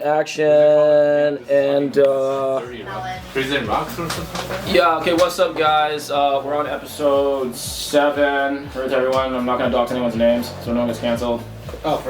on action and Prison Rocks or something like that? yeah, okay, what's up guys? We're on episode 7. For everyone, I'm not gonna dox anyone's names, so no one gets cancelled. Oh, I've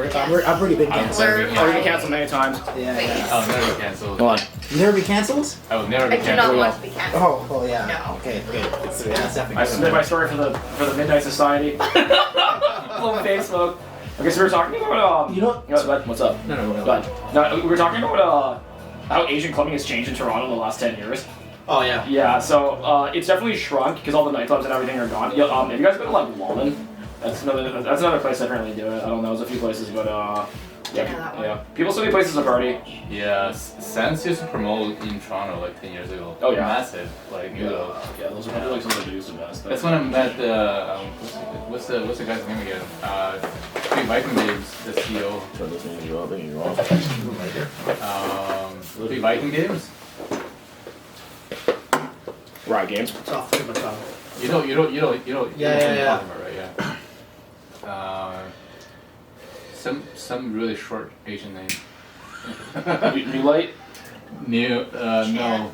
already been canceled. I've already been canceled many times. Yeah. I'll never be cancelled. Go on. You never be canceled? I will never be I do not cancelled. want to be canceled. Oh yeah. No. Okay, good. Yeah, that's definitely I submit my story for the Midnight Society on Facebook. Okay, so we were talking about You know what's up? No. Go ahead. No, we were talking about how Asian clubbing has changed in Toronto in the last 10 years. Oh yeah. Yeah, so it's definitely shrunk because all the nightclubs and everything are gone. Yeah, have you guys been to like Wallen? That's another place that apparently do it. I don't know, there's a few places, but yeah. People still need places to party. Yeah, Sans used to promote in Toronto like 10 years ago. Oh, yeah. Massive, like new though. Yeah, those are probably like some of the biggest and best. That's when I met what's the guy's name again? Big Viking Games, the CEO. Big Viking Games. Riot Games. It's off the tip of my tongue. You know. Yeah. What I'm talking about, right? Yeah. Some really short Asian name. New Light? No.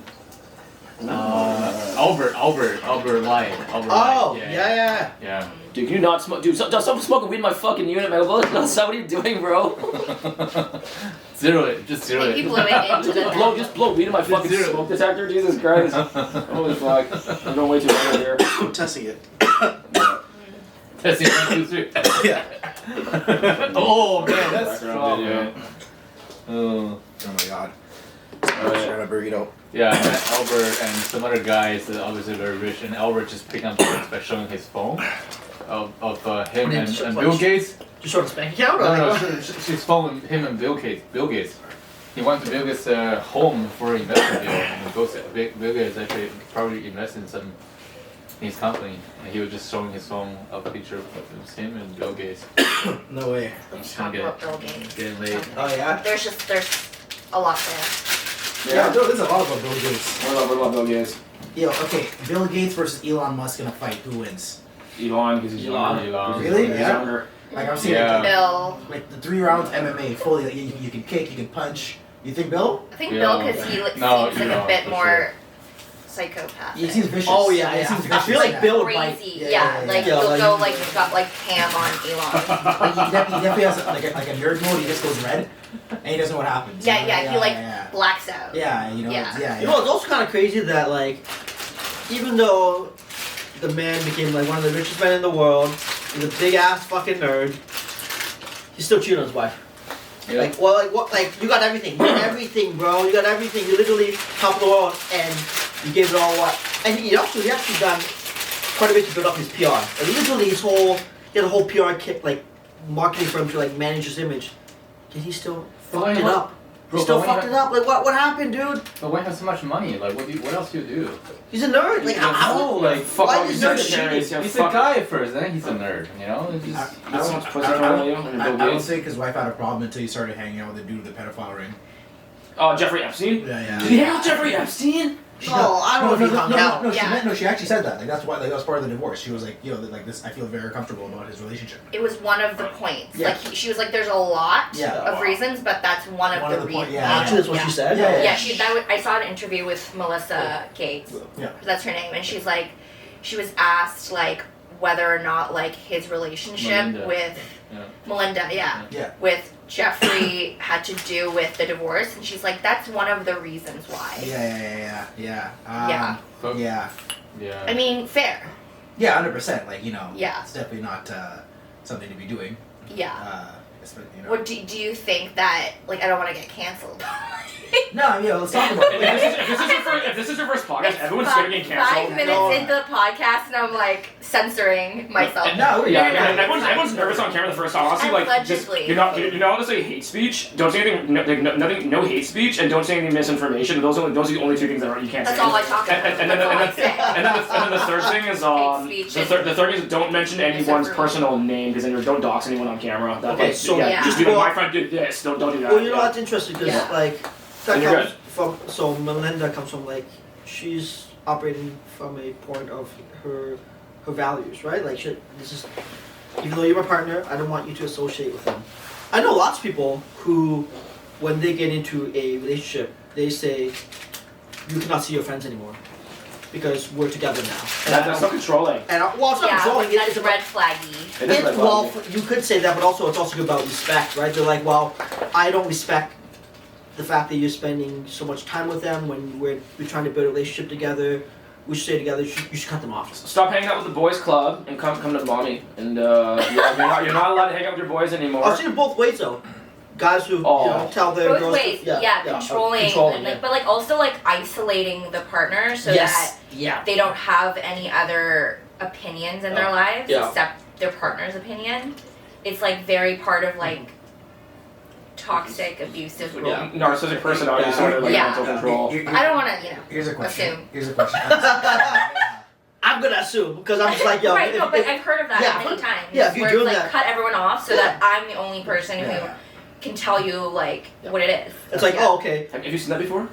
Albert Light. Oh, Yeah. Dude, can you not smoke? Dude, stop smoking weed in my fucking unit, man. What are you doing, bro? Zero it. Just zero it. People are into the Just blow weed in my fucking zero. smoke detector? Jesus Christ. Holy fuck. I'm going way too far here. I'm testing it. Testing 1, 2, 3. Yeah. Oh man, that's Background strong. video. Oh. Oh my god. Alright. Trying to burrito. Yeah, I met Albert and some other guys that obviously very rich, and Albert just picked up things by showing his phone of him and Bill Gates. Just showed his bank account? No, she's phone him and Bill Gates. He went to Bill Gates' home for an investment deal, and Bill Gates actually probably invested in some in his company, and he was just showing his phone a picture of him and Bill Gates. No way. Just Talk gonna about Bill Gates. getting late. Oh yeah? There's a lot there. Yeah, there's a lot about Bill Gates. What about Bill Gates? Yo, okay, Bill Gates versus Elon Musk in a fight. Who wins? Elon, because he's younger. Elon. Really? He's Yeah. younger. Like I'm seeing Yeah. Bill. like the 3 rounds MMA fully. Like, you can kick, you can punch. You think Bill? I think Yeah. Bill, because he No, seems like Elon, a bit for more psychopathic. He seems vicious. Oh, yeah, He yeah. seems I feel vicious, like Bill would Crazy. bite. Yeah, like Yeah, he'll like- go like he's got like ham on Elon. Like, he definitely has like a nerd mode. He just goes red, and he doesn't know what happens. Yeah, you know? yeah, he like yeah. blacks out. Yeah, you know, Yeah. yeah. You know, it's also kind of crazy that, like, even though the man became, like, one of the richest men in the world, he's a big-ass fucking nerd, he's still cheating on his wife. Yeah. Like, well, like, what, like, you got everything. You got everything, bro. You got everything. You literally top of the world, and you gave it all what? And he actually done quite a bit to build up his PR. Like, literally, he had a whole PR kit, like, marketing firm to, like, manage his image. Yet he still fucked it up. He Bro, still but why fucked you it up. Like, what happened, dude? But why have so much money? Like, what else do you do? He's a nerd. Like, how? Like, Fuck Why all is these there secretaries. shit? Yeah, he's a fuck. guy first, then he's a nerd. You know, it's just. I so much pussy don't, from you and I Bill don't Gates. think his wife had a problem until he started hanging out with the dude with the pedophile ring. Jeffrey Epstein? Yeah. Did he hang out with Jeffrey Epstein? Oh, I don't know if he hung out. No, Yeah. she actually said that. Like that's why, like that was part of the divorce. She was like, like this. I feel very comfortable about his relationship. It was one of the points. Yeah. Like she was like, "There's a lot Yeah. of reasons, but that's one of One the of the point- reasons." yeah. Actually, that's what she said. Yeah. Yeah, I saw an interview with Melissa Gates. Yeah. That's her name, and she's like, she was asked like whether or not like his relationship Melinda. with Yeah. Melinda, Yeah. with Jeffrey had to do with the divorce, and she's like, that's one of the reasons why. Yeah. Yeah. Fuck. Yeah. Yeah. I mean, fair. Yeah. 100%. Like Yeah. it's definitely not something to be doing. Yeah. You know. What do you think that like I don't want to get canceled? No, let's talk about it. If this is your first podcast, everyone's Five- gonna get canceled. 5 minutes No. into the podcast, and I'm like censoring myself. No, Yeah, everyone's nervous on camera the first time. Honestly, like, just Allegedly. you're not allowed to say hate speech. Don't say anything. No hate speech, and don't say any misinformation. Those are the only 2 things that you can't That's say. all I talk about. And then the third thing is Hate speech the third is don't mention anyone's personal name because then you don't dox anyone on camera. That, Okay, like, so- Yeah. just be like my friend did this. Don't do that. Well, you know yeah. that's interesting because Yeah. like that And you're comes from so Melinda comes from like she's operating from a point of her values, right? Like this is even though you're my partner, I don't want you to associate with him. I know lots of people who when they get into a relationship, they say, you cannot see your friends anymore because we're together now. That's so controlling. And well, it's not controlling. That's It's about, red flaggy. It is red well, flag. you could say that, but also it's also about respect, right? They're like, well, I don't respect the fact that you're spending so much time with them when we're trying to build a relationship together. We should stay together. You should cut them off. Stop hanging out with the boys club and come to mommy. And you're not allowed to hang out with your boys anymore. I've seen it both ways though. Guys who tell their Both girls ways, controlling, and like, but like also like isolating the partner so that they don't have any other opinions in their lives except their partner's opinion. It's like very part of like toxic, abusive role. Narcissistic personality disorder, like mental control. I don't want to, Here's a question. assume. Here's a question. I'm gonna assume because I'm just like, yo. Right, no, but I've heard of that many times. Yeah, if you're where doing it's like that, cut everyone off so that I'm the only person who can tell you like what it is. it's like, oh, okay. Have you seen that before?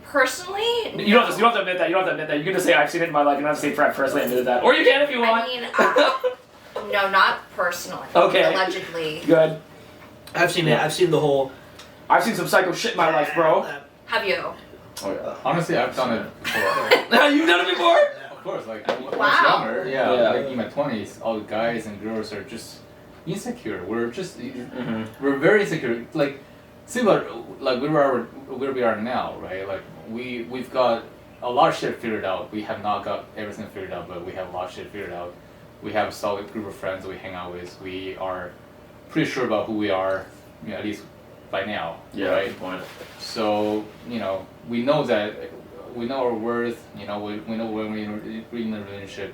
Personally, You don't have to admit that. You don't have to admit that. You can just say I've seen it in my life. You don't have to say Fred personally admitted that, or you can if you want. I mean, no, not personally. Okay. Allegedly. Good. I've seen it. I've seen the whole. I've seen some psycho shit in my life, bro. Have you? Oh yeah. Honestly, I've done it before. You've done it before? Of course, like when I was Wow. younger, Yeah. like in my 20s, all the guys and girls are just insecure. We're just we're very insecure. Like, see about like where we are now, right? Like we've got a lot of shit figured out. We have not got everything figured out, but we have a lot of shit figured out. We have a solid group of friends that we hang out with. We are pretty sure about who we are, at least by now. Yeah. Right. Good point. So we know that we know our worth. We know when we're in a relationship,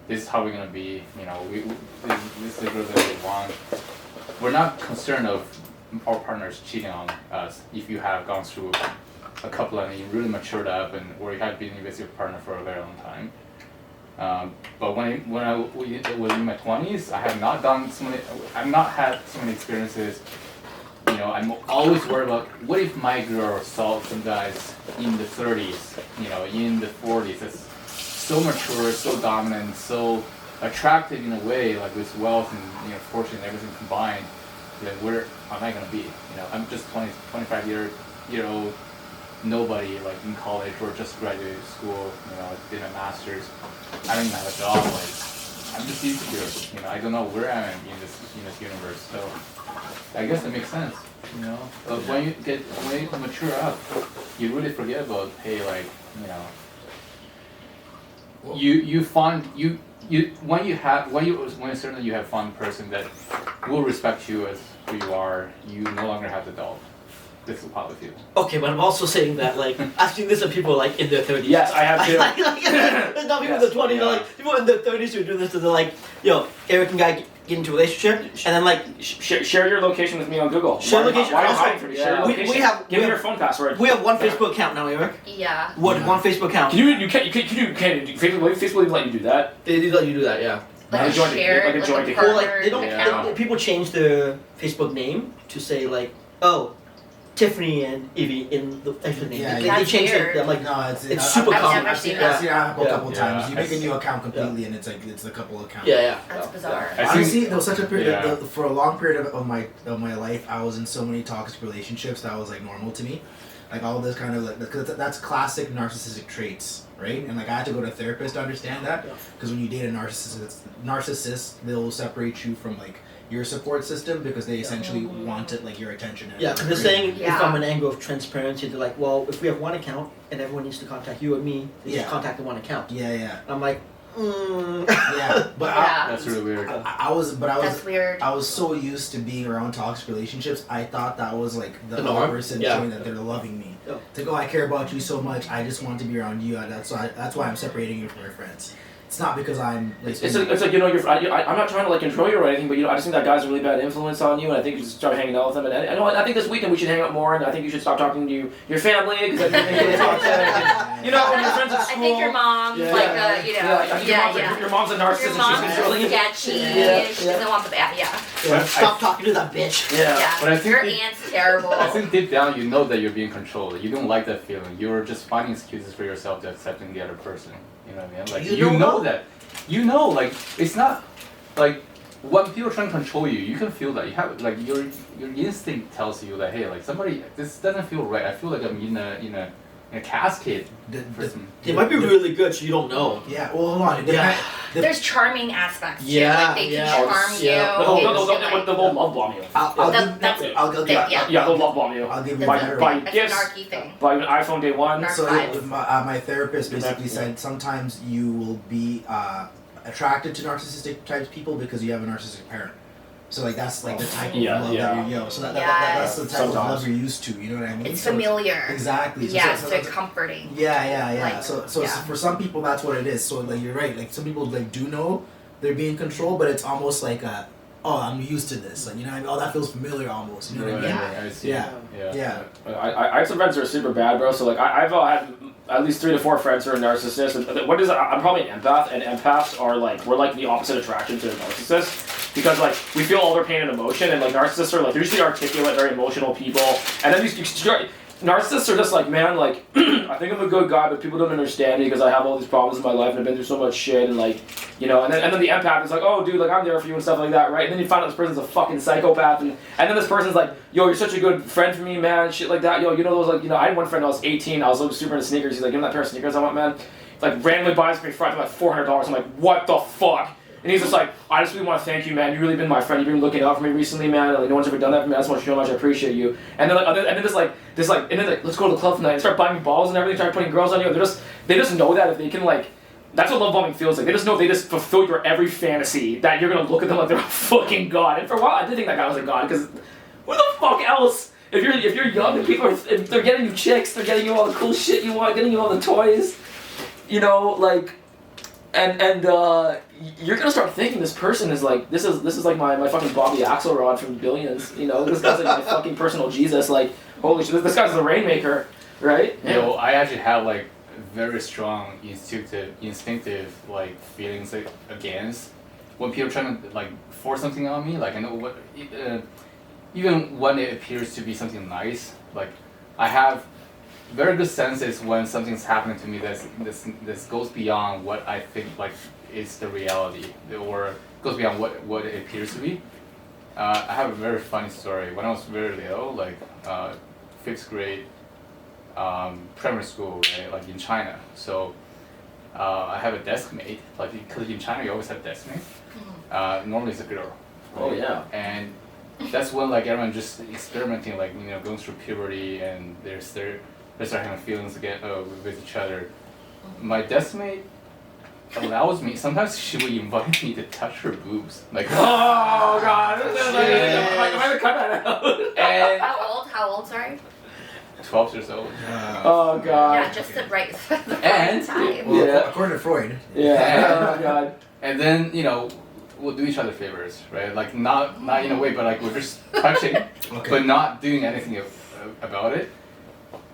this is how we're gonna be. This is the girl that we want. We're not concerned of our partners cheating on us. If you have gone through a couple and you really matured up, or you have been with your partner for a very long time. But when I was in my 20s, I have not done so many. I've not had so many experiences. I'm always worried about what if my girl saw some guys in the 30s, in the 40s, that's so mature, so dominant, so attractive in a way, like with wealth and fortune and everything combined. Then where am I gonna be? I'm just 25-year-old nobody, like in college or just graduated school. Did a master's. I don't even have a job. Like I'm just insecure. I don't know where I am in this universe. So I guess it makes sense. But when you mature up, you really forget about you find when certainly you have found a person that will respect you as who you are, you no longer have the doubt. This is how I feel. Okay, but I'm also saying that like I've seen this of people like in their 30s. Yes, I have too. There's not people in their 20s, like people in their 30s who do this. So they're like, Eric and Guy get into a relationship, and then like share your location with me on Google. Share location. Why are you Also, hiding from me? Share your location. Give me your phone password. We have one Facebook account now, Eric. Yeah. One Facebook account. Can you Facebook let you do that? They do let you do that, yeah. Like a shared, like a joint Or like they account. don't. People change their Facebook name to say like, oh, Tiffany and Evie in the Facebook name. Yeah, they that's change weird. it. I'm like, No, it's super I've common. never I've seen seen that. it happen a couple Yeah. times. You make a Yeah. new account completely, and it's like it's a couple accounts. Yeah. That's bizarre. I Honestly, think- there was such a period Yeah. for a long period of my life. I was in so many toxic relationships that was like normal to me, like all this kind of like because that's classic narcissistic traits, right? And like I had to go to a therapist to understand that because when you date a narcissist, they'll separate you from like your support system because they essentially wanted like your attention. Yeah, because they're saying Yeah. from an angle of transparency, they're like, well, if we have one account and everyone needs to contact you and me, they just contact the one account. Yeah. I'm like, Yeah, but Yeah. That's really weird. That's weird. I was so used to being around toxic relationships. I thought that was like the norm? other person Yeah. showing that they're loving me. Yeah. To go, I care about you so much. I just want to be around you. That's why I'm separating you from your friends. It's not because I'm. Like, It's like I'm not trying to like control you or anything, but I just think that guy's a really bad influence on you, and I think you should start hanging out with him. And I think this weekend we should hang out more, and I think you should stop talking to your family because I think it's toxic. When your friends at I school. think your mom's Yeah. like I think your mom's a narcissist. Your and mom's she's controlling you. sketchy. Yeah. She doesn't want the bad. Yeah. stop talking to that bitch. Yeah. But I think Your it- aunt's terrible. I think deep down you know that you're being controlled. You don't like that feeling. You're just finding excuses for yourself to accepting the other person. You know what I mean? Like You you don't know know. that. You know, like it's not like when people try to control you, you can feel that. You have like your instinct tells you that hey, like somebody, this doesn't feel right. I feel like I'm in a cascade. They might be really good, so you don't know. Yeah, well, hold on. There's charming aspects too. Yeah, Like they yeah. can charm you. They'll love bomb you. They'll love bomb you. I'll give you By better. That's gifts, an narky thing. by an iPhone day one. So Vibes. my therapist basically said sometimes you will be attracted to narcissistic types people because you have a narcissistic parent. So like that's like the type of love that you're So that's the type of love you're used to. You know what I mean? It's familiar. Exactly. So it's comforting. Yeah. Like, so for some people that's what it is. So like you're right. Like some people like do know they're being controlled, but it's almost like I'm used to this. Like, you know what I mean? Oh, that feels familiar almost. You know what I mean? I see. Yeah. I have some friends who are super bad, bro. So like I've had at least 3 to 4 friends who are narcissists. And what is it? I'm probably an empath, and empaths are like we're like the opposite attraction to a narcissist. Because like we feel all their pain and emotion, and like narcissists are like they're usually articulate, very emotional people, and then narcissists are just like, man, like I think I'm a good guy, but people don't understand me because I have all these problems in my life and I've been through so much shit, and like, you know, and then the empath is like, oh dude, like I'm there for you and stuff like that, right? And then you find out this person's a fucking psychopath, and then this person's like, yo, you're such a good friend for me, man, shit like that, yo, you know those like, you know, I had one friend when I was 18, I was like super into sneakers, he's like, give me that pair of sneakers I want, man. Like randomly buys me for like $400. I'm like, what the fuck? And he's just like, I just really want to thank you, man. You've really been my friend. You've been looking out for me recently, man. Like, no one's ever done that for me. I just want to show how much I appreciate you. And then let's go to the club tonight and start buying me balls and everything, start putting girls on you. And they just know that if they can like, that's what love bombing feels like. They just know if they just fulfill your every fantasy that you're gonna look at them like they're a fucking god. And for a while, I did think that guy was a god because who the fuck else? If you're young and people if they're getting you chicks, they're getting you all the cool shit you want, getting you all the toys, you know, like. And you're gonna start thinking this person is like this is like my fucking Bobby Axelrod from Billions, you know, this guy's like my fucking personal Jesus, like holy shit, this guy's the rainmaker, right? You know, I actually have like very strong instinctive like feelings like, against when people are trying to like force something on me. Like I know what even when it appears to be something nice, like I have very good senses when something's happening to me this goes beyond what I think like is the reality or goes beyond what it appears to be. I have a very funny story. When I was very little, like 5th grade, primary school, right, like in China. So I have a desk mate. Like because in China you always have desk mates. Normally it's a girl. Right? Oh yeah. And that's when like everyone just experimenting, like you know, going through puberty and they start having feelings again with each other. My desk mate allows me. Sometimes she would invite me to touch her boobs. Like oh god, I'm gonna cut that out. And How old? Sorry. 12 years old. Oh god. Yeah, just the right And time. Well, Yeah. according to Freud. Yeah. Oh god. And then you know we'll do each other favors, right? Like not in a way, but like we're just touching, but not doing anything about it.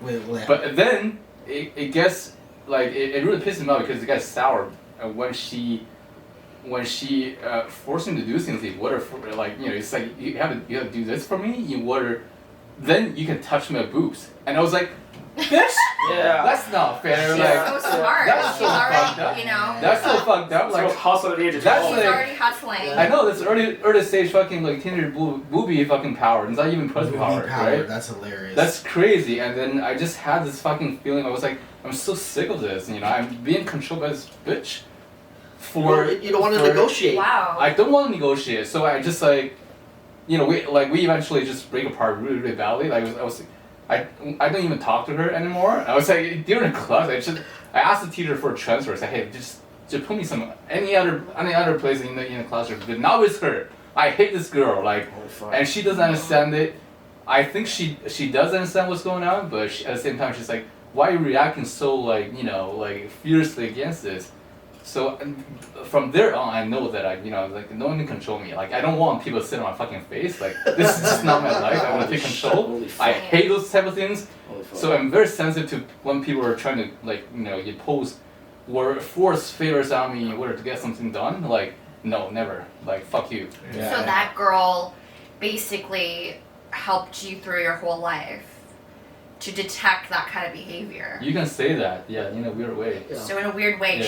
But then it gets like it really pisses me off because it gets sour when she forced him to do things in order for like you know it's like you have to do this for me in order then you can touch my boobs, and I was like, bitch, that's not fair. She's like, so smart. That's so She's fucked already, up. you know. That's so fucked up. Like Like hustle at the age of that's 12. She's like- already hustling. I know that's early stage fucking like teenager booby fucking power. It's not even pussy power, right? That's hilarious. That's crazy. And then I just had this fucking feeling. I was like, I'm so sick of this. You know, I'm being controlled by this bitch. You don't want to negotiate. Wow. I don't want to negotiate. So I just like, you know, we eventually just break apart really badly. Like I don't even talk to her anymore. I was like during class, I asked the teacher for a transfer. I said, hey, just put me any other place in the classroom, but not with her. I hate this girl. Like, and she doesn't understand it. I think she does understand what's going on, but at the same time she's like, why are you reacting so like like fiercely against this? So from there on, I know that like no one can control me. Like I don't want people to sit on my fucking face. Like this is just not my life. I want to take control. I hate those type of things. So I'm very sensitive to when people are trying to like impose or force favors on me in order to get something done. Like no, never. Like fuck you. Yeah. So that girl basically helped you through your whole life to detect that kind of behavior. You can say that, yeah, in a weird way. Yeah. So in a weird way,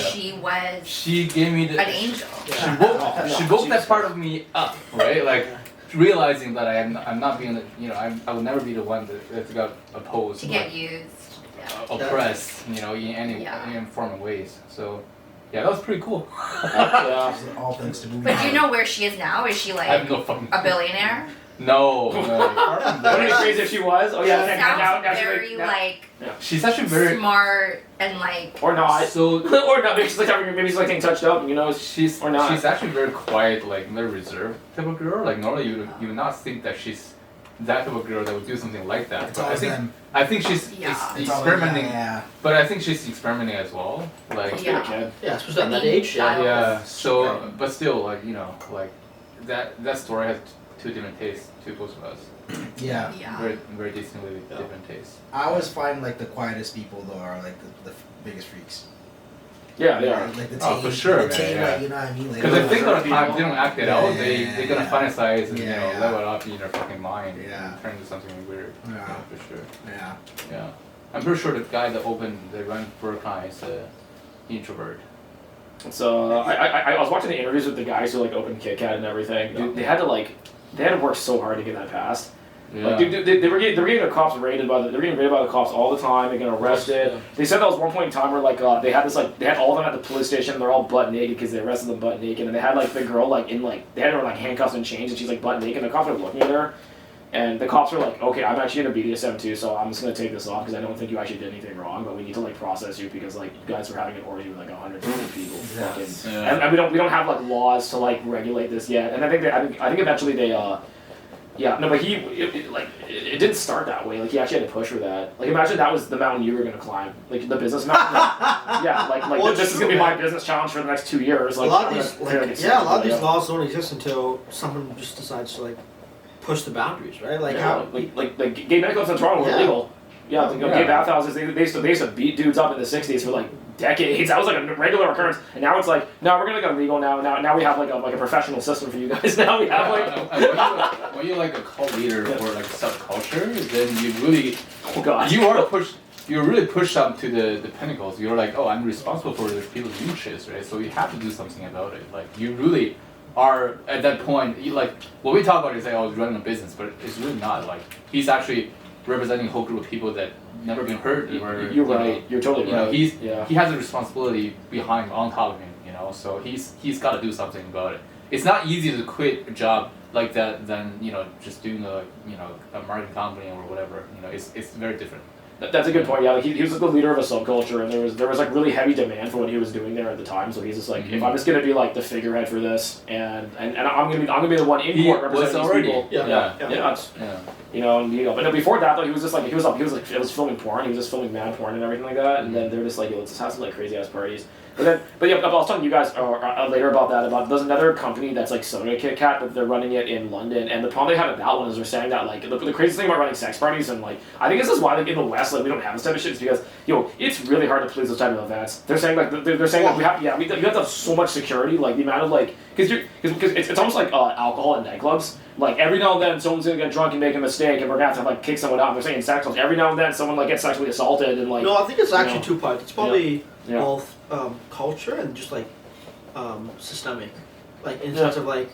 She gave me the. an angel. She woke that part of me up, right? Like realizing that I'm not being, I will never be the one that got opposed. To get used. Oppressed, in any form of ways. So, yeah, that was pretty cool. All thanks to movie. But do you know where she is now? Is she like I have no fucking a billionaire? No. Wouldn't it be crazy if she was? Oh yeah, Sounds very she's actually very smart and like. Or not. So or not. Maybe she's like getting touched up. She's or not. She's actually very quiet, like very reserved type of girl. Like normally you would not think that she's that type of girl that would do something like that. It's but I think she's experimenting. But I think she's experimenting as well. Like especially at that age. Yeah. So, but still, like that story has two different tastes to both of us. Yeah. Very, very distinctly different tastes. I always find like the quietest people though are like the biggest freaks. Yeah, they are. Like the tame, for sure, the tame, man. you know what I mean? Because if they don't act it out, they're gonna yeah. fantasize and level it up in their fucking mind and turn into something weird. Yeah. For sure. Yeah. I'm pretty sure the guy that opened the Run Burkai is an introvert. So I was watching the interviews with the guys who like opened Kit Kat and everything. Dude, they had to work so hard to get that passed. Yeah. Like, dude, they were getting the cops raided by the cops all the time. They're getting arrested. Yeah. They said that was one point in time where they had all of them at the police station. They're all butt naked because they arrested them butt naked, and they had the girl they had her handcuffs and chains, and she's butt naked. And the cops were looking at her, and the cops were like, "Okay, I'm actually in a BDSM too, so I'm just gonna take this off because I don't think you actually did anything wrong, but we need to process you because you guys were having an orgy with 150 people, and we don't have laws to regulate this yet. And I think eventually they Yeah, no, but it didn't start that way. He actually had to push for that. Imagine that was the mountain you were gonna climb, the business mountain. This is gonna be my business challenge for the next 2 years. A lot of these laws don't exist until someone just decides to push the boundaries, right? Gay nightclubs in Toronto were illegal. Yeah, gay bathhouses. They used to beat dudes up in the '60s for decades. That was a regular occurrence, and now it's no, we're gonna go legal now. Now we have a professional system for you guys. Now we have when you're a cult leader for subculture, then you really you really push them to the pinnacles. You're I'm responsible for the people's interests, right? So you have to do something about it. You really are at that point. What we talk about is he's running a business, but it's really not. He's actually representing a whole group of people that never been hurt. You're right. You're totally right. He has a responsibility on top of him. So he's got to do something about it. It's not easy to quit a job like that than just doing a marketing company or whatever. It's very different. That's a good point. Yeah, he was the leader of a subculture, and there was really heavy demand for what he was doing there at the time. So he's just if I'm just gonna be the figurehead for this, and I'm gonna be the one in court representing these people. But no, before that though, he was just he was filming porn. He was just filming mad porn and everything like that. And then they're just let's just have some crazy ass parties. But I was telling you guys later about that. There's another company that's soda Kit Kat, but they're running it in London. And the problem they had with that one is they're saying that the craziest thing about running sex parties and I think this is why in the West we don't have this type of shit is because it's really hard to police those type of events. They're saying they're saying we have you have to have so much security the amount of because it's almost like alcohol in nightclubs. Every now and then someone's gonna get drunk and make a mistake, and we're gonna have to kick someone out. And they're saying sex clubs. Every now and then someone gets sexually assaulted and No, I think it's actually two parts. It's probably both culture and just systemic, in terms of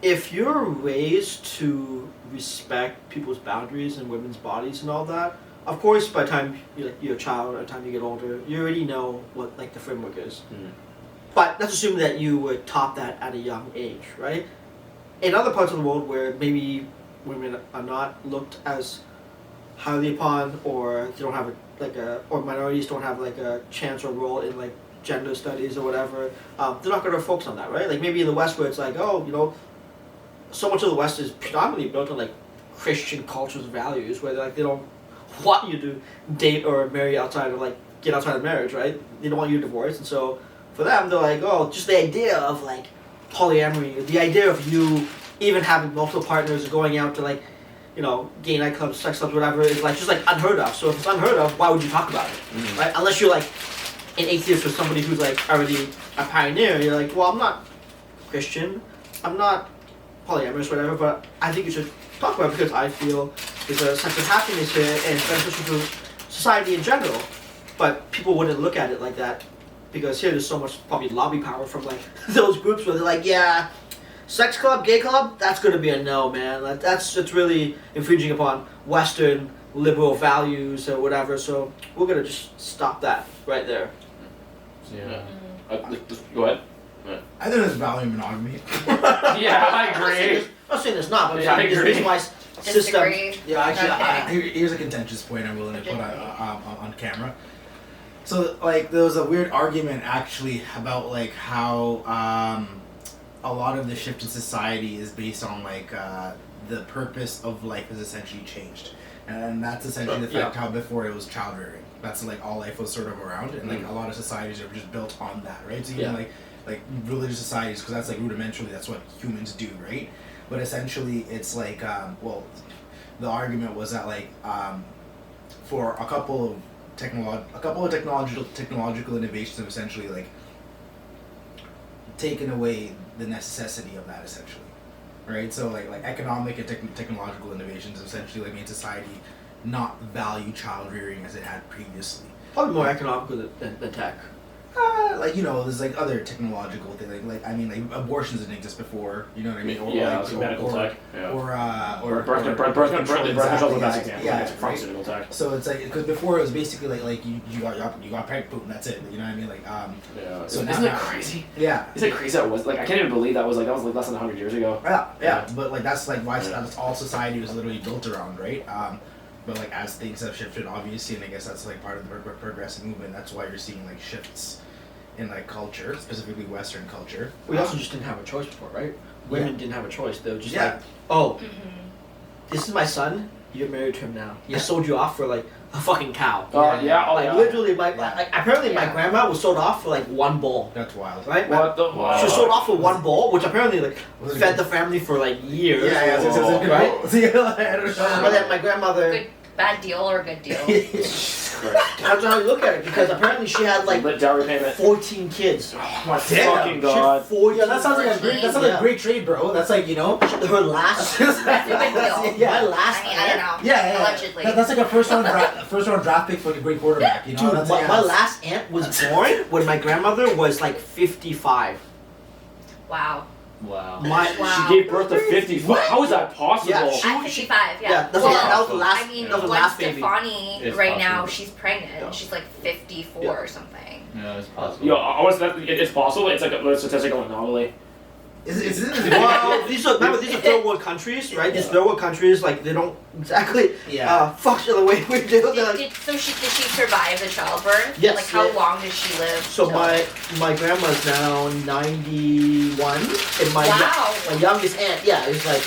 if you're raised to respect people's boundaries and women's bodies and all that. Of course, by the time you're a child, by the time you get older, you already know what the framework is. But that's assuming that you were taught that at a young age, right? In other parts of the world where maybe women are not looked as highly upon, or they don't have or minorities don't have a chance or role in gender studies or whatever, they're not going to focus on that, right? Maybe in the West where it's so much of the West is predominantly built on Christian culture's values, where they don't want you to date or marry outside of get outside of marriage, right? They don't want you to divorce, and so for them they're just the idea of polyamory, the idea of you even having multiple partners, going out to gay nightclubs, sex clubs, whatever, is just unheard of. So if it's unheard of, why would you talk about it, right? Unless you're an atheist or somebody who's already a pioneer, you're well, I'm not Christian, I'm not polyamorous, whatever, but I think you should talk about it because I feel there's a sense of happiness here and it's beneficial to society in general. But people wouldn't look at it like that because here there's so much probably lobby power from those groups where they're Sex club, gay club, that's gonna be a no, man. That's really infringing upon Western liberal values or whatever. So we're gonna just stop that right there. Yeah. Go ahead. I think there's value in monogamy. Yeah, I agree. I'm not saying it's not, but Yeah, I this agree. is why system. Disagree. Yeah, actually, Okay. here's a contentious point I'm willing to put on camera. So, like, there was a weird argument actually about like how a lot of the shift in society is based on like the purpose of life has essentially changed, and that's essentially the fact how before it was child rearing. That's like all life was sort of around, and like a lot of societies are just built on that, right? So even like religious societies, because that's like rudimentarily that's what humans do, right? But essentially, it's like well, the argument was that like for a couple of technological innovations have essentially like taken away the necessity of that essentially, right? So like economic and technological innovations have essentially like made society not value child rearing as it had previously. Probably more economical than tech. Like, you know, there's like other technological things, like I mean, like abortions didn't exist before, you know what I mean? Or Yeah, like, it's medical tech. Yeah. Or birth control is the best example. Yeah, It's pharmaceutical tech. So it's like, because before it was basically like you got pregnant, boom, that's it. You know what I mean? Like Yeah. So Isn't now- it crazy? yeah. Isn't it crazy that was like I can't even believe that was like less than 100 years ago. Yeah, but like that's like why that's all society was literally built around, right? But like as things have shifted, obviously, and I guess that's like part of the progressive movement. That's why you're seeing like shifts in like culture, specifically Western culture. We also just didn't have a choice before, right? Women didn't have a choice. They were just Yeah. like, oh, Mm-hmm. this is my son. You're married to him now. I sold you off for like a fucking cow. Yeah. Oh Like yeah. literally, my Yeah. like, apparently my grandma was sold off for like one bowl, That's wild. right? What the? Wow. She was sold off for one bowl, which apparently like Was it fed good? the family for like years. Yeah, it's a good right? I don't know. But then my grandmother. Good, bad deal or good deal? Depends on how you look at it, because apparently she had like Lit dowry payment. 14 kids. Oh my Damn. fucking She had god. 14 Yeah, that sounds like a great. That sounds like a great trade, bro. That's like, you know. Her last. That's a good deal. Yeah. My last. I mean, I don't know. Yeah. Allegedly. That's like a first round draft pick for a great quarterback. You know. Dude, That's my, like, my last aunt was born when my grandmother was like 55. Wow. Wow. Wow. She gave birth to 54. How is that possible? Yeah, At 55, yeah. Yeah, that's well, that was the last. I mean, that was the when last baby. Stefani It's right now, possible. she's pregnant. Yeah. She's like 54 Yeah. or something. Yeah, it's possible. Yo, I was that it's possible. It's like a statistical anomaly. Is Well, these are third world countries, right? These third world countries, like they don't exactly function the way we do. They're like- Did she survive the childbirth? Yes, Like how yeah. long did she live? So till- my grandma's now 91, and Wow. my youngest aunt, is like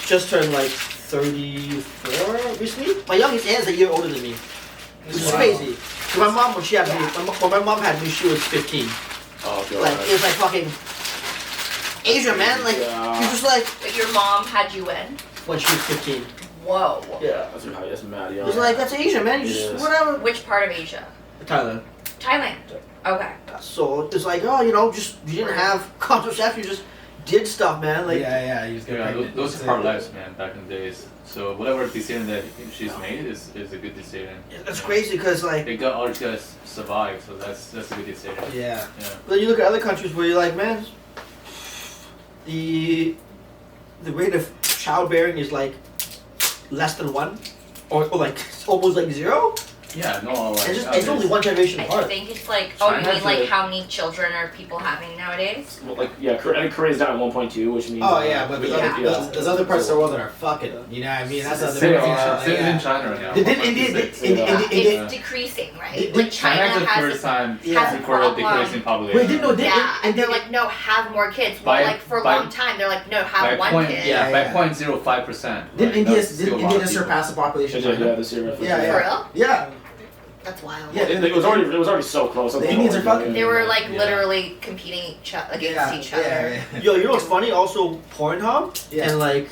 just turned like 34 recently. My youngest aunt is a year older than me, which is Wow. crazy. So my mom, when she had me, when my mom had me, she was 15. Oh god. Like it was like fucking Asia, man. Like Yeah. she was just like But your mom had you in? when she was 15. Whoa. Yeah. That's mad, It was like that's Asia, man. You It just is. whatever. Which part of Asia? Thailand. Thailand. Okay. So it's like, oh, you know, just you didn't have contraception, you just did stuff, man. Like yeah. You just get Yeah, pregnant. those That's are hard it. lives, man, back in the days. So whatever decision that she's made is a good decision. that's crazy because like. They got all these guys survive, so that's a good decision. Yeah. Yeah. But then you look at other countries where you're like, man, the rate of childbearing is like less than 1, or like almost like 0. Yeah, no, like It's only one generation I apart. think it's like, oh, you China mean like has a- how many children are people having nowadays? Well, like yeah, I think Korea's down at 1.2, which means. Oh yeah, but there's, Yeah. there's other parts of the world that are fucking. You know what I mean? That's the other Same, part. same in China right now. Did India? 1.6. It's decreasing, right? Did- Like China China has the has first time has a recorded problem. decreasing population. Wait, didn't know? yeah, and they're like, no, have more kids. Well, By- like for a by- long time, they're like, no, by have one point, kid. yeah, Yeah. by 0.05%. Didn't India That's still a lot India of people. surpass the population? Yeah, of China? this year. Yeah, For yeah. real? Yeah. That's wild. Yeah. It was already so close. The Indians are fucking- They were like Yeah. literally competing against each other. Yeah. Yo, you know what's funny? Also, Pornhub Yeah. and like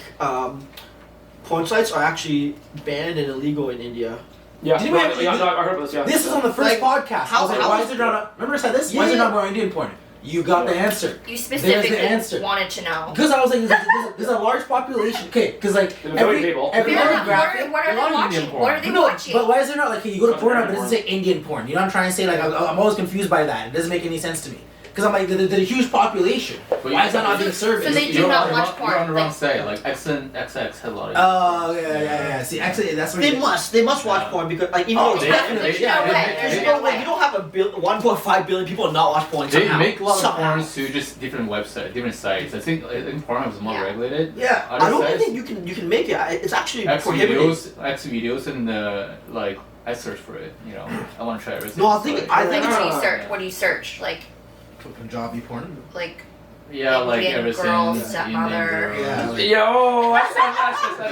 porn sites are actually banned and illegal in India. Yeah, Did no, we- I heard about this. Yeah. This is on the first Like, podcast. how- I was like, how why is is it it- not? Remember I said this? Why is Yeah. it not more Indian porn? You got the answer. You There's specifically the answer. wanted to know. Because I was like, there's a large population. Okay, because like There's a million people. every Yeah, demographic. what are they lot of watching? Indian porn. What are they No, watching? but why is there not like, hey, you go to That's Pornhub, American but it doesn't say Indian porn? You know what I'm trying to say? Like, I'm always confused by that. It doesn't make any sense to me. Because I'm like, there's a huge population. Why is that not being serviced? So they do not watch porn. You're on the wrong side. Like XX had a lot of. Oh yeah. See, actually, that's what they must watch porn because like even though it's definitely. there's no way you don't have 1.5 billion people and not watch porn. They somehow. make a lot of Somehow. porn to just different websites, different sites. I think Pornhub is more regulated. Yeah, Other I don't sites, think you can make it. It's actually X prohibited. videos, and like I searched for it. You know, I want to try everything. No, I think What do you search? What do you search? Like Punjabi porn. like. Yeah, like Indian everything. girl, Indian stepmother. girl. Yeah. Yo, that's specific.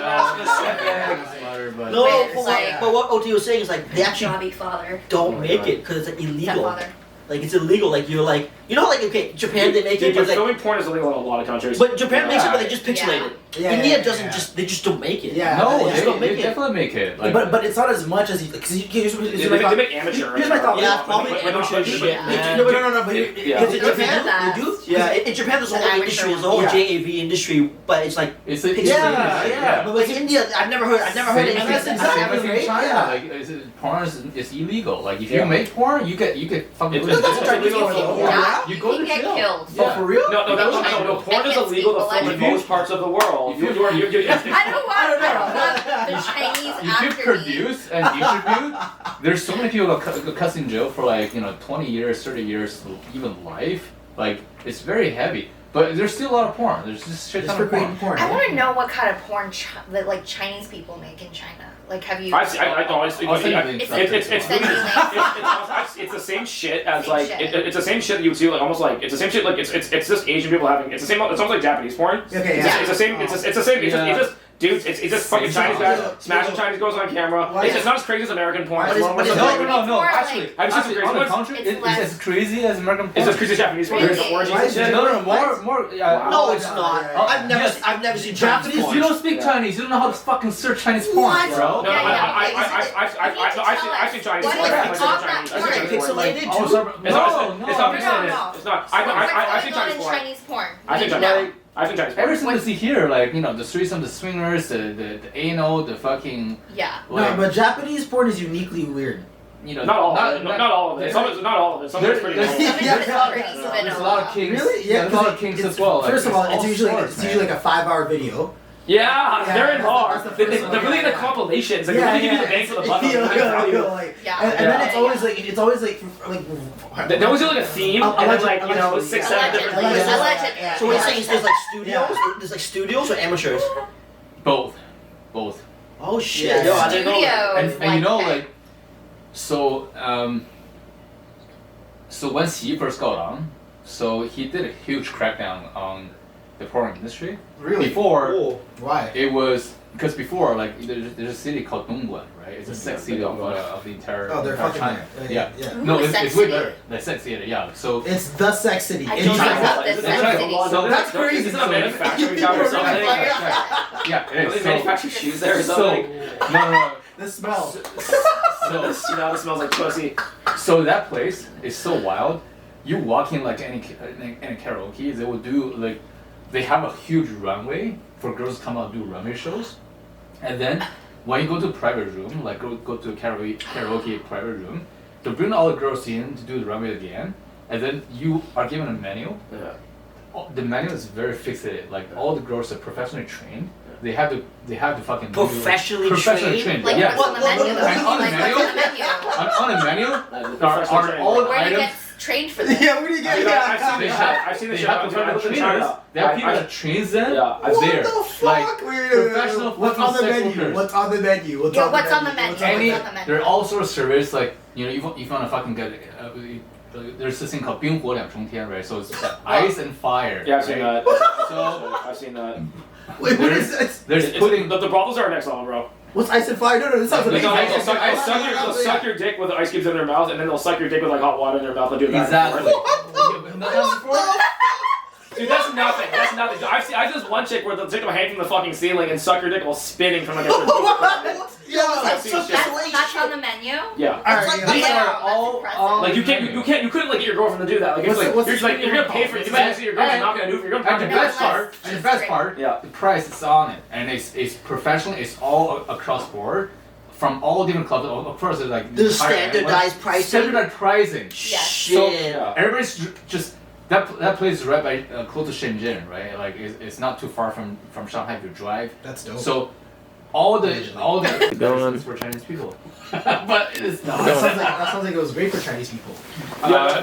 No, Wait, but, like- but what OT was saying is like they actually Punjabi father. don't make it because it's illegal. Stepfather. Like it's illegal. Like you're like like okay, Japan they make it, Dude, but like filming porn is illegal in a lot of countries. but Japan makes it, but they Yeah. just pixelate it. Yeah, India yeah, doesn't yeah. they just don't make it. Yeah. No, They just don't make they it. definitely make it. Like, But it's not as much as because they make amateur. Here's my thought. Yeah, it's probably Like, amateur shit, man. No. But Yeah. Because in They Japan, do that. they do. yeah, in Japan there's a An whole amateur industry, there's a one. whole Yeah. JAV industry, but it's like it's a Yeah. but like India, I've never heard Same anything. as like exactly. that. Like in China, Yeah. like porn is illegal. Like if Yeah. you make porn, you get fucking. It's illegal though. Yeah, You you go can to get jail. killed. Oh, for real? No, porn is illegal to film in most parts of the world. If you- I don't want I don't know. the Chinese If you after me. produce and distribute, there's so many people that go cuss in jail for like 20 years, 30 years, even life. Like it's very heavy. But there's still a lot of porn. There's just shit Just ton for of porn. creating porn. I want to know what kind of porn that like Chinese people make in China. Like, have you? I honestly, I'll send you it's links it's- after this send one. me links. it's the same shit as Same like shit. it's the same shit that you would see like almost like it's the same shit like it's just Asian people having it's the same it's almost like Japanese porn. Okay, It's, yeah. it's the same it's the same it's just dudes it's just fucking Chinese guys smashing Chinese girls on camera. Why It's not as crazy as American porn. What It's is- more what is- like- No. More Actually, like- I've seen some actually, crazy on the ones. contrary, It's it's less- as crazy as American porn. It's just crazy Japanese porn. Really? There's orgies Why and is shit. it- No, more. Yeah. No, it's not. yeah. I've never seen Chinese Japanese, porn. You don't speak Chinese. You don't know how to fucking search Chinese porn, What? bro. No, Yeah, I've seen Chinese What porn. is I've it? seen On Chinese. that I've seen porn. Chinese porn. Pixelated Oh, too. so- It's not No. pixelated. It's not. I've seen What's Chinese going on in porn. Chinese porn? I've seen No. Chinese. I've seen Chinese porn. Everything you see here, like the threesome, the swingers, the anal, the fucking Yeah. like, No, but Japanese porn is uniquely weird. Not all of it. Not all of it. Some of it's not all of it. Some of it's pretty There's- cool. Some of Yeah. it's pretty there's a lot of kinks. Really? Yeah, there's a lot of 'cause kinks it's- as well. First of all, it's usually sorts, like a 5-hour video. Yeah, they're Yeah, in hard. that's the first one. They're really into compilations. Like, they really give you the bang for the buck. Yeah. And then it's always like They always do like a theme, and then like Allegedly. 6, 7 different Allegedly. things. Allegedly. So what you're saying is there's like studios, there's like studios or amateurs. Both. Oh shit! Yeah. Yo, I didn't know that. Studios, And you know, that. like, so when he first got on, so he did a huge crackdown on the porn industry. Really? Before, Oh. Why? it was because before, like, there's a city called Dongguan, right? It's a sex city of the entire. Oh, they're entire fucking China. yeah. No, Ooh, it's sex way city. better. The sex city, yeah. So It's the sex city I in don't know China. about this That's sex right. city. So That's crazy. Is it a manufacturing town or something? yeah, it Do is. they manufacture shoes there or So, something? no. The smell. So, You know, it smells like pussy. So that place is so wild. You walk in like any karaoke, they will do like they have a huge runway for girls to come out and do runway shows, and then when you go to a private room, like go to a karaoke private room, they bring all the girls in to do the runway again, and then you are given a menu. Yeah. The menu is very fixated. Like all the girls are professionally trained. They have to fucking do, Professionally trained? Like, Yes. what's on the menu? though? And on the Like, menu? what's on the menu? On the menu are all the Where do you items. get trained for this? Yeah, where do you get I've seen the They shit have on professional China. trainers. They have people that trains them. Yeah. Are there. Like professional What's on the fucking sex menu? workers. What's on the menu? What's Yeah, on what's the on the menu? What's on the Any, What's on the menu? there are all sorts of service like if you want to fucking get there's this thing called 冰火两重天, right? So it's ice and fire. Yeah, I've seen right? that. So I've seen that. Wait, what is this? there's putting. The brothels are next level, bro. What's ice and fire? No, this sounds Like, amazing. They'll suck your dick with ice cubes in their mouth, and then they'll suck your dick with like hot water in their mouth and do it back and Exactly. forth. Dude, that's nothing. That's nothing. I just one chick where the dick will hang from the fucking ceiling and suck your dick while spinning from like a. Yo, I've seen shit. That's on the menu? Yeah. Alright, These yeah. are all Like you couldn't like get your girlfriend to do that. Like it's like you're gonna pay for it. You might say your girlfriend's not gonna do it. You're gonna And the pay best for it. part, Yeah. the price is on it, and it's professional. It's all across board, from all different clubs. Of course, it's like The higher end, standardized but pricing. Standardized pricing. Yes. So Shit. Yeah. everybody's just That place is right by close to Shenzhen, right? Like it's not too far from Shanghai to drive. That's dope. So all the Going. is for Chinese people, but it's not. That sounds like it was great for Chinese people. Yeah,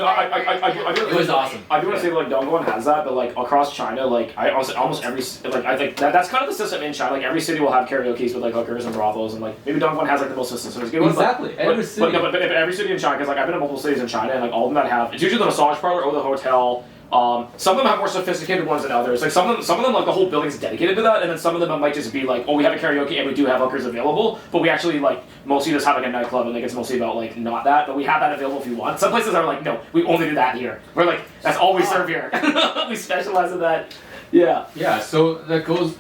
It was awesome. I do want to say like Dongguan has that, but like across China, like almost every like I think that's kind of the system in China. Like every city will have karaoke's with like hookers and brothels, and like maybe Dongguan has like the most systems. Exactly. Every city. But every city in China, because like I've been in multiple cities in China, and like all of them that have it's usually the massage parlor or the hotel. Some of them have more sophisticated ones than others. Like some of them, like the whole building's dedicated to that, and then some of them might just be like, oh, we have a karaoke and we do have hookers available, but we actually like mostly just have like a nightclub, and like it's mostly about like not that, but we have that available if you want. Some places are like, no, we only do that here. We're like, that's all we serve here. We specialize in that. Yeah. Yeah. So that goes.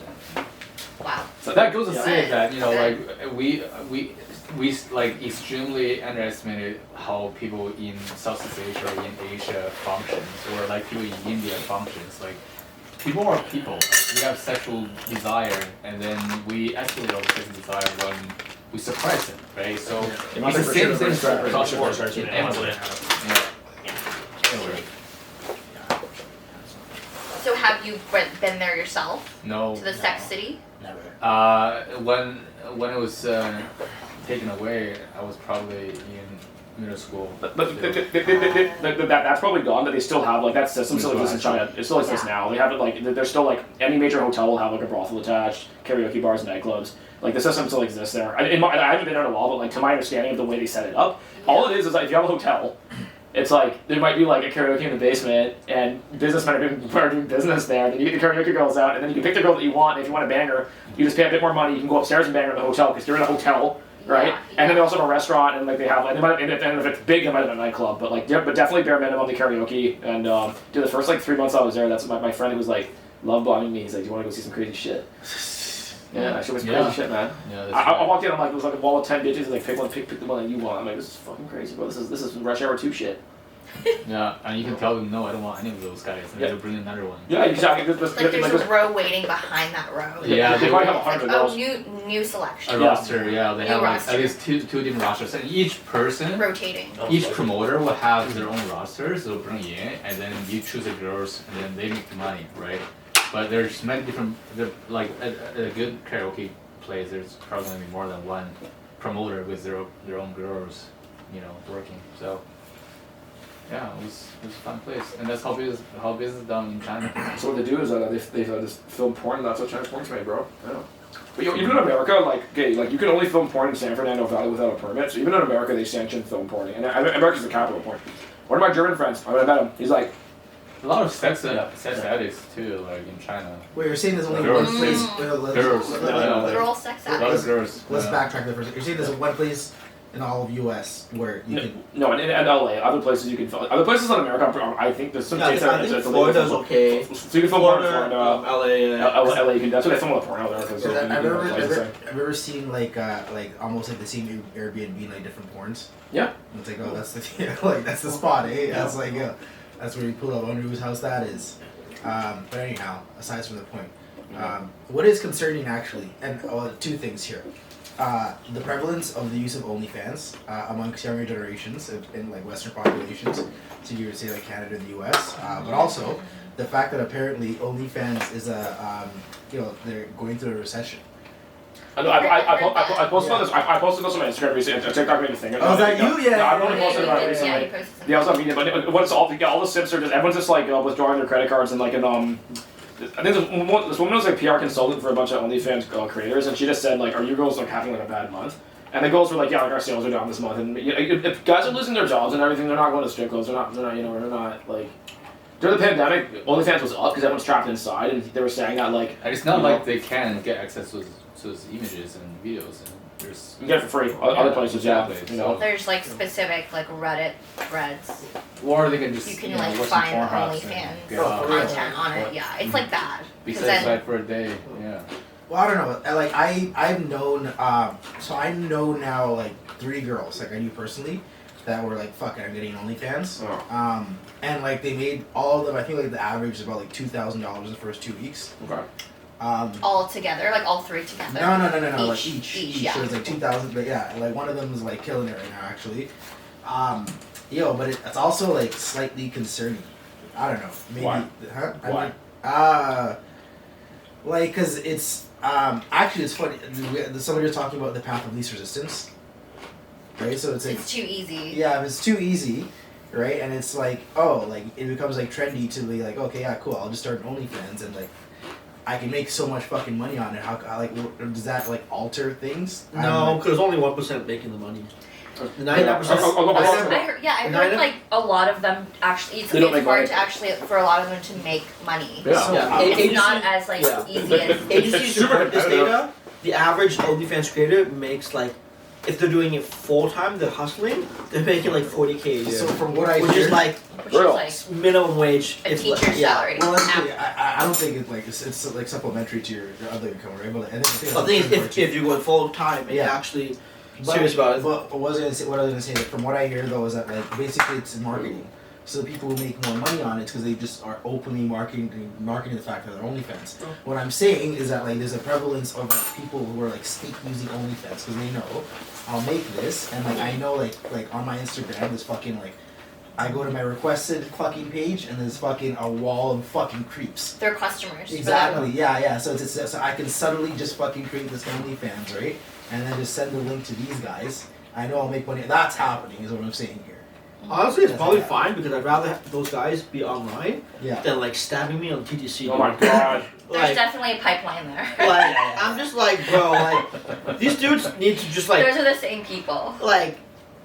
Wow. So that goes to say that like we like extremely underestimated how people in Southeast Asia or in Asia functions, or like people in India functions. Like people are people. Like, we have sexual desire, and then we escalate our sexual desire when we suppress it, right? So it's the same thing across the board in everywhere. So have you been there yourself? No. To the sex city? Never. When it was taken away, I was probably in middle school. But that's probably gone, but they still have like that system still exists in China. It still exists now. They have it like there's still like any major hotel will have like a brothel attached, karaoke bars, nightclubs. Like the system still exists there. I haven't been there in a while, but like to my understanding of the way they set it up, all it is like if you have a hotel, it's like there might be like a karaoke in the basement, and businessmen are doing business there. Then you get the karaoke girls out, and then you can pick the girl that you want. And if you want to bang her, you just pay a bit more money. You can go upstairs and bang her in the hotel because you're in a hotel. Right, Yeah. and then they also have a restaurant, and like they have like, and if it's big, they might have a nightclub, but like, yeah, but definitely bare minimum the karaoke. And dude, the first like 3 months I was there, that's my friend who was like love bombing me. He's like, "Do you want to go see some crazy shit?" Yeah, I showed me some crazy shit, man. Yeah, I walked in, I'm like, there was like a wall of 10 bitches, and like pick the one that you want. I'm like, this is fucking crazy, bro. This is Rush Hour 2 shit. Yeah, and you can tell them, no, I don't want any of those guys, and they'll bring another one. Yeah, exactly. Like there's a row waiting behind that row. Yeah, they probably have 100 Oh, girls. new selection. A roster, yeah, they New have like roster. at least two different rosters, and each person, Rotating. each promoter will have their own rosters. They'll bring you in, and then you choose the girls, and then they make the money, right? But there's many different, like at a good karaoke place, there's probably gonna be more than one promoter with their own girls, working. So. Yeah, it was a fun place, and that's how business is done in China. So what they do is they just film porn, and that's what China's porn's made, bro. Yeah. But even in America, like you can only film porn in San Fernando Valley without a permit. So even in America, they sanction film porn, and America's the capital of porn. One of my German friends, I met him. He's like, a lot of sex addicts too, like in China. Wait, you're saying there's only Girls. one place. Girls. Girl sex A lot of addicts. girls. Let's yeah. backtrack there for a second. You're saying there's one place in all of U.S. where you can. no, in LA, other places you can film. Other places in America, I think there's some states I think Florida's okay. So you can film porn in Florida. LA. LA, you can. That's what they film all the porn out there. Because I've ever seen like almost like the same Airbnb like different porns. Yeah. And it's like, oh, that's the that's the spot, eh? That's like that's where you pull up. I wonder whose house that is. But anyhow, aside from the point, what is concerning actually, and two things here. The prevalence of the use of OnlyFans amongst younger generations in like Western populations, so you would say like Canada and the U.S., but also the fact that apparently OnlyFans is they're going through a recession. I posted on this. I posted this on my Instagram recently. TikTok made a thing. Oh, is that you? Yeah. No, I've only posted about it recently. Yeah, you posted something. Yeah, I was on media, but what it's all the simps are just everyone's just like withdrawing their credit cards and like I think this woman was like PR consultant for a bunch of OnlyFans creators, and she just said like, "Are you girls like having like a bad month?" And the girls were like, "Yeah, like our sales are down this month." And if guys are losing their jobs and everything, they're not going to strip clubs. They're not like. During the pandemic, OnlyFans was up because everyone's trapped inside, and they were saying that like. And it's not like they can get access to those images and videos, and there's. You can get it for free. Other places, exactly. There's like specific like Reddit threads. or they can just You can like watch some find Pornhubs OnlyFans and get off. content on it. Yeah, it's like that. Be 'Cause then- satisfied for a day. Yeah. Well, I don't know. Like I've known. So I know now like 3 girls like I knew personally that were like, fuck it, I'm getting OnlyFans. Oh. And like they made all of them. I think like the average is about like $2,000 the first 2 weeks. Okay. all together, like all 3 together. No. Like each. Yeah. So it's like 2,000. But yeah, like one of them is like killing it right now actually. But it's also like slightly concerning. I don't know. Maybe. Why? Huh? Why? Like, cause it's actually it's funny. Somebody was talking about the path of least resistance, right? So it's like It's too easy. yeah, if it's too easy, right? And it's like like it becomes like trendy to be like okay, yeah, cool. I'll just start an OnlyFans and like I can make so much fucking money on it. How does that like alter things? No, because only 1% making the money. The 99%. I heard like a lot of them actually. It's hard to actually for a lot of them to make money. Yeah. Yeah. It's not as like easy as. Agencies report this data. The average OnlyFans creator makes like, if they're doing it full time, they're hustling. They're making like 40K a year. So from what I which hear, is like A minimum wage. teacher's salary. well, I don't think it's like it's like supplementary to your other income, right? But I think I think if you go full time and you're actually serious about it. But what I was gonna say, from what I hear though, is that like basically it's marketing. So the people who make more money on it because they just are openly marketing the fact that they're OnlyFans. Oh. What I'm saying is that like there's a prevalence of like people who are like using OnlyFans because they know I'll make this and like I know like on my Instagram there's fucking like I go to my requested fucking page and there's fucking a wall of fucking creeps. They're customers. Exactly. Yeah. So so I can subtly just fucking create this OnlyFans, right? And then just send the link to these guys. I know I'll make money. That's happening, is what I'm saying here. Honestly, it's probably fine because I'd rather have those guys be online than like stabbing me on TTC. Oh my god. There's definitely a pipeline there. Like I'm just like, bro, like these dudes need to just like. Those are the same people. Like,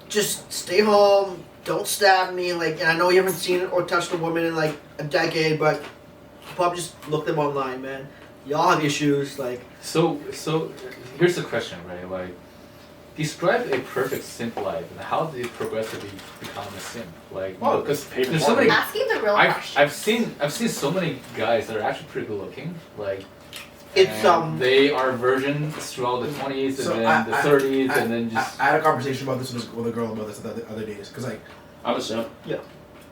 just stay home. Don't stab me. Like, and I know you haven't seen or touched a woman in like a decade, but probably just look them online, man. Y'all have issues, like. So here's the question, right? Like, describe a perfect simp life, and how did it progressively become a simp? Like, because there's so many. Asking the real question. I've seen so many guys that are actually pretty good looking, like. It's They are virgins throughout the 20s and then the 30s and then just. I had a conversation about this with a girl about this the other days because like. I'm a simp. Yeah.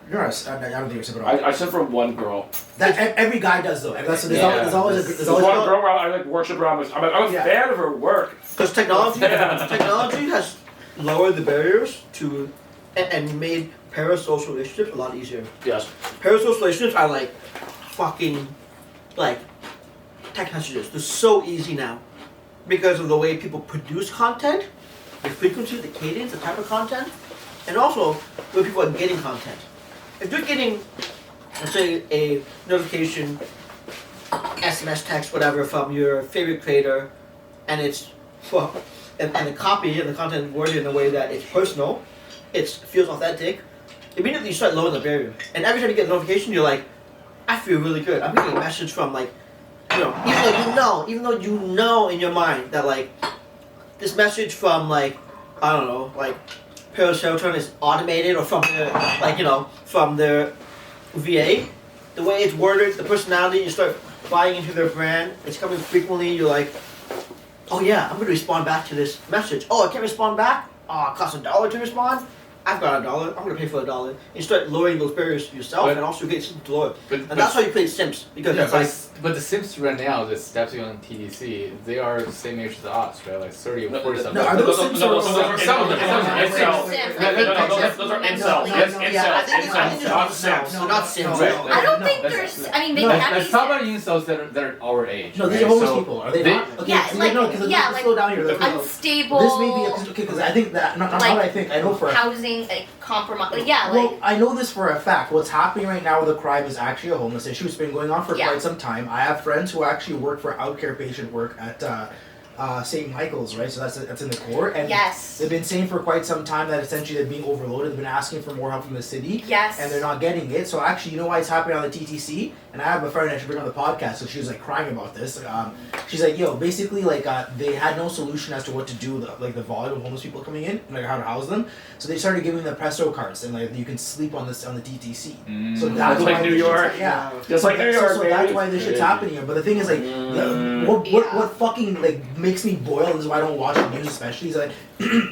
You're not. I don't think you're a simp at all. I simp for one girl. That every guy does though. There's always There's one girl where I like worship her. I'm a fan of her work. Because technology has lowered the barriers to and made parasocial relationships a lot easier. Yes. Parasocial relationships are like fucking like text messages. They're so easy now because of the way people produce content, the frequency, the cadence, the type of content, and also where people are getting content. If you're getting, let's say, a notification, SMS text, whatever, from your favorite creator, and it's and the copy and the content worded in a way that it's personal, it feels authentic, immediately you start lowering the barrier. And every time you get a notification, you're like, I feel really good. I'm getting a message from like, even though you know in your mind that like, this message from like, I don't know, like, Paraserotonin is automated or from their, from their VA, the way it's worded, the personality, you start buying into their brand, it's coming frequently, you're like, oh yeah, I'm going to respond back to this message. Oh, I can't respond back? Oh, it costs $1 to respond? I've got $1, I'm going to pay for $1. You start lowering those barriers yourself and also get Sims to lower. And that's how you play Sims, because it's like... But the Sims right now, the steps on TDC, they are the same age as us, right? Like 30 or 40 something. No, are those Sims those are incels. Yes, incels. No, not Sims. I don't think there's. I mean, they can be. Let's talk about incels that are our age. No, these are homeless people. Are they not? Okay, Yeah, like, let's slow down here. Unstable. This may be because I think that not what I think. I know for housing, compromise. Well, I know this for a fact. What's happening right now with the crime is actually a homeless issue. It's been going on for quite some time. I have friends who actually work for outcare patient work at St. Michael's, right? So that's in the core. And they've been saying for quite some time that essentially they're being overloaded. They've been asking for more help from the city. Yes. And they're not getting it. So actually, you know why it's happening on the TTC? And I have a friend I should bring on the podcast, so she was like crying about this. She's like, yo, basically like they had no solution as to what to do with the volume of homeless people coming in, and like how to house them. So they started giving them Presto cards, and like you can sleep on the TTC. So that's like New York. Just like New York. So that's why this shit's happening here. But the thing is like, what fucking like makes me boil, and this is why I don't watch the news especially, is like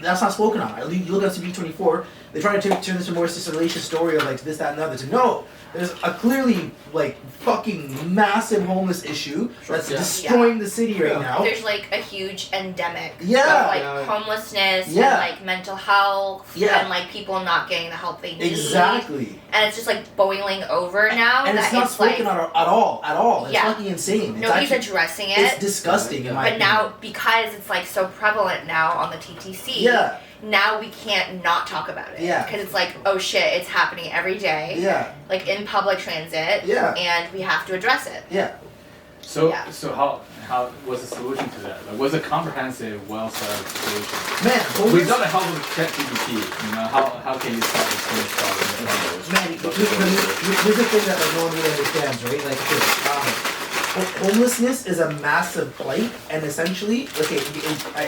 that's not spoken on. You look at CB24, they try to turn this into more salacious story of like this, that, and the other. No, there's a clearly like fucking massive homeless issue that's destroying the city right now. There's like a huge endemic of Yeah. like homelessness Yeah. and like mental health Yeah. and like people not getting the help they need. Exactly. And it's just like boiling over now. And that it's not spoken like, at all. It's Yeah. fucking insane. It's nobody's actually, addressing it's it. disgusting in my But opinion. now, because it's like so prevalent now on the TTC, Yeah. now we can't not talk about it. Yeah. Because it's like, oh shit, it's happening every day. Yeah. Like in public transit. Yeah. And we have to address it. Yeah. So Yeah. so how what's the solution to that? Like, what's a comprehensive, well-thought solution? Man, homeless, Without the help of ChatGPT, you know, how can you solve this homeless problem? man, here's the thing that like, no one really understands, right? Like, homelessness is a massive plight, and essentially, okay,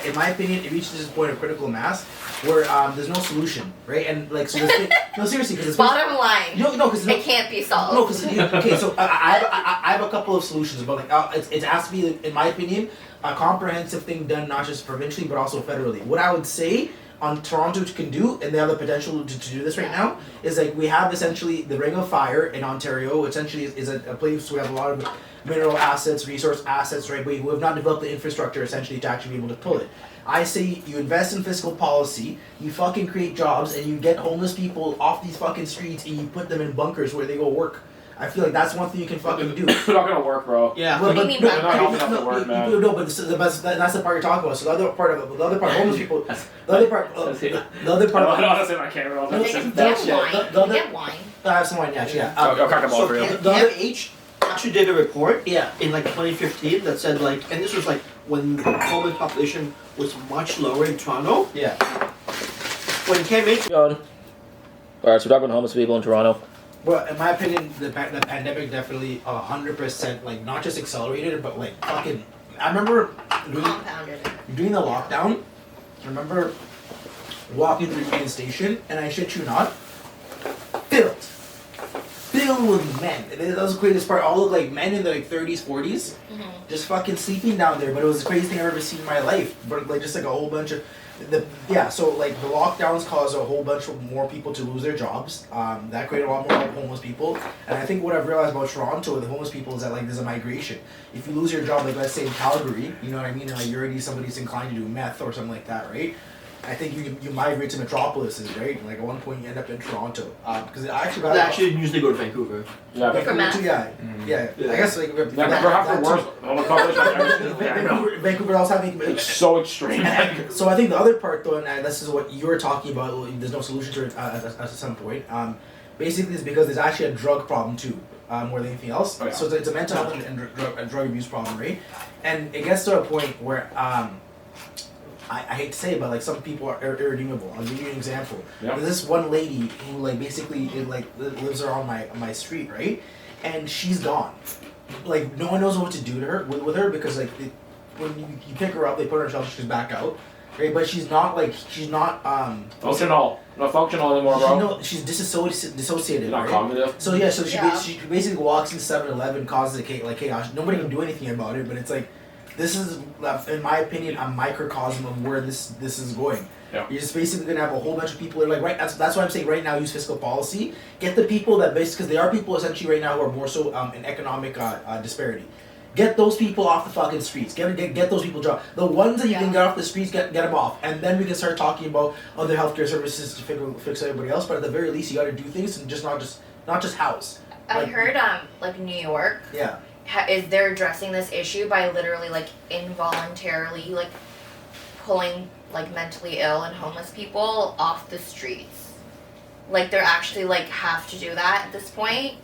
in my opinion, it reaches this point of critical mass where there's no solution, right? And like, so this thing, no, seriously, because it's Bottom line, no, because it can't be solved. no, because okay, so I have a couple of solutions, but like it has to be, in my opinion, a comprehensive thing done not just provincially but also federally. What I would say on Toronto can do, and they have the potential to do this right now, is like we have essentially the Ring of Fire in Ontario. Essentially, is a place where we have a lot of mineral assets, resource assets, right? But we have not developed the infrastructure essentially to actually be able to pull it. I say you invest in fiscal policy, you fucking create jobs, and you get homeless people off these fucking streets, and you put them in bunkers where they go work. I feel like that's one thing you can fucking do. It's not gonna work, bro. Yeah. What do you mean They're not helping us to work, man. No, but that's the part you're talking about. So the other part, homeless people. The other part, I don't want to say my camera. I'll just say that shit. Wine. Get wine. I have some wine, yeah. I'll crack them all So for you. KMH actually did a report Yeah. in like 2015 that said like, and this was like when the homeless population was much lower in Toronto. Yeah. When KMH Alright, so we're talking about homeless people in Toronto. Well, in my opinion, the pandemic definitely 100% like not just accelerated it, but like fucking. I remember Compounded it. during the lockdown. I remember walking through Union Station, and I shit you not, filled with men. That was the craziest part. All look like men in their like 30s, 40s, just fucking sleeping down there. But it was the craziest thing I've ever seen in my life. But like just like a whole bunch of so like the lockdowns caused a whole bunch of more people to lose their jobs. That created a lot more homeless people. And I think what I've realized about Toronto with the homeless people is that like there's a migration. If you lose your job, like let's say in Calgary, you know what I mean, and like you're already somebody's inclined to do meth or something like that, right? I think you migrate to metropolises, right? Like at one point you end up in Toronto, because I actually got. they actually usually go to Vancouver. Yeah. For math. Too, yeah. I guess like Perhaps the worst homeless population I've ever seen. Yeah, I know. Vancouver also having. It's so extreme. So I think the other part though, and this is what you were talking about. There's no solution to it at some point. Basically, it's because there's actually a drug problem too, more than anything else. Oh, yeah. So it's a mental health and drug abuse problem, right? And it gets to a point where I hate to say it, but like some people are irredeemable. I'll give you an example. Yeah. There's this one lady who like basically lives around my street, right? And she's gone. Like no one knows what to do to her with her because like when you pick her up, they put her in a shelter, she's back out, right? But she's not Functional. Not functional anymore, bro. she's dissociated. You're not right? cognitive. So she basically walks into 7-Eleven, causes a chaos. Nobody can do anything about it, but it's like. This is, in my opinion, a microcosm of where this is going. Yeah. You're just basically gonna have a whole bunch of people who are like that's why I'm saying right now use fiscal policy. Get the people that because there are people essentially right now who are more so in economic disparity. Get those people off the fucking streets. Get those people jobs. The ones that you can get off the streets, get them off, and then we can start talking about other healthcare services to fix everybody else. But at the very least, you got to do things and just not just house. I heard like New York. Yeah. They're addressing this issue by literally like involuntarily like pulling like mentally ill and homeless people off the streets. Like they're actually like have to do that at this point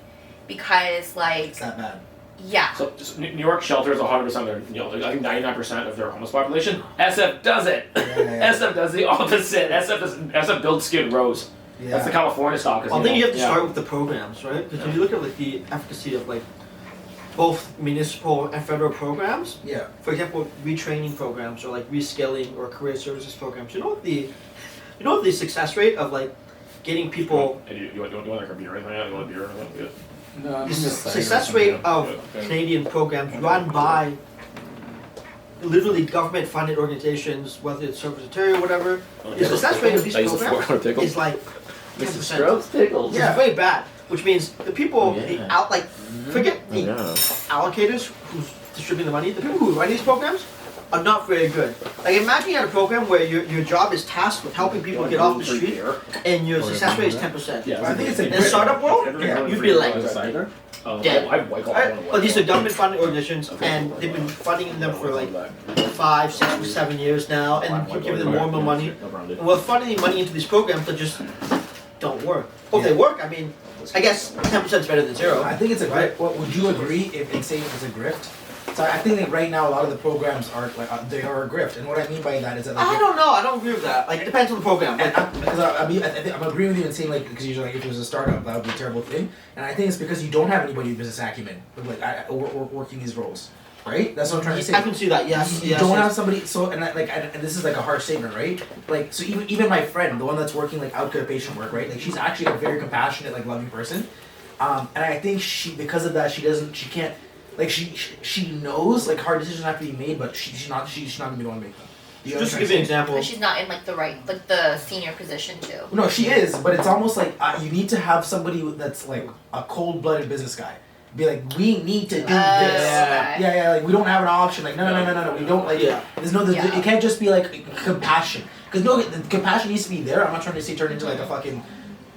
because like It's that bad. Yeah. So New York shelters 100% their, I think 99% of their homeless population. SF does it. Yeah. SF does the opposite. SF builds Skid Rows. Yeah. That's the California stock. I think you have to start with the programs, right? Because if you look at like the efficacy of like both municipal and federal programs. Yeah. For example, retraining programs or like reskilling or career services programs. You know what the success rate of like getting people. Hey, you want like a beer or anything? You want a beer or anything? No, I'm The just saying success something rate else. of Canadian programs run by literally government-funded organizations, whether it's Service Ontario or whatever. The success rate of these programs is like 10%. Pickles. Yeah, very bad. which means the people, the forget the allocators who's distributing the money, the people who run these programs are not very good. Like imagine you had a program where your job is tasked with helping people get off the street and your success rate is 10%. I think it's in the startup world, you'd be like dead. But these are government funded organizations and they've been funding them for like 5, 6, 7 years now and keep giving them more and more money. And we're funding money into these programs that just don't work. Or if they work, I mean, I guess 10% is better than 0. I think it's a grift. What would you agree if they say it's a grift? So I think that right now a lot of the programs are like they are a grift, and what I mean by that is that like, I don't know. I don't agree with that. Like it depends on the program. Like, I'm agreeing with you and saying like because usually like if it was a startup that would be a terrible thing, and I think it's because you don't have anybody with business acumen working these roles, right? That's what I'm trying to say. I can see that. Yes. You don't have somebody. So and this is like a harsh statement, right? Like so even my friend, the one that's working like outcare patient work, right? Like she's actually a very compassionate, like loving person, and I think because of that she can't. Like she knows like hard decisions have to be made, but she's not gonna be the one to make them. Just to give you an example, she's not in like the senior position too. No, she is, but it's almost like you need to have somebody that's like a cold-blooded business guy. Be like, we need to do this. Yeah, like we don't have an option. Like no, we don't like. Yeah. There's no. It can't just be like compassion, because the compassion needs to be there. I'm not trying to say turn into like a fucking.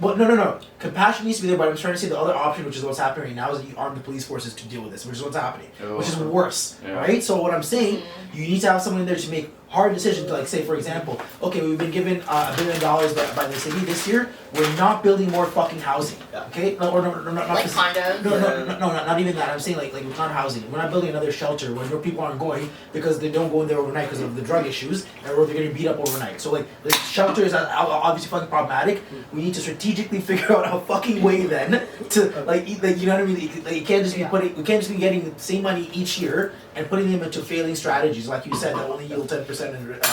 Well, no. Compassion needs to be there, but I'm trying to say the other option, which is what's happening right now, is that you arm the police forces to deal with this, which is what's happening, which is worse, right? So what I'm saying, you need to have someone there to make hard decisions, like say, for example, okay, we've been given $1 billion by the city this year, we're not building more fucking housing, okay? Not like condos? No, not even that. I'm saying like it's not housing. We're not building another shelter where more people aren't going because they don't go in there overnight because of the drug issues, or they're getting beat up overnight. So like the shelter is obviously fucking problematic. We need to strategically figure out a fucking way then to like you know what I mean? Like, you can't just be we can't just be getting the same money each year and putting them into failing strategies, like you said, that only yield 10%.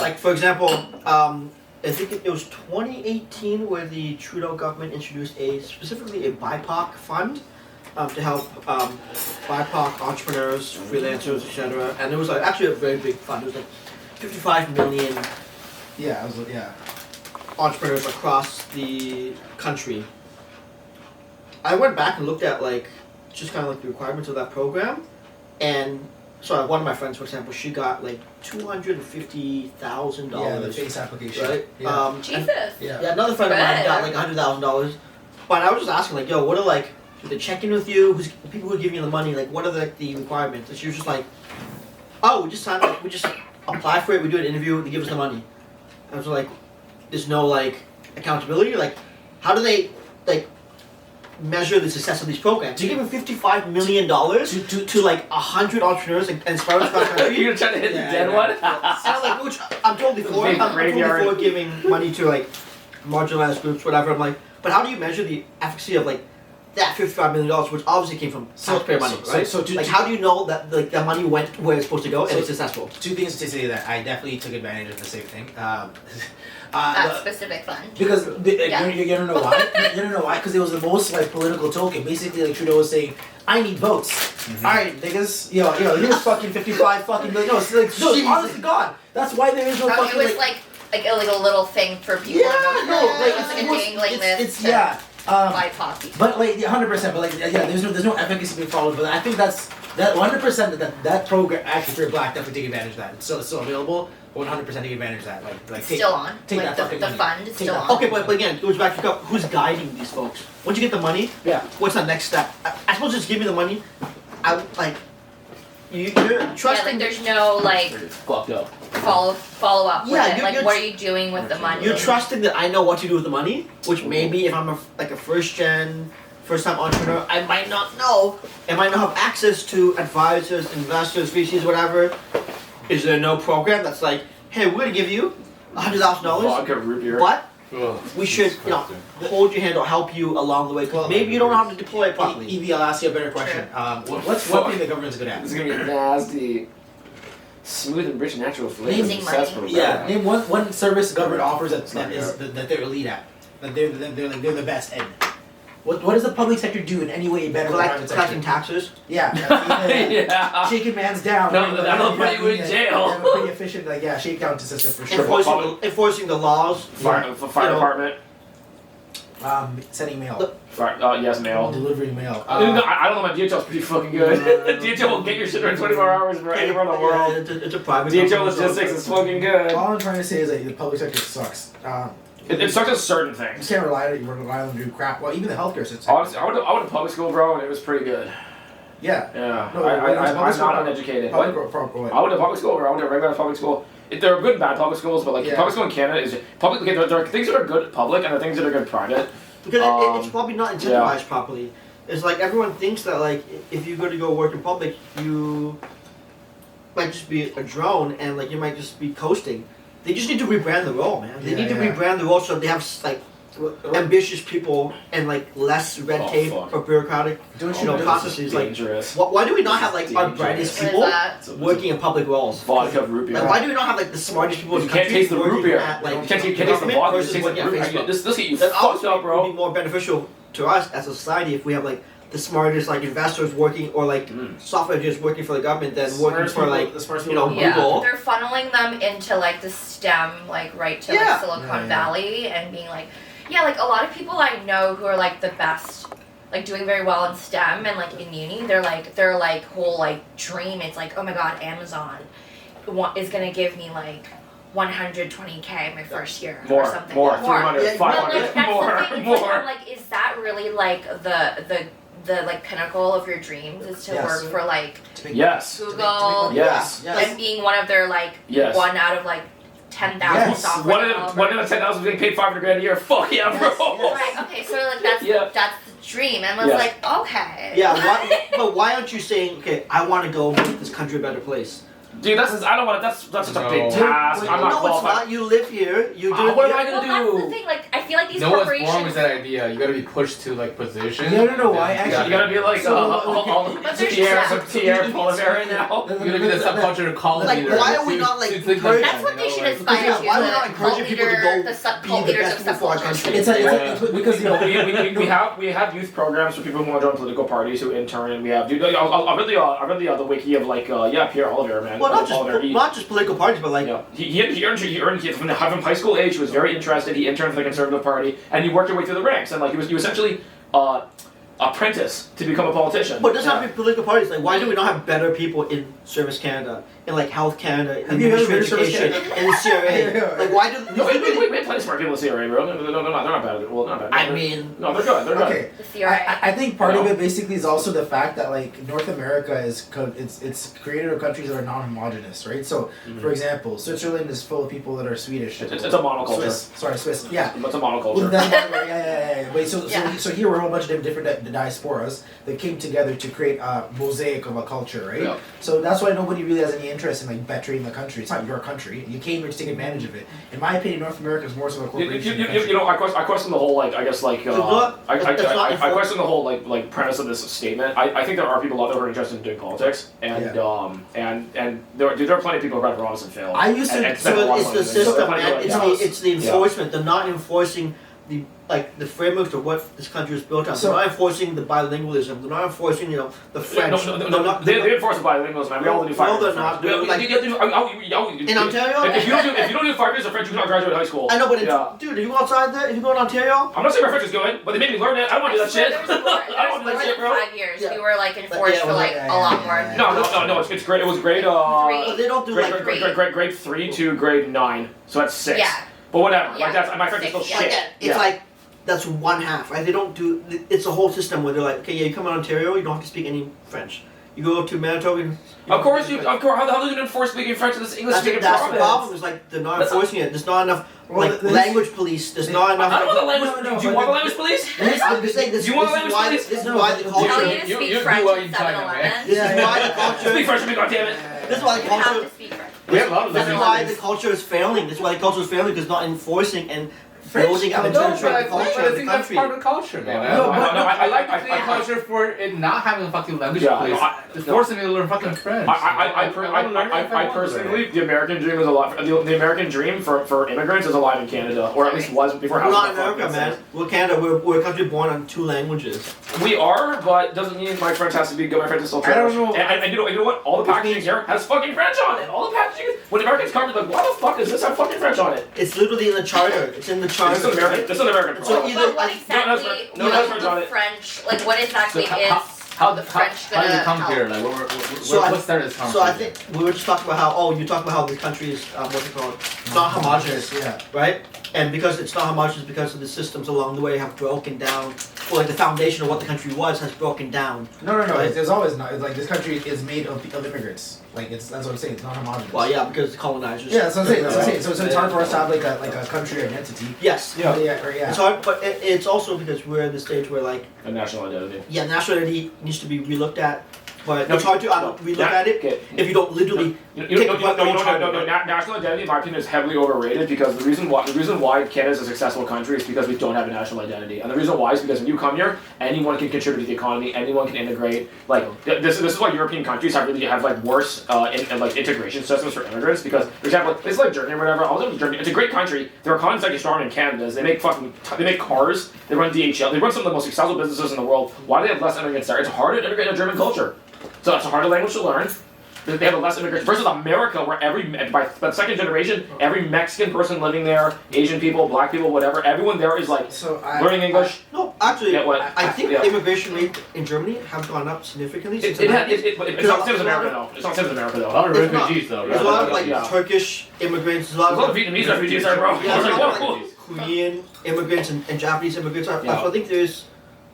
Like for example, I think it was 2018 where the Trudeau government introduced specifically a BIPOC fund to help BIPOC entrepreneurs, freelancers, etc. And it was like actually a very big fund. It was like 55 million. Entrepreneurs across the country. I went back and looked at like just kind of like the requirements of that program, and so one of my friends, for example, she got like $250,000. Yeah, the face application. Right. Yeah. Jesus. Yeah. Another friend of mine got like $100,000. But I was just asking like, yo, what are like they check in with you? Who's the people who are giving you the money? Like, what are the requirements? And she was just like, oh, we just sign up, we just apply for it. We do an interview. They give us the money. I was like, there's no like accountability. Like, how do they like measure the success of these programs? You're giving $55 million to like 100 entrepreneurs and startups across the country. You're trying to hit the dead one? And I'm like, which I'm totally for. I'm totally for giving money to like marginalized groups, whatever. I'm like, but how do you measure the efficacy of like that $55 million, which obviously came from taxpayer money, right? So how do you know that like that money went where it's supposed to go and it's successful? Two things to say that I definitely took advantage of the same thing. That specific fund. Because you don't know why. You don't know why. Because it was the most like political token. Basically, like Trudeau was saying, "I need votes." Mm-hmm. All right, niggas. Yo, here's fucking 55 fucking million. No, it's like, no, honest to God, that's why there is no fucking. It was like a little thing for people. Yeah, no, like it's like a dangling this. It's yeah. BIPOC. But like 100%. But like there's no efficacy being followed. But I think that's 100% that program actually for Black definitely take advantage of that. It's still available. 100% take advantage of that. Like still on. Take like that the fund is still on. Okay, but again, it goes back to who's guiding these folks. Once you get the money, what's the next step? I suppose just give me the money. I like you're trusting. Yeah, like there's no like fucked up. Follow up with it. Like what are you doing with the money? You're trusting that I know what to do with the money, which maybe if I'm a first time entrepreneur, I might not know. I might not have access to advisors, investors, VCs, whatever. Is there no program that's like, hey, we're gonna give you $100,000, but we should, hold your hand or help you along the way. Cause maybe you don't know how to deploy it properly. Evie, I'll ask you a better question. What's one thing the government's good at? This is gonna be nasty. Smooth and rich natural flavors. Successful. Yeah, name one service government offers that they're elite at. That they're the best at. What does the public sector do in any way better than the private sector? Collecting taxes? Yeah. Shaking man's down. No, that'll put you in jail. Pretty efficient, shakedown system for sure. Enforcing the laws. Fire department. Sending mail. Look. Yes, mail. Delivering mail. I don't know, my DHL's pretty fucking good. DHL will get your shit in 24 hours for anywhere in the world. It's a private DHL company, logistics is fucking good. All I'm trying to say is that the public sector sucks. It sucks at certain You things. can't rely on them to do crap. Well, even the healthcare system. Honestly, I went to public school, bro, and it was pretty good. Yeah. Yeah. No, I'm not uneducated. What? I went to public school, bro. I went to a regular public school. There are good and bad public schools, but like public school in Canada is public. Okay, there are things that are good public and there are things that are good private. Because it's probably not incentivized properly. It's like everyone thinks that like if you're going to go work in public, you might just be a drone and like you might just be coasting. They just need to rebrand the role, man. They need to rebrand the role so they have like ambitious people and like less red tape or bureaucratic processes. Like, why do we not have like our brightest people working in public roles? Vodka root beer. Like, why do we not have like the smartest people? You can't taste the root beer. Like, you can't taste the vodka. Just taste the root beer. This get you fucked up, bro. It would be more beneficial to us as a society if we have like the smartest like investors working or like software engineers working for the government than working for like Google. They're funneling them into like the STEM, like right to like Silicon Valley and being like. Yeah, like a lot of people I know who are like the best, like doing very well in STEM and like in uni, their whole like dream. It's like, oh my god, Amazon is gonna give me like 120K my first year or something. More, 300, 500, more. Like, is that really like the like pinnacle of your dreams is to work for like Google? Yes. And being one of their like one out of like 10,000 software developers. One out of 10,000 being paid $500,000 a year. Fuck yeah, bro. Right. Okay. So like that's the dream, and was like, okay. Yeah. But why aren't you saying, okay, I want to go make this country a better place? Dude, I don't want to. That's such a big task. I'm not qualified. It's not. You live here. You do. What am I gonna do? That's the thing. Like, I feel like these corporations. corporations. No one's born with that idea. You gotta be pushed to like position. No. Why? Actually, you gotta be like Pierre Poliveri now. You gotta be the subculture colony. Like, why are we not like encouraging? That's what they should aspire to. Why are we not encouraging people to go the be the best people for our country? It's because we have youth programs for people who want to join political parties who intern, and we have. Dude, I read the wiki of like Pierre Oliver, man. Well, not just political parties, but like he earned from high school age. He was very interested. He interned for the Conservative Party, and he worked his way through the ranks. And like he was essentially apprentice to become a politician. But it doesn't have to be political parties. Like, why do we not have better people in Service Canada, in like Health Canada, in Ministry of Education, in the CRA? Like, why do? No, we have plenty of smart people in the CRA, bro. No, they're not bad. Well, not bad. I mean, no, they're good. They're good. Okay. The CRA. I think part of it basically is also the fact that like North America it's created of countries that are non-homogenous, right? So, for example, Switzerland is full of people that are Swedish. It's a monoculture. Swiss. Yeah. It's a monoculture. Yeah. Wait, so here we're a whole bunch of different diasporas that came together to create a mosaic of a culture, right? Yeah. So that's why nobody really has any interest in like bettering the country. It's not your country. You came here to take advantage of it. In my opinion, North America is more so a corporation. You know, I question the whole like I question the whole like premise of this statement. I think there are people out there who are interested in doing politics, and there are plenty of people who have run and failed. I used to. So it's the system, man. It's the enforcement. They're not enforcing the frameworks of what this country is built on. They're not enforcing the bilingualism. They're not enforcing, the French. They enforce the bilingualism, man. We all do 5 years. No, they're not. In Ontario? If you don't do 5 years of French, you cannot graduate high school. I know, but dude, if you go outside there, if you go in Ontario, I'm not saying my French is good, but they made me learn it. I don't want to do that shit. There's more than 5 years. You were like enforced for like a lot more. No. It's great. It was grade. they don't do grade 3 to grade 9. So that's 6. Yeah. But whatever. Yeah. Like that's my French is still shit. It's like. That's one half, right? They don't do. It's a whole system where they're like, okay, yeah, you come in Ontario, you don't have to speak any French. You go to Manitoba. Of course. How the hell are you going to enforce speaking French in this English-speaking province? That's the problem. Is like they're not enforcing it. There's not enough language police. There's not enough. I don't want the language. Do you want the language police? I'm just saying this. Do you want the language police? This is why the culture. Tell you to speak French in 7-Eleven. This is why the culture. Speak French, goddammit. This is why the culture. You have to speak French. This is why the culture is failing. This is why the culture is failing because not enforcing and. Building out the culture of the country. That's part of the culture, man. I like the culture for it not having a fucking language police. It's forcing me to learn fucking French. I personally believe the American dream is alive. The American dream for immigrants is alive in Canada, or at least was before. We're not America, man. We're Canada. We're a country born on 2 languages. We are, but doesn't mean my French has to be good. My French is still trash. I don't know. And you know what? All the packaging here has fucking French on it. All the packaging. When Americans come, they're like, why the fuck does this have fucking French on it? It's literally in the charter. It's in the charge. This is an American So problem. either But what exactly the French, like what exactly is the French how gonna did you come help? here? Like, what started this conversation? So I think we were just talking about how you talked about how the country is what's it called? Not homogenous, Yeah. right? And because it's not homogenous, because of the systems along the way have broken down, or like the foundation of what the country was has broken down. No. Right. There's always not. It's like this country is made of immigrants. Like that's what I'm saying. It's not homogenous. Well, yeah, because the colonizers. Yeah, that's what I'm saying. So it's hard for us to have like a country identity. Yes. Yeah. Yeah. It's hard, but it's also because we're in the stage where like A national identity. national identity needs to be relooked at, but No, it's hard to relook at it Okay. if you don't literally. National identity, in my opinion, is heavily overrated because the reason why Canada is a successful country is because we don't have a national identity, and the reason why is because when you come here, anyone can contribute to the economy, anyone can integrate. Like this is why European countries have like worse like integration systems for immigrants because, for example, it's like Germany or whatever. I was in Germany. It's a great country. Their economy's like stronger than Canada's. They make cars. They run DHL. They run some of the most successful businesses in the world. Why do they have less immigrants there? It's hard to integrate in German culture. So it's a harder language to learn. They have less immigration versus America, where by the second generation, every Mexican person living there, Asian people, Black people, whatever, everyone there is like learning English. No, actually, Yeah, what? I think Yeah. immigration rate in Germany have gone up significantly since It's the not 90s. the same as America though. It's not the same as America a though. lot of It's not. refugees though, There's a lot of right? like Yeah. Turkish immigrants. There's a lot There's a lot of Vietnamese refugees there, bro. Yeah, I was there's a like, lot of whoa. like Korean immigrants and Japanese immigrants. So Yeah. I think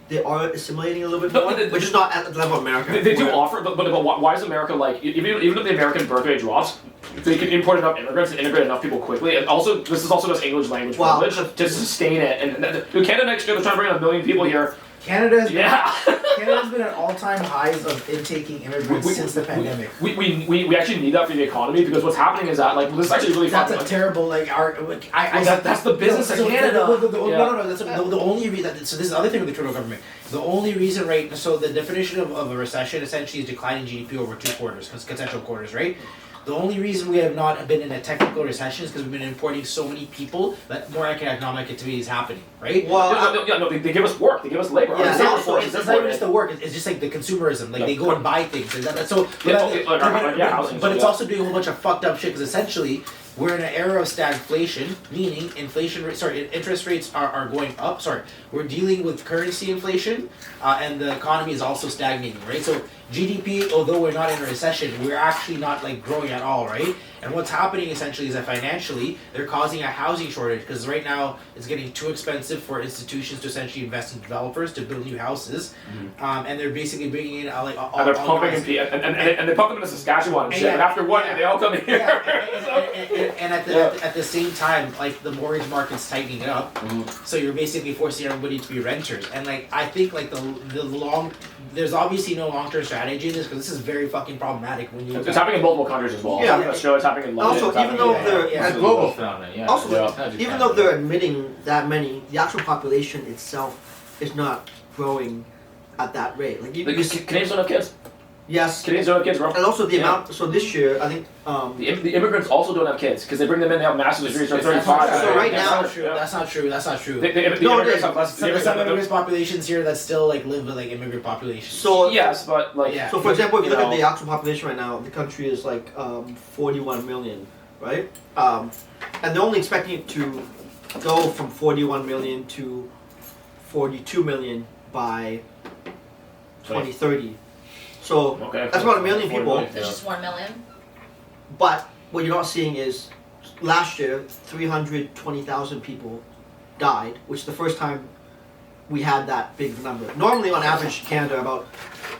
they are assimilating a little bit No, more, but which is not at the level of America. They do where- offer, but why is America like even if the American birth rate drops, they can import enough immigrants and integrate enough people quickly. And also, this is also just English language Wow. privilege to sustain it. And dude, Canada next year they're trying to bring in 1 million people here. Canada's Yeah. been at all-time highs of intaking immigrants since the pandemic. We actually need that for the economy because what's happening is that like this is actually really That's fucking. a terrible That's the business of Canada. No. That's the only reason. So this is the other thing with the Trudeau government. The only reason, right? So the definition of a recession essentially is declining GDP over 2 quarters, consecutive quarters, right? The only reason we have not been in a technical recession is because we've been importing so many people that more economic activity is happening, right? Well, They give us work. They give us labor. Yeah, It's Our not, labor force it's is not even imported. just the work. It's just like the consumerism. Like Yeah. they go and buy things. So, Housing. but it's also doing a whole bunch of fucked up shit because essentially we're in an era of stagflation, meaning interest rates are going up. We're dealing with currency inflation, and the economy is also stagnating, right? So GDP, although we're not in a recession, we're actually not like growing at all, right? And what's happening essentially is that financially they're causing a housing shortage because right now it's getting too expensive for institutions to essentially invest in developers to build new houses, and they're basically bringing in like all. And they're all pumping guys- and they pump them into Saskatchewan and shit. Yeah. And after one, Yeah. they all come here. And at the same time, like the mortgage market's tightening up, so you're basically forcing everybody to be renters. And like I think like there's obviously no long-term strategy in this because this is very fucking problematic when you. It's happening in multiple countries as well. Yeah. Australia's happening in London. Also, it's even happening though in- they're- Yeah. It's a global phenomenon, yeah. Also, Yeah. Not just even Canada. though they're admitting that many, the actual population itself is not growing at that rate. Like you, The Canadians don't have kids. yes, Canadians don't have kids, bro. and also the Yeah. amount. So this year, I think The immigrants also don't have kids because they bring them in. They have master's degrees. They're That's 35. not- So right Yeah. now- That's not true. That's not true. The No, it immigrants is. have less. There's some immigrant populations here that still like live with like immigrant populations. so. Yes, but like Yeah. So for example, if you look You at know. the actual population right now, the country is like 41 million, right? And they're only expecting it to go from 41 million to 42 million by 2030. So okay, that's about 1 million people. There's just 1 million. But what you're not seeing is last year 320,000 people died, which is the first time we had that big of a number. Normally, on average, Canada about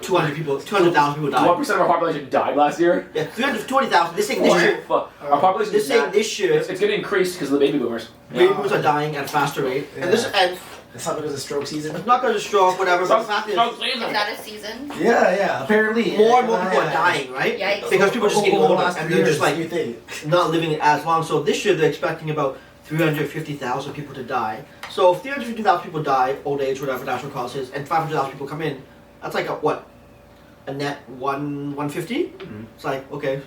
200,000 people died. 1% of our population died last year. Yeah, 320,000. They're saying this year. Fuck. Our population They're is saying not- this year It's going to increase because of the baby boomers. baby boomers are dying at a faster rate, and this and It's not because of stroke season. it's not because of stroke, whatever. But the fact is, Is that a season? Yeah, apparently. more and more people are dying, right? Yikes. Because people are just getting Over the older last and 3 they're years, just like you think. not living as long. So this year they're expecting about 350,000 people to die. So if 350,000 people die, old age, whatever natural causes, and 500,000 people come in, that's like a net 150. It's like okay,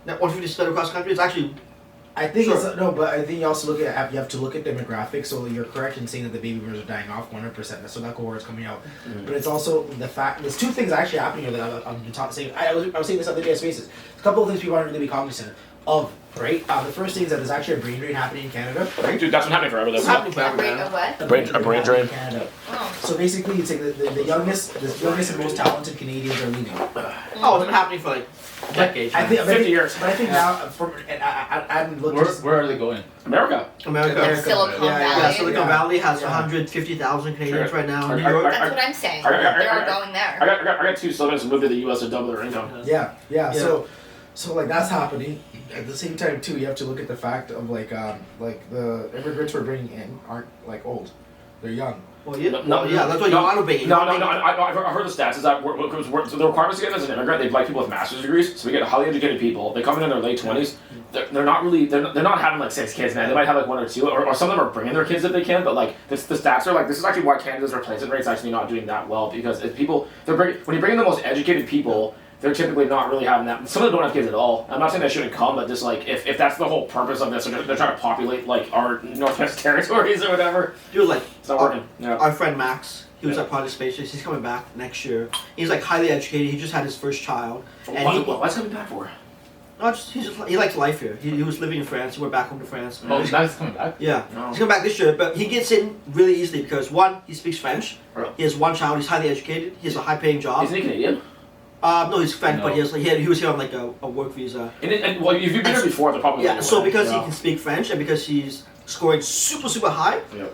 net 150 spread across the country. It's actually I think Sure. it's no, but I think you also you have to look at demographics. So you're correct in saying that the baby boomers are dying off 100%. So that cohort is coming out, but it's also the fact. There's two things actually happening here that I'm saying. I was saying this other day at Spaces. A couple of things people aren't really cognizant of. right? The first thing is that there's actually a brain drain happening in Canada. Right? Dude, that's been happening forever. It's That's happening forever, man. A brain drain. In Canada. Oh. So basically, it's like the youngest and most talented Canadians are leaving. Oh, it's been happening for like decades. I think 50 years. But I think now, I'm looking. Where are they going? America. America. Silicon Yeah, Valley. Yeah, Silicon Yeah. Valley has Yeah. 150,000 Canadians right now in New I- York. That's what I'm saying. I- They're all going there. I got two siblings who moved to the U.S. to double their income. Yeah. Yeah. So like that's happening. At the same time too, you have to look at the fact of like the immigrants we're bringing in aren't like old, they're young. Well, yeah, No, that's what you want to be. No, I've heard the stats is that so the requirements to get as an immigrant, they'd like people with master's degrees. So we get highly educated people. They come in their late 20s. They're not having like 6 kids, man. They might have like 1 or 2, or some of them are bringing their kids if they can. But like the stats are like this is actually why Canada's replacement rate's actually not doing that well because if people when you bring in the most educated people. They're typically not really having that. Some of them don't have kids at all. I'm not saying they shouldn't come, but just like if that's the whole purpose of this, they're trying to populate like our Northwest territories or whatever. Dude, like It's not working. Yeah. our friend Max, he was at Project Space Race. He's coming back next year. He's like highly educated. He just had his first child. And What's coming back for? No, he likes life here. He was living in France. He went back home to France. Oh, he's not coming back. Yeah, No. he's coming back this year, but he gets in really easily because one, he speaks French. Right. He has 1 child. He's highly educated. He has a high-paying job. Isn't he Canadian? No, he's French, No. but he was here on like a work visa. And well, if you've been here before, they're probably Yeah, so because he Yeah. can speak French and because he's scoring super high Yep.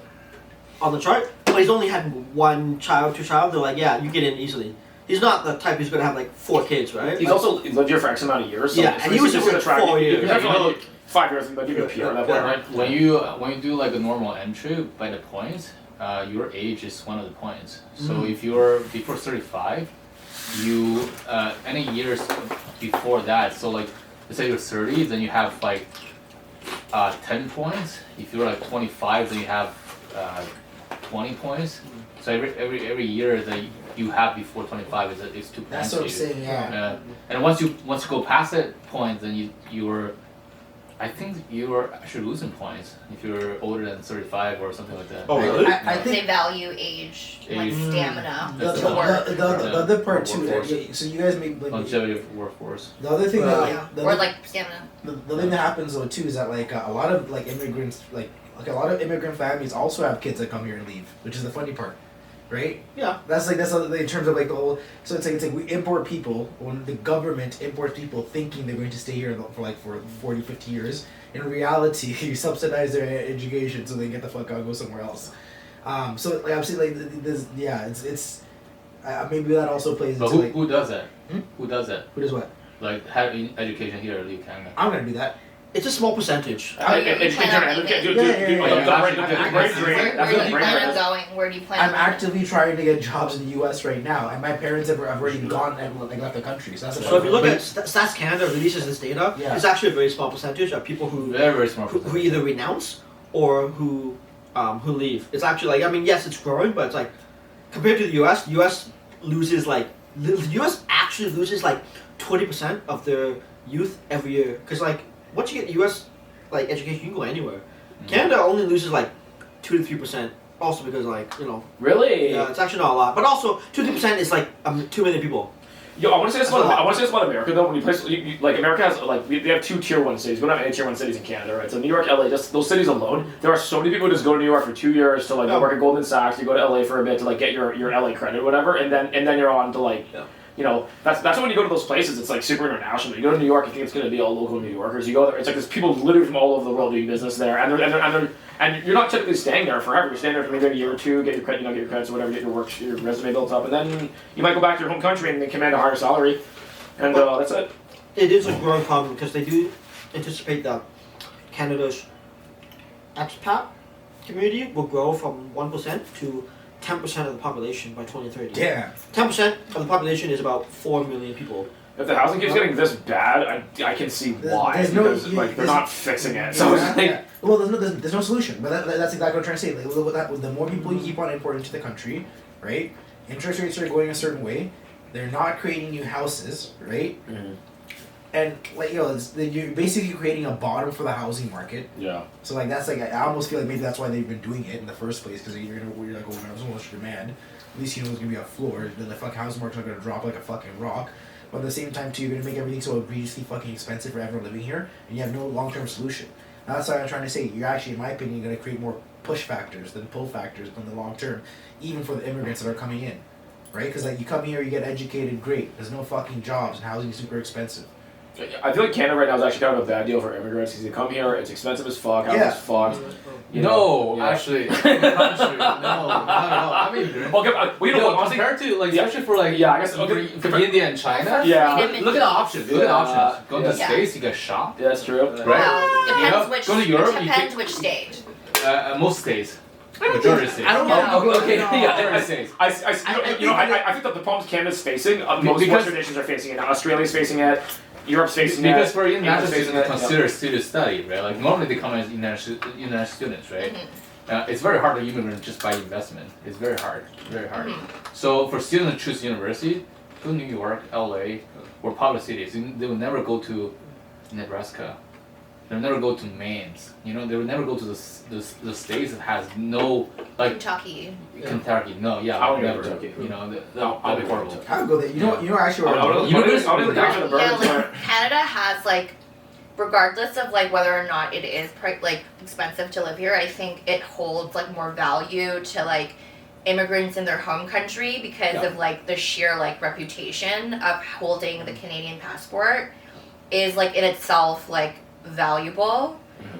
on the chart, but he's only had 1 child, 2 child. They're like, yeah, you get in easily. He's not the type who's gonna have like 4 kids, right? He's also lived here for X amount of years. So Yeah, so and he was he's here just for gonna 4 try. years. He's definitely like 5 years, but give you a PR at that point, right? When you do like a normal entry by the points, your age is one of the points. So if you're before 35, you any years before that. So like let's say you're 30, then you have like 10 points. If you're like 25, then you have 20 points. So every year that you have before 25 is 2 points. That's what I'm saying. Yeah. And once you go past that point, then you're I think you're actually losing points if you're older than 35 or something like that. Oh, really? I They think value age, like Age. stamina, the, to work. the other part too. Workforce. So you guys make like Longevity of workforce. the other thing that Yeah. the, Or like stamina. the thing that happens though too is that like a lot of like immigrants like a lot of immigrant families also have kids that come here and leave, which is the funny part, right? Yeah. That's in terms of like the whole. So it's like we import people when the government imports people thinking they're going to stay here for 40, 50 years. In reality, you subsidize their education so they get the fuck out and go somewhere else. So like I'm saying like this, yeah, it's maybe that also plays But into like who does that? Hmm? Who does that? who does what? Like have education here or leave Canada? I'm gonna do that. It's a small percentage. Oh, you plan on leaving? Where do you plan on going? Where do you plan I'm on actively trying to get jobs in the U.S. right now, and my parents have already gone and like left the country. So that's a So if you look but- at Stats Canada releases this data, Yeah. it's actually a very small percentage of people who Very small who percentage. either renounce or who leave. It's actually like, I mean, yes, it's growing, but it's like compared to the U.S. loses like the U.S. actually loses like 20% of their youth every year. Because like once you get U.S. like education, you can go anywhere. Canada only loses like 2 to 3%. Also because like Really? yeah, it's actually not a lot. But also 2 to 3% is like 2 million people. Yo, I want to say this That's a lot. about America though. When you place, like America has like we have 2 tier 1 cities. We don't have any tier 1 cities in Canada, right? So New York, LA, just those cities alone. There are so many people who just go to New York for 2 years to like Yeah. work at Goldman Sachs. You go to LA for a bit to like get your LA credit or whatever, and then you're on to like. Yeah. That's when you go to those places, it's like super international. You go to New York, you think it's going to be all local New Yorkers. You go there, it's like there's people literally from all over the world doing business there, and you're not typically staying there forever. You're staying there for maybe a year or 2, get your credit, get your credits or whatever, get your resume built up, and then you might go back to your home country and then command a higher salary, and that's it. It is a growing problem because they do anticipate that Canada's expat community will grow from 1% to 10% of the population by 2030. Yeah. 10% of the population is about 4 million people. If the housing keeps getting this bad, I can see why. There's no- because like they're there's- not fixing it. So it's Yeah, like, yeah. Well, there's no solution. But that's exactly what I'm trying to say. Like, the more people you keep on importing into the country, right? Interest rates are going a certain way. They're not creating new houses, right? Mhm. And like you're basically creating a bottom for the housing market. yeah. So like that's like I almost feel like maybe that's why they've been doing it in the first place because you're like, oh, there's so much demand. At least you know there's gonna be a floor. The fuck housing market's not gonna drop like a fucking rock. but at the same time too, you're gonna make everything so egregiously fucking expensive for everyone living here, and you have no long-term solution. That's why I'm trying to say you're actually, in my opinion, going to create more push factors than pull factors in the long term, even for the immigrants that are coming in, right? Because like you come here, you get educated, great. There's no fucking jobs, and housing is super expensive. I feel like Canada right now is actually kind of a bad deal for immigrants because they come here, it's expensive as fuck, housing's fucked. Actually, country, no, not at all. I mean, compared to like, especially for like, I guess for India and China. Yeah. Look at the options. Look at the options. Go to the States, you get shot. Yeah, that's true. Right? Depends which. Go to Europe. Depends which state. Most states. Majority states. I don't know. Okay. Majority states. I think that the problems Canada's facing, most Western nations are facing it. Australia's facing it. Europe's facing it. Because for international facing students, it. consider student study, right? Like normally they come as international students, right? It's very hard to immigrant just by investment. It's very hard, very hard. So for students to choose university, go to New York, LA, or public cities. They will never go to Nebraska. They'll never go to Maine. You know, they will never go to the states that has no like Kentucky. Kentucky. No, yeah, I would never. go to Kentucky. You know, that'd be horrible. I would go there. You know actually. Canada has like, regardless of like whether or not it is like expensive to live here, I think it holds like more value to like immigrants in their home country because of like the sheer like reputation of holding the Canadian passport is like in itself like valuable,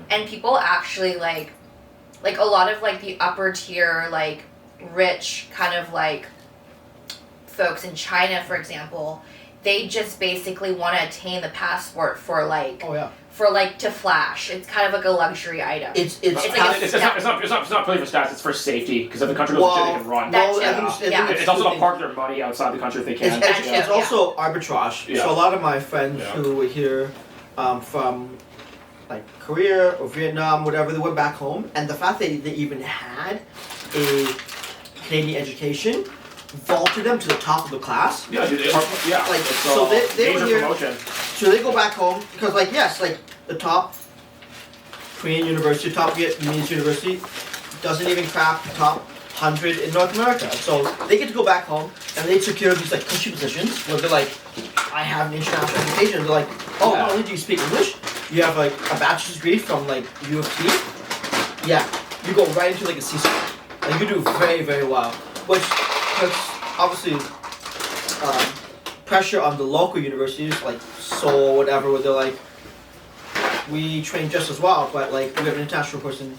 and people actually like a lot of like the upper tier like rich kind of like folks in China, for example, they just basically want to attain the passport for like to flash. It's kind of like a luxury item. It's not purely for stats. It's for safety because if the country goes to shit, they can run. It's also to park their money outside the country if they can. It's also arbitrage. Yeah. So a lot of my friends who were here from like Korea or Vietnam, whatever, they went back home, and the fact that they even had a Canadian education vaulted them to the top of the class. Yeah, dude. Like so they were here. Promotion. So they go back home because like like the top Korean university, top Vietnamese university doesn't even crack the top 100 in North America. So they get to go back home and they secure these like cushy positions where they're like, I have an international education. They're like, oh, not only do you speak English, you have like a bachelor's degree from like U of T. Yeah, you go right into like a C-suite. Like you do very, very well. Which puts obviously pressure on the local universities like Seoul or whatever, where they're like, we train just as well, but like we have an international person.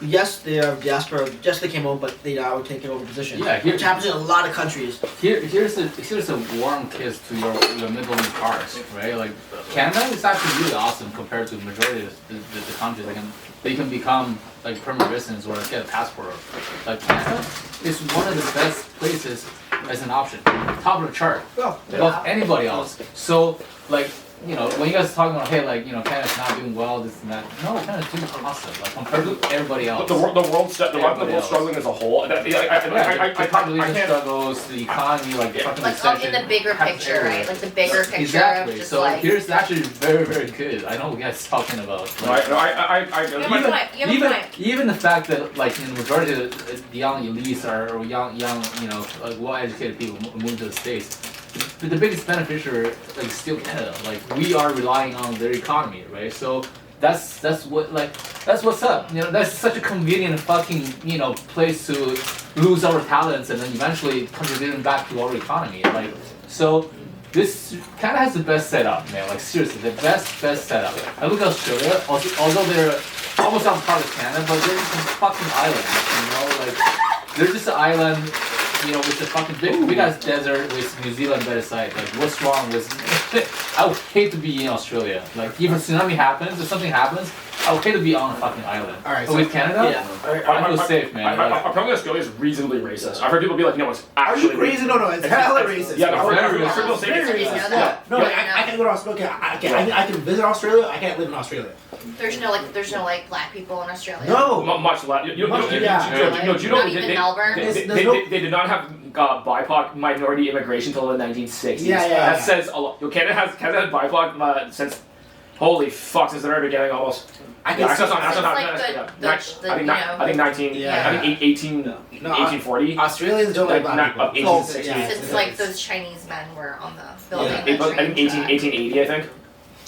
Yes, they are diaspora. Yes, they came home, but they now are taking over positions. Yeah, which happens in a lot of countries. Here's a warm kiss to your middle class, right? Like Canada is actually really awesome compared to the majority of the countries. They can become like permanent residents or get a passport. Like Canada is one of the best places as an option, top of the chart, above anybody else. So like. You know, when you guys are talking about, hey, like, you know, Canada's not doing well, this and that. No, Canada's doing awesome, like, compared to everybody else. The world's struggling as a whole. The population struggles, the economy, like in the bigger picture, right? Like the bigger picture. Exactly. Of just so like, here's actually very, very good. I know what you guys are talking about. Even the fact that, like, in the majority of the young elites or young, you know, like, well-educated people move to the States. But the biggest beneficiary, like, still Canada. Like, we are relying on their economy, right? So that's what's up. You know, that's such a convenient fucking, you know, place to lose our talents and then eventually contribute them back to our economy. Like, so this kind of has the best setup, man. Like, seriously, the best setup. I look at Australia, although they're almost on par with Canada, but they're just a fucking island. You know, like, they're just an island. You know, with the fucking big ass desert with New Zealand by the side. Like, what's wrong with? I would hate to be in Australia. Like, if a tsunami happens or something happens, I would hate to be on a fucking island. All right, but with Canada, I feel safe, man. Apparently, Australia is reasonably racist. I've heard people be like, no, it's actually. Are you crazy? No, it's hella racist. Yeah, very racist. No, I can go to Australia. I can visit Australia. I can't live in Australia. There's no black people in Australia. No, much less. Not even Melbourne. They did not have BIPOC minority immigration until the 1960s. Yeah. That says a lot. Canada has BIPOC since Holy fuck! Since the very beginning, almost. I Yeah, can see. I think 19. Yeah. I think 1840. Australians don't like black people. 1860. Yeah, Since like those Chinese men were on the building. Yeah. the I think train 1880. I think.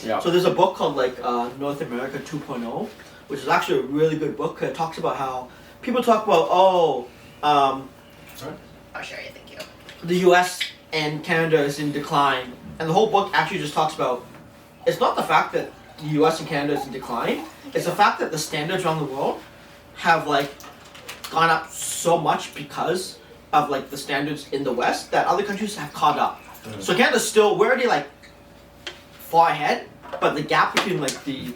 Yeah. So there's a book called like North America 2.0, which is actually a really good book. It talks about how people talk about Oh, sure, thank you. the U.S. and Canada is in decline, and the whole book actually just talks about it's not the fact that the U.S. and Canada is in decline. It's the fact that the standards around the world have like gone up so much because of like the standards in the West that other countries have caught up. So Canada's still we're already like far ahead, but the gap between like the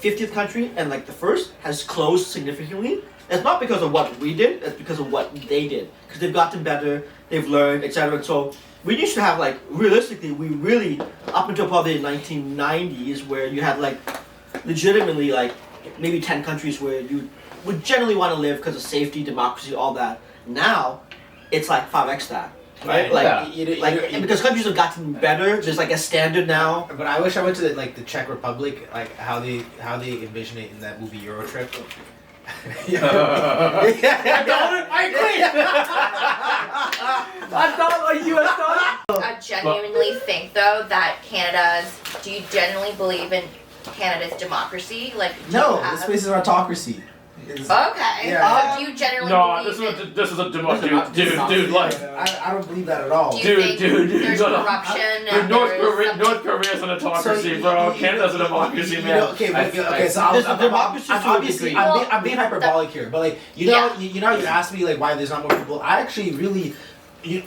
50th country and like the first has closed significantly. It's not because of what we did, it's because of what they did. Because they've gotten better, they've learned, etc. So we used to have like, realistically, we really, up until probably the 1990s, where you had like, legitimately like, maybe 10 countries where you would generally want to live because of safety, democracy, all that. Now, it's like 5x that. Right? Like, and because countries have gotten better, there's like a standard now. But I wish I went to the Czech Republic, like how they envision it in that movie Euro Trip. I genuinely think though that do you genuinely believe in Canada's democracy? Like, do No, you have... this place is an autocracy. Okay. Yeah. Do you generally No, believe this is a dude, like. I don't believe that at all. Do you think there's no, no. corruption Dude, and North Korea's an autocracy, bro. Canada's a democracy, man. Okay, so I'm being hyperbolic here, but like you asked me like why there's not more people. I actually really.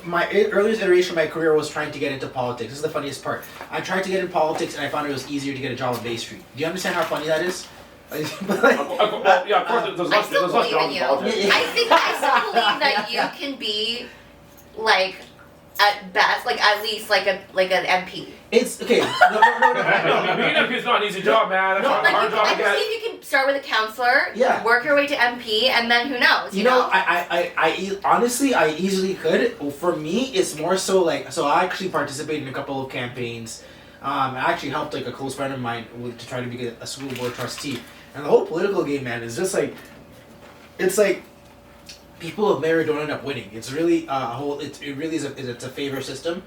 My earliest iteration of my career was trying to get into politics. This is the funniest part. I tried to get into politics and I found it was easier to get a job on Bay Street. Do you understand how funny that is? Yeah, of course. There's less jobs in politics. I still believe that you can be like at best, like at least like an MP. It's okay. No. Being an MP is not an easy job, man. That's a hard job to I get. believe you can start with a counselor, Yeah. work your way to MP, and then who knows? You know? I honestly I easily could. For me, it's more so like I actually participated in a couple of campaigns. I actually helped like a close friend of mine to try to be a school board trustee. And the whole political game, man, is just like, it's like, people of merit don't end up winning. It's really it really is it's a favor system,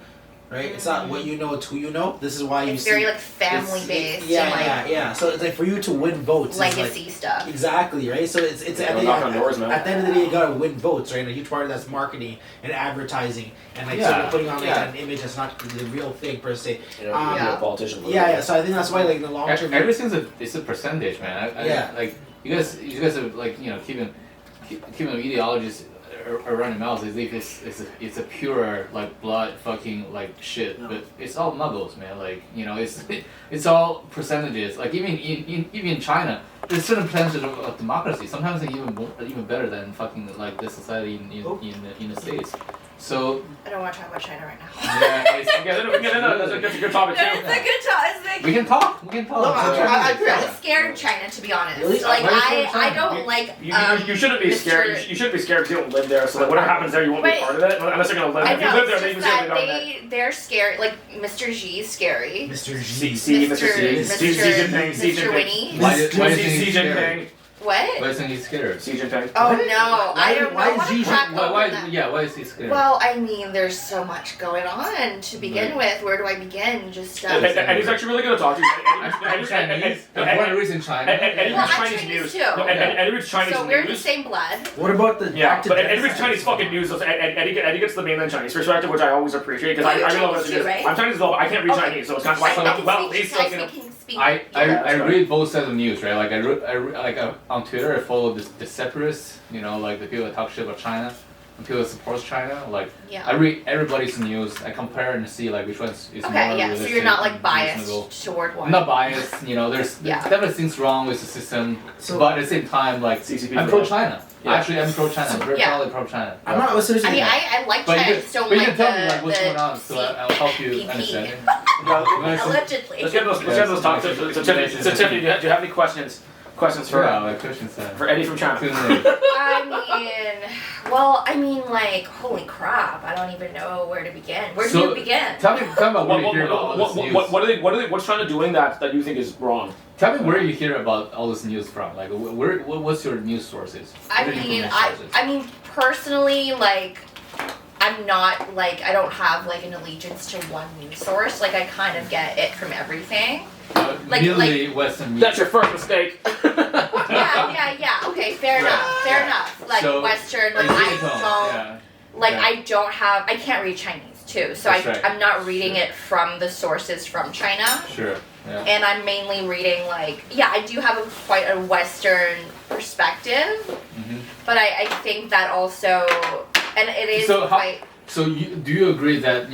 right? It's not what you know, it's who you know. This is why it's very like family based. Yeah. So it's like for you to win votes. Legacy stuff. Exactly, right? So it's at the end of the day, you gotta win votes, right? And a huge part of that's marketing and advertising and like sort of putting on like an image that's not the real thing per se. You're a politician. Yeah. So I think that's why like in the long term. Everything's a percentage, man. Like you guys are like keeping ideologies around your mouth as if it's a pure like blood fucking like shit, but it's all muggles, man. Like it's all percentages. Like even in China, there's certain percentage of democracy. Sometimes they're even better than fucking like the society in the States. So I don't want to talk about China right now. That's a good topic too. It's a good topic. We can talk. No, I agree. I'm scared of China, to be honest. Really? Like I don't You- like. You shouldn't be scared. You shouldn't be scared because you don't live there. So like, whatever happens there, you won't be part of it unless you're gonna live. I If you know, live there, it's then you just can that say they're scary. Like Mr. G's scary. Mr. Xi G. Jinping. Mr. Winnie. Why do you think Xi he's Jinping. scared? What? Why do you think he's scared? Xi Jinping. Oh no, I don't know. why is What Xi a crack open Why that. is he scared? Well, I mean, there's so much going on to begin with. Where do I begin? Just And he's actually really good at talking. I'm Chinese. I'm born and raised in China. And Well, reads I'm Chinese Chinese news. too. And he reads Chinese so we're the news. same blood. What about the Yeah, but Eddie reads Chinese fucking news, and Eddie gets the mainland Chinese perspective, which I always appreciate because Well, I you're realize Chinese too, right? I'm Chinese as well, but I can't read Okay. Chinese, so it's kind of like well, they still can. I read both sides of news, right? Like on Twitter, I follow the separatists, like the people that talk shit about China, and people that support China. Like Yeah. I read everybody's news. I compare and see like which one's is more Okay, yeah. So realistic you're not like and biased reasonable. toward one. I'm not biased. There's Yeah. definitely things wrong with the system, So- but at the same time, like CCP I'm for pro China. Yeah. Actually, I'm pro China. I'm very Yeah. proudly pro China. I'm not seriously. I mean, I like But China. you I just don't can like tell the me like what's going on, so I'll help you CPP. understand it. Allegedly. Let's get those topics. So Tiffany, do you have any questions for Yeah, like Christian said. for Eddie from China? I mean, Well, I mean, like, holy crap! I don't even know where to begin. Where do So, you begin? Tell me about where you hear about all this news. What's China doing that you think is wrong? Tell me where you hear about all this news from. Like, what's your news sources? I mean, personally, like, I'm not like I don't have like an allegiance to one news source. Like, I kind of get it from everything. Really Western media. That's your first mistake. yeah. Okay, fair enough. Like So, Western, like I can't read Chinese too, so I'm not reading it from the sources from China. Sure. Yeah. And I'm mainly reading I do have quite a Western perspective, but I think that also, and it is quite. So do you agree that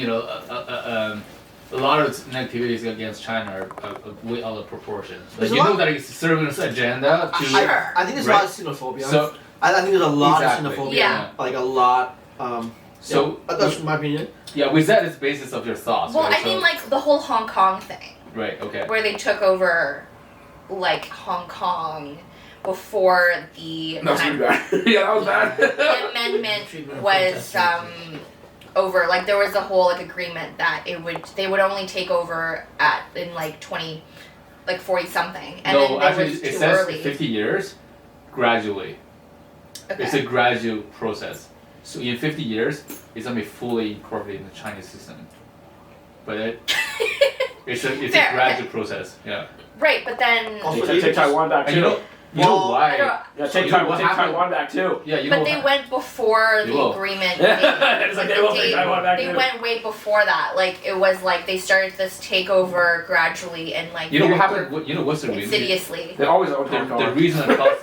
a lot of negativities against China are way out of proportion? Like, you know that it's serving its agenda to. Sure. I think there's a lot of xenophobia. So I think there's a lot of exactly. xenophobia. Yeah. Like a lot. So that's my opinion. Yeah, with that as basis of your thoughts. Well, right? I mean, like the whole Hong Kong thing. Right. Okay. Where they took over, like Hong Kong, before the. That was pretty bad. Yeah, that was bad. The amendment was over. Like there was a whole agreement that they would only take over in 40 something, and no, then actually, was it too says early. 50 years, gradually. Okay. It's a gradual process. So in 50 years, it's gonna be fully incorporated in the Chinese system. But it's a gradual process. Yeah. Right, but then. Also, take Taiwan back And too. you know why? Yeah, take Taiwan back too. Yeah, But they went before the agreement. It's like they will take Taiwan back They too. went way before that. Like it was like they started this takeover gradually and like. You know what happened? You know what's the reason? Insidiously. They always own Hong Kong. The reason I thought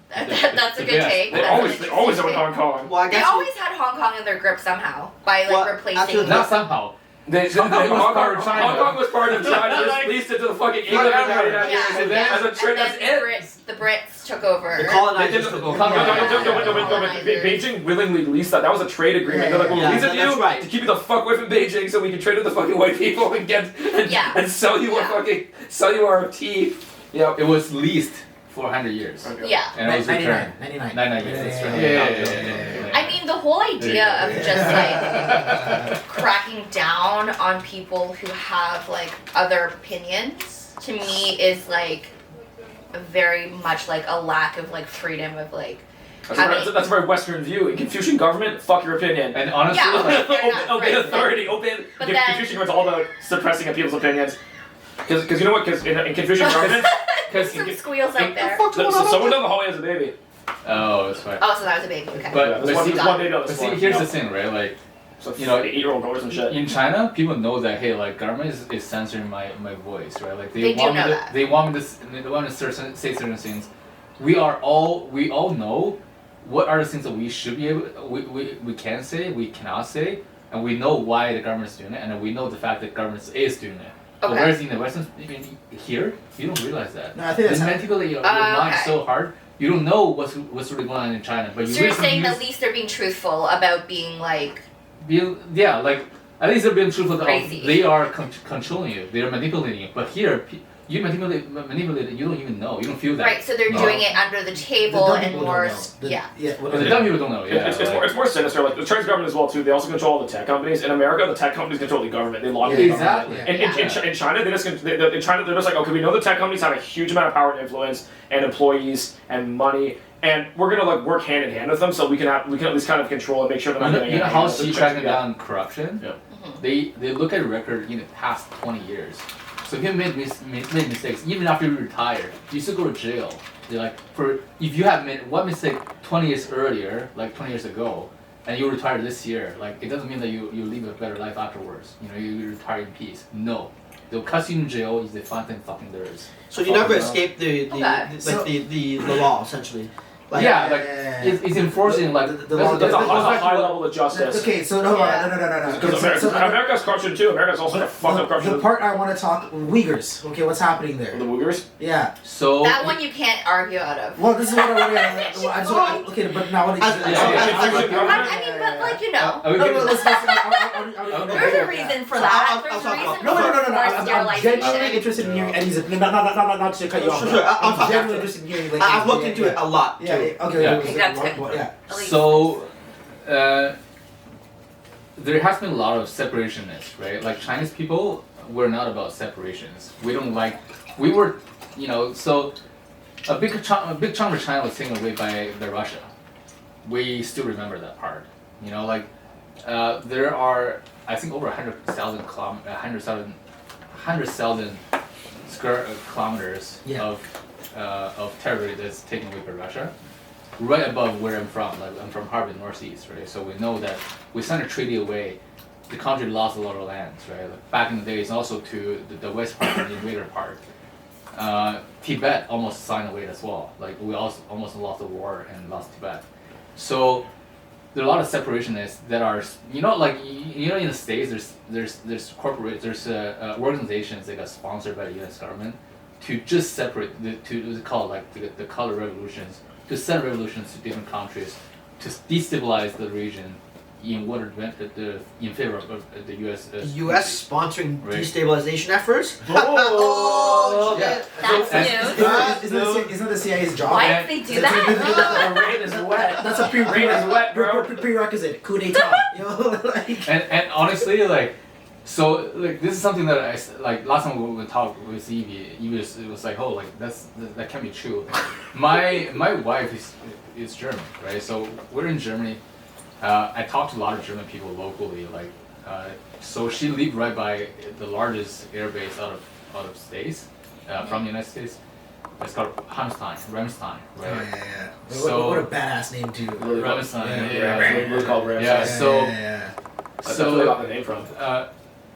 That's a good take. They always own Hong Kong. Well, I They guess always had Hong Kong in their grip somehow by replacing. actually, not somehow. Hong Kong was part of China. Just leased it to the fucking England and as a trade. That's it. The Brits took over. the colonizers took over. Beijing willingly leased that. That was a trade agreement. They're like, we'll lease it to you to keep you the fuck away from Beijing, so we can trade with the fucking white people and sell you our tea. Yeah, it was leased for 100 years. Okay. Yeah. And it was returned. 99. 99 years. That's right. Yeah. I mean, the whole idea of just cracking down on people who have other opinions to me is very much a lack of freedom of That's a very Western view. In Confucian government, fuck your opinion. And honestly, obey authority. Confucian government's all about suppressing people's opinions. Because you know what? Because in Confucian government, some squeals out there. Someone down the hallway has a baby. Oh, that's fine. Oh, so that was a baby. Okay. But There's one baby on the see, here's the thing, right? So 8-year-old daughters and shit. In China, people know that government is censoring my voice, right? Like They want do me know to, that. they want me to say certain things. We all know what are the things that we should be able we can say, we cannot say, and we know why the government is doing it, and we know the fact that government is doing it. But Okay. whereas in the Western, here, you don't realize that. No, I think that's manipulate your mind okay. so hard. You don't know what's really going on in China, but So you're saying at least they're being truthful about being at least they're being truthful. Crazy. They are controlling you. They are manipulating you. But here, you manipulate it. You don't even know. You don't feel that. right. So they're doing it under the table and more. But the dumb people don't know. Yeah. It's more sinister. Like the Chinese government as well too. They also control all the tech companies. In America, the tech companies control the government. They lobby the government. Exactly. In China, they're just like, okay, we know the tech companies have a huge amount of power and influence and employees and money. And we're gonna work hand in hand with them, so we can at least kind of control and make sure they're not getting. You know how she's tracking down corruption? Yeah. Mm-hmm. They look at a record in the past 20 years. So if you made mistakes, even after you retire, you still go to jail. They're if you have made one mistake 20 years earlier, 20 years ago, and you retire this year, it doesn't mean that you live a better life afterwards. You retire in peace. No. They'll cast you in jail if they find them fucking there is. So you never escape the law essentially. It's enforcing That's a high level of justice. Okay, so no. Because America's corruption too. America's also a fucked up corruption. The part I want to talk Uyghurs. Okay, what's happening there? The Uyghurs. Yeah. So that one you can't argue out of. Well, this is what I want to. Okay, but now what? I mean, but there's a reason for that. There's a reason No. I'm genuinely sterilization. interested in hearing Eddie's opinion. Not to cut you off. Sure. I'm genuinely interested in hearing. I've looked into it a lot. Yeah. Too. Okay. That's good. Yeah. So there has been a lot of separationists, right? Like Chinese people were not about separations. We don't like. We were, so a big chunk of China was taken away by Russia. We still remember that part. There are, I think, over 100,000 square kilometers of territory that's taken away by Russia, right above where I'm from. Like I'm from Harbin, Northeast, right? So we know that we signed a treaty away. The country lost a lot of lands, right? Like back in the days, also to the west part and the invader part. Tibet almost signed away as well. Like we also almost lost the war and lost Tibet. So there are a lot of separationists that are, in the States, there's corporate, there's organizations that got sponsored by the U.S. government to just separate, to call it like the color revolutions, to send revolutions to different countries, to destabilize the region in favor of the U.S. The U.S. sponsoring destabilization efforts. Oh, yeah. That's news. Isn't the CIA's job? Why did they do that? The rain is wet. That's a Rain is wet, bro. prerequisite. Coup d'état. And honestly, so this is something that last time we talked with Evie was like, oh, like that can't be true. My wife is German, right? So we're in Germany. I talked to a lot of German people locally, so she lived right by the largest air base out of States, from the United States. It's called Ramstein, right? Yeah. So what a badass name too. Ramstein, We're called Ramstein. Yeah, so That's where they got the name from.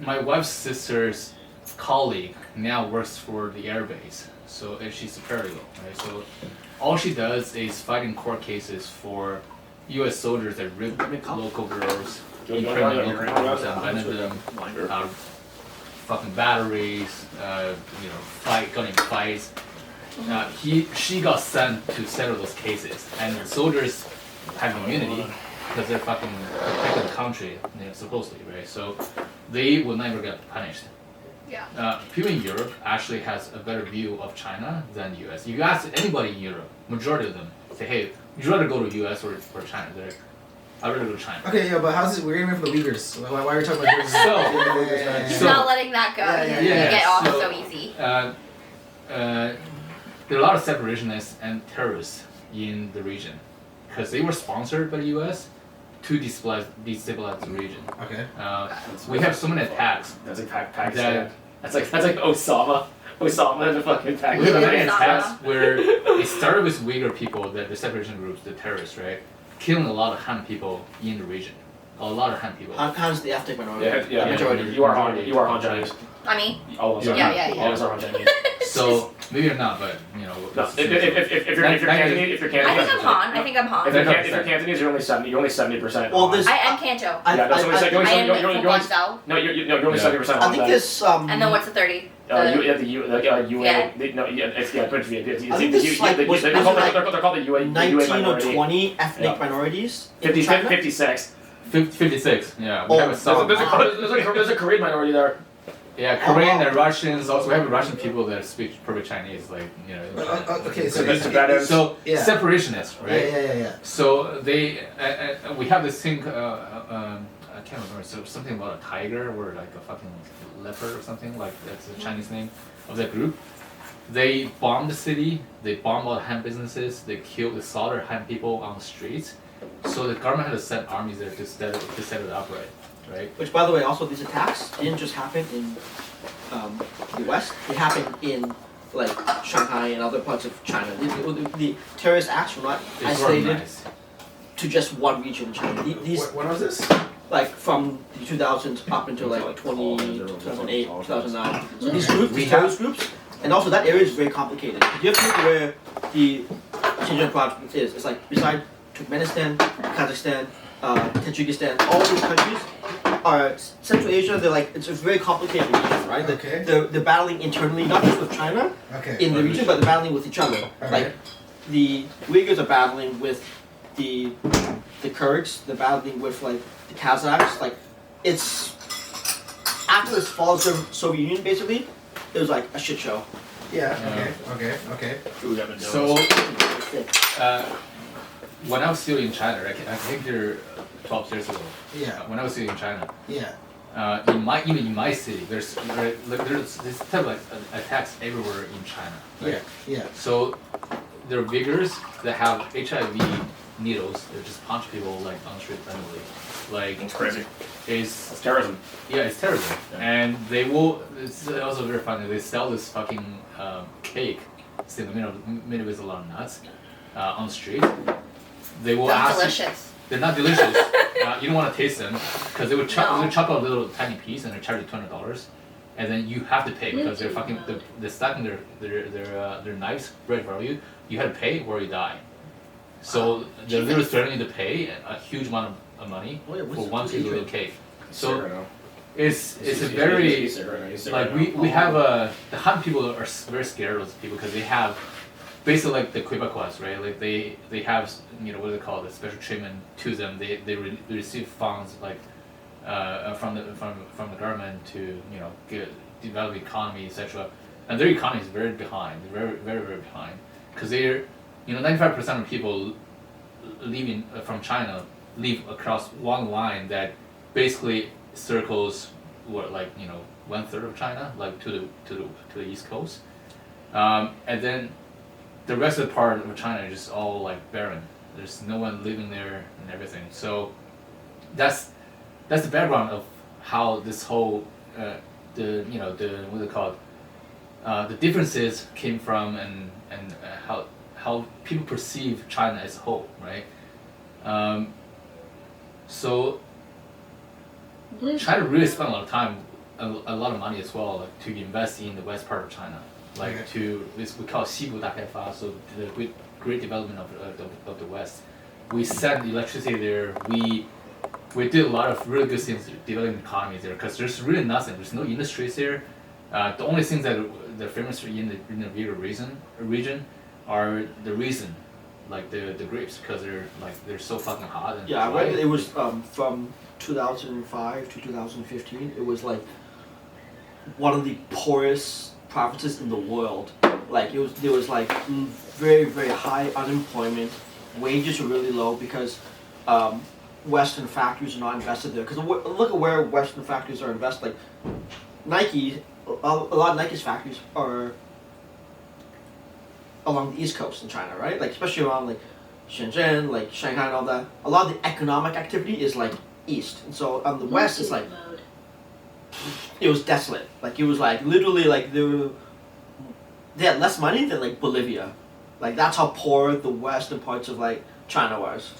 My wife's sister's colleague now works for the air base, so she's a paralegal, right? So all she does is fight in court cases for U.S. soldiers that raped local girls, imprisoned local girls, and abandoned them, fucking batteries, got in fights. She got sent to settle those cases, and soldiers have immunity because they're fucking protecting the country, supposedly, right? So they will never get punished. Yeah. People in Europe actually has a better view of China than U.S. You ask anybody in Europe, majority of them say, hey, would you rather go to U.S. or China? They're like, I'd rather go to China. Okay, but how's this? We're getting away from the Uyghurs. Why are we talking about Uyghurs? He's not letting that go. You get off so easy. There are a lot of separationists and terrorists in the region because they were sponsored by the U.S. to destabilize the region. Okay. We have so many attacks. That's like Pakistan. That's like Osama. Osama and the fucking Pakistan. We have many attacks where it started with Uyghur people, the separation groups, the terrorists, right? Killing a lot of Han people in the region. A lot of Han people. Han's the ethnic minority. Yeah. Majority. You are Han Chinese. I mean, All of us are. Yeah. All of us are Han Chinese. So maybe you're not, but No, if you're Cantonese, I think I'm Han. If you're Cantonese, you're only 70%. Well, this I am Canto. Yeah, that's only I am you're Guangzhou. No, you're only 70%. I think this And then what's the 30? I think this they're called the UA 19 or minority. 20 ethnic minorities. 56. 56. Yeah. We have a There's a Korean minority there. Yeah, Korean and Russians. Also, we have Russian people that speak perfect Chinese, Okay, so separationists, right? Yeah. So they, we have this thing. I can't remember. So something about a tiger or like a fucking leopard or something. Like that's the Chinese name of that group. They bombed the city. They bombed all the Han businesses. They slaughtered Han people on the streets. So the government had to send armies there to set it up right? Which, by the way, also these attacks didn't just happen in the West. They happened in Shanghai and other parts of China. The terrorist acts were not isolated to just one region in China. When was this? From the 2000s up until 2008, 2009. So these terrorist groups, and also that area is very complicated. You have to look where the Xinjiang province is. It's beside Turkmenistan, Kazakhstan, Tajikistan, all these countries are Central Asia. It's a very complicated region, right? Okay. They're battling internally, not just with China in the region, but they're battling with each other. Okay. The Uyghurs are battling with the Kurds. They're battling with the Kazakhs. It's after this fall of the Soviet Union, basically, it was a shit show. Yeah. Okay. So, when I was still in China, I think there 12 years ago. Yeah. When I was in China. Yeah. Even in my city, there's this type of like attacks everywhere in China. Right? Yeah. So there are vigors that have HIV needles. They just punch people like on the street randomly. Like It's crazy. It's terrorism. Yeah, it's terrorism. Yeah. And they will. It's also very funny. They sell this fucking cake. It's in the middle with a lot of nuts on the street. They will That's ask. delicious. They're not delicious. You don't want to taste them because they would chop a little tiny piece and they charge you $200, and then you have to pay because they're fucking they're stacking their knives right for you. You have to pay or you die. So they're literally threatening to pay a huge amount of money for one little cake. So it's a very like we have the Han people are very scared of those people because they have. Basically, like the Quebecois, right? Like they have, what do they call it? Special treatment to them. They receive funds like from the government to develop the economy, etc. And their economy is very behind. They're very very very behind because they're 95% of people leaving from China live across one line that basically circles what 1/3 of China, like to the east coast, and then. The rest of the part of China is just all like barren. There's no one living there and everything. So that's the background of how this whole the what do they call it? The differences came from and how people perceive China as a whole, right? So China really spent a lot of time, a lot of money as well, like, to invest in the west part of China. Like to this we call 西部大开发, so the great development of the West. We sent electricity there. We did a lot of really good things developing economies there because there's really nothing. There's no industries there. The only things that they're famous in the bigger region are the reason, like the grapes, because they're so fucking hot and yeah, dry. I read it was from 2005 to 2015. It was like one of the poorest provinces in the world. Like there was like very very high unemployment, wages were really low because Western factories are not invested there. Because look at where Western factories are invested. Like Nike, a lot of Nike's factories are along the east coast in China, right? Like especially around like Shenzhen, like Shanghai and all that. A lot of the economic activity is like east, and so on the west it's like. It was desolate. Like it was like literally like they had less money than like Bolivia. Like that's how poor the western parts of like China was.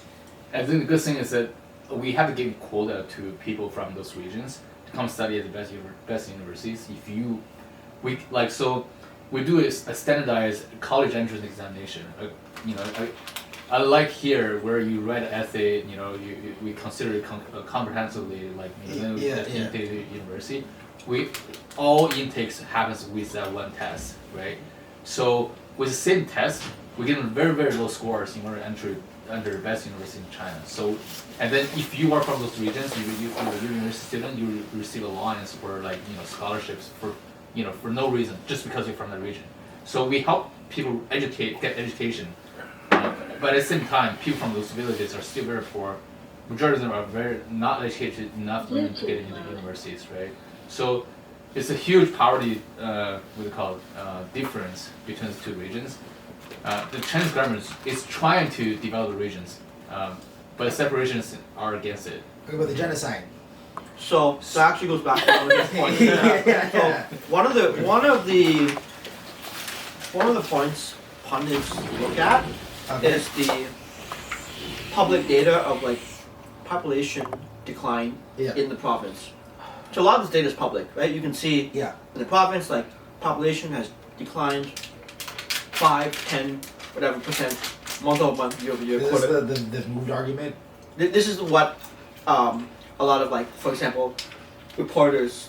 I think the good thing is that we have to give quota to people from those regions to come study at the best universities. We do a standardized college entrance examination. I like here where you write an essay. We consider it comprehensively, like intake to university. All intakes happens with that one test, right? So with the same test, we get very very low scores in order to enter under the best university in China. So, and then if you are from those regions, you're a university student, you receive allowance for scholarships for no reason, just because you're from that region. So we help people get education. But at the same time, people from those villages are still very poor. Majority of them are very not educated enough to get into universities, right? So it's a huge poverty, difference between the two regions. The Chinese government is trying to develop the regions, but the separations are against it. What about the genocide? So actually goes back to another point. So one of the points pundits look at is the public data of like population decline in the province. So a lot of this data is public, right? You can see in the province like population has declined 5, 10, whatever percent month-over-month, year-over-year. This is the moved argument. This is what a lot of like, for example, reporters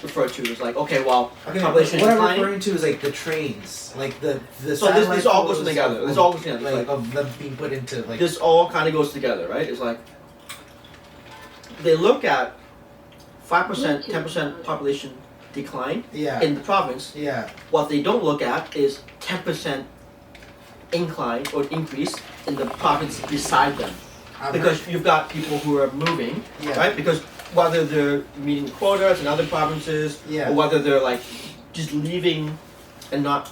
refer to as like, population what declining. I'm referring to is like the trains, like the so this all goes together. This all goes together. Like of them being put into like. This all kind of goes together, right? It's like they look at 5%, 10% population decline in the province. Yeah. What they don't look at is 10% incline or increase in the province beside them. because you've got people who are moving, Yeah. right? Because whether they're meeting quotas in other provinces, Yeah. or whether they're like just leaving and not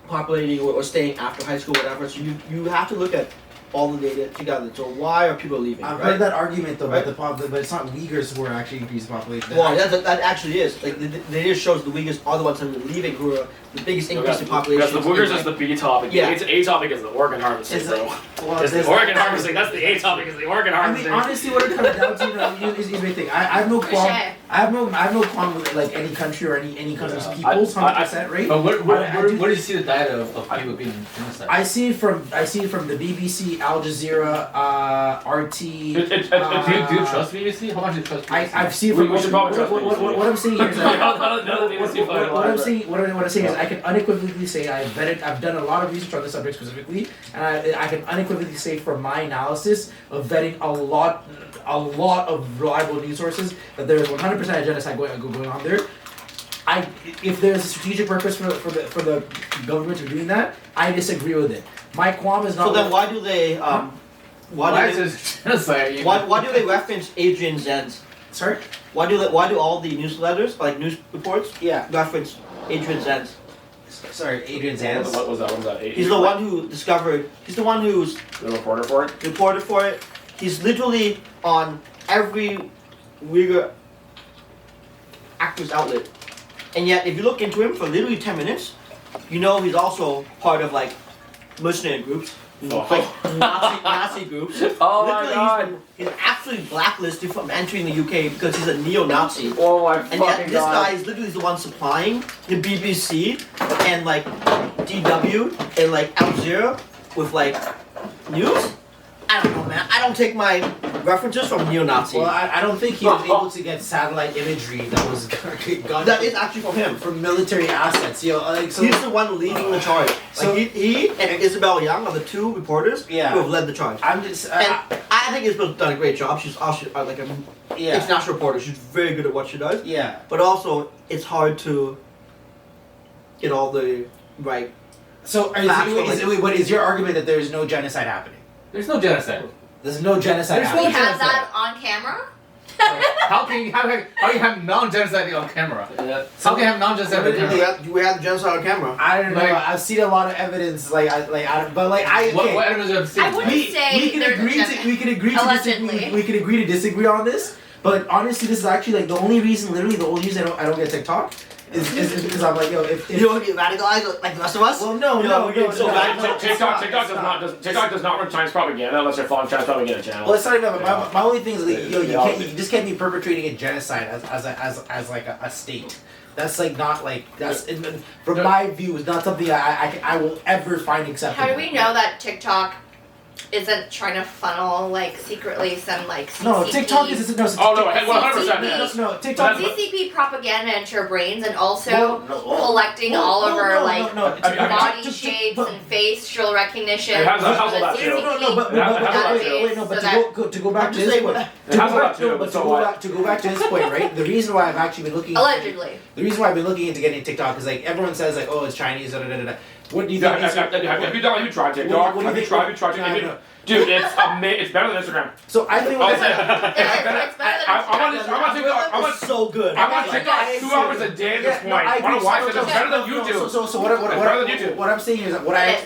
populating or staying after high school, whatever. So you have to look at all the data together. So why are people leaving? I've right? heard that argument though, Right. but it's not Uyghurs who are actually increasing population. Well, that actually is. Like the data shows the Uyghurs are the ones that are leaving, who are the biggest increase in population. Because the Uyghurs is the B topic. Yeah. The A topic is the organ harvesting, It's bro. well, It's the there's- organ harvesting. That's the A topic. Is the organ I harvesting. mean, honestly, what it comes down to, is my thing. I have no qualm. Touche. I have no qualm with like any country or any country's Yeah. peoples, I- 100%, right? But I do- where do you see the data of people being genocide? I see it from the BBC, Al Jazeera, RT. do you trust BBC? How much do you trust BBC? I've seen it We from. should probably trust What I'm saying here is that. None of the BBC fight What I'm alive, saying, what I'm saying is, I can unequivocally say I've done a lot of research on this subject specifically, and I can unequivocally say from my analysis of vetting a lot of reliable news sources that there is 100% a genocide going on there. If there's a strategic purpose for the government to doing that, I disagree with it. My qualm is not. So then why do they Why is this genocide? why do they reference Adrian Zenz? Sorry. Why do all the newsletters, like news reports, Yeah. reference Adrian Zenz? Sorry, Adrian What Zanz. was that? What was that? He's the one who discovered. He's the one who's The reporter for it. reported for it. He's literally on every Uyghur activist outlet. And yet, if you look into him for literally 10 minutes, you know he's also part of like mercenary groups, like Nazi groups. Oh my Literally, god. he's absolutely blacklisted from entering the UK because he's a neo-Nazi. Oh my And yet, fucking this god. guy is literally the one supplying the BBC and like DW and like Al Jazeera with like news. I don't know, man. I don't take my references from neo-Nazi. Well, I don't think he was able to get satellite imagery that was got That is actually from him. from military assets. Like so. He's the one leading the charge. So- Like he and Isabel Young are the two reporters Yeah. who have led the charge. I'm just. And I think Isabel's done a great job. She's also like a Yeah. international reporter. She's very good at what she does. Yeah. But also, it's hard to get all the right. So, what is your argument that there is no genocide happening? There's no genocide. There's no genocide There's We happening. have that on camera. How can you have non-genocide on camera? Yeah. How can you have non-genocide on camera? We had the genocide on camera. I don't know. Like- I've seen a lot of evidence, but okay. What evidence have you seen? I wouldn't say we can there's agree a to we can agree to Allegedly. disagree. We can agree to disagree on this. But honestly, this is actually like the only reason I don't get TikTok is because I'm like, yo, if You don't want to be radicalized like the rest of us? well, no, You no, know, we're getting so radical. TikTok does not run Chinese propaganda unless they're following Chinese propaganda channels. Well, it's not even. My only thing is like, Yeah. you just can't be perpetrating a genocide as like a state. That's like not like that's from my view is not something I will ever find acceptable. How do we know that TikTok isn't trying to funnel like secretly some like CCP? No, TikTok is no. Oh no, 100%. No, TikTok. CCP propaganda into our brains and also Well, no, collecting all of our like body just- shapes but- and facial recognition. It has on all the that too. No, but to go back to his point. It has all that too, but so what? To go back to his point, right? The reason why I've actually been looking. Allegedly. The reason why I've been looking into getting TikTok is like everyone says like, oh, it's Chinese. Da, da, da, da. What do you think? Have you tried TikTok? What do you Have you think- tried No, no. TikTok? Dude, it's better than Instagram. So I think. Oh, It's better than I'm on TikTok. I'm on so good. I'm on TikTok 2 hours a day at this point. I want to watch it. It's better than YouTube. So better than YouTube. what I'm saying is that what I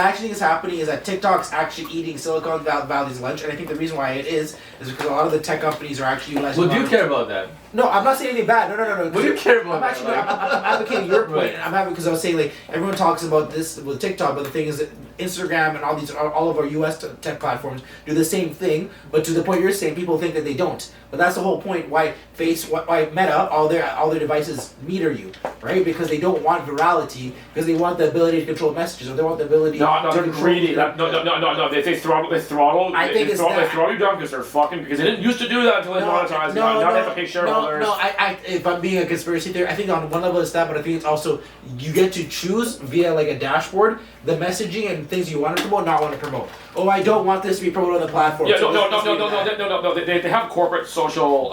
actually think is happening is that TikTok's actually eating Silicon Valley's lunch, and I think the reason why it is because a lot of the tech companies are actually utilizing. Would you care about that? No, I'm not saying anything bad. No. Would you care about I'm that? actually I'm advocating your point. Right. And I'm happy because I was saying like everyone talks about this with TikTok, but the thing is that Instagram and all of our US tech platforms do the same thing, but to the point you're saying, people think that they don't. But that's the whole point why why Meta, all their devices meter you, right? Because they don't want virality, because they want the ability to control messages, or they want the ability No, to they're control greedy. No. They throttle. I think it's that- they throttle you down because they're fucking. Because they didn't used to do that until they monetized. Now they have to pay shareholders. No, if I'm being a conspiracy theory, I think on one level it's that, but I think it's also you get to choose via like a dashboard the messaging and things you want to promote, not want to promote. Oh, I don't want this to be promoted on the platform. Yeah, so no. They have corporate social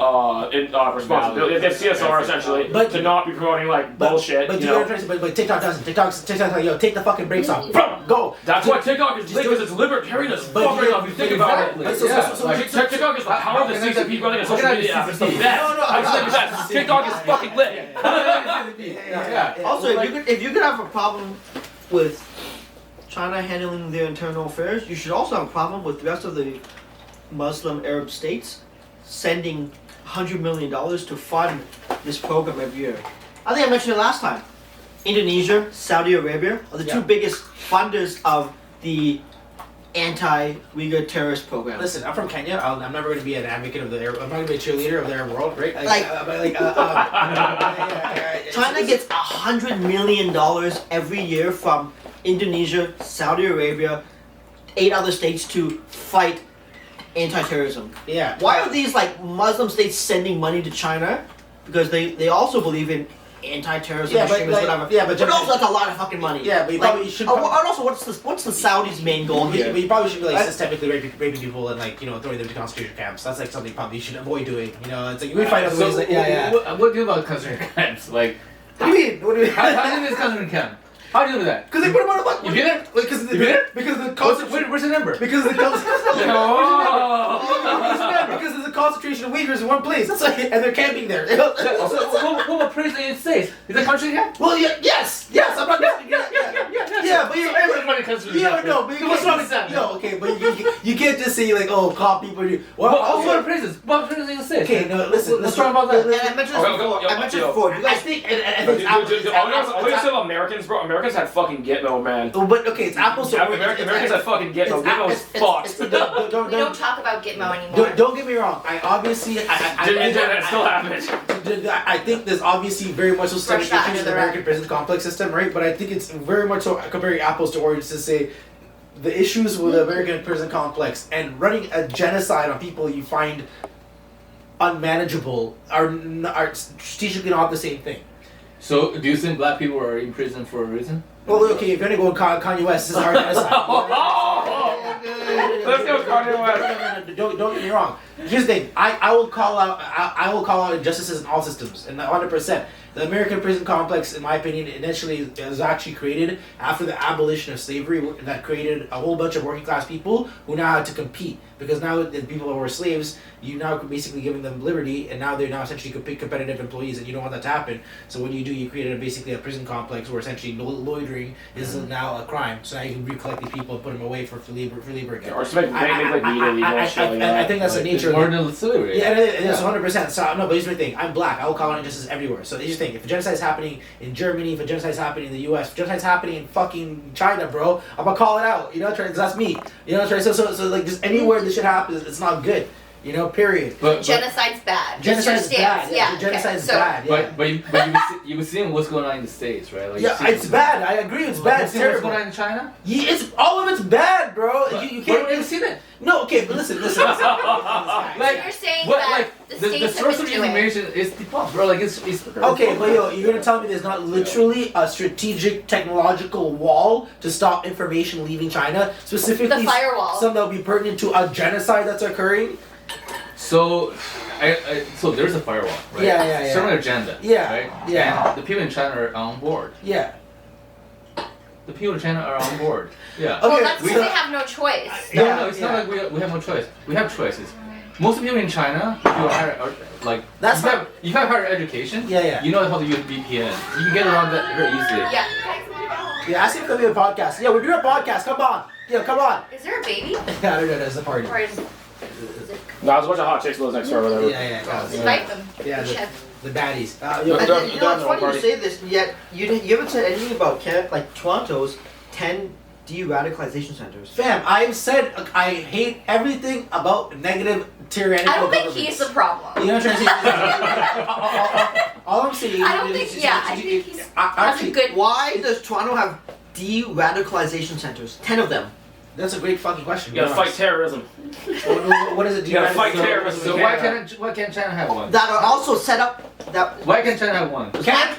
responsibility. They have CSR essentially, But- to not be promoting like bullshit. But you you know. know, but TikTok doesn't. TikTok's like, yo, take the fucking brakes off. Go. That's why TikTok is lit, because it's libertarian as fuck right now. If you think about it. TikTok is the power of the CCP running a social media app. It's the best. I just think that TikTok is fucking lit. Also, if you could have a problem with China handling their internal affairs, you should also have a problem with the rest of the Muslim Arab states sending $100 million to fund this program every year. I think I mentioned it last time. Indonesia, Saudi Arabia are the two biggest funders of the anti-Uyghur terrorist program. Listen, I'm from Kenya. I'm never going to be an advocate of the Arab. I'm not going to be a cheerleader of the Arab world, right? China gets $100 million every year from Indonesia, Saudi Arabia, 8 other states to fight anti-terrorism. Yeah. Why are these like Muslim states sending money to China? Because they also believe in anti-terrorism, extremists, whatever. Yeah, but also that's a lot of fucking money. Yeah, but you probably should. And also, what's the Saudis' main goal here? But you probably should be like systemically raping people and like throwing them to concentration camps. That's like something probably you should avoid doing. It's like we find other ways. Like, What do you do about concentration camps? Like, what do you mean? What do you mean? how do you do this concentration camp? How do you do that? Because they put them on a button. You been there? Because You been there? Because the Where's the number? Because the because there's a concentration of Uyghurs in one place. That's like, and they're camping there. What about prison in the United States? Is that country camp? Well, yes. I'm not. Yeah, but Everybody comes to the camp. No, but What's wrong with that? No, okay, but you can't just say like, oh, cop people. What about prisons? What about prisons in the States? Okay, no, listen. What's wrong about that? And I mentioned this before. I mentioned before. You guys think? I think All you say about Americans, bro. Americans had fucking Gitmo, man. But okay, it's apples to oranges. Americans had fucking Gitmo. Gitmo was fucked. We don't talk about Gitmo anymore. Don't get me wrong. I obviously, It still happens. I think there's obviously very much so systemic Brush that issues in under the the American prison complex system, right? But I think it's very much so comparing apples to oranges to say the issues with the American prison complex and running a genocide on people you find unmanageable are strategically not the same thing. So, do you think black people are in prison for a reason? Well, okay, if you're gonna go with Kanye West, this is our genocide. Let's go Kanye West. No, don't get me wrong. Here's the thing. I will call out injustices in all systems, and 100%. The American prison complex, in my opinion, initially was actually created after the abolition of slavery, that created a whole bunch of working class people who now had to compete. Because now the people who were slaves, you now basically giving them liberty, and now they're now essentially competitive employees, and you don't want that to happen. So what you do, you created basically a prison complex where essentially loitering is now a crime. So now you can recollect these people and put them away for labor again. Or just make like meat illegal. I think that's the nature of more than slavery. Yeah, it is 100%. So no, but here's the thing. I'm black. I will call out injustice everywhere. So here's the thing. If a genocide is happening in Germany, if a genocide is happening in the U.S., if a genocide is happening in fucking China, bro, I'm gonna call it out. Because that's me. So like just anywhere this shit happens, it's not good. Period. But genocide's bad. Genocide's bad. Yeah. Genocide's bad. Yeah. But you were seeing what's going on in the States, right? Like, it's bad. I agree. It's bad. It's terrible. What's going on in China? Yeah, it's all of it's bad, bro. You can't really see that. No, okay, but listen. Like you're saying that the source of information is debunked, bro. Like it's okay, but you're gonna tell me there's not literally a strategic technological wall to stop information leaving China, specifically the firewall, some that will be pertinent to a genocide that's occurring. So, so there's a firewall, right? Yeah. Certain agenda. Yeah. Right. Yeah. And the people in China are on board. Yeah. The people in China are on board. Yeah. Well, that's because they have no choice. No, it's not like we have no choice. We have choices. Most of the people in China, if you are like you have higher education. Yeah. You know how to use VPN. You can get around that very easily. Yeah. Ask him to be a podcast. Yeah, we're doing a podcast. Come on. Yeah, come on. Is there a baby? I don't know. There's a party. Or is No, I was watching Hot Chicks Lives Next Door or whatever. Yeah. Invite them. Yeah, the baddies. It's funny you say this, yet you haven't said anything about Toronto's 10 de-radicalization centers. Fam, I've said I hate everything about negative tyrannical I don't think governments. he's the problem. You know what I'm trying to say? All I'm saying I don't think, I think he's has a good... Why does Toronto have de-radicalization centers? 10 of them. That's a great fucking question. You gotta fight terrorism. What is it? You gotta fight terrorism. So why can't China have one? That are also set up. Why can't China have one?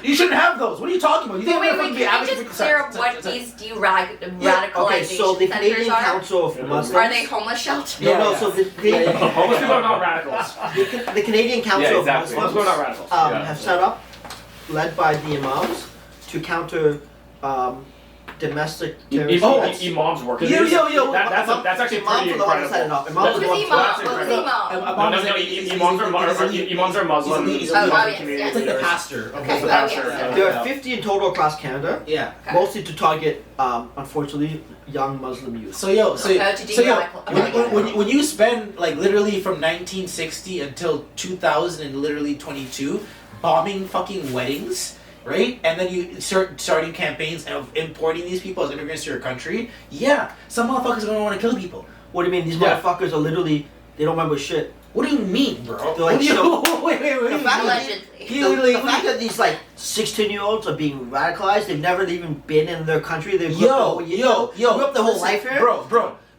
You shouldn't have those. What are you talking about? You think wait, we're can you just clear up what these de-radicalization Okay, so the Canadian centers are? Council of Muslims. Are they homeless shelters? No. So the Homeless people are not radicals. The Canadian Council of Homeless Muslims people are not radicals. have set up, led by the imams, to counter domestic Imam's working. Yo. That's actually pretty incredible. Who's Imams are Muslim. It's like the pastor. Okay. There are 50 in total across Canada. Yeah. Mostly to target, unfortunately, young Muslim youth. When you spend like literally from 1960 until 2000 and literally 22 bombing fucking weddings, right? And then you starting campaigns of importing these people as immigrants to your country. Yeah, some motherfuckers are gonna want to kill people. What do you mean? These motherfuckers are literally, they don't remember shit. What do you mean, bro? They're like, wait. The fact that these like 16-year-olds are being radicalized, they've never even been in their country. They've grew up their whole life here.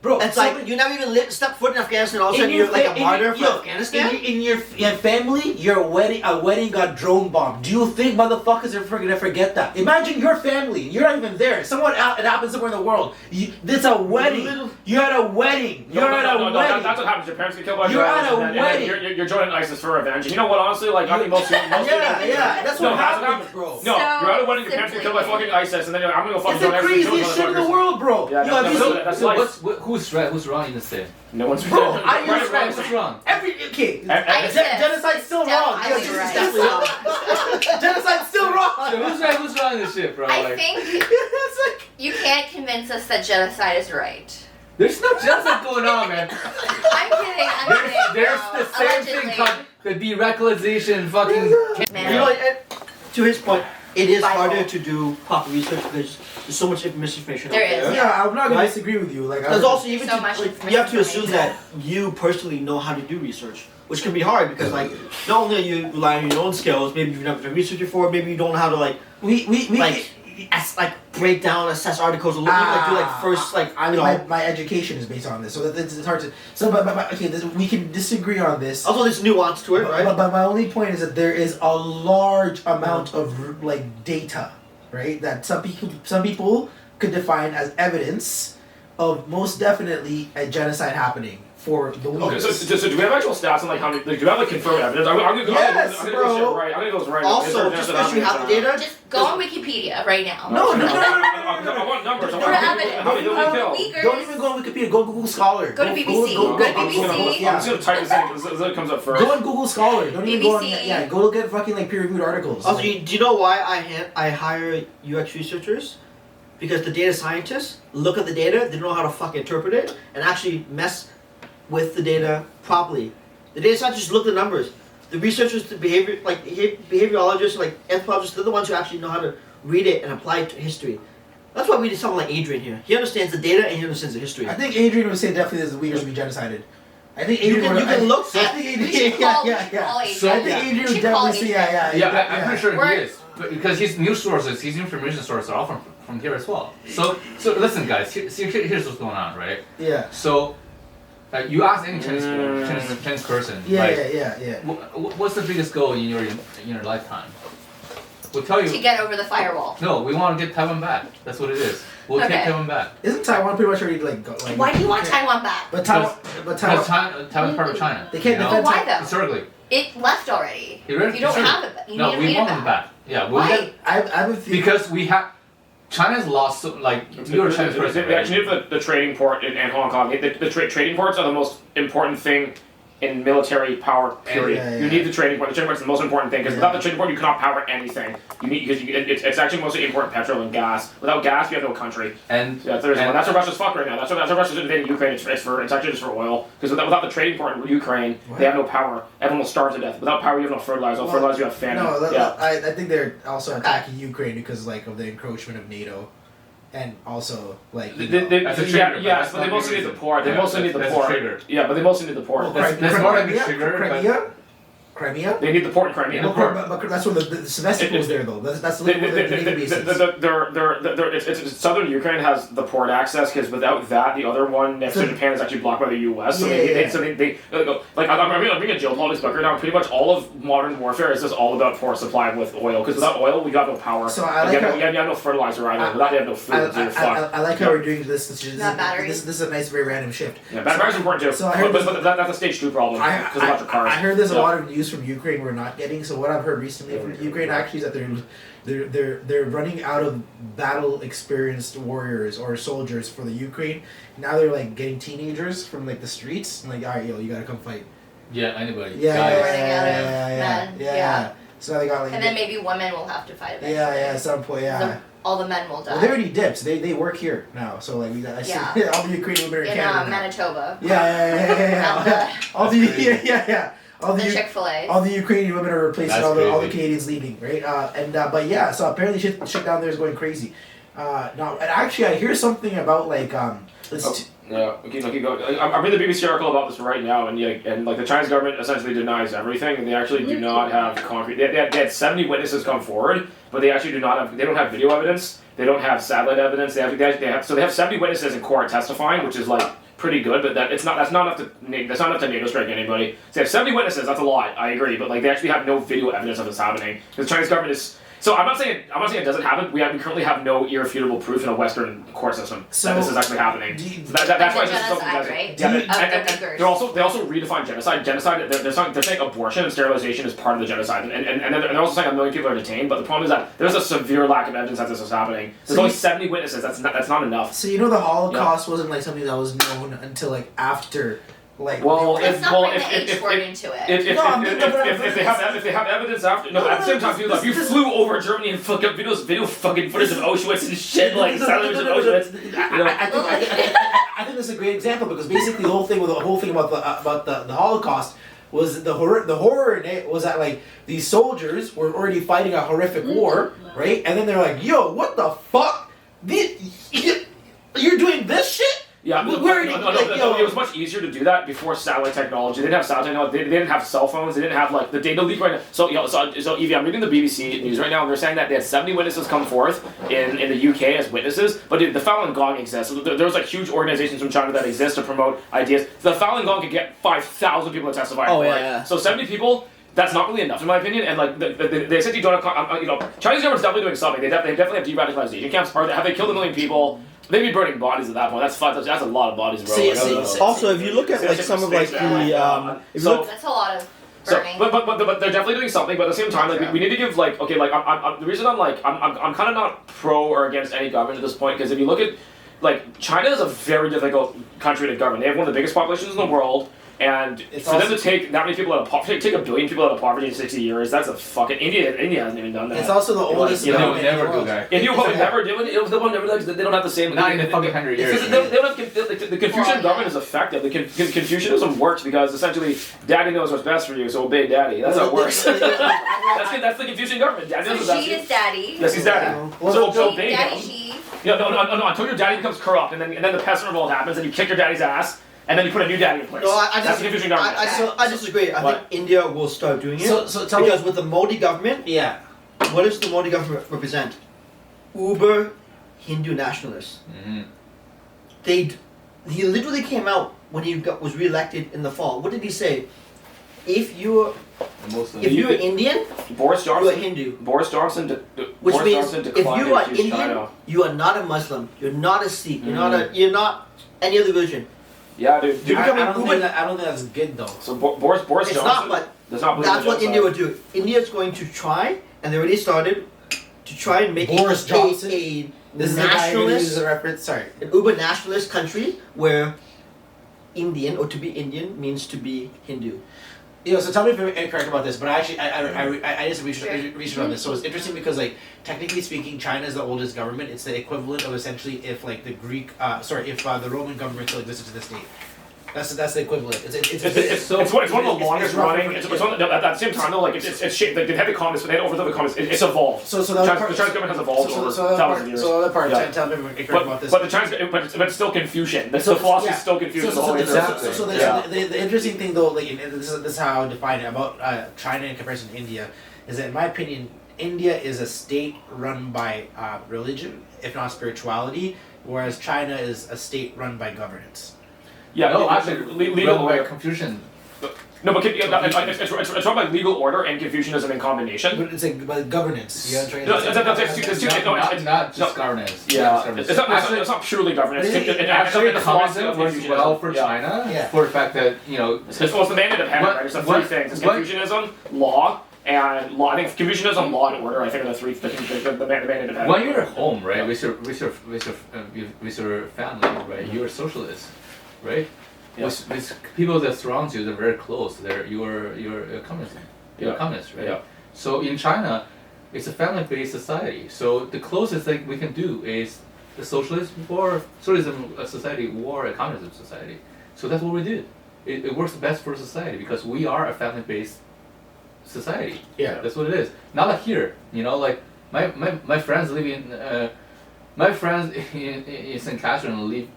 Bro. It's like you never even stepped foot in Afghanistan. All of a sudden, you're like a martyr for Afghanistan. In your family, a wedding got drone bombed. Do you think motherfuckers are gonna forget that? Imagine your family. You're not even there. It happens somewhere in the world. It's a wedding. You're at a wedding. That's what happens. Your parents get killed by drones. You're joining ISIS for revenge. And you know what? Honestly, like I think most people. That's what happens, bro. No, you're at a wedding. Your parents get killed by fucking ISIS, and then you're like, I'm gonna go fucking join ISIS. It's the craziest shit in the world, bro. Yeah, that's life. Who's wrong in this thing? No one's Bro, what's wrong? Genocide's still wrong. Genocide's still wrong. Who's wrong in this shit, bro? I think you can't convince us that genocide is right. There's no genocide going on, man. I'm kidding. There's the same thing called the deradicalization fucking. You know, to his point, it is harder to do proper research because there's so much misinformation out there. Yeah, I'm not gonna disagree with you. There's also even you have to assume that you personally know how to do research, which can be hard because like not only are you relying on your own skills, maybe you've never done research before, maybe you don't know how to break down, assess articles, or do first my education is based on this, so it's hard to. So, but okay, we can disagree on this. Also, there's nuance to it, right? But my only point is that there is a large amount of like data, right? That some people could define as evidence of most definitely a genocide happening for the weeks. Okay, so do we have actual stats on like how many? Like, do we have like confirmed evidence? I'm gonna go right. I'm gonna go right. Also, just because you have the data, just go on Wikipedia right now. No. I want numbers. I want how many did we kill? Don't even go on Wikipedia. Go on Google Scholar. Go to BBC. Go to BBC. I'm just gonna type this in because it comes up first. Go on Google Scholar. Don't even go on. BBC. Go look at fucking like peer-reviewed articles. Also, do you know why I hire UX researchers? Because the data scientists look at the data, they don't know how to fucking interpret it, and actually mess with the data properly. The data scientists look at the numbers. The researchers, the behaviorologists, like anthropologists, they're the ones who actually know how to read it and apply it to history. That's why we need someone like Adrian here. He understands the data and he understands the history. I think Adrian would say definitely that the Uyghurs should be genocided. I think Adrian you can look. I think Adrian. So I think Adrian would definitely say I'm pretty sure he is, because his news sources, his information sources are all from here as well. So listen, guys. Here's what's going on, right? Yeah. So. You ask any Chinese person, what's the biggest goal in your lifetime? We'll tell you. To get over the firewall. No, we want to get Taiwan back. That's what it is. We'll take Taiwan back. Isn't Taiwan pretty much already Why do you want Taiwan back? Taiwan's part of China. They can't defend why though? Historically. It left already. You don't have it. You no, we want it back. Yeah, why? Because we have. China's lost, you're a Chinese person. They actually have the trading port in Hong Kong. The trading ports are the most important thing in military power, period. You need the trading port. The trading port is the most important thing, because without the trading port, you cannot power anything. You need, because it's actually mostly import petrol and gas. Without gas, you have no country. And that's what Russia's fucked right now. That's what Russia's invading Ukraine. It's actually just for oil. Because without the trading port in Ukraine, they have no power. Everyone will starve to death. Without power, you have no fertilizer. Without fertilizer, you have famine. I think they're also attacking Ukraine because of the encroachment of NATO. And also, but they mostly need the port. They mostly need the port. Yeah, but they mostly need the port. That's more like a trigger. Crimea? They need the port in Crimea. But that's where the Sevastopol's there, though. That's the Navy bases. Southern Ukraine has the port access, because without that, the other one next to Japan is actually blocked by the U.S. So I'm being a geopolitics book right now. Pretty much all of modern warfare is just all about port supply with oil, because without oil, we got no power. So I like you have no fertilizer either. Without you have no food, so you're fucked. I like how we're doing this. This is a nice, very random shift. Yeah, batteries are important too. So I heard but that's a stage 2 problem because of electric cars. I heard there's a lot of news news from Ukraine we're not getting. So what I've heard recently from Ukraine actually is that they're running out of battle experienced warriors or soldiers for the Ukraine. Now they're like getting teenagers from like the streets and like, all right, yo, you gotta come fight. Yeah, anybody. Yeah. So now they got like. And then maybe women will have to fight eventually. Yeah, at some point, yeah. All the men will die. Well, they already dipped. They work here now, so like I see all the Ukrainian women are in Canada now. Manitoba. Yeah. All the all the Chick-fil-A. All the Ukrainian women are replacing all the Canadians leaving, right? But yeah, so apparently shit down there is going crazy. Now, and actually, I hear something about like Yeah, keep going. I'm reading the BBC article about this right now, and like the Chinese government essentially denies everything, and they actually do not have concrete. They had 70 witnesses come forward, but they actually they don't have video evidence. They don't have satellite evidence. They have 70 witnesses in court testifying, which is like pretty good, but that's not enough to NATO strike anybody. So they have 70 witnesses. That's a lot. I agree, but like they actually have no video evidence of this happening. The Chinese government is. So I'm not saying it doesn't happen. We currently have no irrefutable proof in a Western court system that this is actually happening. That's why this is something right? They also redefine genocide. Genocide. They're saying abortion and sterilization is part of the genocide, and they're also saying 1 million people are detained. But the problem is that there's a severe lack of evidence that this is happening. There's only 70 witnesses. That's not enough. So the Holocaust wasn't like something that was known until like after. Like, let's not bring the H word into it. If they have evidence after, at the same time, people you flew over Germany and fucking video fucking footage of Auschwitz and shit like silent of Auschwitz. I think this is a great example because basically the whole thing about the Holocaust was the horror in it was that like these soldiers were already fighting a horrific war, right? And then they're like, yo, what the fuck? You're doing this shit? Yeah, it was much easier to do that before satellite technology. They didn't have satellite technology. They didn't have cell phones. They didn't have like the data leak right now. So Evie, I'm reading the BBC news right now, and they're saying that they had 70 witnesses come forth in the UK as witnesses, but the Falun Gong exists. So there was like huge organizations from China that exist to promote ideas. The Falun Gong could get 5,000 people to testify. So 70 people. That's not really enough in my opinion, and like they essentially don't have. Chinese government's definitely doing something. They definitely have de-radicalization camps. Have they killed 1 million people? They'd be burning bodies at that point. That's a lot of bodies, bro. Also, if you look at like some of like the that's a lot of burning. But they're definitely doing something. But at the same time, like we need to give like the reason I'm kind of not pro or against any government at this point because if you look at like China is a very difficult country to govern. They have one of the biggest populations in the world. And for them to take that many people out of poverty, take 1 billion people out of poverty in 60 years, that's a fucking India hasn't even done that. It's also the oldest government in the world. India will never do it. They don't have the same. Not in the fucking 100 years. They don't have the Confucian government is effective. The Confucianism works because essentially, Daddy knows what's best for you, so obey Daddy. That's how it works. That's the Confucian government. Daddy knows what's best. Xi is Daddy. Yes, he's Daddy. So obey him. Daddy Xi. No. Until your daddy becomes corrupt, and then the peasant revolt happens, and you kick your daddy's ass. And then you put a new daddy in place. No, that's the Confucian government. I disagree. I think India will start doing it. Because with the Modi government, what does the Modi government represent? Uber Hindu nationalists. Mm-hmm. He literally came out when he was re-elected in the fall. What did he say? If you're Indian, Boris Johnson, you're a Hindu. Boris Johnson Which means if you are Indian, you are not a Muslim. You're not a Sikh. You're not any other religion. Yeah, dude. I don't think that's good though. So Boris it's Johnson. Not, but that's what India would do. India's going to try, and they already started to try and make Boris Johnson. a This is nationalist, a reference. Sorry, an uber nationalist country where Indian or to be Indian means to be Hindu. So tell me if I'm incorrect about this, but I just researched on this. So it's interesting because like technically speaking, China is the oldest government. It's the equivalent of essentially if like the the Roman government still existed to this date. That's the equivalent. It's one of the longest running. At the same time though, like it's shit. Like they had the communists, but they had overthrown the communists. It's evolved. So the Chinese government has evolved over thousands of years. So the other part, tell me if I'm incorrect about this. But the Chinese, but it's still Confucian. The philosophy is still Confucian. So the interesting thing though, like this is how I would define it about China in comparison to India, is that in my opinion, India is a state run by religion, if not spirituality, whereas China is a state run by governance. Yeah, no, actually, legal by Confucian. No, but it's run by legal order and Confucianism in combination. But it's like by governance. Yeah, not just governance. Yeah, it's not purely governance. Actually, communism works well for China for the fact that it's the mandate of heaven, right? It's the three things: it's Confucianism, law, and law. I think Confucianism, law, and order. I think are the three the mandate of heaven. When you're at home, right, with your family, right, you're a socialist, right? With people that surround you, they're very close. You're a communist. You're a communist, right? Yeah. So in China, it's a family-based society. So the closest thing we can do is the socialism society or a communism society. So that's what we did. It works best for society because we are a family-based society. Yeah. That's what it is. Not like here, like my friends live in my friends in St. Catherine live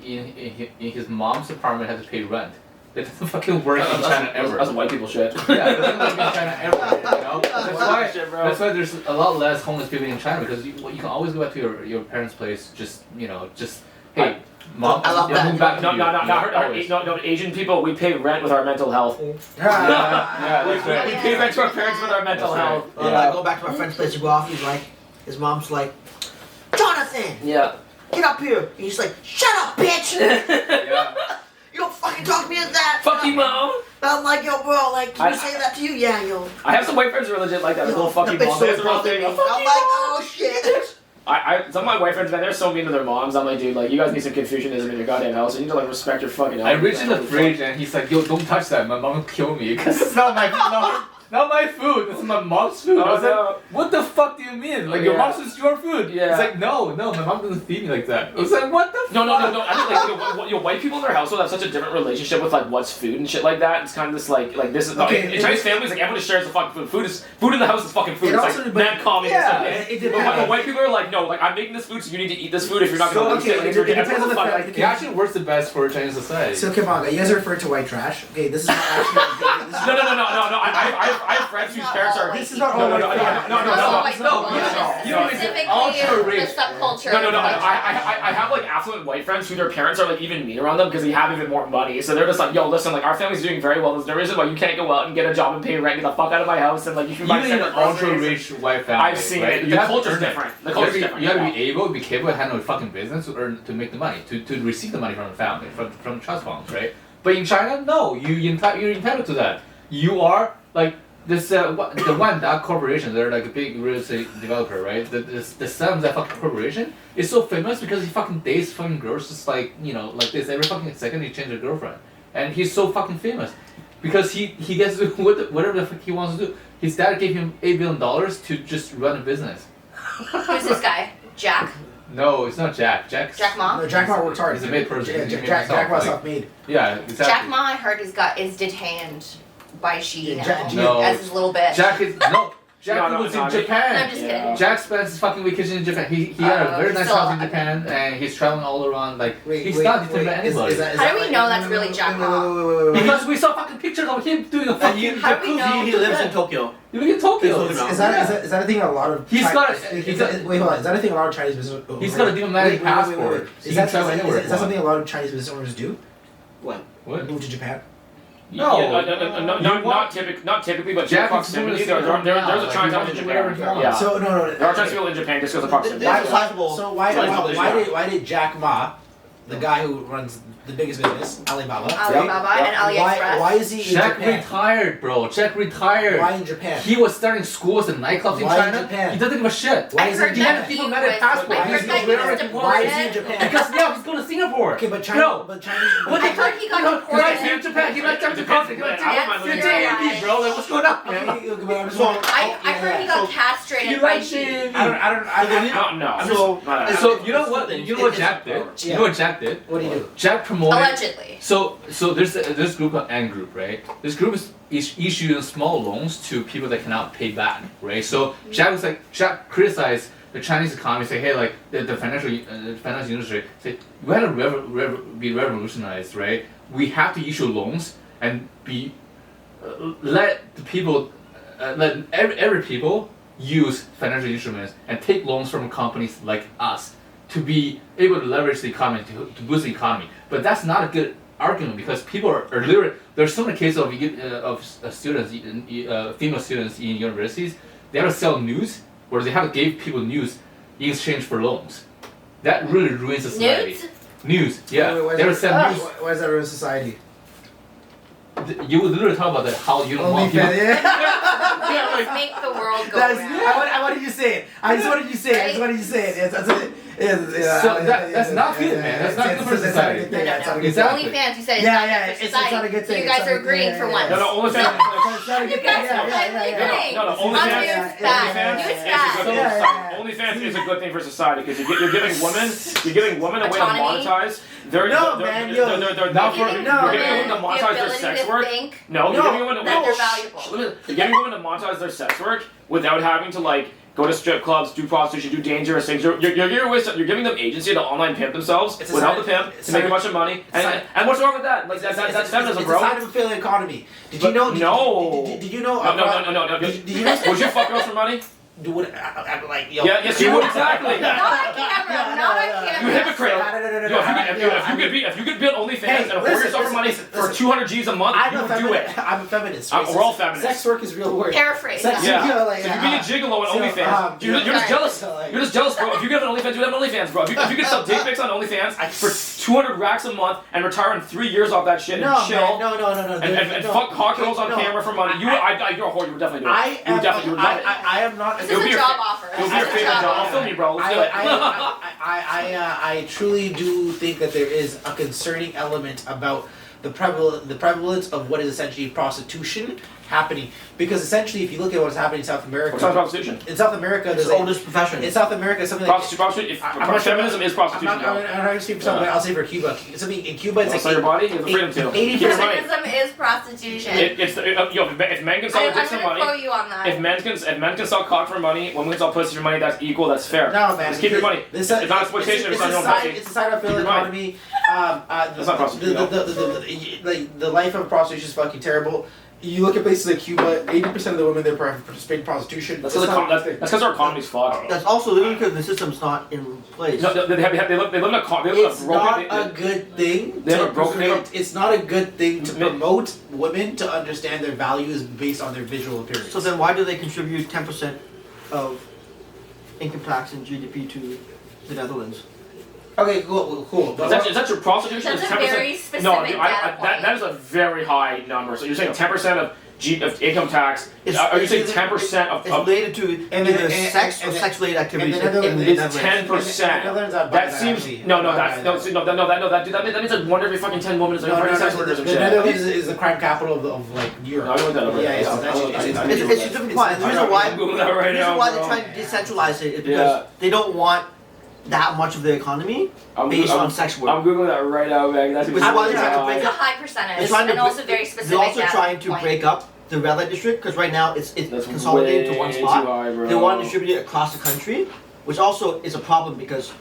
in his mom's apartment, has to pay rent. That doesn't fucking work in China ever. That's white people shit. Yeah, it doesn't work in China ever. That's why there's a lot less homeless people in China because you can always go back to your parents' place. Just hey, mom, I love that. move back to No, Asian people, we pay rent with our mental health. Yeah, We pay rent to our parents with our mental health. Well, I go back to my friend's place to go off. His mom's like, Jonathan, get up here. And he's like, shut up, bitch. Yeah. You don't fucking talk to me like that. Fuck you, mom. I'm like, yo, bro, like, can you say that to you? Yeah, yo. I have some white friends who are legit like that. Little fuck you, mom. That's a real thing. I'm like, oh shit. Some of my white friends, man, they're so mean to their moms. I'm like, dude, like, you guys need some Confucianism in your goddamn house. You need to, like, respect your fucking I reached in the fridge and he's like, yo, don't touch that. My mom will kill me because it's not my food. It's my mom's food. I was like, what the fuck do you mean? Like, your mom's food is your food. Yeah. It's like, no, my mom doesn't feed me like that. I was like, what the fuck? No. I think, like, white people in their household have such a different relationship with, like, what's food and shit like that. It's kind of this, like this is, okay, in Chinese families, like, everybody shares the fucking food. Food in the house is fucking food. It's also, like, mad communist. Yeah, Okay? it But white people are like, no, like, I'm making this food, so you need to eat this food if you're not going to it depends on the fact. It actually works the best for Chinese society. So, Kimanga, you guys are referring to white trash. Okay, this is not actually. No. I have friends whose parents are. This is not No. Specifically, the subculture. No. I have like affluent white friends who their parents are like even mean around them because they have even more money. So they're just like, yo, listen, like our family's doing very well. There's no reason why you can't go out and get a job and pay rent, get the fuck out of my house, and like you can buy even in an ultra rich white family. I've seen it. The culture's different. The culture's different. You have to be capable of handling fucking business to earn to make the money to receive the money from the family from trust funds, right? But in China, no, you're entitled to that. You are like. This the one that corporation, they're like a big real estate developer, right? The son of that fucking corporation is so famous because he fucking dates fucking girls just like like this every fucking second he changes a girlfriend, and he's so fucking famous because he gets to do whatever the fuck he wants to do. His dad gave him $8 billion to just run a business. Who's this guy? Jack? No, it's not Jack. Jack Ma? No, Jack Ma works hard. He's a made person. Jack Ma's self-made. Yeah, exactly. Jack Ma, I heard, is detained by Xi No. as his little bitch. Jack was in Japan. No, I'm just kidding. Jack spends his fucking vacation in Japan. He had a very nice house in Japan, and he's traveling all around. Like he's not determined by anybody. How do we know that's really Jack Ma? Because we saw fucking pictures of him doing a fucking How do we know? He lives in Tokyo. You live in Tokyo. Is that a thing a lot of? He's got. Wait, hold on. Is that a thing a lot of Chinese business? He's got a diplomatic passport. Is that something a lot of Chinese business owners do? What? Move to Japan? No, not typically, but due to proximity, there's a Chinese people in Japan. Yeah. So no. There are Chinese people in Japan just because of proximity. So why did Jack Ma, the guy who runs the biggest business, Alibaba And AliExpress. why is he in Jack Japan? retired, bro. Jack retired. Why in Japan? He was starting schools and nightclubs in Why in China. Japan? He doesn't give a shit. Why is he in He had a Japan? diplomatic passport. I heard that he was deported. Why is he in Japan? Because now he's going to Singapore. Okay, but China. No. But Chinese. I heard he got He deported. likes in Japan. He likes to country. He likes to JMP, bro. Like, what's going on, man? I heard he got castrated by Xi. I don't know. So you know what? You know what Jack did? You know what Jack did? What do you do? Jack promoted. Allegedly. So there's this group of N group, right? This group is issuing small loans to people that cannot pay back, right? So Jack criticized the Chinese economy, say, hey, like the financial industry, say we had to be revolutionized, right? We have to issue loans and let the people, let every people use financial instruments and take loans from companies like us to be able to leverage the economy to boost the economy. But that's not a good argument because people are literally there's so many cases of students, female students in universities. They have to sell news, or they have to give people news in exchange for loans. That really ruins society. News, yeah. They have to sell news. Why is that ruin society? You would literally talk about that how you don't want people. Let's make the world go round. I wanted you to say it. I just wanted you to say it. I just wanted you to say it. So that's not good, man. That's not good for society. Exactly. OnlyFans, you said It's not a good thing. So you guys are agreeing for once. No, OnlyFans. You guys are agreeing. No, OnlyFans is a good thing for society because you're giving women a way to monetize. You're giving women to monetize their sex work. No, you're giving women to monetize their sex work without having to like go to strip clubs, do prostitution, do dangerous things. You're giving them agency to online pimp themselves without the pimp to make a bunch of money. And what's wrong with that? Like that's feminism, bro. It's a sign of a failing economy. Did you know? No. Did you know? No. Did you know? Would you fuck girls for money? I'm like, yo. Yeah, yes, you would exactly. Not on camera. You hypocrite. If you could build OnlyFans and afford yourself for money for 200 G's a month, you would do it. I'm a feminist. We're all feminists. Sex work is real work. Paraphrase. Yeah. So you being a gigolo on OnlyFans. You're just jealous. You're just jealous, bro. If you get an OnlyFans, you have an OnlyFans, bro. If you could sell dick pics on OnlyFans for 200 racks a month and retire in 3 years off that shit and chill. No. And fuck hot girls on camera for money. You're a whore. You would definitely do it. You would definitely love it. I am not. This is a job offer. It would be your favorite job. I'll film you, bro. Let's do it. I truly do think that there is a concerning element about the prevalence of what is essentially prostitution happening. Because essentially, if you look at what's happening in South America, what's prostitution? In South America, it's the oldest profession. In South America, something like feminism is prostitution. I'm not going to speak for something. I'll say for Cuba. Something in Cuba, it's like sell your body. You have the freedom to. Feminism is prostitution. If men can sell dicks for money, quote you on that. If men can sell cock for money, women can sell pussy for money. That's equal. That's fair. No, man. Just keep your money. It's not exploitation. It's not your own pussy. It's a side of failed economy. That's not prostitution. The life of prostitution is fucking terrible. You look at places like Cuba, 80% of the women there participate in prostitution. That's because our economy's fucked. That's also literally because the system's not in place. No, they live in a It's not a good thing. It's not a good thing to promote women to understand their values based on their visual appearance. So then why do they contribute 10% of income tax and GDP to the Netherlands? Okay, cool. Is that your prostitution? That's a very specific that is a very high number. So you're saying 10% of income tax? Are you saying 10% of? It's related to either sex or sex-related activities. It's 10%. That seems that means like one every fucking 10 women is like sex workers and shit. The Netherlands is the crime capital of like Europe. I know that over there. It's a different point. The reason why they're trying to decentralize it is because they don't want that much of the economy based on sex work. I'm googling that right now, man. That's it's a high percentage, and also very specific. They're also trying to break up the red light district because right now it's consolidated to one spot. They want to distribute it across the country, which also is a problem because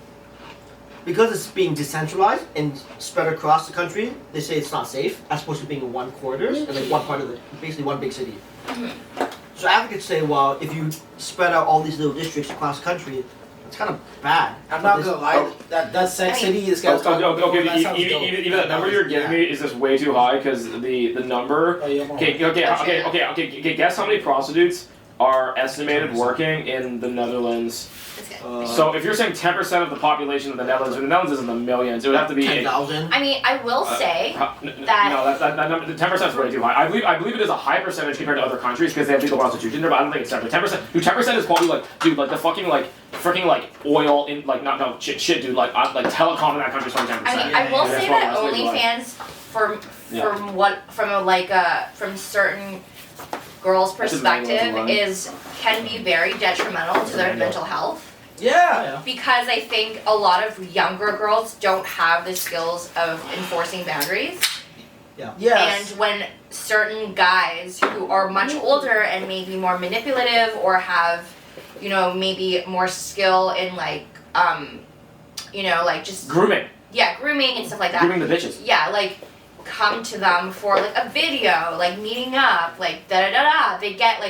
it's being decentralized and spread across the country. They say it's not safe as opposed to being in one quarter and like one part of basically one big city. So advocates say, well, if you spread out all these little districts across the country, it's kind of bad. I'm not gonna lie. That Sex City is gonna. Even that number you're giving me is just way too high because the number. Okay. Guess how many prostitutes are estimated working in the Netherlands? So if you're saying 10% of the population of the Netherlands is in the millions. It would have to be 10,000. I mean, I will say that that number, the 10% is way too high. I believe it is a high percentage compared to other countries because they have legal prostitution there, but I don't think it's 10%. 10%, dude, 10% is probably like the fucking freaking oil in shit, dude, like telecom in that country is probably 10%. I mean, I will say that OnlyFans from certain girls' perspective can be very detrimental to their mental health. Yeah. Because I think a lot of younger girls don't have the skills of enforcing boundaries. Yeah. Yes. And when certain guys who are much older and maybe more manipulative or have, maybe more skill in just grooming. Yeah, grooming and stuff like that. Grooming the bitches. Yeah, come to them for a video, meeting up, they get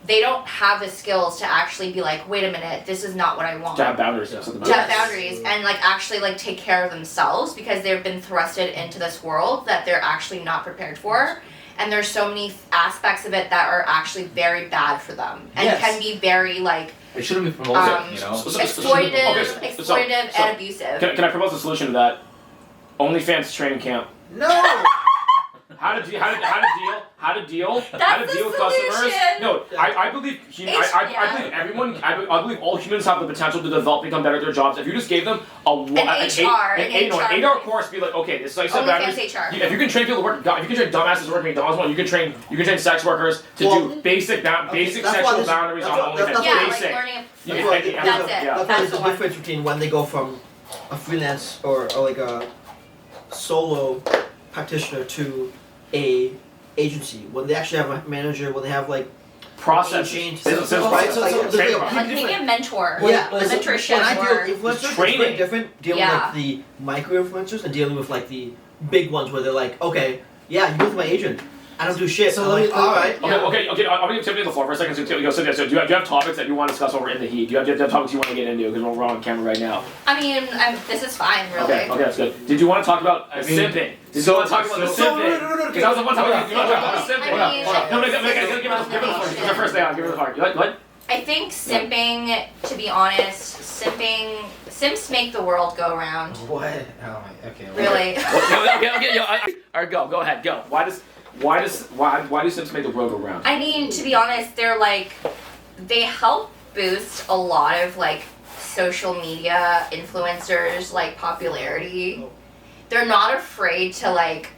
they don't have the skills to actually be like, wait a minute, this is not what I want. To have boundaries. To have boundaries and like actually like take care of themselves because they've been thrusted into this world that they're actually not prepared for. And there's so many aspects of it that are actually very bad for them and can be very like it shouldn't be promoted, you know. Exploitative and abusive. Can I propose a solution to that? OnlyFans training camp. No. How to deal with solution. customers. No, I believe I believe everyone. I believe all humans have the potential to develop, become better at their jobs. If you just gave them an 8-hour course, be like, okay, this is like boundaries. If you can train people to work, if you can train dumbasses to work McDonald's, you can train sex workers to do basic sexual boundaries on OnlyFans. Basic. That's it. There's a difference between when they go from a freelance or like a solo practitioner to a agency. When they actually have a manager, when they have like process change. Maybe a mentor. Yeah, a mentorship. When I deal with influencers, it's very different dealing with like the micro influencers and dealing with like the big ones where they're like, okay, yeah, you're with my agent. I don't do shit. So like, all right. Okay. I'll give Tiffany the floor for a second. So do you have topics that you want to discuss over in the heat? Do you have topics you want to get into? Because we're on camera right now. I mean, this is fine, really. Okay, that's good. Did you want to talk about simping? Did you want to talk about the simping? No. Because that was the one topic. You want to talk about the simping? No, give her the floor. Give her first day on. Give her the floor. What? I think simping, to be honest, simps make the world go round. What? Oh my. Okay. Really? Okay. All right, go ahead. Go. Why do Sims make the world go round? I mean, to be honest, they help boost a lot of like social media influencers like popularity. They're not afraid to like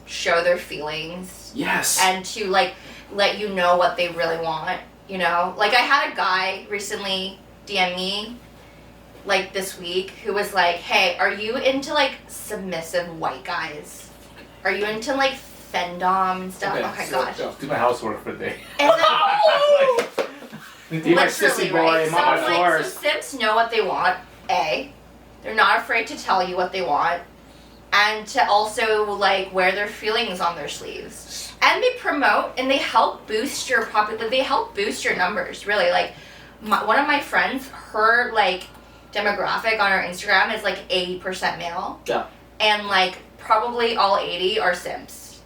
show their feelings. Yes. And to like let you know what they really want, you know? Like I had a guy recently DM me like this week who was like, "Hey, are you into like submissive white guys? Are you into like fendom and stuff?" Okay, gosh. Do my housework for the day. And then, Be my sissy boy, mop my floors. So simps know what they want, A. They're not afraid to tell you what they want. And to also like wear their feelings on their sleeves. And they promote and they help boost your they help boost your numbers, really. Like one of my friends, her like demographic on her Instagram is like 80% male. Yeah. And like probably all 80 are simps.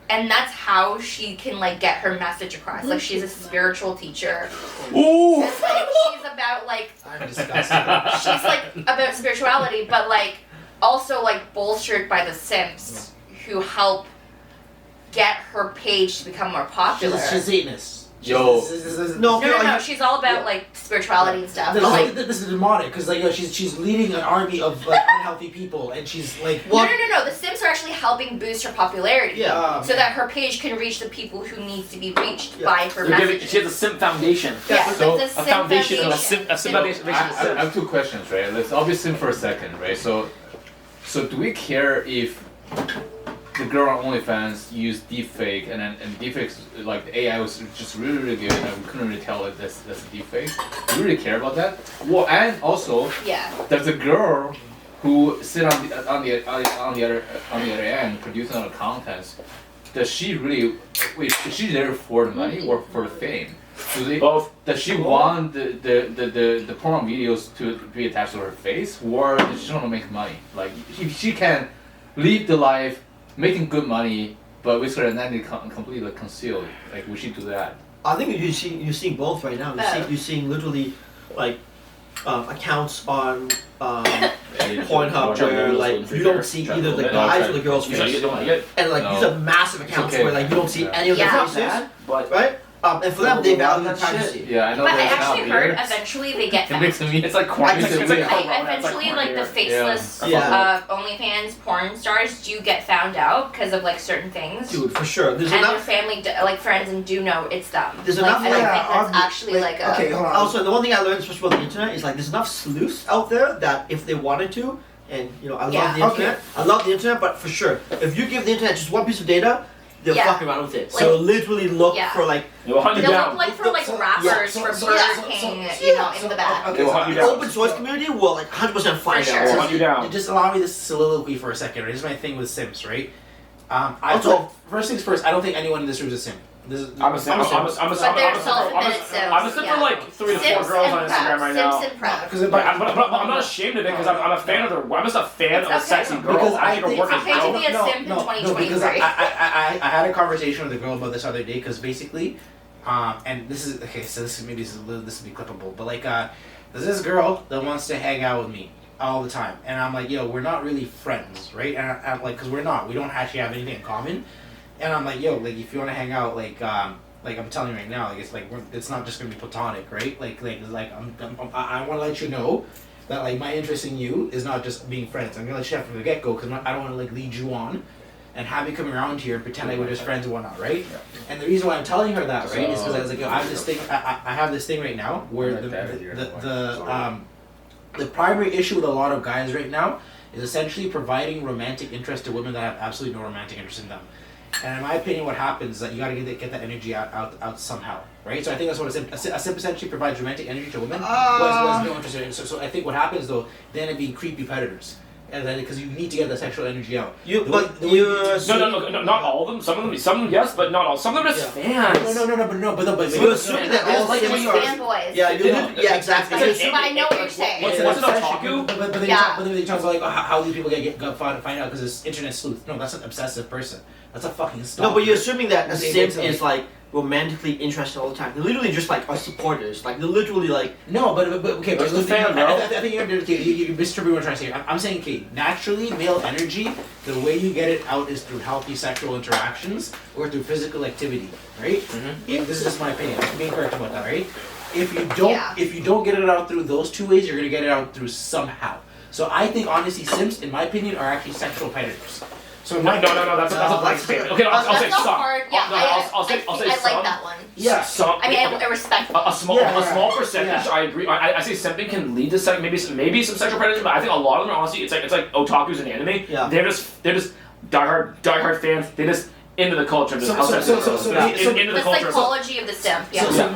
And that's how she can like get her message across. Like she's a spiritual teacher. Ooh. And, like, she's about like I'm disgusted. she's like about spirituality, but like also like bolstered by the simps who help get her page to become more popular. She's Satanist. Yo. No. She's all about like spirituality and stuff. This is demonic because like she's leading an army of like unhealthy people and she's like. No. The Sims are actually helping boost her popularity. Yeah. So that her page can reach the people who needs to be reached by her message. She has a simp foundation. Yeah. So it's a foundation of a simp. I have two questions, right? Let's all be simp for a second, right? So do we care if the girl on OnlyFans used deepfake and deepfakes like the AI was just really good and we couldn't really tell that that's a deepfake? Do you really care about that? Well, and also, there's a girl who sit on the other end producing all the contents. Does she really is she there for the money or for the fame? Both. Does she want the porn videos to be attached to her face, or does she want to make money? Like if she can live the life making good money, but with her identity completely concealed, like would she do that? I think you're seeing both right now. You're seeing literally like accounts on Pornhub where like you don't see either the guys or the girls' face, and like these are massive accounts where like you don't see any of the faces, right? And for them, they value privacy. Yeah, I know. But I actually heard eventually they get found. It's like corn. Eventually, like the faceless OnlyFans porn stars do get found out because of like certain things. Dude, for sure. There's and enough their family, like friends, and do know it's them. There's enough. I don't think that's actually like a. Okay, hold on. Also, the one thing I learned, especially about the internet, is like there's enough sleuths out there that if they wanted to, and you know, I love the internet. I love the internet, but for sure, if you give the internet just one piece of data, they'll fuck around with it. So literally look for like. They'll look like for like rappers for Burger King, you know, in the back. The open source community will like 100% find out. They'll hunt you down. Just allow me this soliloquy for a second. Right? Here's my thing with Sims, right? Also, first things first, I don't think anyone in this room is a Sim. I'm a simp. I'm a simp for like 3 to 4 girls on Instagram right now. But I'm not ashamed of it because I'm a fan of the. I'm just a fan of a sexy girl. Because I think her work is okay to dope. be a simp in 2023. Because I had a conversation with a girl about this other day. Because basically, and this is okay. So this will be clippable. But like, there's this girl that wants to hang out with me all the time, and I'm like, yo, we're not really friends, right? And I'm like, because we don't actually have anything in common. And I'm like, yo, like if you want to hang out, like I'm telling you right now, like it's not just gonna be platonic, right? I want to let you know that like my interest in you is not just being friends. I'm gonna let you know from the get go because I don't want to like lead you on, and have you come around here and pretend like we're just friends and whatnot, right? Yeah. And the reason why I'm telling her that, right, is because I was like, yo, I have this thing. I have this thing right now where the primary issue with a lot of guys right now is essentially providing romantic interest to women that have absolutely no romantic interest in them. And in my opinion, what happens is that you gotta get that energy out somehow, right? So I think that's what a simp essentially provides romantic energy to women who has no interest in it. So I think what happens though, they end up being creepy predators. And then because you need to get the sexual energy out. No, not all of them. Some of them, yes, but not all. Some of them are just fans. No. But you're assuming that all like fanboys. Yeah, exactly. But I know what you're saying. What's an otaku? But then they talk about like how these people find out because it's internet sleuth. No, that's an obsessive person. That's a fucking stalker. No, but you're assuming that a simp is like romantically interested all the time. They're literally just like our supporters. Like they're literally like. No, but okay, but the fan, bro. I think you're misinterpreting what I'm trying to say. I'm saying, okay, naturally male energy, the way you get it out is through healthy sexual interactions or through physical activity, right? Mm-hmm. And this is just my opinion. I'm being correct about that, right? If you don't get it out through those two ways, you're gonna get it out through somehow. So I think honestly, simps, in my opinion, are actually sexual predators. So no, that's a blank statement. Okay, I'll say some. I'll say I some. like that one. Yeah, some. I mean, I respect a small percentage. Yeah. I agree. I say simping can lead to maybe some sexual predators, but I think a lot of them are honestly it's like otakus in anime. Yeah. They're just diehard fans. They just into the culture. Into the culture. The psychology of the simp. Yeah. So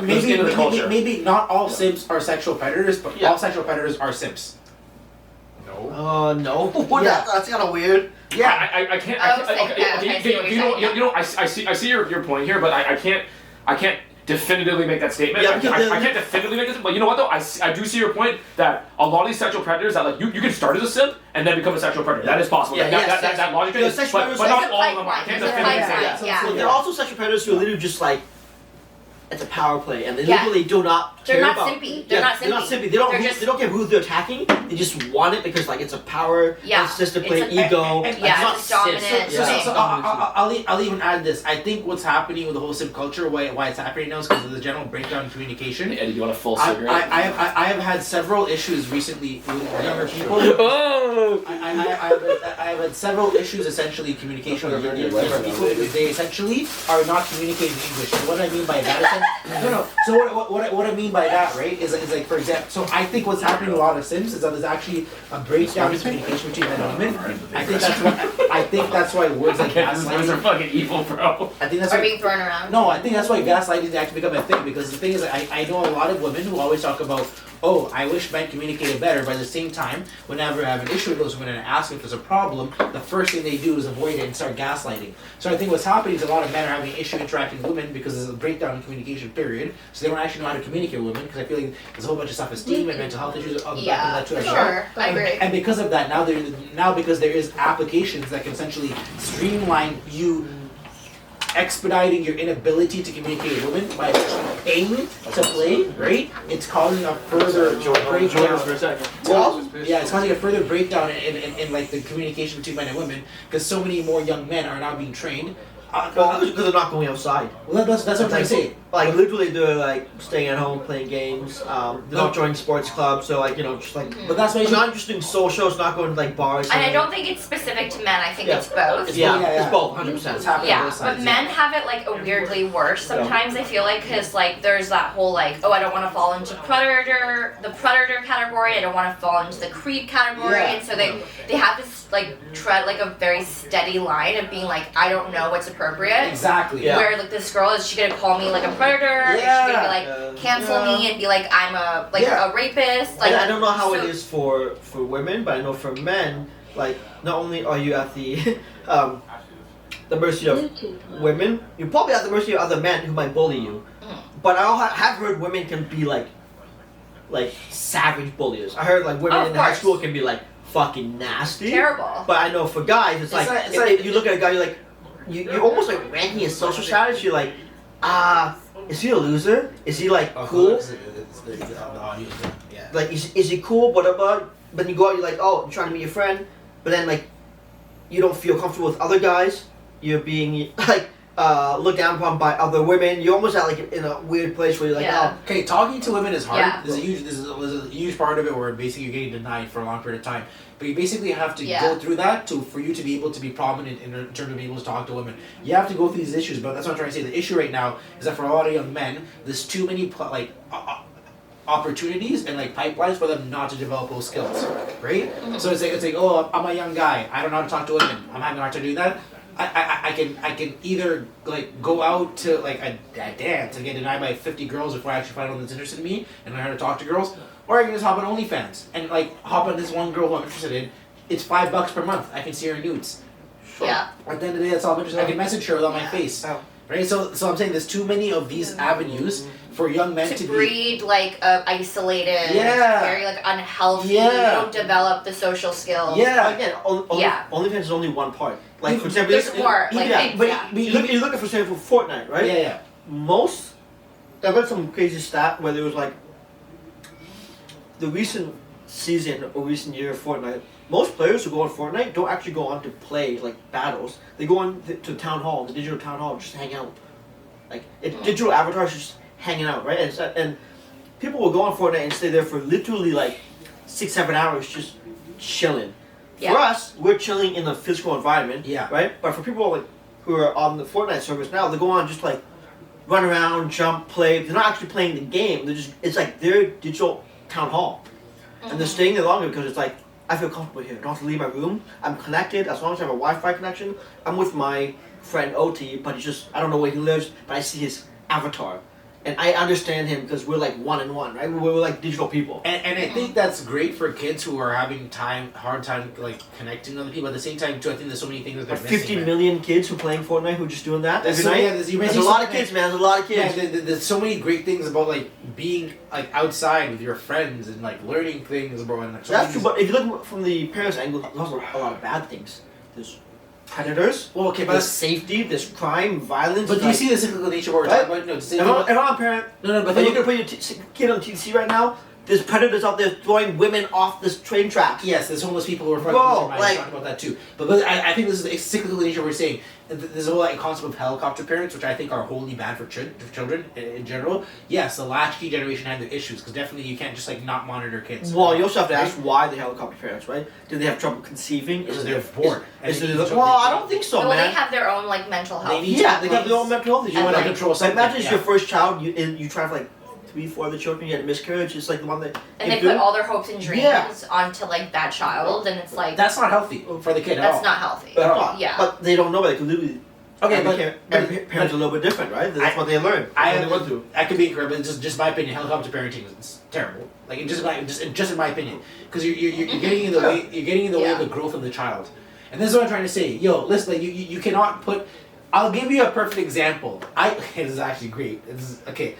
maybe not all simps are sexual predators, but all sexual predators are simps. No. No. That's kind of weird. Yeah, I can't. I see your point here, but I can't definitively make that statement. Yeah, I can't definitively make this, but you know what though? I do see your point that a lot of these sexual predators that like you can start as a simp and then become a sexual predator. That is possible. That logic is, but not all of them are. I can't definitively say that. Yeah. There are also sexual predators who are literally just like. It's a power play, and they literally do not care about. Simpy. They're not simpy. They don't care who they're attacking. They just want it because like it's a power. It's just to play ego. It's not dominant. So I'll even add this. I think what's happening with the whole simp culture, why it's happening now, is because of the general breakdown in communication. Eddie, do you want a full cigarette? I have had several issues recently with younger people. Oh. I have had several issues essentially communication with younger people because they essentially are not communicating in English. And what I mean by that is no. So what I mean by that, right, is like for example. So I think what's happening with a lot of Sims is that there's actually a breakdown in communication between men and women. I think that's why words like gaslighting. Words are fucking evil, bro. I think that's are being thrown around. No, I think that's why gaslighting is actually become a thing because the thing is, I know a lot of women who always talk about, oh, I wish men communicated better, but at the same time, whenever I have an issue with those women and ask if there's a problem, the first thing they do is avoid it and start gaslighting. So I think what's happening is a lot of men are having issue interacting with women because there's a breakdown in communication period, so they don't actually know how to communicate with women because I feel like there's a whole bunch of self-esteem and mental health issues on the back of that too. Sure, I agree. And because of that, now because there is applications that can essentially streamline you expediting your inability to communicate with women by paying to play, right? It's causing a further breakdown. It's causing a further breakdown in like the communication between men and women because so many more young men are now being trained. Because they're not going outside. Well, that's what I'm trying to say. Like literally, they're like staying at home playing games. They're not joining sports clubs, so like just like. But that's why you're not interested in socials, not going to like bars. And I don't think it's specific to men. I think it's both. It's both, 100%. Yeah, but men have it like a weirdly worse. Sometimes I feel like because like there's that whole like I don't want to fall into the predator category. I don't want to fall into the creep category, and so they have to like tread like a very steady line of being like I don't know what's appropriate. Exactly. Yeah. Where like this girl is she gonna call me like a predator? Is she gonna be like cancel me and be like I'm a rapist? Like I don't know how it is for women, but I know for men, like not only are you at the the mercy of women. You're probably at the mercy of other men who might bully you. But I have heard women can be like savage bullies. I heard like women in high school can be like fucking nasty. Terrible. But I know for guys, it's like if you look at a guy, you're like, you're almost like ranking his social status. You're like, is he a loser? Is he like cool? Yeah. Like, is he cool? Whatever. But you go out, you're like, oh, you're trying to meet your friend. But then like, you don't feel comfortable with other guys. You're being like looked down upon by other women. You're almost at like in a weird place where you're like, oh. Okay, talking to women is hard. Yeah. There's a huge part of it where basically you're getting denied for a long period of time. But you basically have to go through that for you to be able to be prominent in terms of being able to talk to women. You have to go through these issues, but that's what I'm trying to say. The issue right now is that for a lot of young men, there's too many opportunities and like pipelines for them not to develop those skills, right? Mm-hmm. So it's like, oh, I'm a young guy. I don't know how to talk to women. I'm having a hard time doing that. I can either like go out to like a dance and get denied by 50 girls before I actually find one that's interested in me and learn how to talk to girls, or I can just hop on OnlyFans and like hop on this one girl who I'm interested in. It's $5 per month. I can see her nudes. Sure. Yeah. At the end of the day, that's all I'm interested in. I can message her without my face. Oh. Right? So I'm saying there's too many of these avenues for young men to breed like a isolated, very like unhealthy. You don't develop the social skills. Yeah. Again, OnlyFans is only one part. Like for example, there's more. You look at for example Fortnite, right? Yeah. Most, I read some crazy stat where there was like the recent season or recent year of Fortnite. Most players who go on Fortnite don't actually go on to play like battles. They go on to town hall, the digital town hall, just hang out. Like digital avatars just hanging out, right? And people will go on Fortnite and stay there for literally like 6-7 hours just chilling. Yeah. For us, we're chilling in the physical environment, right? But for people like who are on the Fortnite service now, they go on just like run around, jump, play. They're not actually playing the game. It's like their digital town hall, and they're staying there longer because it's like I feel comfortable here. I don't have to leave my room. I'm connected as long as I have a Wi-Fi connection. I'm with my friend OT, but he's just I don't know where he lives, but I see his avatar. And I understand him because we're like one-on-one, right? We're like digital people. And I think that's great for kids who are having hard time like connecting with other people. At the same time, too, I think there's so many things that they're missing. 50 million kids who are playing Fortnite who are just doing that every night. Yeah, there's a lot of kids, man. There's a lot of kids. Yeah, there's so many great things about like being like outside with your friends and like learning things, bro. And like, so that's true, but if you look from the parents' angle, there's also a lot of bad things. There's predators. Well, okay, but there's safety, there's crime, violence. But do you see the cyclical nature of what we're talking about? No, if I'm a parent, but you're gonna put your kid on TV right now. There's predators out there throwing women off this train tracks. Yes, there's homeless people who are talking about that too. But I think this is a cyclical nature we're saying. There's a whole like concept of helicopter parents, which I think are wholly bad for children in general. Yes, the latchkey generation had their issues because definitely you can't just like not monitor kids. Well, you also have to ask why the helicopter parents, right? Do they have trouble conceiving? Because they're bored. Well, I don't think so, man. Well, they have their own like mental health. They have their own mental health issues. You want to control something. Imagine it's your first child. You try to like 3-4 other children, you had a miscarriage, it's like the one that and they put all their hopes and dreams onto like that child, and it's like that's not healthy for the kid at all. That's not healthy. But they don't know that. Literally, every parent's a little bit different, right? That's what they learn. I could be incorrect, but just my opinion, helicopter parenting is terrible. Like just in my opinion, because you're getting in the way. You're getting in the way of the growth of the child, and this is what I'm trying to say. Yo, listen, like you cannot put. I'll give you a perfect example. This is actually great. Okay.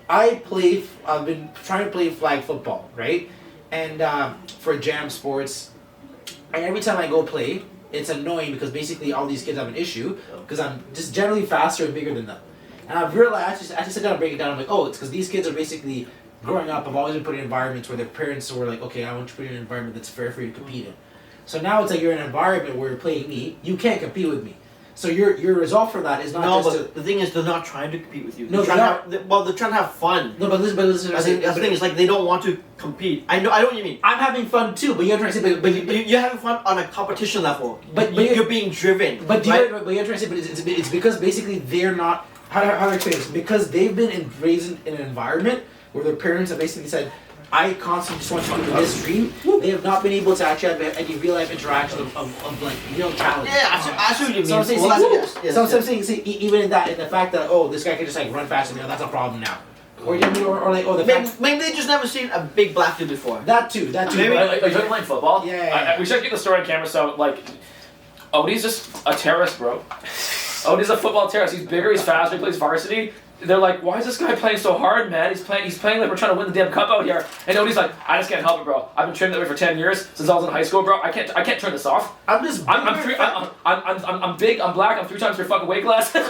I've been trying to play flag football, right? And for Jam Sports, and every time I go play, it's annoying because basically all these kids have an issue because I'm just generally faster and bigger than them. And I've realized, I just sit down and break it down. I'm like, oh, it's because these kids are basically growing up. I've always been put in environments where their parents were like, okay, I want you to put you in an environment that's fair for you to compete in. So now it's like you're in an environment where you're playing me, you can't compete with me. So your result for that is not the thing is they're not trying to compete with you. No, they're trying to have fun. No, but listen. I think the thing is like they don't want to compete. I know what you mean. I'm having fun too, but you're trying to say, but you're having fun on a competition level. But you're being driven. But you're trying to say, but it's because basically they're not. How do I explain this? Because they've been raised in an environment where their parents have basically said, I constantly just want you to do this dream. They have not been able to actually have any real life interaction of like real challenge. Yeah, I see what you mean. So I'm saying, see, even in the fact that this guy can just like run faster, that's a problem now. Or maybe they just never seen a big black dude before. That too. Maybe are you talking playing football? Yeah. We should get the story on camera. So like, Odie's just a terrorist, bro. Odie's a football terrorist. He's bigger, he's faster, he plays varsity. They're like, why is this guy playing so hard, man? He's playing like we're trying to win the damn cup out here. And Odie's like, I just can't help it, bro. I've been training that way for 10 years since I was in high school, bro. I can't turn this off. I'm just. I'm big. I'm black. I'm 3 times your fucking weight class. So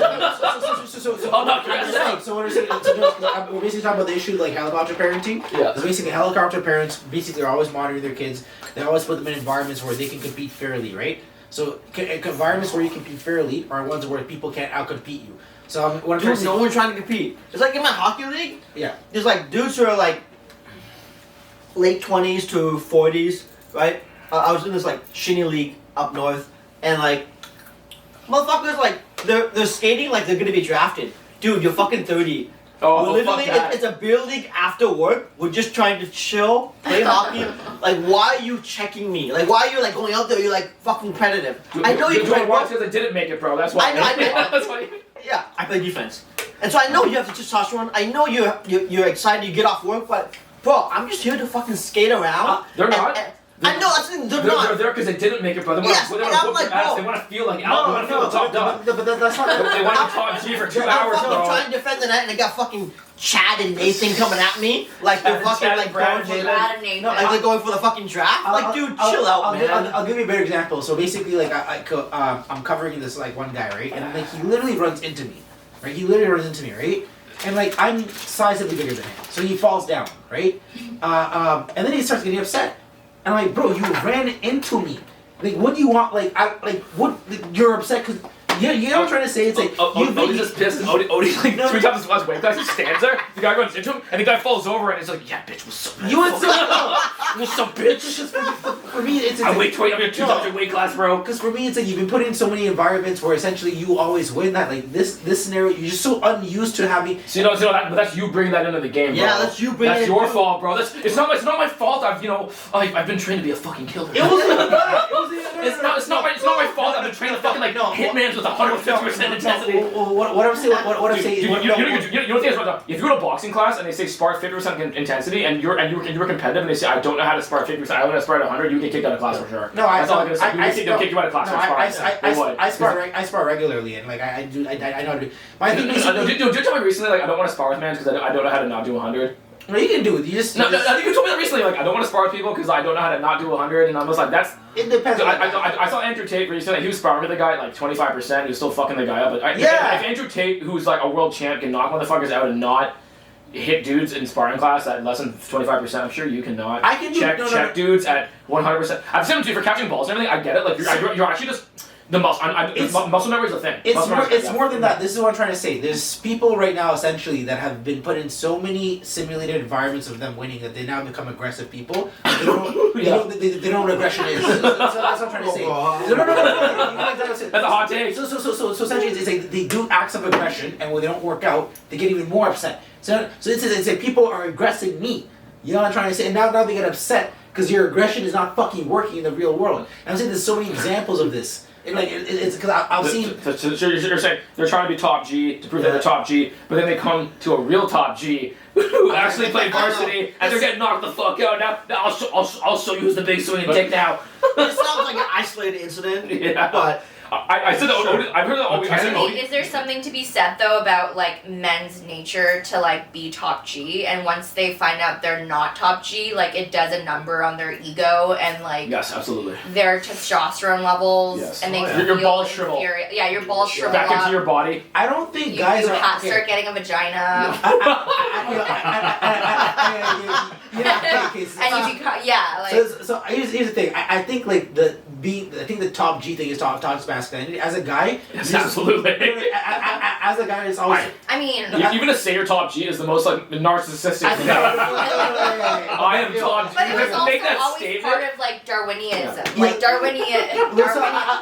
I'm not dressed. So what we're saying, we're basically talking about the issue like helicopter parenting. Yeah. So basically, helicopter parents basically are always monitoring their kids. They always put them in environments where they can compete fairly, right? So environments where you compete fairly are ones where people can't outcompete you. So what I'm trying to say, no one's trying to compete. It's like in my hockey league. Yeah. There's like dudes who are like late 20s to 40s, right? I was in this like shinny league up north, and like motherfuckers like they're skating like they're gonna be drafted. Dude, you're fucking 30. Oh, We're literally, it's a beer league after work. We're just trying to chill, play hockey. Like, why are you checking me? Like, why are you like going out there? You're like fucking competitive. I know you can watch because I didn't make it, bro. That's why. I know. That's why. Yeah, I play defense, and so I know you have the testosterone. I know you're excited. You get off work, but bro, I'm just here to fucking skate around. They're not. I know that's they're not. They're there because they didn't make it, bro. They want to whoop their ass. They want to feel like out. They want to feel the top dog. But that's not. They want to top G for 2 hours, I'm bro. trying to defend the net, and I got fucking Chad and Nathan coming at me like they're fucking like going for like they're going for the fucking draft. Like, dude, chill out, man. I'll give you a better example. So basically, like I'm covering this like one guy, right, and like he literally runs into me, right? He literally runs into me, right? And like I'm sizably bigger than him, so he falls down, right? And then he starts getting upset. And I'm like, bro, you ran into me. Like, what do you want? Like, what? You're upset because you know what I'm trying to say? It's like Odie's just pissed, and Odie's like 3 times as much weight class. He stands there. The guy runs into him, and the guy falls over, and he's like, "Yeah, bitch, what's up, man? You what's up, bitch?" For me, it's I'm 2 times your weight class, bro. Because for me, it's like you've been put in so many environments where essentially you always win. That like this scenario, you're just so unused to having. But that's you bringing that into the game, bro. Yeah, that's you bringing. That's your fault, bro. It's not my fault. I've been trained to be a fucking killer. It's not my fault. I've been trained to fucking like hitmans with 150% intensity. What I'm saying. You know what the thing is about if you go to boxing class and they say spar 50% intensity and you're competitive and they say I don't know how to spar 50%, I don't know how to spar at 100, you get kicked out of class for sure. No, that's all I'm gonna say. They'll kick you out of class for sparring. I spar regularly and like I know how to do. My thing is, did you tell me recently like I don't want to spar with man because I don't know how to not do 100? No, you can do it. You told me that recently. Like I don't want to spar with people because I don't know how to not do 100, and I was like, that's. It depends. I saw Andrew Tate recently. He was sparring with a guy at like 25%. He was still fucking the guy up. But if Andrew Tate, who's like a world champ, can knock motherfuckers out and not hit dudes in sparring class at less than 25%, I'm sure you cannot. I can check dudes at 100%. I've seen him too for catching balls and everything. I get it. Like you're actually just. The muscle memory is a thing. It's more than that. This is what I'm trying to say. There's people right now, essentially, that have been put in so many simulated environments of them winning that they now become aggressive people. They don't know what aggression is. So that's what I'm trying to say. No. That's a hot take. So essentially, it's like they do acts of aggression, and when they don't work out, they get even more upset. So it's like people are aggressing me. You know what I'm trying to say? And now they get upset because your aggression is not fucking working in the real world. And I'm saying there's so many examples of this. And like it's because I've seen. So you're saying they're trying to be top G to prove that they're top G, but then they come to a real top G who actually played varsity and they're getting knocked the fuck out. Now I'll show you who's the big swinging dick now. It sounds like an isolated incident, but. I said that. I've heard that always. Is there something to be said though about like men's nature to like be top G, and once they find out they're not top G, like it does a number on their ego and like yes, absolutely their testosterone levels, and they feel your balls shrivel. Yeah, your balls shrivel back up. into your body. I don't think guys start getting a vagina. And you become like. So here's the thing. I think like the top G thing is top masculinity. As a guy, yes, absolutely. As a guy, it's always. I mean, even to say you're top G is the most like narcissistic. I am top G. But it was also make that always statement. part of like Darwinianism, like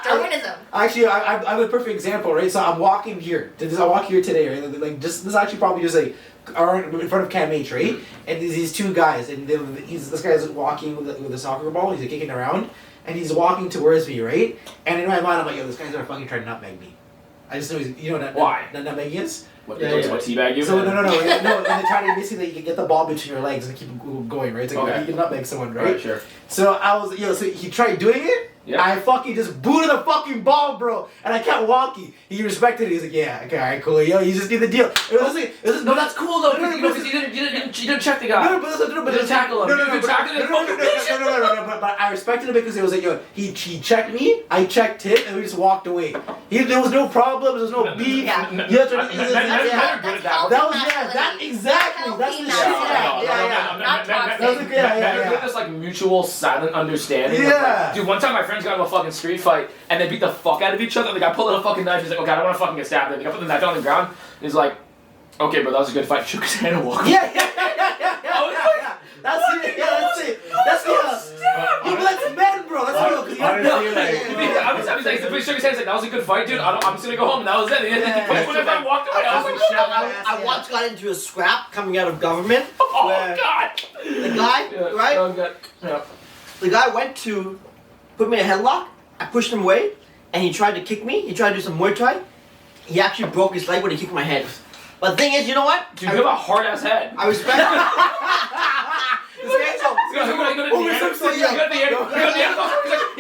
Darwinism. Actually, I have a perfect example, right? So I'm walking here. I walk here today, right? Like just this is actually probably just like in front of Cam H, right? And these two guys, and this guy's walking with a soccer ball. He's like, kicking around. And he's walking towards me, right? And in my mind, I'm like, yo, this guy's gonna fucking try to nutmeg me. I just know he's, why? Nutmeg is? What teabag you? So no. And they try to basically get the ball between your legs and keep going, right? It's like you can nutmeg someone, right? Sure. So I was, so he tried doing it. Yeah. I fucking just booted the fucking ball, bro, and I kept walking. He respected it. He's like, yeah, okay, alright, cool. Yo, you just need the deal. It was like, No, that's cool though. Because you didn't check the guy. No, but you didn't tackle him. You tackled him. But I respected him because it was like, yo, he checked me, I checked him, and we just walked away. There was no problem, there was no beef. Yeah. Men are good at that. That was exactly. That's the shit. They're good this like mutual silent understanding. Yeah. Dude, one time my friends got into a fucking street fight and they beat the fuck out of each other. The guy pulled out a fucking knife. He's like, okay, I don't want to fucking get stabbed. The guy put the knife on the ground. He's like, okay, bro, that was a good fight. Shook his hand and walked. Yeah. That's it. That's men, bro. That's real. He shook his hand. He's like, that was a good fight, dude. I'm just gonna go home. And that was it. Whenever I walked away, I was like, I once got into a scrap coming out of government. oh god. The guy, right? Oh god. Yeah. The guy went to put me in a headlock. I pushed him away, and he tried to kick me. He tried to do some Muay Thai. He actually broke his leg when he kicked my head. But the thing is, you know what? Dude, you have a hard ass head. I respect He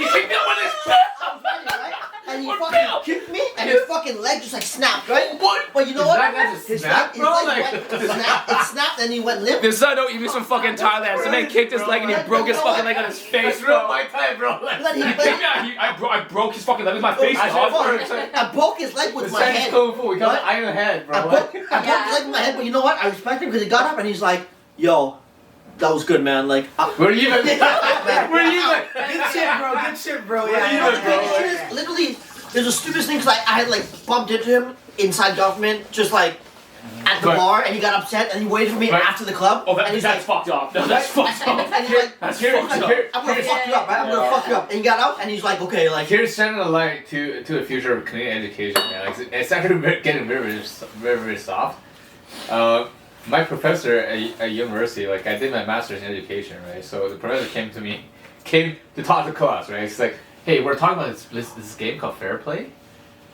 kicked me on one of his and he fucking kicked me, and his fucking leg just like snapped, right? What? But you know what? His leg It snapped, and he went limp. This son don't even from fucking Thailand. Some man kicked his leg and he broke his fucking leg on his face, bro. my time, bro. I broke his fucking leg with my face. I broke his leg with my head. We got an iron head, bro. I broke his leg with my head, but you know what? I respect him because he got up and he's like, yo, that was good, man. Like, where are you? Where are you? Good shit, bro. You know the crazy shit is, literally, there's the stupidest thing because I had like bumped into him inside government, just like at the bar, and he got upset and he waited for me after the club. Oh, and he's that's like, fucked up. No, that's fucked up. And he's like, That's fucked up. I'm gonna fuck you up, right? I'm gonna fuck you up. And he got out and he's like, okay, like. Here's shining a light to the future of Canadian education, man. Like, it's actually getting very soft. My professor at university, like I did my master's in education, right? So the professor came to talk to class, right? It's like, hey, we're talking about this game called Fair Play,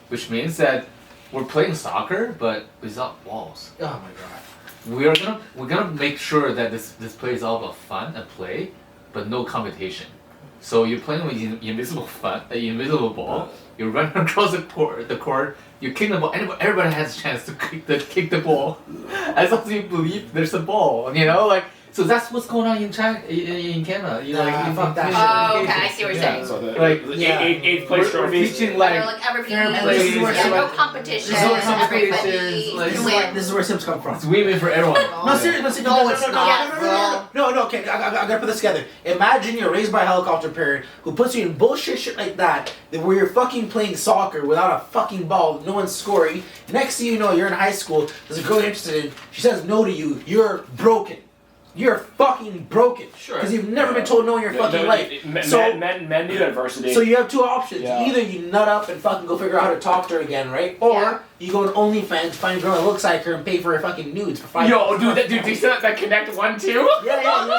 which means that we're playing soccer, but without balls. Oh my god. We're gonna make sure that this play is all about fun and play, but no competition. So you're playing with invisible ball. You run across the court. You kick the ball. Everybody has a chance to kick the ball, as long as you believe there's a ball. You know, like. So that's what's going on in Canada. You fuck that shit. Oh, okay, I see what you're saying. So the eighth We're place trophy. teaching Like everybody, no competition. This is where Sims come from. It's win-win for everyone. No, seriously, no, okay, I gotta put this together. Imagine you're raised by a helicopter parent who puts you in bullshit shit like that, where you're fucking playing soccer without a fucking ball, no one's scoring. Next thing you know, you're in high school, there's a girl you're interested in, she says no to you, you're broken. You're fucking broken. Sure. Because you've never been told no in your fucking life. Men need adversity. So you have two options. Yeah. Either you nut up and fucking go figure out how to talk to her again, right? Or you go to OnlyFans, find a girl that looks like her, and pay for her fucking nudes for $5. Yo, dude, do you see that Connect 1-2? Yeah. That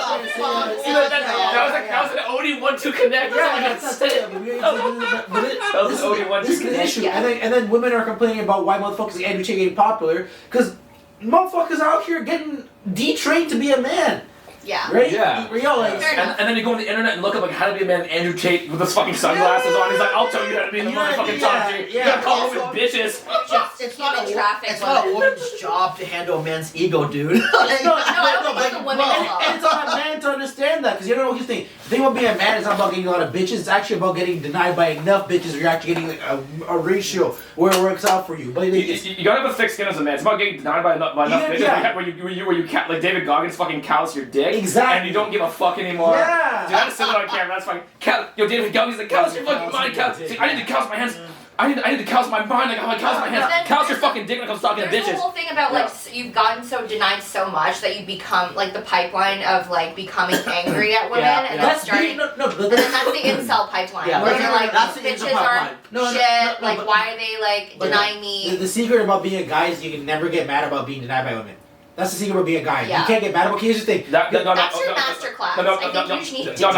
was an OD 1-2 Connect. That was an OD 1-2 This is the Connect. issue. And then women are complaining about why motherfuckers like Andrew Tate getting popular, because motherfuckers out here getting detrained to be a man. Yeah. Right? Yeah. And then you go on the internet and look up like how to be a man, Andrew Tate with his fucking sunglasses on. He's like, I'll tell you how to be in the motherfucking top G. You gotta call women bitches. It's not a woman's job to handle a man's ego, dude. I don't think a woman And it's on a man to understand that, because you don't know what you think. The thing about being a man is not about getting a lot of bitches. It's actually about getting denied by enough bitches where you're actually getting like a ratio where it works out for you. But you gotta have a thick skin as a man. It's about getting denied by enough bitches where you like David Goggins fucking callous your dick. Exactly. And you don't give a fuck anymore. Yeah. Dude, I just said it on camera. That's fucking. Yo, David Goggins like callous your fucking mind. See, I need to callous my hands. I need to callous my mind like how I callous my hands. Callous your fucking dick like I'm talking to bitches. There's the whole thing about like you've gotten so denied so much that you become like the pipeline of like becoming angry at women and then starting. And then that's the incel pipeline where you're like bitches aren't shit. Like why are they like denying me? The secret about being a guy is you can never get mad about being denied by women. That's the secret about being a guy. Yeah. You can't get mad about. Here's the thing. That's your masterclass. I think you need to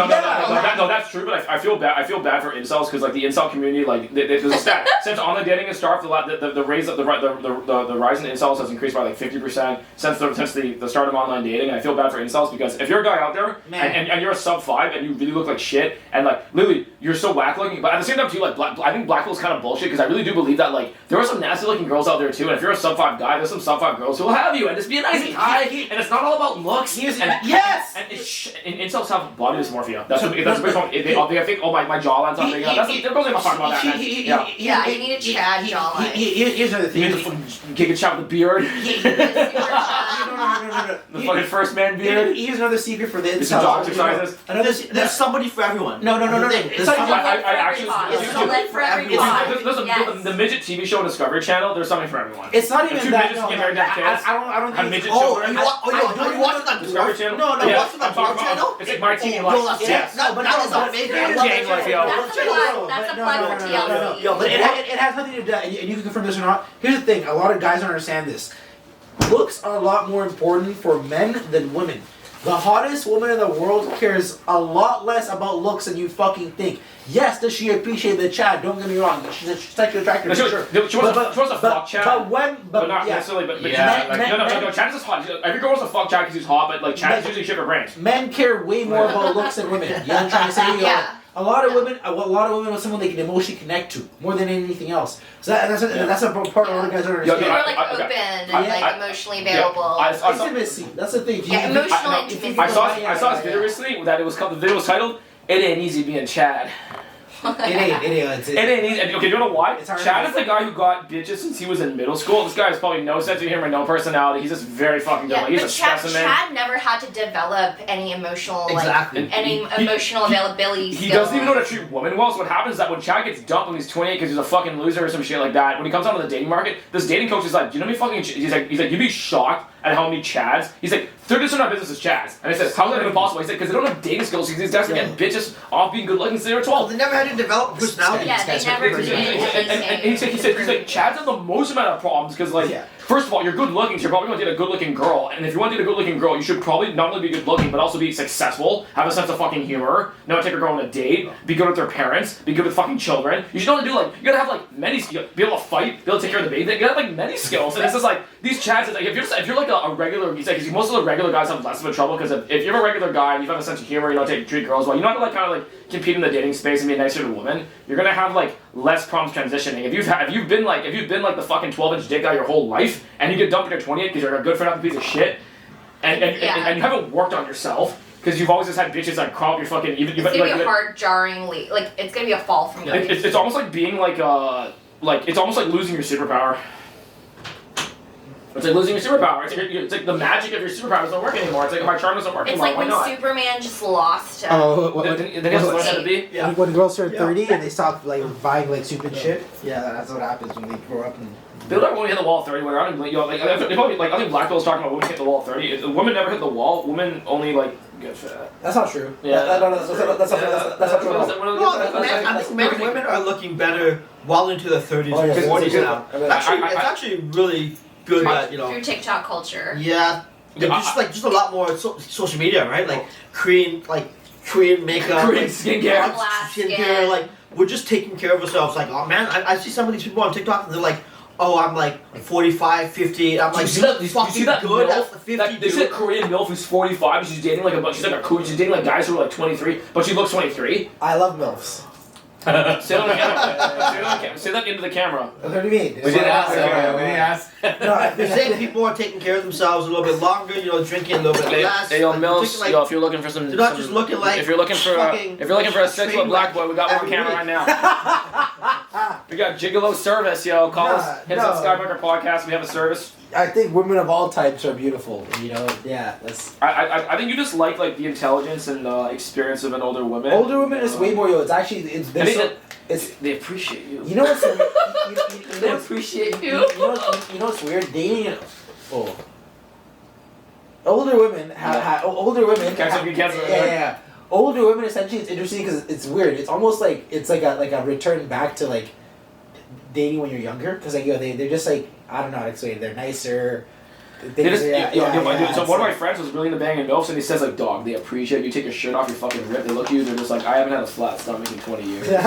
no, that's true. But I feel bad for incels because like the incel community, like there's a stat since online dating has started, the rise in incels has increased by like 50% since the start of online dating. And I feel bad for incels because if you're a guy out there and you're a sub 5 and you really look like shit and like literally you're so whack looking, but at the same time too, like I think black is kind of bullshit because I really do believe that like there are some nasty looking girls out there too, and if you're a sub 5 guy, there's some sub 5 girls who will have you and just be a nice guy, and it's not all about looks. Yes. And incels have body dysmorphia. That's a big one. They think, oh my jawline's not big enough. There goes a fuck about that. Man. Yeah, you need a Chad jawline. Here's another thing. You get a Chad with a beard. The fucking first man beard. Here's another secret for the incels. Dog exercises. There's somebody for everyone. No. It's for everyone. The midget TV show on Discovery Channel. There's something for everyone. It's not even that. Midgets get married to kids. I don't think. Midget children. You watching that Discovery Channel? No, watch it on Dwarf Channel. It's like my TV life. Yes. No, but that is amazing. I love Gang life, yo. That's a plug for TLC. Yo, It has nothing to do, and you can confirm this or not. Here's the thing: a lot of guys don't understand this. Looks are a lot more important for men than women. The hottest woman in the world cares a lot less about looks than you fucking think. Yes, does she appreciate the Chad? Don't get me wrong. She's sexually attractive. She wants a fuck Chad. But not necessarily. But no. Chad is just hot. Every girl wants a fuck Chad because he's hot, but like Chad is usually shit for brains. Men care way more about looks than women. You know what I'm trying to say? Yeah. A lot of women want someone they can emotionally connect to more than anything else. So that's a part a lot of guys don't understand. More like open and like emotionally available. Intimacy. That's the thing. Yeah, emotional intimacy. I saw this video recently that the video was titled "It Ain't Easy Being Chad." It ain't easy. Okay, do you know why? It's hard. Chad is the guy who got bitches since he was in middle school. This guy has probably no sense of humor, no personality. He's just very fucking dumb. He's a specimen. Chad never had to develop any emotional emotional availability. He doesn't even know how to treat women well. So what happens is that when Chad gets dumped when he's 28 because he's a fucking loser or some shit like that, when he comes onto the dating market, this dating coach is like, do you know how many fucking? He's like, you'd be shocked at how many Chads. He's like, 30% of our business is Chads. And I said, how is that even possible? He said, because they don't have dating skills. Because these guys are getting bitches off being good looking since they were 12. They never had to develop personality. Yeah, they never did. And he said, Chads have the most amount of problems because, like, first of all, you're good looking, so you're probably going to date a good looking girl. And if you want to date a good looking girl, you should probably not only be good looking, but also be successful, have a sense of fucking humor, know how to take a girl on a date, be good with their parents, be good with fucking children. You should know how to do, like, you gotta have, like, many skills, be able to fight, be able to take care of the baby. You gotta have, like, many skills. And it's just like, these Chads, it's like, if you're like a regular, he's like, most of the regular guys have less of a trouble, because if you're a regular guy and you have a sense of humor, you know how to treat girls well, you know how to, like, kind of, like, compete in the dating space and be nicer to women, you're gonna have, like, less problems transitioning. If you've been like the fucking 12-inch dick guy your whole life, and you get dumped at 28 because you're a good for nothing piece of shit, and you haven't worked on yourself because you've always just had bitches that crawl up your fucking. It's gonna be a hard, jarringly, like it's gonna be a fall from grace. It's almost like being like it's almost like losing your superpower. It's like losing your superpower. It's like the magic of your superpower doesn't work anymore. It's like my charm doesn't work it's anymore. It's like when Superman just lost. Then he has to learn how to be. Yeah. When girls turn 30 and they stop like buying like stupid shit. Yeah, that's what happens when they grow up. And People don't want to hit the wall at 30. Whatever. I think Black Bill's talking about women hit the wall at 30. Women never hit the wall. Women only like get fat. That's not true. Yeah. That's not true. I think women are looking better well into their 30s and 40s now. It's actually really good at, through TikTok culture. Yeah. Just a lot more social media, right? Like Korean makeup, Korean skincare. Like we're just taking care of ourselves. Like, oh man, I see some of these people on TikTok and they're like, oh, I'm like 45, 50. I'm like, you see that good. MILF? 50 they see a Korean MILF who's 45. She's dating like she's dating like guys who are like 23, but she looks 23. I love MILFs. Say that on the camera. Say that into the camera. What do you mean? We didn't ask. They're saying people are taking care of themselves a little bit longer, drinking a little bit less. Hey, yo, Mills, if you're looking for some, they're not just looking like. If you're looking for a 6 foot black boy, we got one on camera right now. We got Gigolo service, yo. Call us. Hit us on Skybunker podcast. We have a service. I think women of all types are beautiful. Yeah, that's. I think you just like the intelligence and experience of an older woman. Older women is way more. It's actually they appreciate you. You know what's they appreciate you. You know what's weird? Dating. Older women have older women. Yeah. Older women essentially it's interesting because it's weird. It's almost like it's like a return back to like dating when you're younger because they're just like I don't know how to explain it. They're nicer. So one of my friends was really into banging MILFs, and he says like, dog, they appreciate you take your shirt off, your fucking rip. They look at you, they're just like, I haven't had a flat stomach in 20 years. I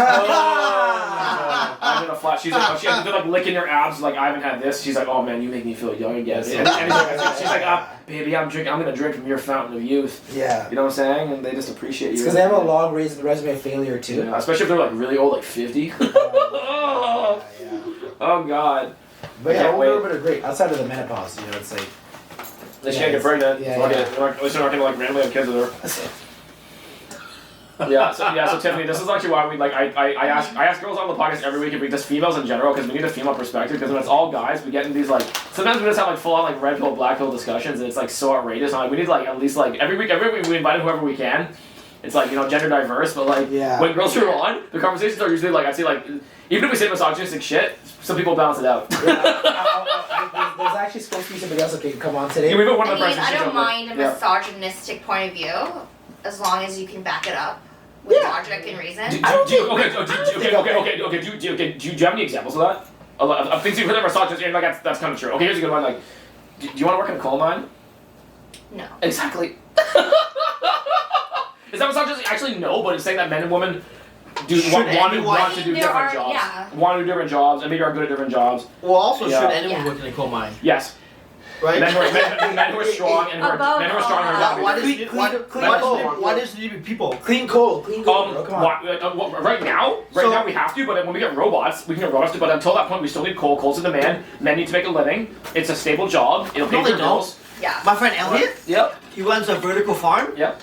haven't had a flat. She's like, they're like licking your abs, like I haven't had this. She's like, oh man, you make me feel young again. And she's like, baby, I'm gonna drink from your fountain of youth. Yeah. You know what I'm saying? And they just appreciate you. It's because they have a long resume of failure too. Yeah, especially if they're like really old, like 50. Oh god. But yeah, older women are great. Outside of the menopause, you know, it's like. They can't get pregnant. Yeah, At least they're not gonna like randomly have kids with her. So Tiffany, this is actually why we like I ask girls on the podcast every week if we just females in general because we need a female perspective because when it's all guys we get in these like sometimes we just have like full on like red pill black pill discussions and it's like so outrageous and like we need like at least like every week we invite whoever we can. It's like, you know, gender diverse, but like when girls are on, the conversations are usually like I'd say like even if we say misogynistic shit, some people balance it out. There's actually supposed to be somebody else that can come on today. I don't mind a misogynistic point of view as long as you can back it up with logic and reason. Do you have any examples of that? Of things you've heard of misogynist, and like that's kind of true. Okay, here's a good one. Like, do you want to work in a coal mine? No. Exactly. Is that misogynistic? Actually, no, but it's saying that men and women want to do different jobs. Yeah. Want to do different jobs, and maybe are good at different jobs. Well, also, should anyone work in a coal mine? Yes. Right? Men who are strong and who are strong and why does it need to be people? Clean coal. Come on. Right now we have to, but when we get robots, we can get robots. But until that point, we still need coal. Coal's in demand. Men need to make a living. It's a stable job. It'll pay their bills. Yeah. My friend Elliot. Yep. He runs a vertical farm. Yep.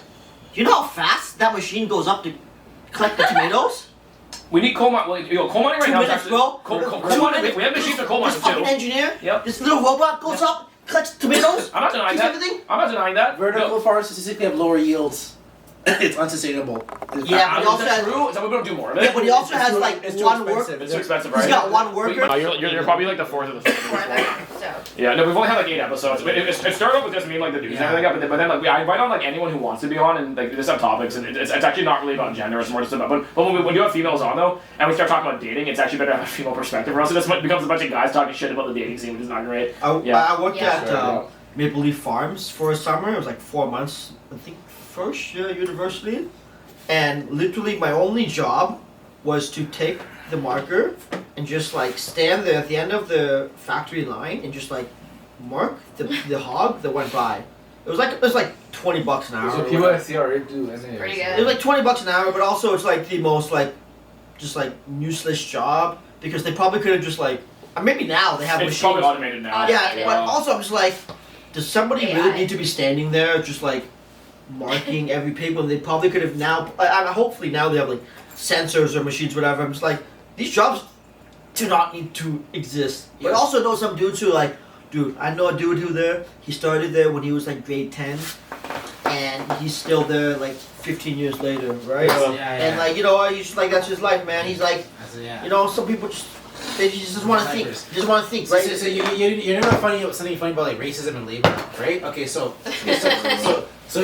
You know how fast that machine goes up to collect the tomatoes? We need coal mining. Coal mining right now is actually. Coal mining. We have machines for coal mining too. This fucking engineer. Yep. This little robot goes up. Collects tomatoes. I'm not denying that. I'm not denying that. Vertical farms statistically have lower yields. It's unsustainable. Yeah, but he also has. True. So we don't do more of it. Yeah, but he also has like one worker. It's too expensive, right? He's got one worker. You're probably like the fourth or the fifth. Yeah, no, we've only had like 8 episodes. It started off with just me and like the dudes and everything, but then like I invite on like anyone who wants to be on and like just have topics and it's actually not really about gender. It's more just about. But when you have females on though and we start talking about dating, it's actually better to have a female perspective. Or else it just becomes a bunch of guys talking shit about the dating scene, which is not great. I worked at Maple Leaf Farms for a summer. It was like 4 months, I think, first year university. And literally my only job was to take the marker and just like stand there at the end of the factory line and just like mark the hog that went by. It was like $20 an hour. So people at CRA do pretty good. It was like $20 an hour, but also it's like the most like just like useless job because they probably could have just like maybe now they have it's machines. Probably automated now. Yeah, but also I'm just like, does somebody really need to be standing there just like marking every paper? They probably could have now. Hopefully now they have like sensors or machines, whatever. I'm just like, these jobs do not need to exist. But also know some dudes who like, dude, I know a dude who he started there when he was like grade 10, and he's still there like 15 years later, right? And like, you know, he's just like, that's his life, man. He's like, you know, some people they just want to think. They just want to think, right? So you never something funny about like racism and labor, right? Okay, so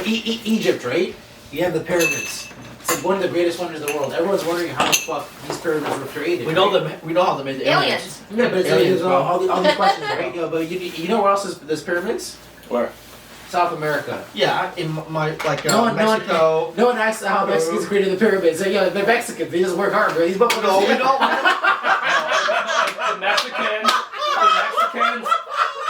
Egypt, right? You have the pyramids. It's like one of the greatest wonders of the world. Everyone's wondering how the fuck these pyramids were created. We know them. We know how they made the aliens. Yeah, but there's all these questions, right? Yeah, but you know where else there's pyramids? Where? South America. Yeah, in Mexico. No one asks how Mexicans created the pyramids. Like, they're Mexicans. They just work hard, bro. These motherfuckers. We know.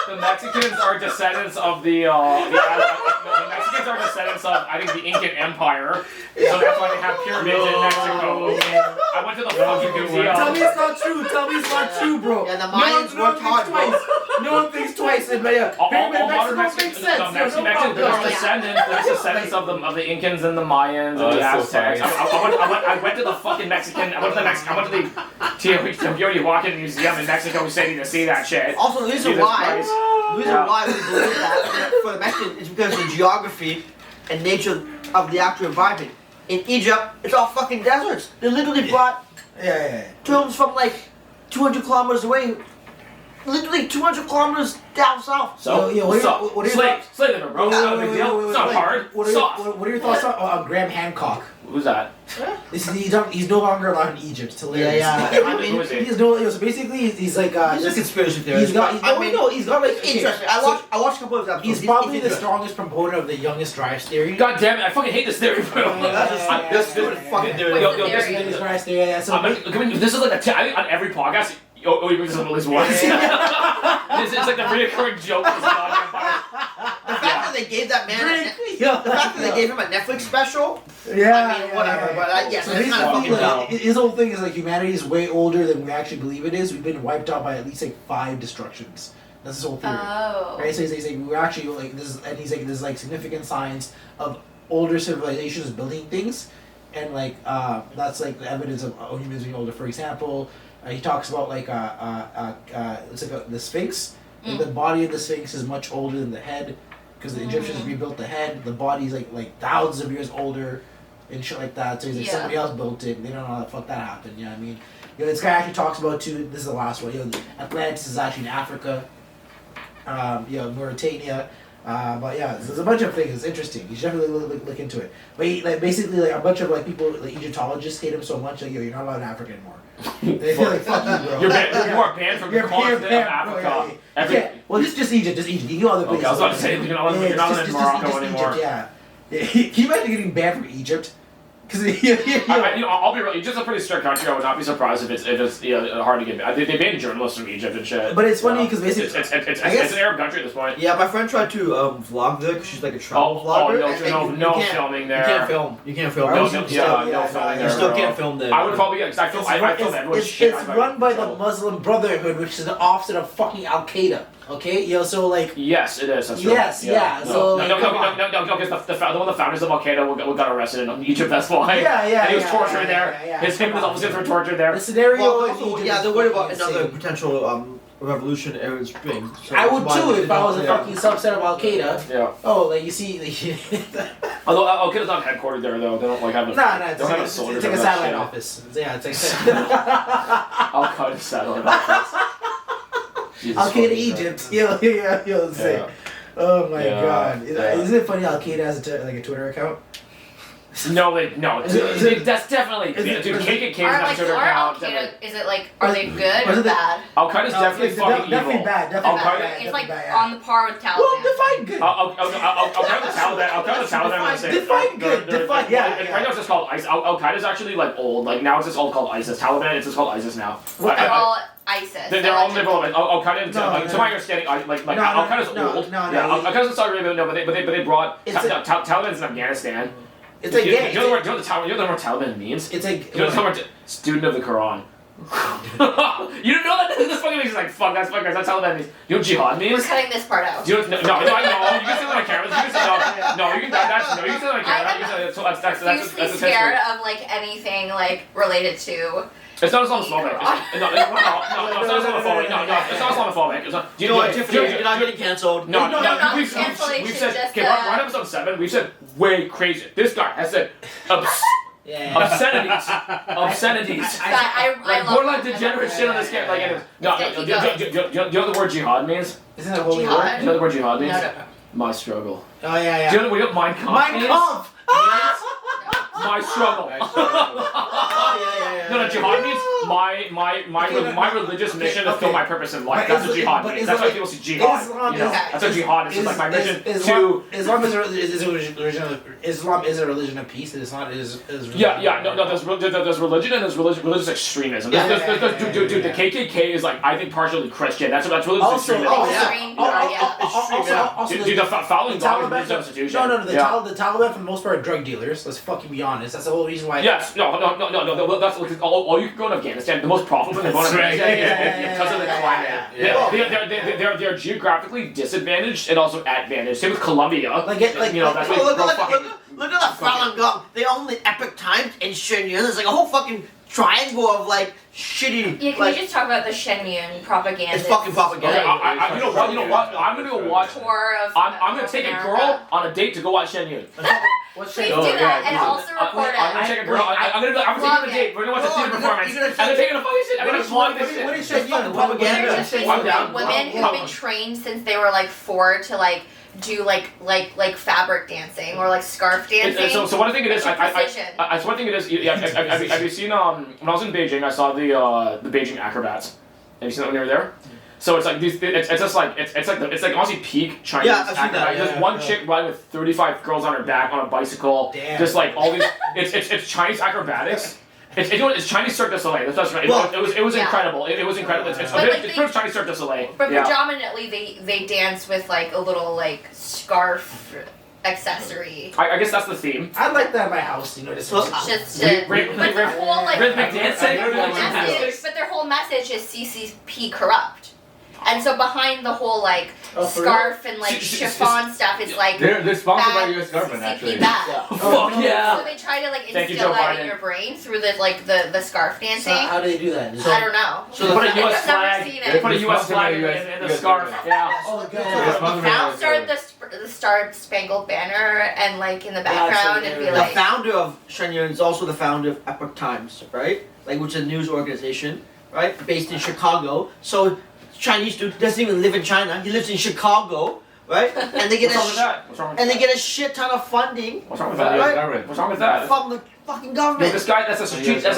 The Mexicans are descendants of the Mexicans are descendants of I think the Incan Empire, so that's why they have pyramids in Mexico. I went to the fucking museum. Tell me it's not true. Tell me it's not true, bro. Yeah, the Mayans worked hard, bro. No one thinks twice. All modern Mexicans are descendants of the Incans and the Mayans and the Aztecs. I went to the fucking Mexican. I went to the Teotihuacan Museum in Mexico City to see that shit. Also, the reason why we believe that for the Mexicans is because of the geography and nature of the actual environment. In Egypt, it's all fucking deserts. They literally brought tombs from like 200 kilometers away literally 200 kilometers down south. So, what are your slave labor, bro. It's not a big deal. It's not hard. Soft. What are your thoughts on Graham Hancock? Who's that? He's no longer allowed in Egypt. It's hilarious. Yeah. I mean, so basically he's like he's a conspiracy theorist. He's got like interesting. I watched a couple of episodes. He's probably the strongest proponent of the youngest drives theory. God damn it! I fucking hate this theory, bro. That's stupid fucking theory. Youngest drives theory. Yeah. So this is like I think on every podcast. Oh, you bring this up at least once. This is like the reoccurring joke. Of this goddamn podcast. The fact that they gave that man, the fact that they gave him a Netflix special. Yeah. I mean, whatever. But yes, so it's kind of fucking dumb. His whole thing is like humanity is way older than we actually believe it is. We've been wiped out by at least like 5 destructions. That's his whole theory. Oh. Right. So he's like we're actually like this, and he's like there's like significant signs of older civilizations building things, and like that's like the evidence of humans being older. For example. He talks about like it's like the Sphinx. And the body of the Sphinx is much older than the head, because the Egyptians rebuilt the head. The body's like thousands of years older, and shit like that. So he's like somebody else built it. And they don't know how the fuck that happened. You know what I mean? This guy actually talks about too. This is the last one. Atlantis is actually in Africa. Mauritania. But yeah, there's a bunch of things. It's interesting. You should definitely look into it. But basically, like a bunch of like people, like Egyptologists, hate him so much. Like, you're not allowed in Africa anymore. They feel like fuck you, bro. You are banned from the continent of Africa. Well, just Egypt. Just Egypt. You can go other places. Okay, I was about to say you're not in Morocco anymore. Egypt, yeah. Can you imagine getting banned from Egypt? Because I'll be real. Egypt's a pretty strict country. I would not be surprised if it's hard to get banned. They banned journalists from Egypt and shit. But it's funny because basically it's an Arab country at this point. Yeah, my friend tried to vlog there because she's like a travel vlogger. No filming there. You can't film. You can't film. No filming there. You still can't film there. I would probably get. I film everyone's shit. It's run by the Muslim Brotherhood, which is the opposite of fucking Al Qaeda. Okay, so like. Yes, it is. That's yes, right. yeah. So no, because one of the founders of Al Qaeda got arrested in Egypt. That's why. Yeah. And he was tortured there. His family was obviously for torture there. The scenario. Also, they're worried about another potential revolution Arab Spring. So I would too if I was a fucking subset of Al Qaeda. Yeah. Oh, like you see. Although Al Qaeda's not headquartered there though. They don't like have a. It's like a satellite office. Yeah, it's like. Al Qaeda satellite office. Al Qaeda Egypt. You'll say. Oh my god. Isn't it funny Al Qaeda has a Twitter account? No. That's definitely dude. KKK has a Twitter account. Is it like are they good or bad? Al Qaeda's definitely fucking evil. Definitely bad. Al Qaeda. It's like on the par with Taliban. Well, define good. I'll count the Taliban. Define good. Define yeah. Right now it's just called ISIS. Al Qaeda's actually like old. Like now it's just all called ISIS. Taliban. It's just called ISIS now. They're all ISIS. They're all liberal. Al Qaeda. To my understanding, Al Qaeda's old. Yeah. Al Qaeda's in Saudi Arabia. No, but they brought Taliban's in Afghanistan. It's like you know what Taliban means? It's like you know what student of the Quran. You didn't know that? This fucking makes like fuck. That's Taliban means. You know what jihad means? We're cutting this part out. No. You can say that on camera. You can say no. You can say that on camera. That's scared of like anything like related to. It's not Islamophobic. It's not Islamophobic. No, it's not Islamophobic. You know what, Tiffany, you're not getting cancelled. No, we've said, right episode 7, we've said way crazy. This guy has said obscenities. I love borderline degenerate shit on this game. Like, do you know the word jihad means? Isn't that holy word? Do you know the word jihad means? No. My struggle. Oh yeah. Do you know what Mein Kampf means? Mein Kampf! My struggle. No, jihad means my religious mission to fulfill my purpose in life. That's what jihad means. That's why people see jihad. That's what jihad is. It's like my mission to. Islam is a religion of peace. It's not. Yeah. No. There's religion and there's religious extremism. Dude, the KKK is like I think partially Christian. That's religious extremism. Dude, the following God is religious institution. No. The Taliban for the most part are drug dealers. Let's fucking be honest. That's the whole reason why. Yes. No. That's all you can go in Afghanistan. The most profitable thing going to Afghanistan because of the climate. They're geographically disadvantaged and also advantaged. Same with Colombia. That's look at the Falun Gong. They own the Epic Times in Shenyang. There's like a whole fucking triangle of like shitty. Yeah, can we just talk about the Shenyang propaganda? It's fucking propaganda. Okay, you know what? I'm gonna go watch. I'm gonna take a girl on a date to go watch Shenyang. What's Please Shen do Yun? that and also I'm record gonna it. check a girl. I'm gonna take you on a date. We're gonna watch a theater performance. I'm gonna take you on a fucking shit. I'm gonna vlog this shit. What is Shen Yun? Propaganda. They're just I'm basically down. women who've been trained since they were like 4 to like do like fabric dancing or like scarf dancing. So what I think it is, so what I think it is. Yeah, have you seen when I was in Beijing? I saw the Beijing acrobats. Have you seen that when you were there? So it's like these. It's just like it's like honestly peak Chinese Yeah, I've seen that, acrobats. yeah, There's one yeah. chick riding with 35 girls on her back on a bicycle. Damn. Just like all these. It's Chinese acrobatics. It's Chinese Cirque du Soleil. That's right. Well, it was yeah. incredible. It was incredible. It's But, like, pretty much Chinese Cirque du Soleil. But Yeah. predominantly they dance with like a little like scarf accessory. I guess that's the theme. I like that at my house, you know. Just, Just to, Rhythmic but their whole like rhythmic dancing. message, but their whole message is CCP corrupt. And so behind the whole like Oh, for scarf and like S- chiffon stuff is like They're sponsored by bad the U.S. government, CCP actually. bad. Yeah. Fuck yeah. So they try to like Thank you, instill Joe that Biden. in your brain through the like the scarf So dancing. how do they do that? I don't know. So They put a I've U.S. never flag. seen They it. put a U.S. flag in the US scarf. government. Yeah. Oh, So God. Yeah. The founder start the Star Spangled Banner and like in the background and be The like founder of Shen Yun is also the founder of Epoch Times, right? Like, which is a news organization, right? Based in Chicago. So Chinese dude doesn't even live in China. He lives in Chicago, right? And they get What's wrong with a that? What's wrong with and they that? get a shit ton of funding What's wrong with By the that? U.S. Right. government. What's wrong with that? from the fucking Yo, government. this guy, that's a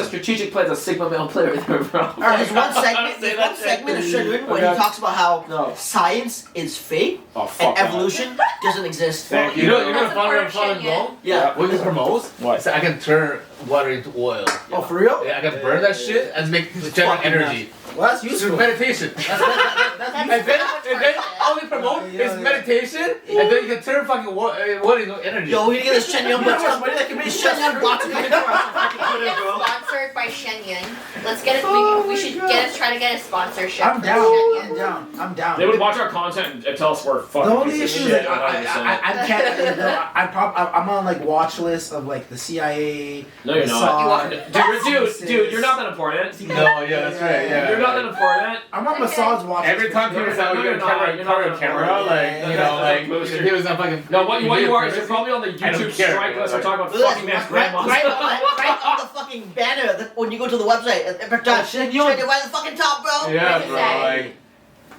strategic play. That's a Sigma male player right there, bro. There's one segment. Say There's that one shit. segment of Shen Yun where Okay. he talks about how No. science is fake Oh, and fuck that. evolution doesn't exist. Thank you. You know That's a part of Falun Shen Yun. Gong? Yeah. What it promotes? What? So I can turn water into oil. Oh, for real? Yeah, I can burn that shit and make generate fucking energy. Well, that's Through useful. meditation. And then all they promote is meditation, and then you can turn fucking water into energy. Yo, we need to get this Shen Yun bot. Somebody that can make Shen Yun bot to come into our fucking Twitter, bro. sponsored by Shen Yun. Let's get it. We should try to get a sponsorship. I'm for down. Shen I'm Yun. down. I'm down. They would watch our content and tell us we're fucking. The only pieces of issue is shit. like, I can't. I'm on like watch lists of like the CIA. No, you're the not. Mossad, Dude, you're not that important. No, yeah, that's right. Yeah, You're not that important. I'm on Mossad's watch list. Every time for people sure. say, "Oh, you're You're not camera," like you know, like he was not fucking. No, what you are is you're probably on the I don't YouTube care, strike list. We're like- talking about Look, fucking man's right grandmas. on the fucking banner when you go to the website. Epoch Times. Shen Shen Yun. Yun right at the fucking top, bro. Yeah, What bro. did it say? Like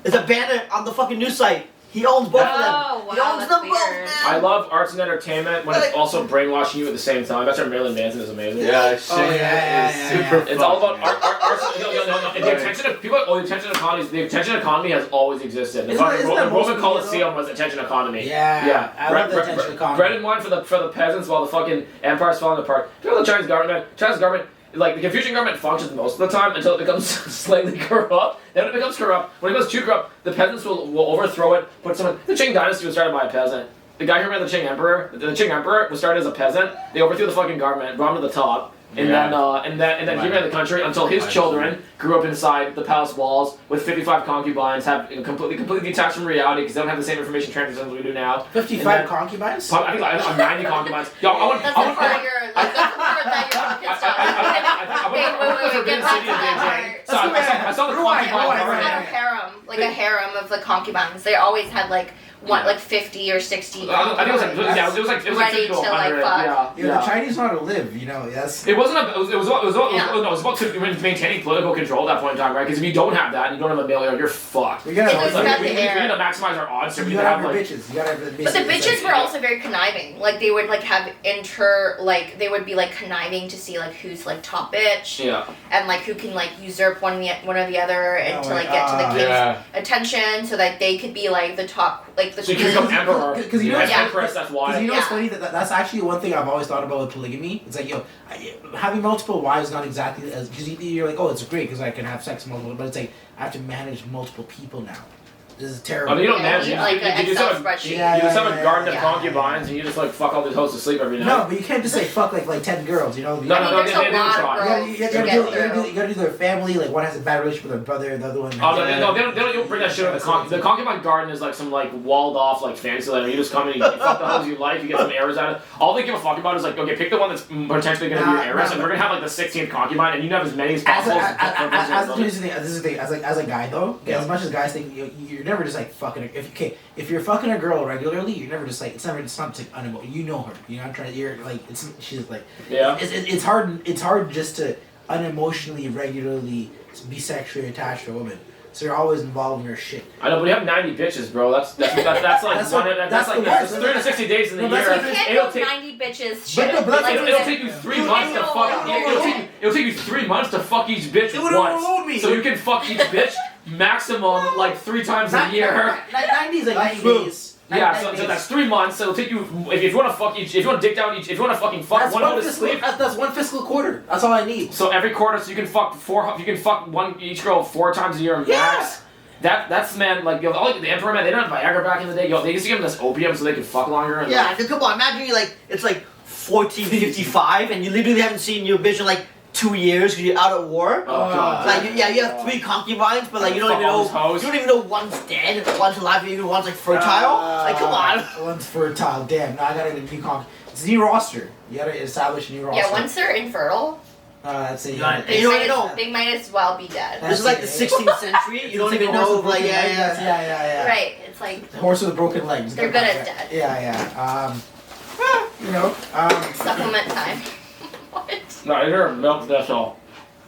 There's a banner on the fucking news site. He owns both of them. Oh, He wow, owns that's them both, weird. man. I love arts and entertainment when it's also brainwashing you at the same time. That's where Marilyn Manson is amazing. yeah, shit yeah, is yeah, super. yeah. It's all about fun, man. art. No. The attention of people. Oh, the attention economy. The attention economy has always existed. The Isn't fucking that the most Roman media, Colosseum was attention economy. Yeah, I love the attention economy. Bread and wine for the peasants while the fucking empire's falling apart. You know the Chinese government. Chinese government. Like, the Confucian government functions most of the time until it becomes slightly corrupt. Then when it becomes corrupt, when it becomes too corrupt, the peasants will overthrow it, put someone... The Qing dynasty was started by a peasant. The guy who ran the Qing Emperor, the Qing Emperor was started as a peasant. They overthrew the fucking government, brought him to the top, and then he ran the country until his children grew up inside the palace walls with 55 concubines, have completely detached from reality because they don't have the same information transfer as we do now. 55 concubines? I think like 90 concubines. Yo, I want... That's the part that you're pissed off. Wait, get back to that part. I saw the Rewind, concubine. rewind, It's rewind. not a harem, like a harem of the concubines. They always had like like 50 or 60. I think it was like Ready typical to, like, 100. fuck. Yeah, Yeah, the Chinese know how to live, you know, yes. It wasn't about maintaining political control at that point in time, right? Because if you don't have that and you don't have a male, you're fucked. You gotta, It was Like, about we the need air. to maximize our odds. So we you need to gotta have have your like. bitches. You gotta have But the bitches were also very conniving. Like they would like have they would be like conniving to see like who's like top bitch Yeah. and like who can like usurp one or the other and to like get to the king's Yeah. attention so that they could be like the top like the So you can become emperor. 'cause you know as what's- empress. That's Because why. you know what's Yeah. funny? That's actually one thing I've always thought about with polygamy. It's like, having multiple wives is not exactly as... Because you're like, oh, it's great because I can have sex with multiple... But it's like, I have to manage multiple people now. This is terrible. Oh, no, you don't Yeah, manage. you You, need, like, you, an you just Excel have a, spreadsheet. you just have a garden of Yeah. concubines, and you just like fuck all these hoes to sleep every night. No, but you can't just say fuck like 10 girls, you know? No, I mean, there's they a didn't lot try. of girls You to gotta get do, through. you gotta do their family, like one has a bad relationship with their brother, the other one... Oh no, they don't bring that shit up. The concubine garden is like some like walled off like fancy land. You just come in, you fuck the hoes you like, you get some heirs out of it. All they give a fuck about is like, okay, pick the one that's potentially gonna be your heiress, and we're gonna have like the 16th concubine, and you have as many as possible. This is the thing, as a guy though, as much as guys think you're never just like fucking. If you're fucking a girl regularly, you're never just like it's not just like unemotional. You know her. You know I'm trying. You're like she's like It's hard just to unemotionally regularly be sexually attached to a woman. So you're always involved in her shit. I know, but you have 90 bitches, bro. That's like that's 360 days in the year. You can't do 90 bitches shit. It'll take you 3 months to fuck. It'll take you 3 months to fuck each bitch once. So you can fuck each bitch maximum like 3 times a year. 90 is like 90 days. Yeah, so that's 3 months. So it'll take you if you want to fuck each, if you want to dick down each, if you want to fucking fuck one to sleep. That's one fiscal quarter. That's all I need. So every quarter, so you can fuck each girl 4 times a year max. That's man, like the Emperor man. They don't have Viagra back in the day. They used to give them this opium so they could fuck longer. And come on, imagine you like it's like 1455 and you literally haven't seen your bitch in like 2 years because you're out at war. Oh god. Like you have 3 concubines, but like you don't even know one's dead, one's alive, and even one's like fertile. Like come on. One's fertile. Damn. Now I gotta get a new It's a new roster. You gotta establish a new roster. Yeah, once they're infertile. That's it. They might as well be dead. This is like the 16th century. You don't even know. Like yeah. Right. It's like the horse with broken legs. They're good as dead. Yeah. Supplement time. What? No, you're milk. That's all.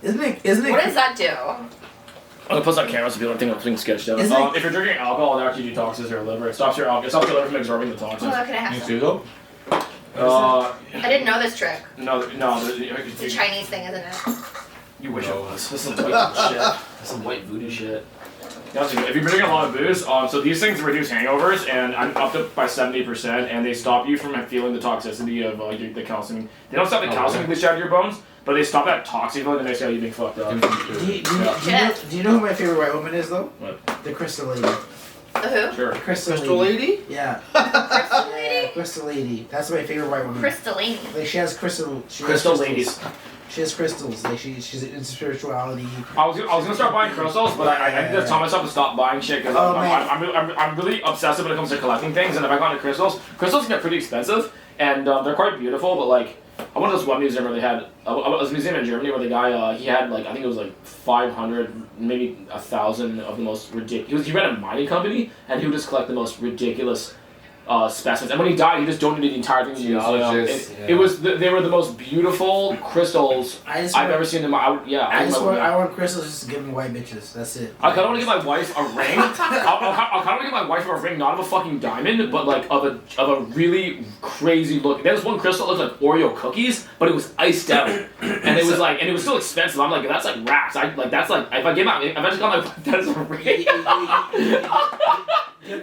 Isn't it? What does that do? I'm gonna post on camera so people don't think sketched out. If you're drinking alcohol, it actually detoxes your liver. It stops your liver from absorbing the toxins. Oh, can I have some? You too, though? I didn't know this trick. No. It's a Chinese thing, isn't it? You wish it was. This is some white shit. This is some white voodoo shit. If you're drinking a lot of booze, so these things reduce hangovers, and I'm up to by 70%, and they stop you from feeling the toxicity of the calcium. They don't stop the calcium leach out of your bones, but they stop that toxic feeling that makes you being fucked up. Do you know who my favorite white woman is, though? What? The Crystal Lady. The who? Sure. Crystal Lady? Yeah. Crystal Lady? Crystal Lady. That's my favorite white woman. Crystal Lady. Like she has crystal ladies. She has crystals. Like she's into spirituality. I was gonna start buying crystals, but I need to tell myself to stop buying shit because I'm really obsessive when it comes to collecting things. And if I got into crystals can get pretty expensive, and they're quite beautiful. But like, I went to this one museum where they had it was a museum in Germany where the guy he had like I think it was like 500, maybe 1,000 of the most ridiculous. He ran a mining company, and he would just collect the most ridiculous specimens. And when he died, he just donated the entire thing to the museum. They were the most beautiful crystals I've ever seen in my. I want crystals just to give them white bitches. That's it. I kind of want to give my wife a ring. I'll kind of want to give my wife a ring, not of a fucking diamond, but like of a really crazy look. There's one crystal that looked like Oreo cookies, but it was iced out, and it was like, and it was still expensive. I'm like, that's like racks. That's like if I just got my that is a ring.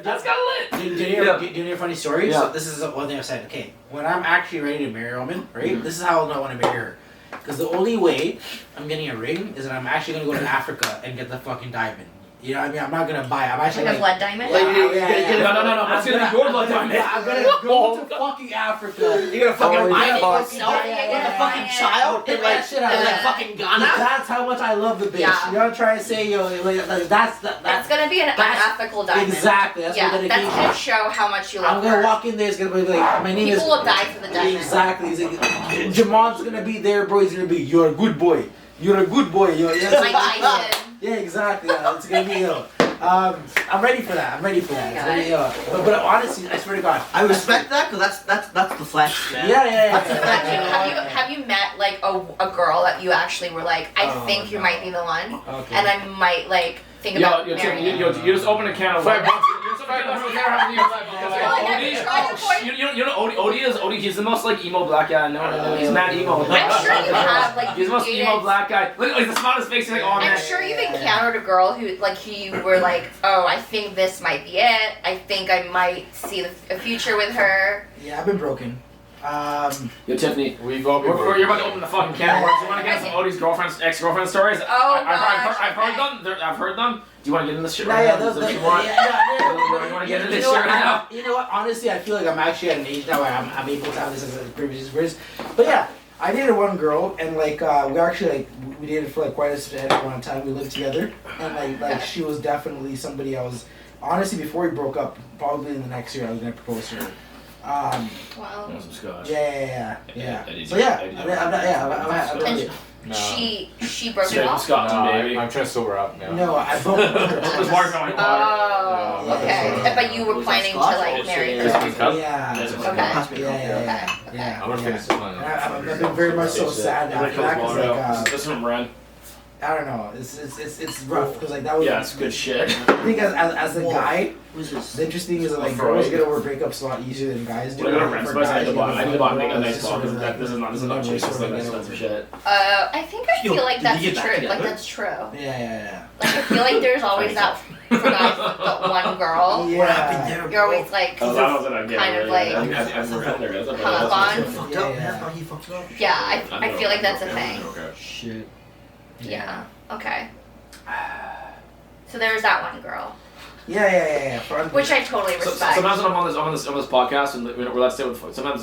That's kind of lit. Do you know a funny story? Yeah. So this is one thing I've said. Okay, when I'm actually ready to marry a woman, right? This is how I'll know when I marry her. Because the only way I'm getting a ring is that I'm actually going to go to Africa and get the fucking diamond. You know what I mean? I'm not going to buy it. I'm actually like a blood diamond? No. That's going to be your blood diamond. I'm going to go to fucking Africa. You're going to fucking mine it yourself with a fucking child in like fucking Ghana? That's how much I love the bitch. Yeah. You know what I'm trying to say? That's going to be an unethical diamond. Exactly. That's what that's going to show how much you love I'm going to walk in there. It's going to be like, my name is... People will die for the diamond. Exactly. Jamon's going to be there, bro. He's going to be, you're a good boy. You're a good boy. Mike Tyson. Yeah, exactly. It's gonna be I'm ready for that. But honestly, I swear to God, I respect that because that's the flex, man. Yeah. Have you met like a girl that you actually were like, I think you might be the one, and I might like think about marrying you? You just open a can of worms. Odie, he's the most like emo black guy I know. He's mad emo. I'm sure you have like. He's the most emo black guy. Look, like the smartest face. Like, oh man. I'm sure you've encountered a girl who you were like, oh, I think this might be it. I think I might see a future with her. Yeah, I've been broken. Yo, Tiffany, we've all been you're about to open the fucking can of worms. You want to get some Odie's ex-girlfriend stories? Oh, I've heard them. Do you want to get in this shit right now? You want to get in this shit right now? You know what? Honestly, I feel like I'm actually at an age now where I'm able to have this as a previous experience. But yeah, I dated one girl, and like we actually we dated for like quite a amount of time. We lived together, and like she was definitely somebody I was honestly before we broke up. Probably in the next year, I was gonna propose to her. Wow. Some scotch. Yeah. So No. She broke it Straight from off. Scotland, baby. I'm trying to sober up now. No, I There's water going on. Oh, Yeah, okay. that's But you were Was that planning to Scotch? like marry Christmas her. cup? Yeah. Yes, it's Okay. Pass me a cup. Yeah. I'm gonna finish this one. And I've been very much so sad after that because like This is from Ren. I don't know, it's rough because like that was. Yeah, it's good shit. I think as a guy, Who's this? the interesting is that like Freud. girls get over breakups a lot easier than guys do. We're gonna Ren. For Suppose I guys, need to buy. I need to buy a it's nice just bottle sort of because this is not you cheap. sort It's of like get expensive over- shit. I think I Yo, feel like did that's you get back true. Like together? that's true. Yeah. Like I feel like there's always that for guys with the one girl. What happened Yeah. there? You're always like, Oh, that wasn't a kind of like I've read there. That's hung up on. Fucked up. That's how he fucked up. Yeah, I feel like that's a thing. Okay. Shit. Yeah. Okay. So there's that one girl, Yeah. which I totally So, respect. sometimes when I'm on this podcast and we're let's say with sometimes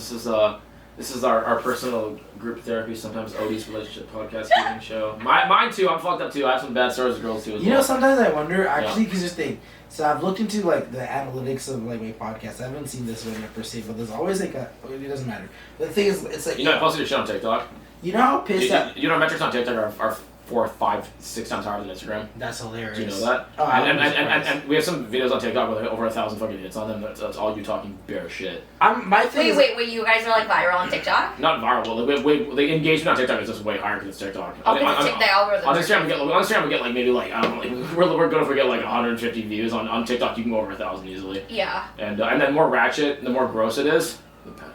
this is our personal group therapy. Sometimes Odie's relationship podcast gaming show. Mine too. I'm fucked up too. I have some bad stories with girls too. As You know, well. sometimes I wonder actually because this thing. So I've looked into like the analytics of like my podcast. I haven't seen this one per se, but there's always like it doesn't matter. But the thing is, it's like You know, I posted your shit on TikTok. you know how pissed that. You know, metrics on TikTok are 4, 5, 6 times higher than Instagram. That's hilarious. Do you know that? Oh, and we have some videos on TikTok with over 1,000 fucking hits on them. That's all you talking bare shit. My thing is, Wait, you guys are like viral on TikTok? Not viral. The engagement on TikTok is just way higher because it's TikTok. Oh, because the algorithm. On Instagram we get like maybe like I don't know, like we're good if we get like 150 views. On TikTok you can go over 1,000 easily. Yeah. And then more ratchet, the more gross it is, the better.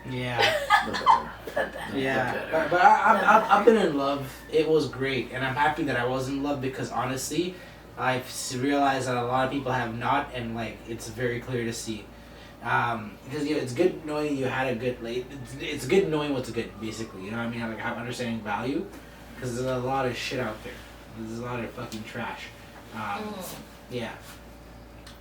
yeah. The better. Yeah, but I've been in love. It was great, and I'm happy that I was in love because honestly, I've realized that a lot of people have not, and like it's very clear to see. Because you know, it's good knowing you had a good like it's good knowing what's good basically. You know what I mean? Like how understanding value, because there's a lot of shit out there. There's a lot of fucking trash. Yeah.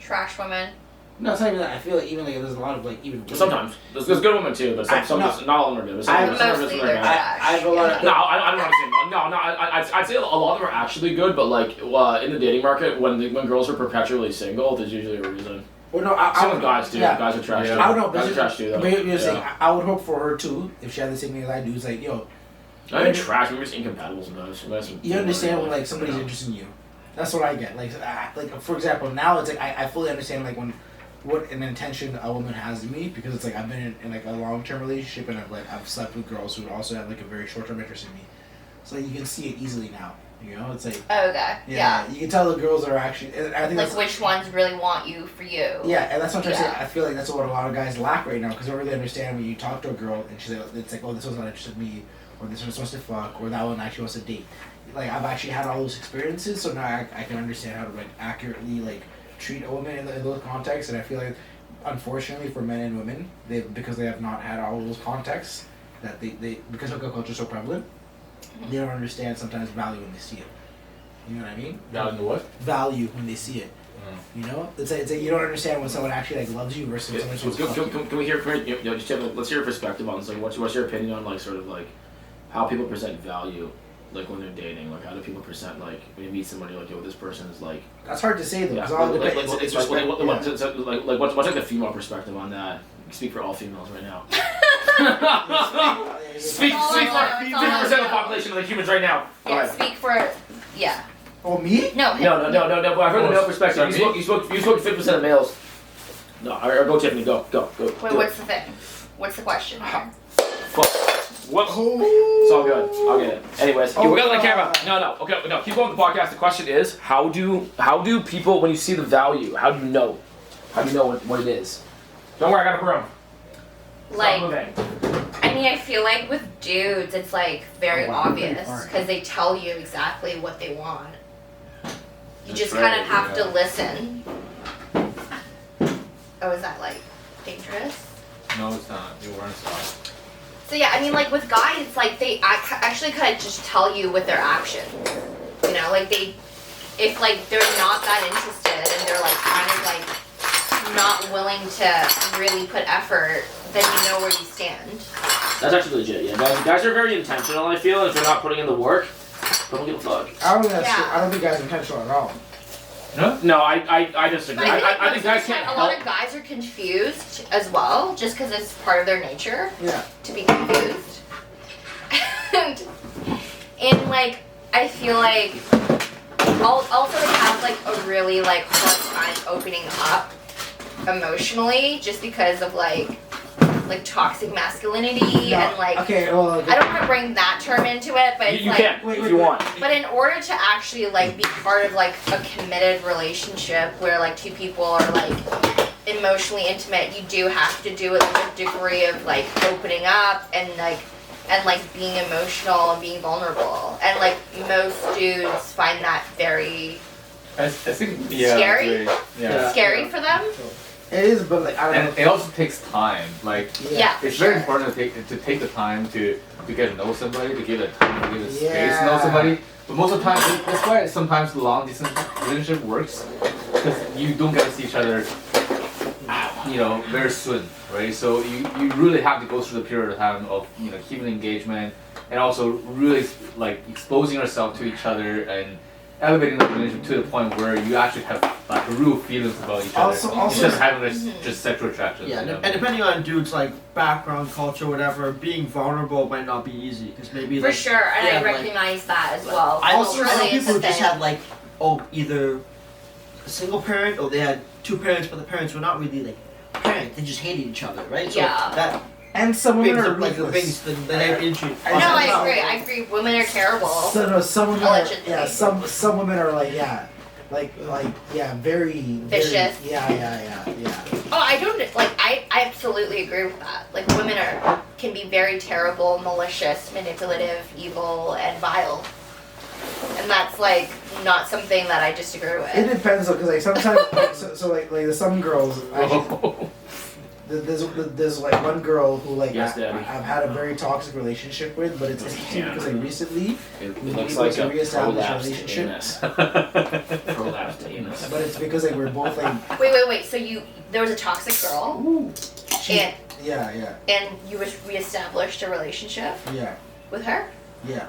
Trash women. No, it's not even that. I feel like even like there's a lot of like even women. Sometimes there's good women too, but not all of them are good. But some of them Mostly are they're bad. trash. I have a lot of- No, I don't want to say I'd say a lot of them are actually good, but like in the dating market, when girls are perpetually single, there's usually a reason. Well, no, Some of the guys too. Yeah. Guys are trash. Yeah. Too. I don't know, Guys are trash too, though. but you're saying I would hope for her too if she had the same thing as I do. It's like, yo, I mean, trash. We're just incompatible sometimes. you understand when like somebody's interested in you. That's what I get. Like for example, now it's like I fully understand like what an intention a woman has in me because it's like I've been in like a long term relationship and I've slept with girls who also have like a very short term interest in me. So you can see it easily now. You know, it's like Okay. Yeah. you can tell the girls are actually. And I think Like that's, which ones really want you for you. Yeah, and that's what I'm trying to say. Yeah. I feel like that's what a lot of guys lack right now because they don't really understand when you talk to a girl and she's like, it's like, oh, this one's not interested in me, or this one's supposed to fuck, or that one actually wants to date. Like I've actually had all those experiences, so now I can understand how to like accurately like treat a woman in those contexts, and I feel like unfortunately for men and women, because they have not had all those contexts that they because hookup culture is so prevalent, they don't understand sometimes value when they see it. You know what I mean? Value in what? Value when they see it. You know, it's like you don't understand when someone actually like loves you versus someone who's Can we hear? Let's hear your perspective on this. Like, what's your opinion on like sort of like how people present value, like when they're dating? Like, how do people present like when you meet somebody like, yo, this person is like. That's hard to say though. Yeah. It's all Like, depends. what's like the female perspective on that? You speak for all females right now. Speak for 50% of the population of the humans right now. Yeah. Speak for. Yeah. Oh, me? No. No. But I've heard the male perspective. You spoke 50% of males. No, or go Tiffany. Go. Wait, what's the thing? What's the question? Fuck. What? It's all good. I'll get it. Anyways, we're gonna let the camera. No. Okay, no. Keep going with the podcast. The question is, how do people, when you see the value, how do you know? How do you know what it is? Don't worry, I got a broom. Like, Stop moving. I mean, I feel like with dudes, it's like very obvious because they tell you exactly what they want. You just kind of have to listen. Oh, is that like dangerous? No, it's not. You weren't sorry. So yeah, I mean, like with guys, it's like they actually kind of just tell you with their actions. You know, like if like they're not that interested and they're like kind of like not willing to really put effort, then you know where you stand. That's actually legit. Yeah, guys are very intentional. I feel if they're not putting in the work, don't give a fuck. I don't think that's Yeah. true. I don't think guys are intentional at all. No, I disagree. But I think guys can't a help. lot of guys are confused as well, just because it's part of their nature Yeah. to be confused. in like I feel like also they have like a really like hard time opening up emotionally just because of like toxic masculinity and like okay, well, I don't want to bring that term into it, but it's you like can if you want. but in order to actually like be part of like a committed relationship where like two people are like emotionally intimate, you do have to do it with a degree of like opening up and being emotional and being vulnerable. And like most dudes find that very I think scary. Yeah. Scary for them. it is, but like I don't And it also takes time. Like Yeah. it's for very sure. important to take the time to get to know somebody, to give it time, to give it space to know Yeah. somebody. But most of the time, that's why sometimes long distance relationship works, because you don't get to see each other, very soon, right? So you really have to go through the period of time of keeping engagement, and also really like exposing yourself to each other and elevating the relationship to the point where you actually have like real feelings about each other. Also- Instead of having this just sexual attraction. Yeah, you know? and depending on dudes like background, culture, whatever, being vulnerable might not be easy because maybe For like, sure, and yeah, I like- recognize that as well. I know Culturally, it's people a who just thing. had like either a single parent or they had two parents, but the parents were not really like parents. They just hated each other, right? So Yeah. that and some women brings are up like the ruthless. things that have injury. I No, know. I agree. Women are terrible. So no, some women are, Allegedly. yeah, some women are like very Vicious. Yeah. Oh, I don't I absolutely agree with that. Like women can be very terrible, malicious, manipulative, evil, and vile. And that's like not something that I disagree It with. depends though, because like sometimes like there's some girls actually. There's like one girl who like Yes, Daddy. I've had a very toxic relationship with, but it's interesting because like recently It we looks were like to a reestablish prolapsed relationship. anus. Prolapsed anus. But it's because like we're both like Wait. So there was a toxic girl, and yeah you reestablished a relationship with her. yeah.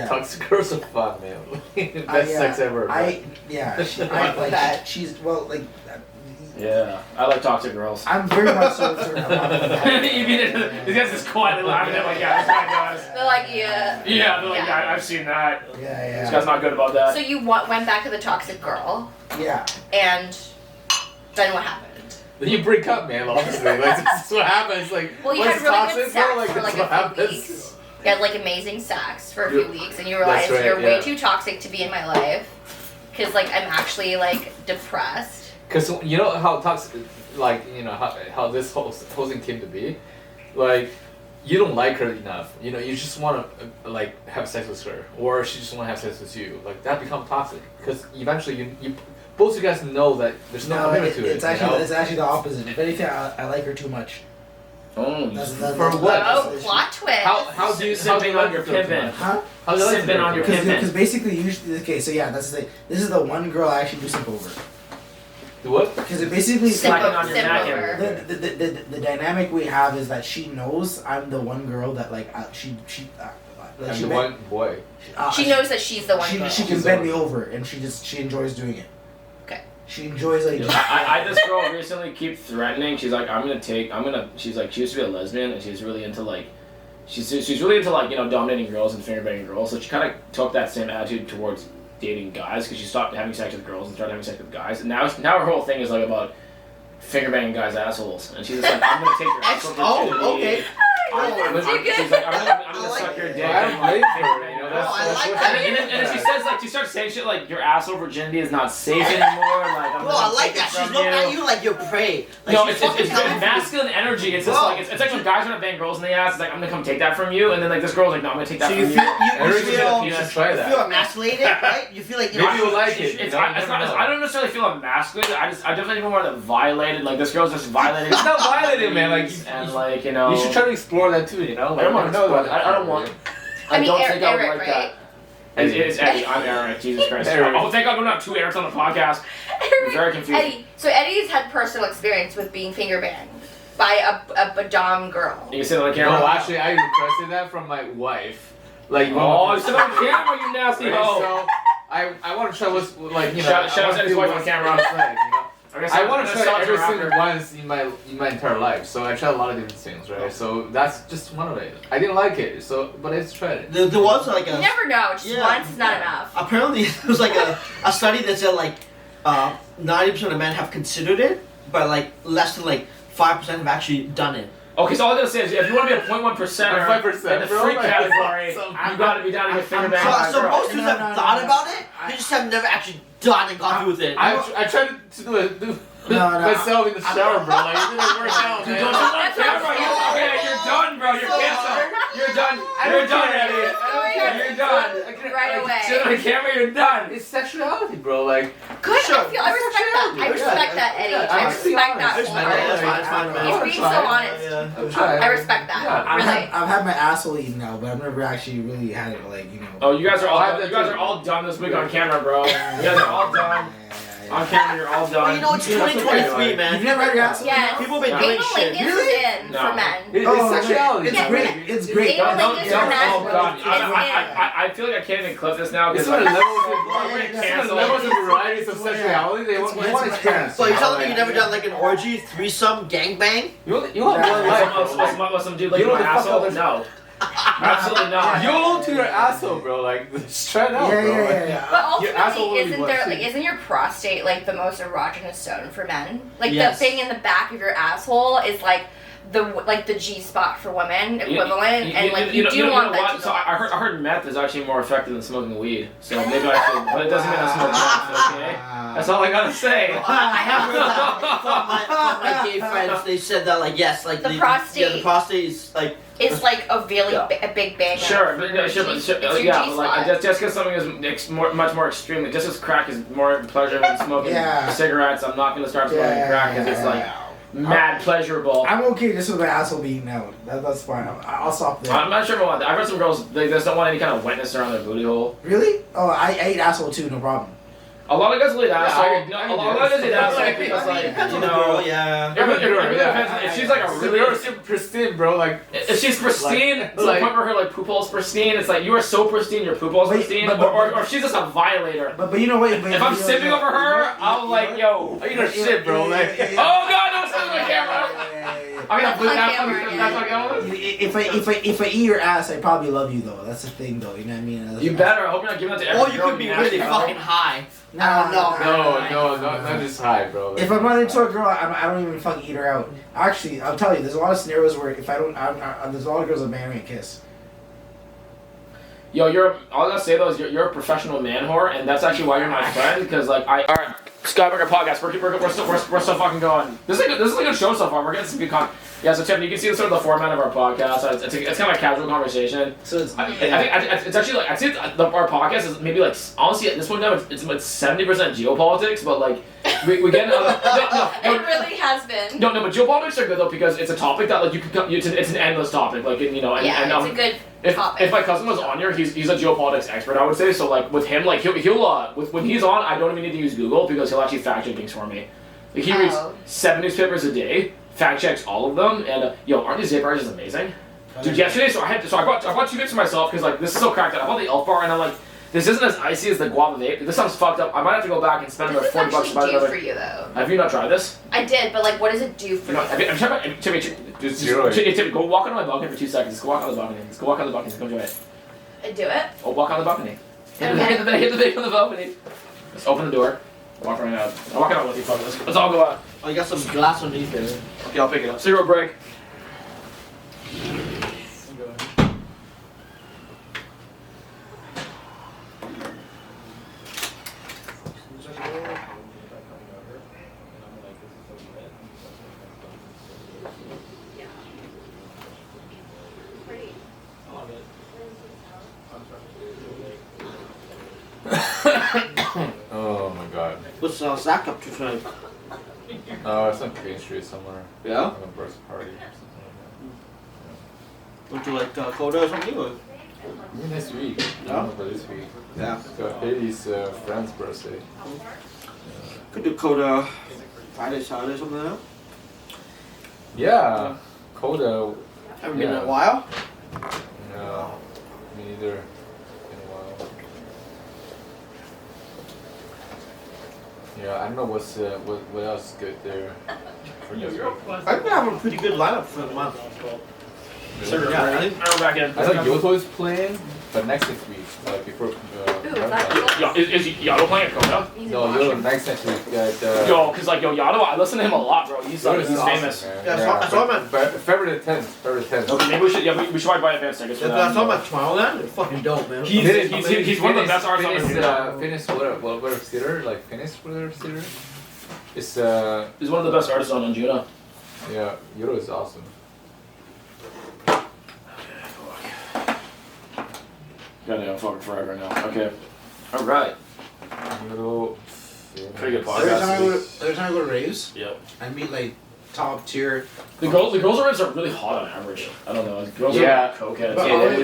Toxic girls are fun, man. Best sex ever. She's well like Yeah, I like toxic girls. I'm very much so You mean it? These guys just quietly laughing at like, yeah, this guy does. They're like, yeah. Yeah, they're like, Yeah. yeah, I've seen that. This yeah guy's not good about that. So you went back to the toxic girl, yeah. and then what happened? Then you break up, man. Honestly, like this is what happens. Like, Well, you what's had really toxic, good bro? sex Like for that's like what a few happens. weeks. You had like amazing sex for a few weeks, and you That's realize right, you're way yeah. too toxic to be in my life, because like I'm actually like depressed. Because you know how toxic, like how this whole thing came to be, like you don't like her enough. You just want to like have sex with her, or she just want to have sex with you. Like that becomes toxic because eventually you both you guys know that there's no commitment to it. It's actually the opposite. If anything, I like her too much. Oh, For what? Oh, plot twist. How do you Simping on your feel pimpin'. Huh? How do you like Simping on your pimpin'. Because basically, usually, okay, so yeah, that's the thing. This is the one girl I actually do simp over. The what? Because it basically Slacking on your Simp neck. over. the dynamic we have is that she knows I'm the one girl that like she I'm the one boy. She knows that she's the one girl. She can bend me over and she enjoys doing it. Okay. She enjoys like. I this girl recently keep threatening. She's like, she's like, she used to be a lesbian and she's really into like, she's really into like, dominating girls and finger banging girls. So she kind of took that same attitude towards dating guys because she stopped having sex with girls and started having sex with guys. And now her whole thing is like about finger banging guys' assholes. And she's just like, I'm gonna take your asshole. Oh, okay. She's like, I'm gonna suck your dick. I and, like, like finger her, bang your Oh, I ass. like And that. then she says like she starts saying shit like your asshole virginity is not safe anymore. Like I'm Bro, I gonna like take it that. She's from looking at you like you're prey. Like No, she's it's fucking coming for you. masculine energy. It's just Bro. like it's like when guys want to bang girls in the ass. It's like I'm gonna come take that from you, and then like this girl's like, no, I'm gonna take that So from you you. You should try you that. feel emasculated, right? You feel like Maybe you'll like it. I don't necessarily feel emasculated. I definitely feel more like violated. Like this girl's just violating. It's not violating, man. Like and like you know. you should try to explore that too. I don't want to know that. I don't want. I mean, don't think I would Eric, like right? that. It's Eddie. I'm Eric. Jesus Christ. Eric. Oh, thank God we don't have two Erics on the podcast. I'm very confused. Eddie. So Eddie's had personal experience with being finger banged by a dom girl. You can sit on the camera. No, actually, I requested that from my wife. Like, Oh, you sit on the camera, you nasty hoe. So I want to try what's like Shout out I wanna to his feel wife on what's camera. like, I want to try everything once in my entire life. So I tried a lot of different things, right? So that's just one of it. I didn't like it, but I just tried it. There was like a. You never know. Just once is not enough. Apparently, there was like a study that said like 90% of men have considered it, but like less than like 5% have actually done it. Okay, so all I'm gonna say is, if you want to be a 0.1%er in the freak category, you gotta be down to your finger bang. So most dudes have thought about it, they just have never actually done and gone through with it. I tried to do it myself in the shower, bro. Like it didn't work out, man. Don't on camera. Okay, you're done, bro. You're canceled. You're done. You're done, Eddie. You're done. Right away. Sit on the camera. You're done. It's sexuality, bro. Like good. I respect that. I respect that, Eddie. I respect that. It's fine, man. He's being so honest. I respect that. Really. I've had my asshole eaten now, but I've never actually really had it like, you know. Oh, you guys are all done this week on camera, bro. You guys are all done. On camera, you're all done. Well, you know, it's 2023, man. You've never had your asshole? Yes. People have been doing shit. In for men. it's sexuality. It's great. It's great. Don't, Anal oh lingus god. for men. I feel like I can't even clip this now It's because levels of varieties of sexuality. They want experience. So you're telling me you never done like an orgy, threesome, gangbang? You have one life. with some dude like my asshole? No. Absolutely not. YOLO to your asshole, bro. Like straight out, bro. Yeah. But Your asshole will ultimately, be isn't there blessed. isn't your prostate like the most erogenous zone for men? Like Yes. the thing in the back of your asshole is like the G spot for women equivalent, and you do want that. So I heard meth is actually more effective than smoking weed. So maybe I should, but it doesn't mean I smoke meth. Okay, that's all I gotta say. I have heard that from my gay friends. They said that like yes, like The prostate- Yeah, the prostate is like. It's like a really a big bang. Sure, but It's your yeah, but like G-spot. just because something is much more extreme, just as crack is more pleasure than smoking cigarettes, I'm not gonna start smoking crack because it's like mad pleasurable. I'm okay just with my asshole being out. That's fine. I'll stop there. I'm not sure about that. I've heard some girls they just don't want any kind of wetness around their booty hole. Really? Oh, I ate asshole too. No problem. A lot of guys will eat asshole. I A lot of guys eat asshole like, because like Depends you on the girl, know. yeah. It depends. If she's like a really You're super pristine, bro. Like if she's pristine, to the like- point where her like poop hole's pristine, it's like you are so pristine, your poop hole's But- pristine, but- or if she's just a violator. But you know what? If I'm sipping over her, I'm like, yo, I eat her shit, bro. Like oh god, don't sit on the camera. I'm gonna put that on camera. If I eat your ass, I probably love you though. That's the thing though. You know what I mean? You better. I hope you're not giving that to every Or you girl could be ask really you. fucking high. Nah, no, not just high, bro. Like, If I'm not into a girl, I don't even fucking eat her out. Actually, I'll tell you, there's a lot of scenarios where if I don't, there's a lot of girls that marry and kiss. Yo, all I gotta say though is you're a professional man whore, and that's actually why you're my friend. Because like alright, Skybunker podcast, we're still fucking going. This is a good show so far. We're getting some good content. Yeah, so Tiffany, you can see sort of the format of our podcast. It's kind of a casual conversation. So it's I think it's actually like I'd say our podcast is maybe like honestly at this point now it's 70% geopolitics, but like we get It really has been. no, but geopolitics are good though because it's a topic that like it's an endless topic, like and, you know, and, Yeah, and it's a good topic. if my cousin was on here, he's a geopolitics expert, I would say. So like with him, like he'll when he's on, I don't even need to use Google because he'll actually fact check things for me. Like he reads 7 newspapers a day, fact checks all of them, and aren't these vape just amazing? Dude, yesterday, I bought 2 vapes for myself because like this is so cracked out. I bought the Elf Bar and I'm like, this isn't as icy as the guava vape. This sounds fucked up. I might have to go back and spend What another does this $40 to buy actually do another. for you though? Have you not tried this? I did, but like, what does it do for you? Timmy, go walk on my balcony for 2 seconds. Go walk on the balcony. Let's go walk on the balcony. Come join it. I do it. Oh, walk on the balcony. Hit Okay. the vape on the balcony. Let's open the door. Walk right out. I'm walking out with you, fuck. Let's all go out. Oh, you got some glass underneath there. Okay, I'll pick it up. 0 break. oh my god. What's Zach up to tonight? It's on Main Street somewhere. Yeah? Like a birthday party or something Would you like Coda or something? Or? like that. Maybe next week. Yeah? For this week. Yeah. So Haley's friend's birthday. Could do Coda Friday, Saturday, something like that. Yeah. Coda. Haven't been in a while. No. Me neither. In a while. Yeah, I don't know what else is good there for this week. I think I have a pretty good lineup for the month. Really? Yeah, I think I'm back in. I thought Yoto is playing, but next week, like before. Is Yato playing at Kona? No, Yoto next week. Yo, cause like Yato, I listen to him a lot, bro. He's like, he's awesome, famous. man. Yeah, I saw him at February 10th. Okay, maybe we should. Yeah, we should probably buy advance tickets for that. I saw him at Tomorrowland. It's fucking dope, man. He's one of the best artists on the Finnish whatever theater, like Finnish whatever theater. It's He's one of the best artists on Juno. yeah, Yoto is awesome. Goddamn fucking forever now. Okay. Alright. Yoto. Pretty good Every podcast. time I go to raves, Yep. I meet like top tier. The girls at raves are really hot on average. I don't know. Girls Yeah. are cokeheads. But It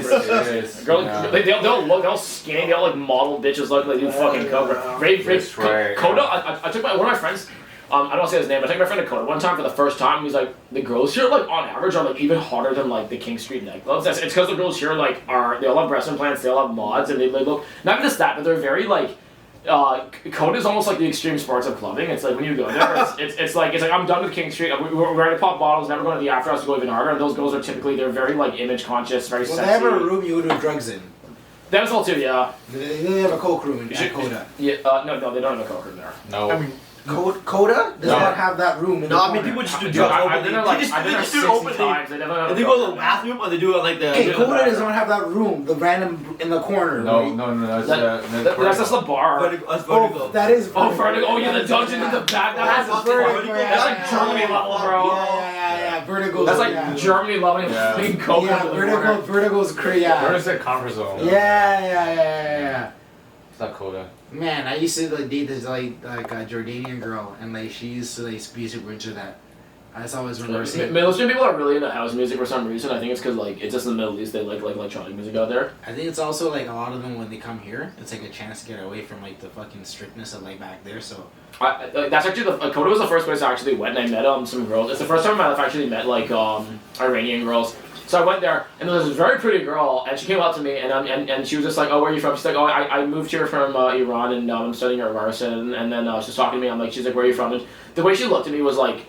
is. Girls, Yeah. they'll look, they'll skinny, they'll like model bitches look like they do fucking coke. Rave, That's right. Coda. I took one of my friends. I don't want to say his name. But I took my friend to Coda one time for the first time. He's like, the girls here, like on average, are like even hotter than like the King Street nightclubs. It's because the girls here like they all have breast implants, they all have mods, and they look not even just that, but they're very like. Coda is almost like the extreme sports of clubbing. It's like when you go there, it's like I'm done with King Street. We're ready to pop bottles, never going to the after hours to go even harder. And those girls are typically they're very like image conscious, very Well, sexy. they have a room you go do drugs in. That as well too, yeah. They have a coke room in Coda. Yeah, no, they don't have a coke room there. No. I mean, Coda does No. not have that room. In no, the I mean corner. people just do Dude, drugs I've openly. been there like They I've been there just do 60 it openly. times. They never have And a they go to coke the bathroom or they do it like the. Hey, Yeah, Coda the- does not have that room. The random in the corner. No, right? no, that's That's just the bar. That's Oh, vertical. that is. Oh, Vertigo. Oh, yeah, the dungeon in the back. That's Vertigo. That's like Germany level, bro. Yeah. Vertigo. That's like yeah. Germany level. Yeah. Fucking coke Yeah, into the Vertigo. corner. Vertigo's crazy. Where Yeah. is that comfort zone? Yeah. It's not Coda. Man, I used to like date this like a Jordanian girl, and like she used to like be super into that. I just always remember seeing. Middle Eastern people are really into house music for some reason. I think it's because like it's just in the Middle East. They like electronic music out there. I think it's also like a lot of them when they come here, it's like a chance to get away from like the fucking strictness of like back there. So That's actually Coda was the first place I actually went, and I met some girls. It's the first time in my life I actually met like Iranian girls. So I went there, and there was this very pretty girl, and she came up to me, and she was just like, "Oh, where are you from?" She's like, "Oh, I moved here from Iran, and I'm studying at Ryerson." And then she's talking to me. I'm like, she's like, "Where are you from?" And the way she looked at me was like,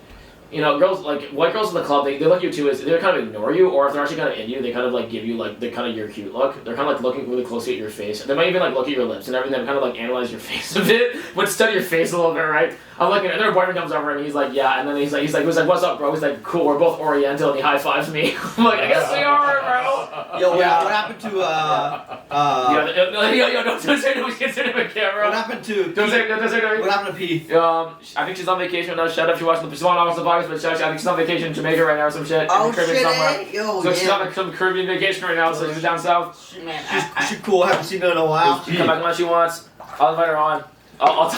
you know, girls like white girls in the club, they look at you too is they kind of ignore you, or if they're actually kind of in you, they kind of like give you like the kind of your cute look. They're kind of like looking really closely at your face. They might even like look at your lips and everything. They kind of like analyze your face a bit, but study your face a little bit, right? I'm looking, and their boyfriend comes over and he's like, yeah, and then he's like, "What's up, bro?" He's like, "Cool, we're both Oriental," and he high fives me. I'm like, "I guess we are, bro." Yo, Yeah. what happened to Yo, don't say no, we can't say it on camera. what happened to Don't say no. what happened to P? I think she's on vacation right now. Shut up, she watched she's on the podcast, but I think she's on vacation in Jamaica right now or some shit. Oh in the Caribbean shit, somewhere. eh? Yo, So she's yeah. on some Caribbean vacation right now, so she's down south. She's cool. Haven't seen her in a while. She can come back when she wants. I'll invite her on. I'll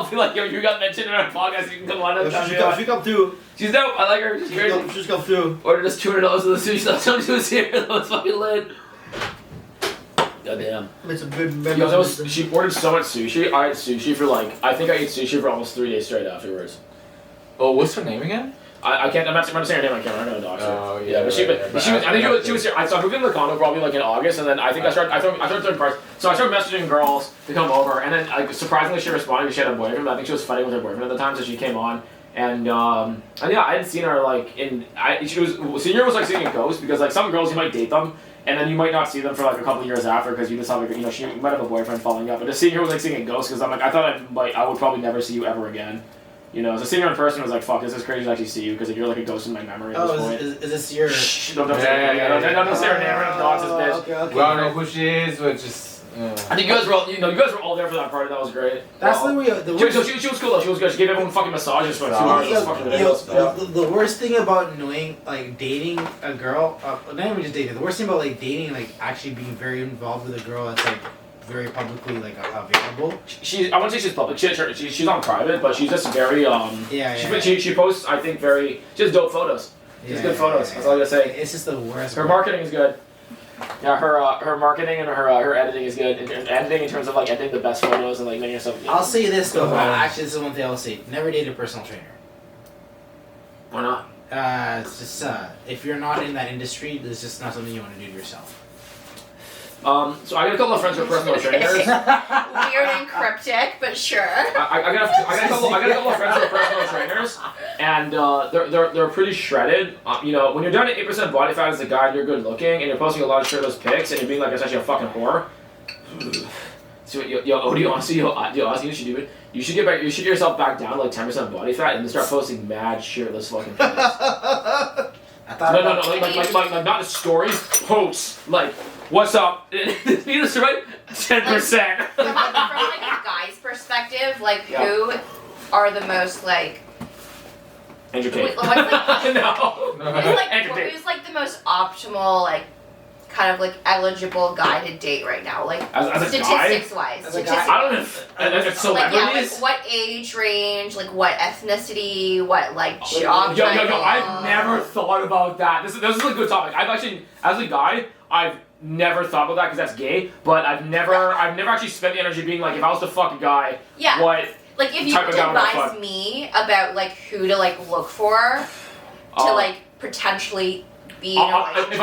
be like, yo, you got mentioned in our podcast, you can come on. She come through. She's dope. I like her. She's crazy. She's come through. Ordered us $200 of the sushi last time she was here. That was fucking lit. Goddamn. It's a good Yo, she ordered so much sushi. I had sushi for like, I think I ate sushi for almost 3 days straight afterwards. Oh, what's her name again? I can't. I'm not saying her name. I can't. I'm not gonna dox her. Oh, yeah, but she right, was. I think she was here. So I moved into the condo probably like in August, and then I think I started throwing parts. So I started messaging girls to come over, and then surprisingly she responded because she had a boyfriend. But I think she was fighting with her boyfriend at the time, so she came on. And yeah, I hadn't seen her like senior was like seeing a ghost because like some girls you might date them. And then you might not see them for like a couple of years after because you just have like, you know, she might have a boyfriend following up. But the senior was like seeing a ghost because I'm like, I thought I would probably never see you ever again. You know, so senior in person was like, fuck, this is crazy to actually see you because you're like a ghost in my memory at this point. is this your? Shh, don't say her name. Don't say her name. We're gonna dox this bitch. Okay. We don't know who she is, but just. I think you guys were all there for that party. That was great. That's well, the worst. she was cool though. She was good. She gave everyone fucking massages for 2 hours. It was fucking ridiculous. The worst thing about knowing, like, dating a girl, not even just dating, the worst thing about, like, dating, like, actually being very involved with a girl that's, like, very publicly, like, available. I wouldn't say she's public. She's on private, but she's just very, She posts, I think, she has dope photos. She has good photos. That's all I gotta say. It's just the worst. Her marketing is good. Yeah, her marketing and her editing is good. Editing in terms of, like, editing the best photos and, like, making yourself... I'll say this, though. Actually, this is one thing I'll say. Never date a personal trainer. Why not? It's just, if you're not in that industry, it's just not something you want to do to yourself. So I got a couple of friends who are personal trainers. Weird and cryptic, but sure. I got a couple of friends who are personal trainers, and they're pretty shredded. You know, when you're down to 8% body fat as a guy, and you're good looking, and you're posting a lot of shirtless pics, and you're being like essentially a fucking whore. So Odie, honestly, you should do it. You should get yourself back down to like 10% body fat, and then start posting mad shirtless fucking pics. Like not stories, posts, like, what's up? You just right? 10%. From like a guy's perspective, like who are the most like Entertaining. what's like No. who's like the most optimal like kind of like eligible guy to date right now, like As a statistics guy? wise. As a guy? I don't know. As celebrities. Like, yeah, like what age range, like what ethnicity, what like job Yo, title. I've never thought about that. This is a good topic. I've actually, as a guy, I've never thought about that because that's gay. But I've never actually spent the energy being like, if I was to fuck a guy, yeah. what? Like if you type of guy would I advise fuck? me about like who to like look for to like potentially be in a relationship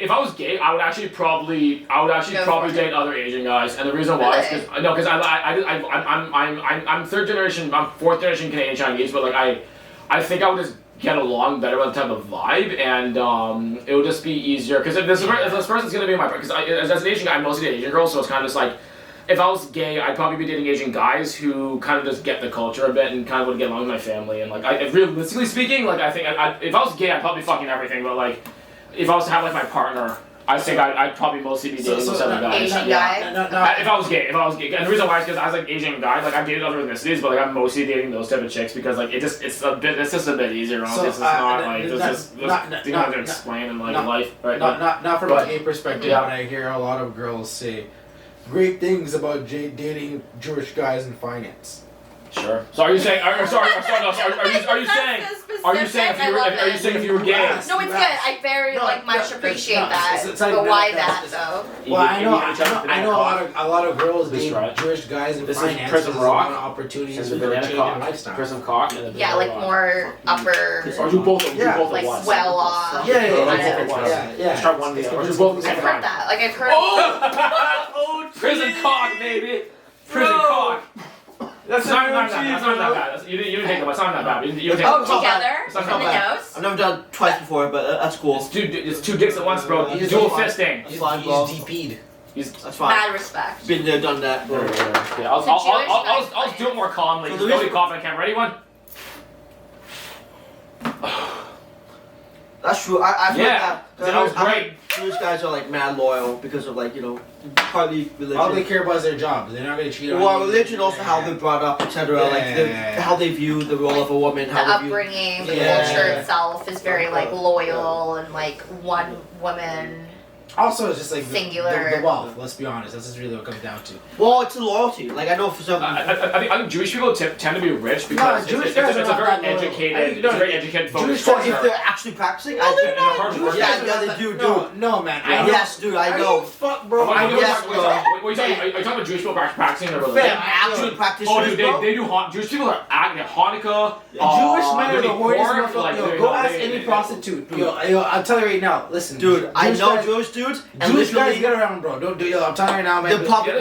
if I was gay, I would actually probably date other Asian guys, and the reason why is because I'm third generation, I'm fourth generation Canadian Chinese, but like I think I would just get along better with the type of vibe, and it would just be easier because if this person's gonna be my because as an Asian guy, I mostly date Asian girls, so it's kind of just like. If I was gay, I'd probably be dating Asian guys who kind of just get the culture a bit and kind of would get along with my family. And like, realistically speaking, like I think if I was gay, I'd probably be fucking everything. But like, if I was to have like my partner, I think I'd probably mostly be dating those other guys. Asian guy? If I was gay, and the reason why is because I was like Asian guy, like I've dated other ethnicities, but like I'm mostly dating those type of chicks because like it's just a bit easier. Honestly, it's not like there's things I have to explain in like life, right? Not from a gay perspective, but I hear a lot of girls say great things about dating Jewish guys in finance. Sure. So are you saying? Are you saying if you were gay? No, it's good. I very much appreciate that. But why that though? Well, I know a lot of girls date Jewish guys in This finance. is Prism Rock. Opportunities And for the changing banana lifestyle. Prism cock. And Yeah, like more upper. Or do both like at once. well off. Yeah. Start one of the other. Or do both at the I've same heard time. that. Like I've heard. Oh, Prison cock, baby. Prison cock. That's not that bad. You didn't take them. It's not that bad. You didn't take them. Together It's not in the bad. nose. I've never done it twice before, but that's cool. It's two dicks at once, bro. He's Dual fine. fisting. That's fine, bro. He's DP'd. That's fine. Mad respect. Been there, done that. Yeah, I'll do it more calmly. So Don't be coughing. I can't. Ready one? That's true. I've heard that. That was great. Jewish guys are like mad loyal because of like partly religion. All they care about is their jobs. They're not going to cheat on you. Well, religion also how they're brought up, etc. How they view the role of a woman. The How they upbringing, the view. culture itself is very like loyal and like one woman. Also, it's just like Singular. the wealth. Let's be honest. That's just really what it comes down to. Well, it's a loyalty. Like I know for some. I think Jewish people tend to be rich because Jewish it's guys a are not very that loyal. educated, it's a very educated focused So culture. if they're actually practicing, No, they're not. hard Jewish work. guys Yeah, are they not do, that- No, man. I know. yes, dude, I Are know. you fuck, bro? I know. Yes, What are you talking about Jewish people practicing their religion? Fam, Actually Oh, practitioners, dude, bro. they do Jewish people are acting Hanukkah. Jewish men are the horniest motherfuckers. like, Yo, go ask any prostitute. Yo, I'll tell you right now. Listen, Dude, I Jewish know guys- Jewish dudes, and Jewish guys literally get around, bro. Don't do. Yo, I'm telling you right now, man. the pub. Yeah,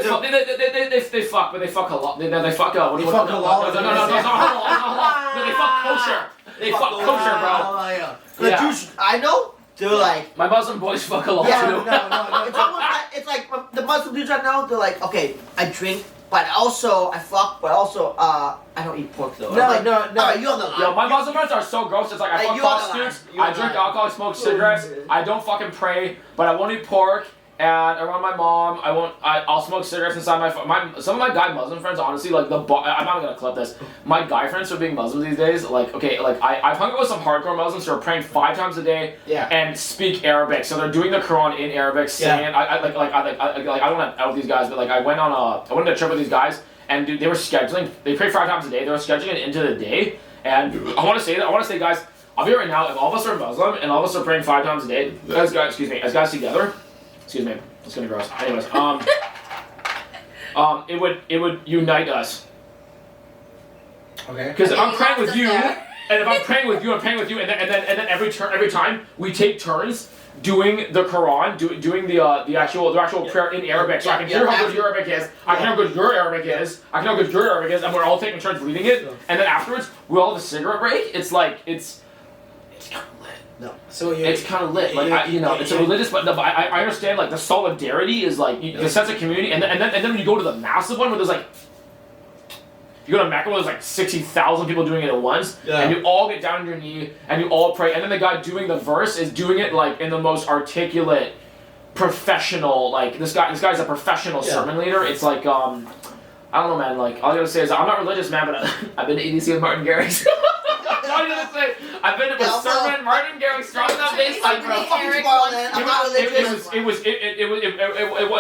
they fuck, but they fuck a lot. They fuck what do you They fuck halal. No, it's not halal. No, they fuck kosher. They fuck kosher, bro. The Yeah. Jews I know, they're like. My Muslim boys fuck a lot Yeah, too. No. It's almost like, it's like the Muslim dudes I know. They're like, okay, I drink, but also I fuck, but also I don't eat pork though. No, I'm like, no. Alright, you're on the line. Yo, my Muslim friends are so gross. It's like I Hey, fuck you on the prostitutes, line. You on I the drink line. alcohol, smoke cigarettes. I don't fucking pray, but I won't eat pork. And around my mom, I'll smoke cigarettes inside some of my guy Muslim friends, honestly, like I'm not gonna clip this. My guy friends who are being Muslim these days, like, okay, like I've hung out with some hardcore Muslims who are praying 5 times a day and speak Arabic. So they're doing the Quran in Arabic, singing. I don't want to out these guys, but like I went on a trip with these guys, and dude, they were scheduling. They pray 5 times a day. They were scheduling it into the day, and I want to say, guys, I'll be right now. If all of us are Muslim and all of us are praying 5 times a day, as guys together. Excuse me, it's gonna be gross. Anyways, it would unite us. Okay. Because if I'm praying with you, And if I'm praying with you, and then every time we take turns doing the Quran, doing the actual prayer in Arabic, so I can hear how good your Arabic is, I can hear how good your Arabic is, and we're all taking turns reading it, and then afterwards we all have a cigarette break. It's like it's kind of lit. No. So it's kind of lit. Like it's a religious, but I understand like the solidarity is like the sense of community, and then when you go to the massive one where there's like. You go to Mecca where there's like 60,000 people doing it at once, and you all get down on your knee, and you all pray, and then the guy doing the verse is doing it like in the most articulate, professional, like this guy's a professional sermon leader. It's like, I don't know, man, like, all I gotta say is, I'm not religious, man, but I've been to EDC with Martin Garrix. All I gotta say, I've been to a sermon, Martin Garrix, strong enough bass line, bro. It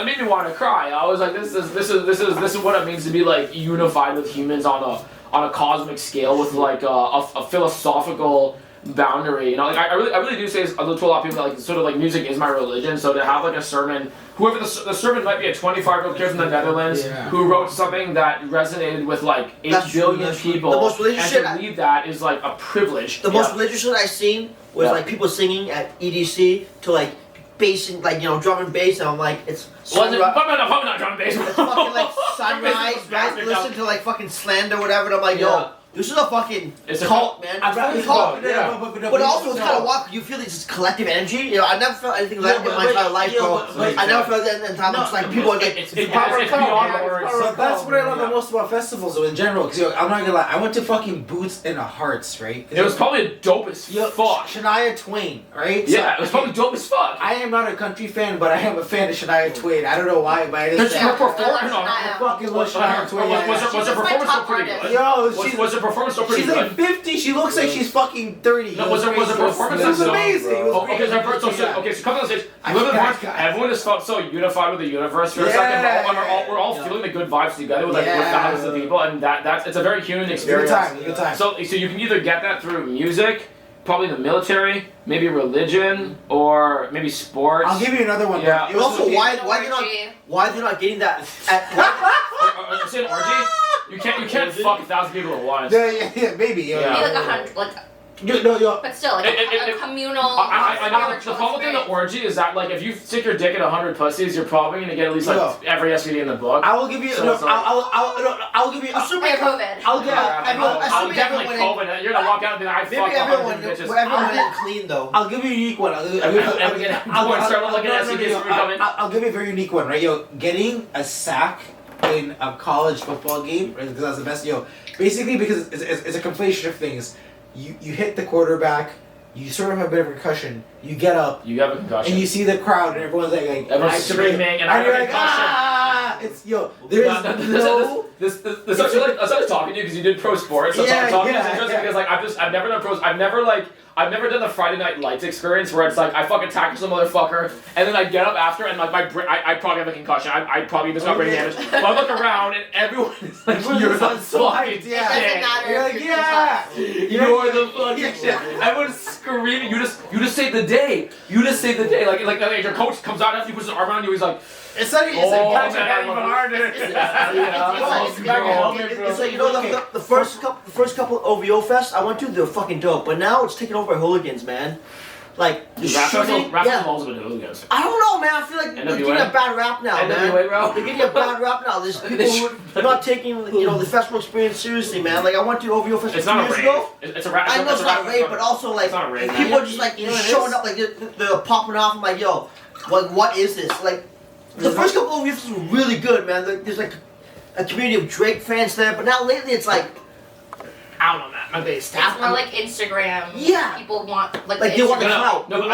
made me want to cry. I was like, this is what it means to be like unified with humans on a cosmic scale with like a philosophical boundary. You know, like I really do say to a lot of people that like sort of like music is my religion. So to have like a sermon, whoever the sermon might be a 25-year-old kid from the Netherlands who wrote something that resonated with like 8 billion people, the most religious and to lead that is like a privilege. The most religious shit I've seen was like people singing at EDC to like bass and like drum and bass, and I'm like it's probably not drum and bass. It's fucking like sunrise, right? Listen to like fucking Slander, whatever, and I'm like, yo. This is a fucking cult, man. It's a cult. But also, it's kind of wild. You feel this collective energy. You know, I never felt anything like that in my entire life, bro. I never felt that in time. It's like people are like, it's beyond words. But that's what I love the most about festivals, though, in general. Because I'm not gonna lie, I went to fucking Boots in the Hearts, right? It was probably dope as fuck. Shania Twain, right? Yeah, it was probably dope as fuck. I am not a country fan, but I am a fan of Shania Twain. I don't know why, but I just I fucking love Shania Twain. Was her performance still pretty good? Yo, was her performance still pretty good? She's like 50. She looks like she's fucking 30. No, was her performance? It was amazing. Okay, so coming on stage, everyone just felt so unified with the universe for a second. We're all feeling the good vibes together with like thousands of people, and that's it's a very human experience. Good time. So you can either get that through music, probably the military, maybe religion, or maybe sports. I'll give you another one. Yeah. Also, why they're not getting that at say an orgy? You can't fuck 1,000 people at once. Yeah, maybe. Maybe like 100, like. But still, like a communal. I know the problem with the orgy is that like if you stick your dick in 100 pussies, you're probably gonna get at least like every STD in the book. I will give you. I'll give you. Assuming COVID. I'll definitely COVID. You're gonna walk out and be like, I fucked 100 bitches. Everyone is clean though. I'll give you a unique one. I'll give you a very unique one, right? Yo, getting a sack in a college football game, right? Because that's the best. Yo, basically because it's a conflation of things. You hit the quarterback, you sort of have a bit of a concussion, you get up, you have a concussion, and you see the crowd, and everyone's like everyone's screaming, and I have a concussion. It's there's no. This I started talking to you because you did pro sports. So talking is interesting because like I've never done pros. I've never done the Friday Night Lights experience where it's like I fucking tackle some motherfucker and then I get up after and like I probably have a concussion. I probably just got brain damage. But I look around and everyone is like, you're the fucking shit. You're like, you're the fucking shit. Everyone's screaming. You just saved the day. You just saved the day. Like your coach comes out after you puts his arm around you. He's like. It's like even harder. It's like the first couple OVO fests I went to, they're fucking dope. But now it's taken over by hooligans, man. Like the shooting. Hooligans. I don't know, man. I feel like they're getting a bad rap now, man. They're getting a bad rap now. There's people who are not taking the festival experience seriously, man. Like I went to OVO fest 2 years ago. It's a rap. I know it's not rave, but also like people are just like showing up, like they're popping off. I'm like, yo, like what is this? Like. The first couple of years were really good, man. There's like a community of Drake fans there, but now lately it's like, I don't know, man. It's more like Instagram. Yeah. People want like they want the clout. No.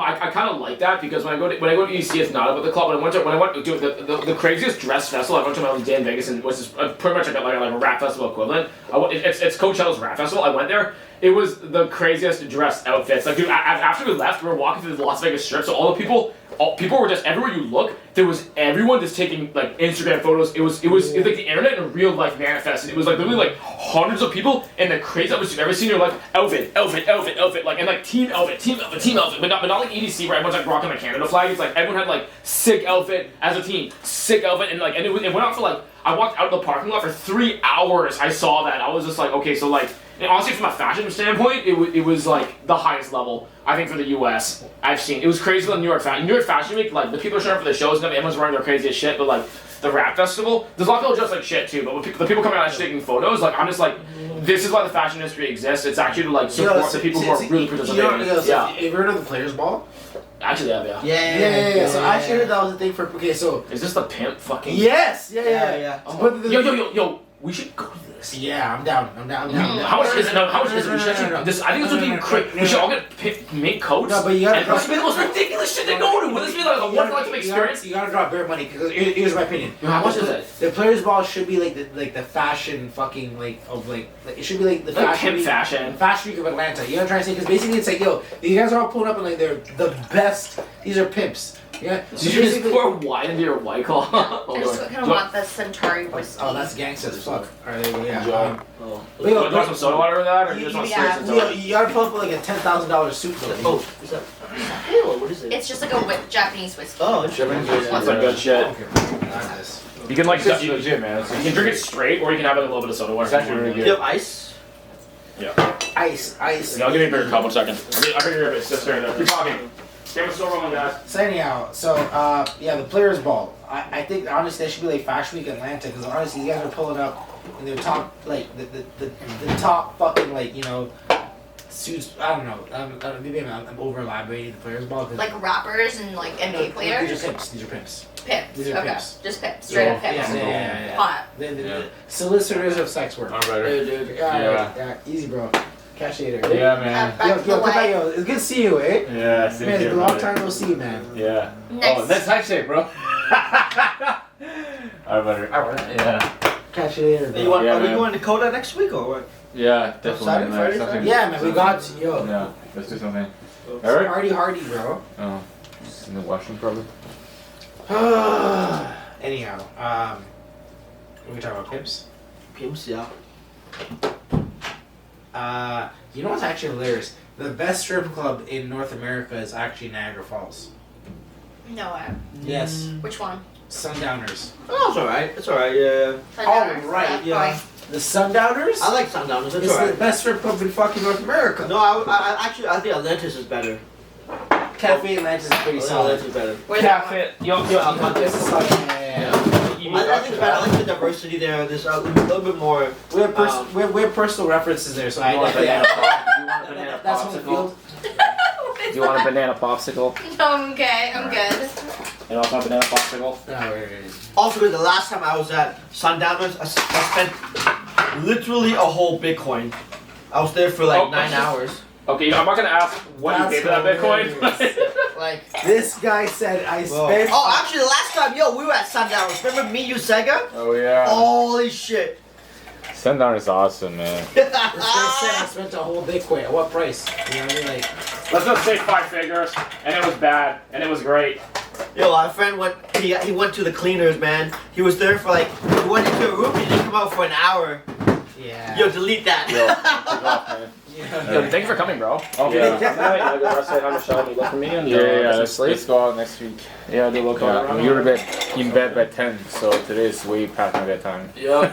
I kind of like that because when I go to EDC, it's not about the club. When I went to do the craziest dress festival, I went to my own day in Vegas, and was pretty much like a rap festival equivalent. It's Coachella's rap festival. I went there. It was the craziest dress outfits. Like, dude, after we left, we were walking through the Las Vegas Strip, so all the people were just everywhere you look. There was everyone just taking like Instagram photos. It was like the internet in real life manifested. It was like literally like hundreds of people in the crazy outfits you've ever seen in your life. Outfit, like and like team outfit, but not like EDC where everyone's like rocking the Canada flag. It's like everyone had like sick outfit as a team, sick outfit, and it went on for like. I walked out of the parking lot for 3 hours. I saw that. I was just like, okay, so like, and honestly, from a fashion standpoint, it was like the highest level I think for the U.S. I've seen. It was crazy with New York Fashion Week. Like the people showing up for the shows and everyone's wearing their craziest shit, but like. The rap festival, there's a lot of people dressed like shit too, but when the people coming out and taking photos, like I'm just like, this is why the fashion industry exists. It's actually to like support the people who are really participating. Have you heard of the Players Ball? Actually, yeah. Yeah. So I actually heard that was a thing for. Okay, so is this the pimp fucking? Yes. Yeah. Yo, we should go to this. Yeah, I'm down. How much is it? How much is it? We should actually. This, I think this would be great. We should all get mink coats. No, but you gotta. This would be the most ridiculous shit to go to. Would this be like a one-time experience? You gotta drop bare money because here's my opinion. How much is it? The Players Ball should be like the fashion fucking like it should be like the fashion pimp fashion. Fashion week of Atlanta. You know what I'm trying to say? Because basically it's like yo, these guys are all pulling up and like they're the best. These are pimps. Yeah. So you just pour wine into your White Claw. I just kind of want the Centauri whiskey. Oh, that's gangsta as fuck. Alright, there you go. Yeah. Do you want some soda water with that, or you just want straight Centauri? You gotta pull up with like a $10,000 suit though. Oh, is that? Ew, what is it? It's just like a Japanese whiskey. Oh, it's Japanese. That's like good shit. Nice. You can like It's legit, man. you can drink it straight, or you can have like a little bit of soda water. It's actually really Do good. you have ice? Yeah. Ice. Yeah, I'll give you a bigger cup. 1 second. I'll bring your sister in there. Keep talking. Game of store rolling, guys. So anyhow, yeah, the Players Ball. I think honestly that should be like Fashion Week Atlanta because honestly you guys are pulling up in their top like the top fucking like suits. I don't know. Maybe I'm over elaborating the Players Ball. Like rappers and like NBA players. These are pimps. Pimps. These are okay. pimps. Just pimps. Straight up pimps. Yeah. Hot. The solicitors of sex work. Alright. Dude. Yeah. Easy, bro. Cashier. Yeah, man. Back to the way. Yo, it's good to see you, eh? Yeah, same Man, here, it's a long brother. time no see, man. Yeah. Next. Oh, that's high shape, bro. Alright, brother. Yeah. Catch you later, bro. You want, Yeah, are we man. going to Dakota next week or what? Yeah, definitely. Saturday, man. Friday, Something- Yeah, man, we got yo. Yeah, let's do something. Eric? Hardy, bro. Oh, just in the washroom, probably. Anyhow, we talking about pimps. Pimps, yeah. You know what's actually hilarious? The best strip club in North America is actually Niagara Falls. No way. Yes. Which one? Sundowners. Oh, it's alright. It's alright, yeah. Sundowners? right, yeah. The Sundowners? I like Sundowners, it's It's the alright. best strip club in fucking North America. No, I think Atlantis is better. Cafe Atlantis is pretty Oh, solid. Atlantis is better. Where's that one? This is like, yeah. I think it's better. I like the diversity there. There's a little bit more. We have personal references there, so I You want a yeah. banana That's home field. Do you want a banana popsicle? No, I'm okay. I'm good. You want a banana popsicle? No, wait. Also, the last time I was at Sundowners, I spent literally a whole Bitcoin. I was there for like Oh, 9 hours. Okay, I'm not gonna ask what you paid for that Bitcoin. Like, This guy said I whoa. spent. Oh, actually, the last time, we were at Sundowners. Remember me, you, Sega? Oh, yeah. Holy shit. Sundown is awesome, man. This guy said I spent a whole Bitcoin. At what price? You know what I mean? Like, Let's just say 5 figures, and it was bad, and it was great. Yo, our friend went. He went to the cleaners, man. He was there for like. He went into a room. He didn't come out for an hour. yeah. Yo, delete that. Yo, thank you for coming, bro. Okay. Yeah. Good rest of the time, Michelle. You look for me and Let's go out next week. Yeah, do a little Yeah, call. you're in bed by 10, so today is way past my bedtime. Yeah.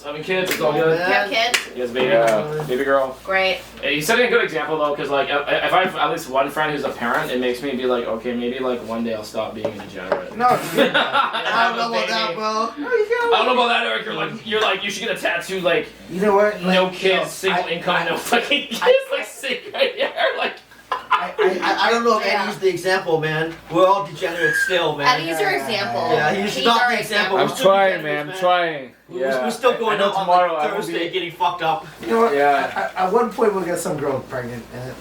Having kids, it's all good. You have kids? Yes, baby. Yeah. Baby girl. Great. He's setting a good example though, because like if I have at least one friend who's a parent, it makes me be like, okay, maybe like one day I'll stop being a degenerate. No. I don't know about that, bro. I don't know about that, Eric. You're like you should get a tattoo like You know what? Like, no kids, yo, single income, no fucking kids, like sick right here, like. I don't know if Eddie's the example, man. We're all degenerates still, man. Eddie's your example. Yeah, he's He's not our the example. I'm We're still trying, degenerates, man. I'm trying. We're still going I know out on tomorrow like I will Thursday be. getting fucked up. You know what? Yeah. At one point we'll get some girl pregnant. And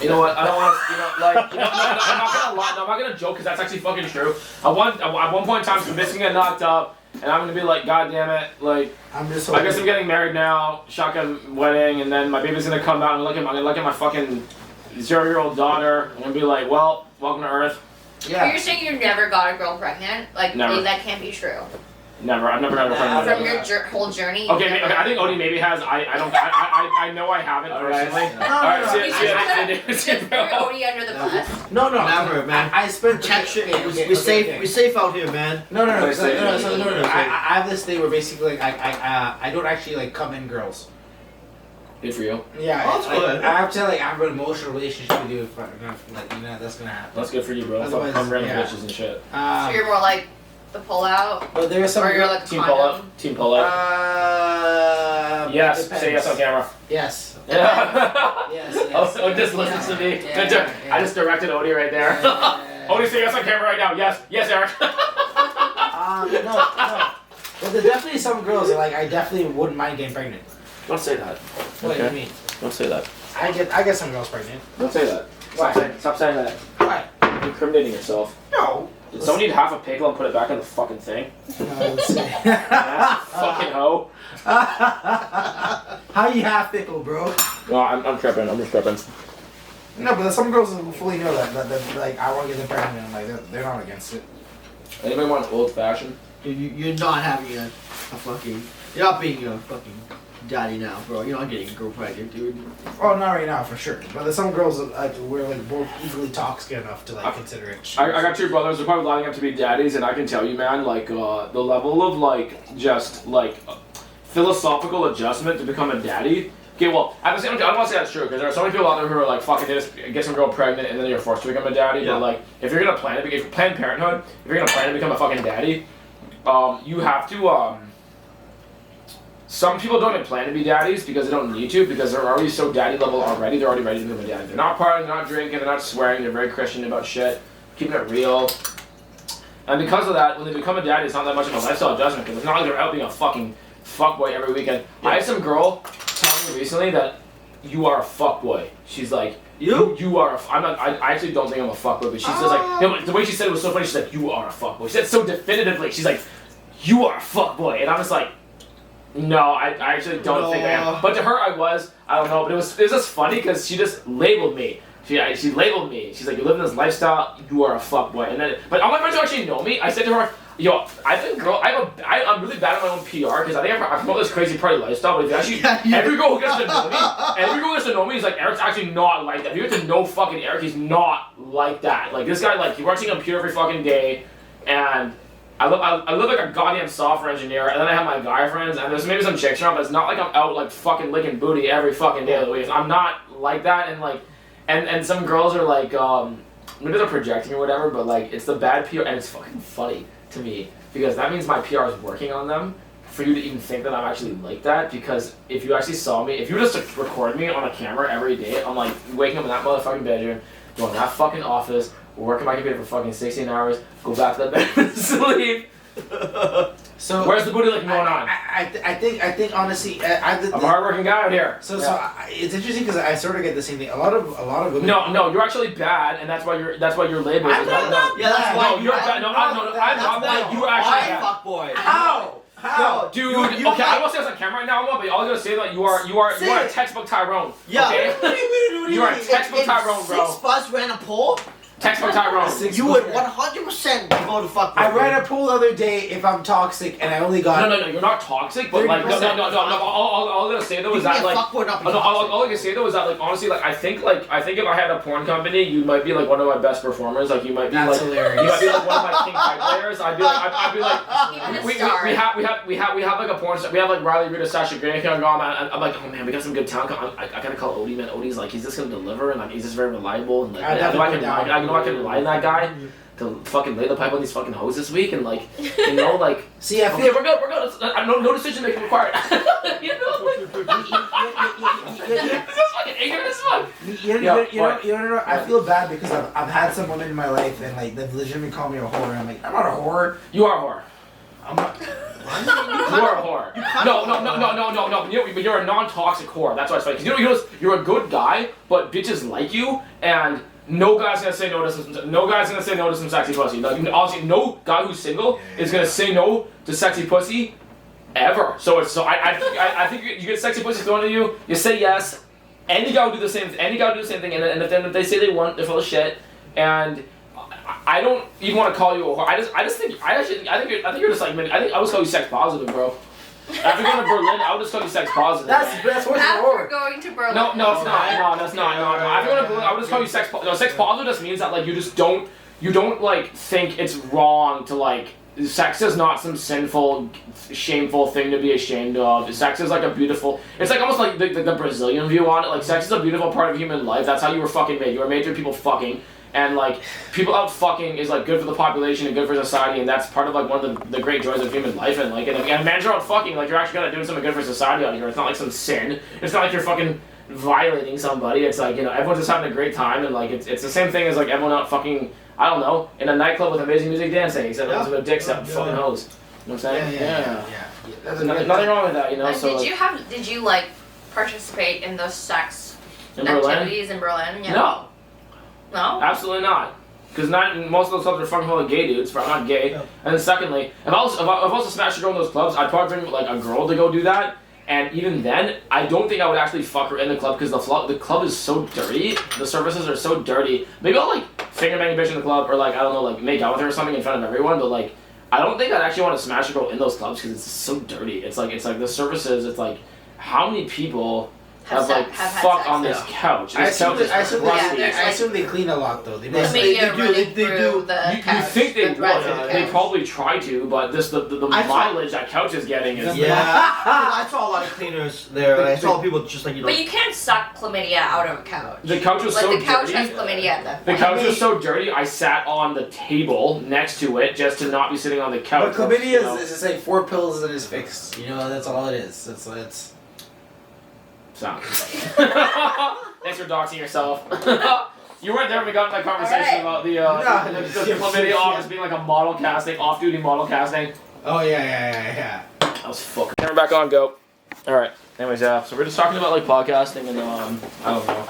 You know what? I don't want to, I'm not gonna lie. No, I'm not gonna joke because that's actually fucking true. At one point in time, so this can get knocked up, and I'm gonna be like, God damn it, like. I'm just I guess I'm getting married now, shotgun wedding, and then my baby's gonna come out and I'm gonna look at my fucking 0-year-old daughter. I'm gonna be like, well, welcome to Earth. But yeah. you're saying you never got a girl pregnant? Like, Never. that can't be true. Never. I've never had a Nah, pregnant. From your whole journey. you Okay, never- I think Odie maybe has. I know I haven't All right. personally. No, All right, no, see no. you. Just threw Odie under the bus. No, Never, man. I spent Check shit. We're safe out here, man. No. I have this thing where basically like I don't actually like come in girls. Good for you. Yeah, that's good. I have to like have an emotional relationship with you if that's gonna happen. That's good for you, bro. Otherwise, I'm random yeah. bitches and shit. So you're more like the pull-out? But there are some. Or you're like Team pull-up. Team pull-up. Yes. Say yes on camera. Yes. Yeah. Yes. Oh, just listen to me. Yeah. I just directed Odie right there. Odie, say yes on camera right now. Yes. Yes, Eric. No. But there's definitely some girls that like I definitely wouldn't mind getting pregnant. Don't say that. What do you mean? Don't say that. I get some girls pregnant. Don't say that. Why? Stop saying that. Why? You're incriminating yourself. No. Did someone eat half a pickle and put it back in the fucking thing? Ass Fucking hoe. How you half pickle, bro? No, I'm tripping. I'm just tripping. No, but some girls who fully know that like I want to get them pregnant and like they're not against it. Anybody want old fashioned? You're not having a fucking. You're not being a fucking daddy now, bro. You're not getting a girl pregnant, dude. Oh, not right now for sure. But there's some girls that like we're like both equally toxic enough to like consider it. I got two brothers. They're probably lining up to be daddies, and I can tell you, man, like the level of like just like philosophical adjustment to become a daddy. Okay, well, at the same time, I don't want to say that's true because there are so many people out there who are like, fucking, they just get some girl pregnant and then you're forced to become a daddy. Yeah. But like, if you're gonna plan to Planned Parenthood, if you're gonna plan to become a fucking daddy, you have to. Some people don't even plan to be daddies because they don't need to because they're already so daddy level already. They're already ready to become a daddy. They're not partying, they're not drinking, they're not swearing. They're very Christian about shit, keeping it real. And because of that, when they become a daddy, it's not that much of a lifestyle adjustment because it's not like they're out being a fucking fuckboy every weekend. Yeah. I had some girl tell me recently that you are a fuckboy. She's like, you are a I'm not, I actually don't think I'm a fuckboy, but she says like, no, the way she said it was so funny, she's like, you are a fuckboy. She said it so definitively, she's like, you are a fuckboy. And I was like, no, I actually don't think I am. But to her, I was. I don't know. But it was just funny because she just labeled me. She labeled me. She's like, you live in this lifestyle, you are a fuckboy. And then, but all my friends who actually know me, I said to her, yo, I think I'm really bad at my own PR because I think I promote this crazy party lifestyle. But if you actually, every girl who gets to know me, is like, Eric's actually not like that. If you get to know fucking Eric, he's not like that. Like this guy, like he works on a computer every fucking day, and I live like a goddamn software engineer, and then I have my guy friends, and there's maybe some chicks around, but it's not like I'm out like fucking licking booty every fucking day of the week. I'm not like that, and like, and some girls are like, maybe they're projecting or whatever, but like it's the bad PR, and it's fucking funny to me because that means my PR is working on them. For you to even think that I'm actually like that, because if you actually saw me, if you were just to record me on a camera every day, I'm like waking up in that motherfucking bedroom, going to that fucking office, working my computer for fucking 16 hours, go back to the bed and sleep. So where's the booty licking going on? I think honestly, I'm a hardworking guy out here. So it's interesting because I sort of get the same thing. A lot of women. No, you're actually bad, and that's why you're labeled. I'm not yeah, that's why you're bad. I'm not bad. You're actually bad. Fuckboy. How? Dude, okay, I don't want to say this on camera right now, but all I'm gonna say that you are a textbook Tyrone. Yeah. Okay? What do you mean? You are a textbook Tyrone, bro. 6 bus ran a poll. Textbook Tyrone. You would 100% vote to fuck. I ran a poll the other day if I'm toxic, and I only got. No, you're not toxic, but like, no. All I'm gonna say though is that like, all I can say though is that like, honestly, like, I think if I had a porn company, you might be like one of my best performers. Like, you might be That's like, hilarious. you might be like one of my king pipe players. I'd be like, we have like a porn star. We have like Riley Rita, Sasha Grey. I'm like, oh man, we got some good talent. I gotta call Odie, man. Odie's like, he's just gonna deliver, and like, he's just very reliable, and like, I can rely on that guy to fucking lay the pipe on these fucking hoes this week, and like, you know, like, see, I feel okay, we're good. No decision making required. You know, like, this is fucking ignorant as fuck. You know, I feel bad because I've had some women in my life, and like they've legitimately called me a whore, and I'm like, I'm not a whore. You are a whore. I'm not. You are a whore. No. But you're a non-toxic whore. That's why it's funny. Because you're a good guy, but bitches like you, and no guy's gonna say no to some sexy pussy. Like, honestly, no guy who's single is gonna say no to sexy pussy ever. I think you get sexy pussy thrown at you. You say yes. Any guy will do the same. Thing. And if they say they want, they're full of shit. And I don't even want to call you a whore. I think you're just like, I always call you sex positive, bro. After going to Berlin, I would just call you sex positive. That's worse than After horror. going to Berlin. No, it's not. No, that's not. No. After going to Berlin, I would just call you sex positive. No, sex positive just means that like you don't like think it's wrong to like. Sex is not some sinful, shameful thing to be ashamed of. Sex is like a beautiful. It's like almost like the Brazilian view on it. Like sex is a beautiful part of human life. That's how you were fucking made. You were made through people fucking. And like people out fucking is like good for the population and good for society, and that's part of like one of the great joys of human life. And like and men are out fucking, like you're actually gonna doing something good for society out here. It's not like some sin. It's not like you're fucking violating somebody. It's like, you know, everyone's just having a great time, and like it's the same thing as like everyone out fucking, I don't know, in a nightclub with amazing music dancing, except everyone's with dicks out fucking hoes. You know what I'm saying? Yeah. That's Nothing wrong with that, you know. And So did you like participate in those sex in Berlin? activities in Berlin? Yeah. No. No? Absolutely not. Because most of those clubs are fucking full of gay dudes, but I'm not gay. Yeah. And then secondly, if I was to smash a girl in those clubs, I'd probably bring like a girl to go do that. And even then, I don't think I would actually fuck her in the club because the club is so dirty. The services are so dirty. Maybe I'll like finger bang a bitch in the club or like, I don't know, like make out with her or something in front of everyone. But like, I don't think I'd actually want to smash a girl in those clubs because it's so dirty. It's like the services. It's like, how many people have fuck on this couch? This couch is crusty. I assume they clean a lot though. They do. You think they would? They probably try to, but the mileage that couch is getting is. Yeah, I saw a lot of cleaners there. I saw people just like, you know. But you can't suck chlamydia out of a couch. The couch was so dirty. The couch has chlamydia at that point. The couch was so dirty. I sat on the table next to it just to not be sitting on the couch. But chlamydia is just like 4 pills and it's fixed. You know, that's all it is. It's. Sound. Thanks for doxing yourself. You weren't there when we got into that conversation about the chlamydia office being like a model casting, off-duty model casting. Oh yeah. That was fucking. Camera back on, go. All right. Anyways, so we're just talking about like podcasting and I don't know.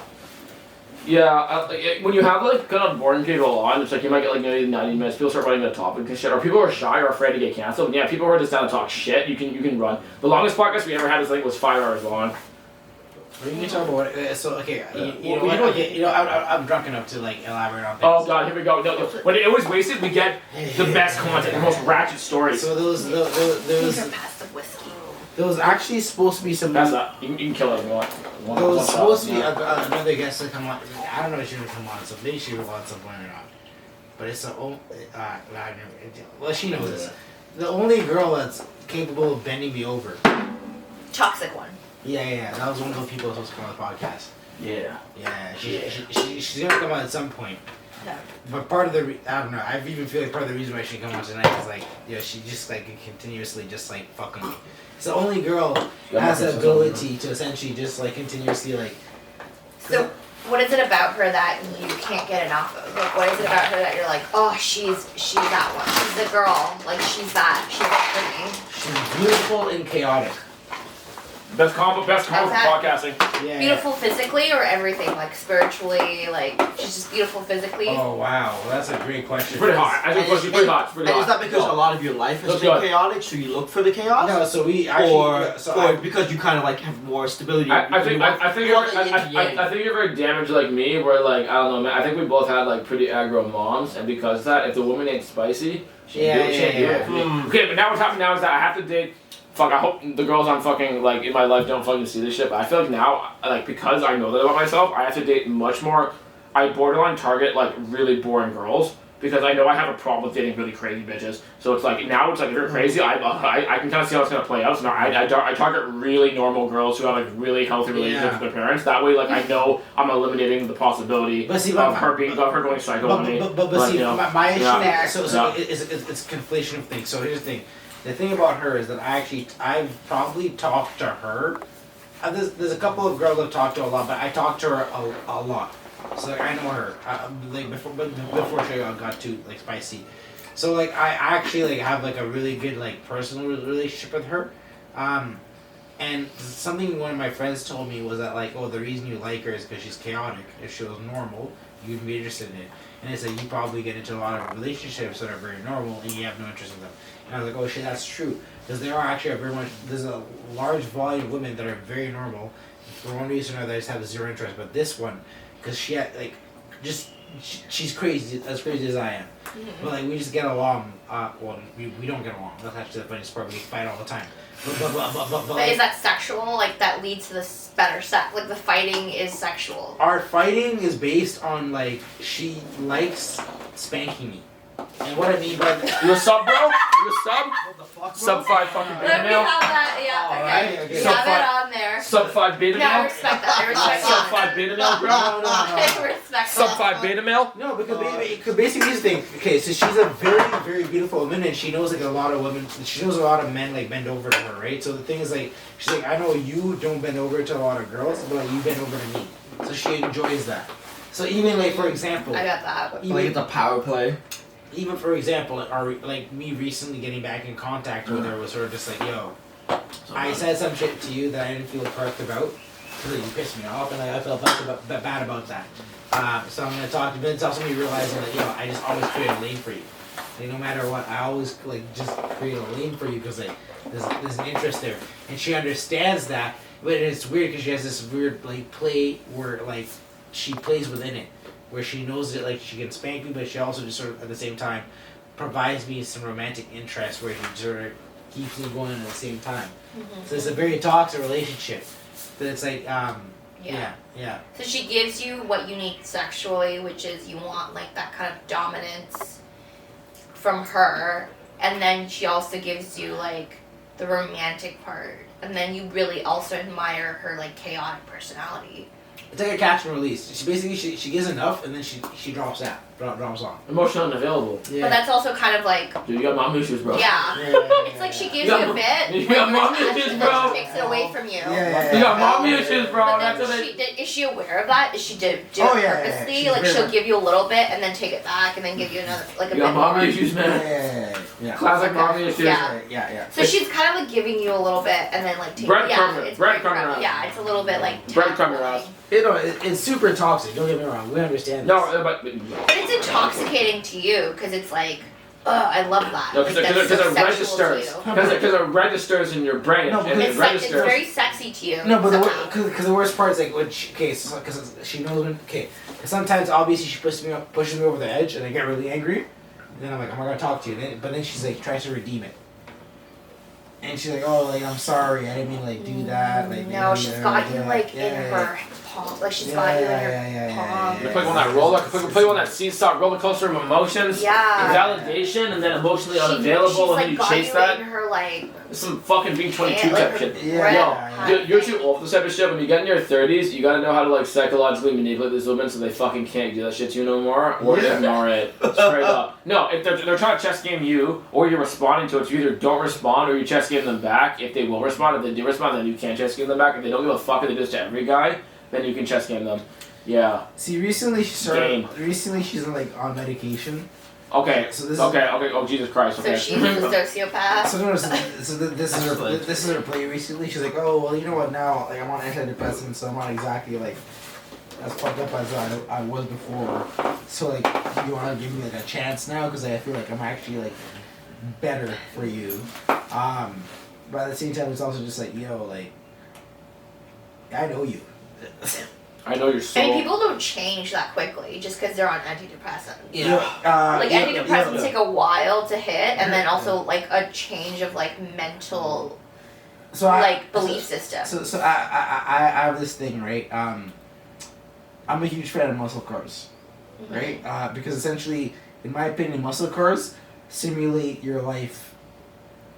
Yeah, when you have like kind of boring people on, it's like you might get like maybe 90 minutes. People start running the topic and shit, or people are shy or afraid to get canceled. And yeah, people who are just down to talk shit. You can run. The longest podcast we ever had was 5 hours long. We can talk about it. So okay, I'm drunk enough to like elaborate on things. Oh god, here we go. No. When it was wasted, we get the best content, the most ratchet stories. So there was passive whiskey. There was actually supposed to be some. That's not. You can kill it if you want. There was supposed to be another guest to come on. I don't know if she's gonna come on. So maybe she will at some point or not. But it's well, she knows this. The only girl that's capable of bending me over. Toxic one. Yeah. That was one of those people that was supposed to come on the podcast. Yeah. She's gonna come on at some point. Yeah. But part of the I don't know. I even feel like part of the reason why she come on tonight is like, she just like continuously just like fucking me. It's the only girl that has the ability to essentially just like continuously like. So what is it about her that you can't get enough of? Like, what is it about her that you're like, oh, she's that one. She's the girl. Like she's that. She's pretty. She's beautiful and chaotic. Best combo for podcasting. Yeah. Beautiful physically or everything, like spiritually, like she's just beautiful physically. Oh wow, well, that's a great question. Pretty hot. I think she's pretty hot. And is that because a lot of your life has been chaotic, so you look for the chaos? No, so we actually, or because you kind of like have more stability. I think you're very damaged like me, where like I don't know, man. I think we both had like pretty aggro moms, and because of that, if the woman ain't spicy, she can't do it. Okay, but now what's happening now is that I have to date. Fuck, I hope the girls I'm fucking, like, in my life don't fucking see this shit, but I feel like now, like, because I know that about myself, I have to date much more, I borderline target, like, really boring girls, because I know I have a problem with dating really crazy bitches, so it's like, now it's like, if you're crazy, I can kind of see how it's gonna play out, so now I target really normal girls who have, like, really healthy relationships with their parents, that way, like, I know I'm eliminating the possibility of her going psycho on me. But see, my issue, so it's conflation of things, so here's the thing. The thing about her is that I've probably talked to her. There's a couple of girls I've talked to a lot, but I talked to her a lot. So like I know her. Like before she got too like spicy. So like I actually like have like a really good like personal relationship with her. And something one of my friends told me was that like, oh, the reason you like her is because she's chaotic. If she was normal, you'd be interested in it. And it's like you probably get into a lot of relationships that are very normal and you have no interest in them. And I was like, oh shit, that's true. Because there are actually there's a large volume of women that are very normal. For one reason or another, they just have zero interest. But this one, because she had like, she's crazy, as crazy as I am. Mm-hmm. But like we just get along. Well, we don't get along. That's actually the funniest part. We fight all the time. But is that sexual? Like that leads to this better sex? Like the fighting is sexual? Our fighting is based on like she likes spanking me. And what I mean by that, You a sub, bro? You a sub? what the fuck, bro? Sub 5 fucking Let beta me male? have that. Yeah. Oh, Okay. right, okay. You Sub have five- it on there. Sub 5 beta Yeah, I male? respect that. I respect Sub that. 5 beta male, bro? I respect Sub that. 5 beta male? No, because basically this thing. Okay, so she's a very, very beautiful woman, and she knows like a lot of women. She knows a lot of men like bend over to her, right? So the thing is like, she's like, I know you don't bend over to a lot of girls, but like, you bend over to me. So she enjoys that. So even like for example, I got that. even, it's a power play. even for example, like me recently getting back in contact with her was sort of just like, yo, I said some shit to you that I didn't feel correct about. Really, you pissed me off, and like, I felt bad about that. So I'm gonna talk to Ben. It's also me realizing that I just always create a lane for you. Like no matter what, I always like just create a lane for you because like there's an interest there, and she understands that. But it's weird because she has this weird like play where like she plays within it, where she knows that like she can spank me, but she also just sort of at the same time provides me some romantic interest where she sort of keeps me going at the same time. Mm-hmm. So it's a very toxic relationship. But it's like yeah. So she gives you what you need sexually, which is you want like that kind of dominance from her, and then she also gives you like the romantic part, and then you really also admire her like chaotic personality. It's like a catch and release. She basically she gives enough and then she drops off. Emotionally unavailable. Yeah. But that's also kind of like Dude, you got mom issues, bro. yeah. Yeah. It's like she gives You you got a bit. you got when mom you're issues, attached, bro. and then she takes it away from you. Yeah. You got mommy issues, bro. But That's then what they. is she aware of that? Is she do Oh, it yeah, purposely? she's Like very she'll much- give you a little bit and then take it back and then give you another like a You bit got mommy more. issues, man. Yeah. Classic Okay. mommy issues. Yeah. Yeah. So she's kind of like giving you a little bit and then like taking Breadcrumber, it's breadcrumber breadcrumber. ass. Yeah, it's a little bit like Breadcrumber tackling. ass. It's super toxic. Don't get me wrong. We understand. No, this. but But it's intoxicating to you because it's like, I love that. no, Like, because that's so it sexual to registers. you. Because it registers in your brain. No, and because it It's registers. very sexy to you. No, but somehow. because the worst part is like when because she knows when sometimes obviously she pushes me over the edge and I get really angry, and then I'm like I'm not gonna talk to you. But then she's like tries to redeem it, and she's like like I'm sorry I didn't mean to like do that like No, she's got you like in her palm. Like she's got you in her palm. You put you on that put you on that seesaw roller coaster of emotions. Yeah. Validation and then emotionally She's unavailable, and like then you got chase you that. in her like. It's some fucking B-22 Yeah, like type shit. Yeah. Yo, dude, you're too old for this type of shit. When you get in your 30s, you gotta know how to like psychologically manipulate these women so they fucking can't do that shit to you no more, or ignore it straight up. No, if they're trying to chess game you, or you're responding to it, you either don't respond or you chess game them back. If they will respond, if they do respond, then you can't chess game them back. If they don't give a fuck, if they do this to every guy, then you can chess game them. Yeah. See, recently she started. Game. Recently she's like on medication. Okay. So this is- okay. Oh Jesus Christ. Okay. So she's a sociopath. So no, this is her play recently. She's like, oh well, you know what now? Like I'm on antidepressants, so I'm not exactly like as fucked up as I was before. So like, you want to give me like a chance now because I feel like I'm actually like better for you. But at the same time, it's also just like like I know you. I know you're so. I mean, people don't change that quickly just because they're on antidepressants. Like Antidepressants take a while to hit, and then also like a change of like mental, belief system. So I have this thing, right? I'm a huge fan of muscle cars, right? Because essentially, in my opinion, muscle cars simulate your life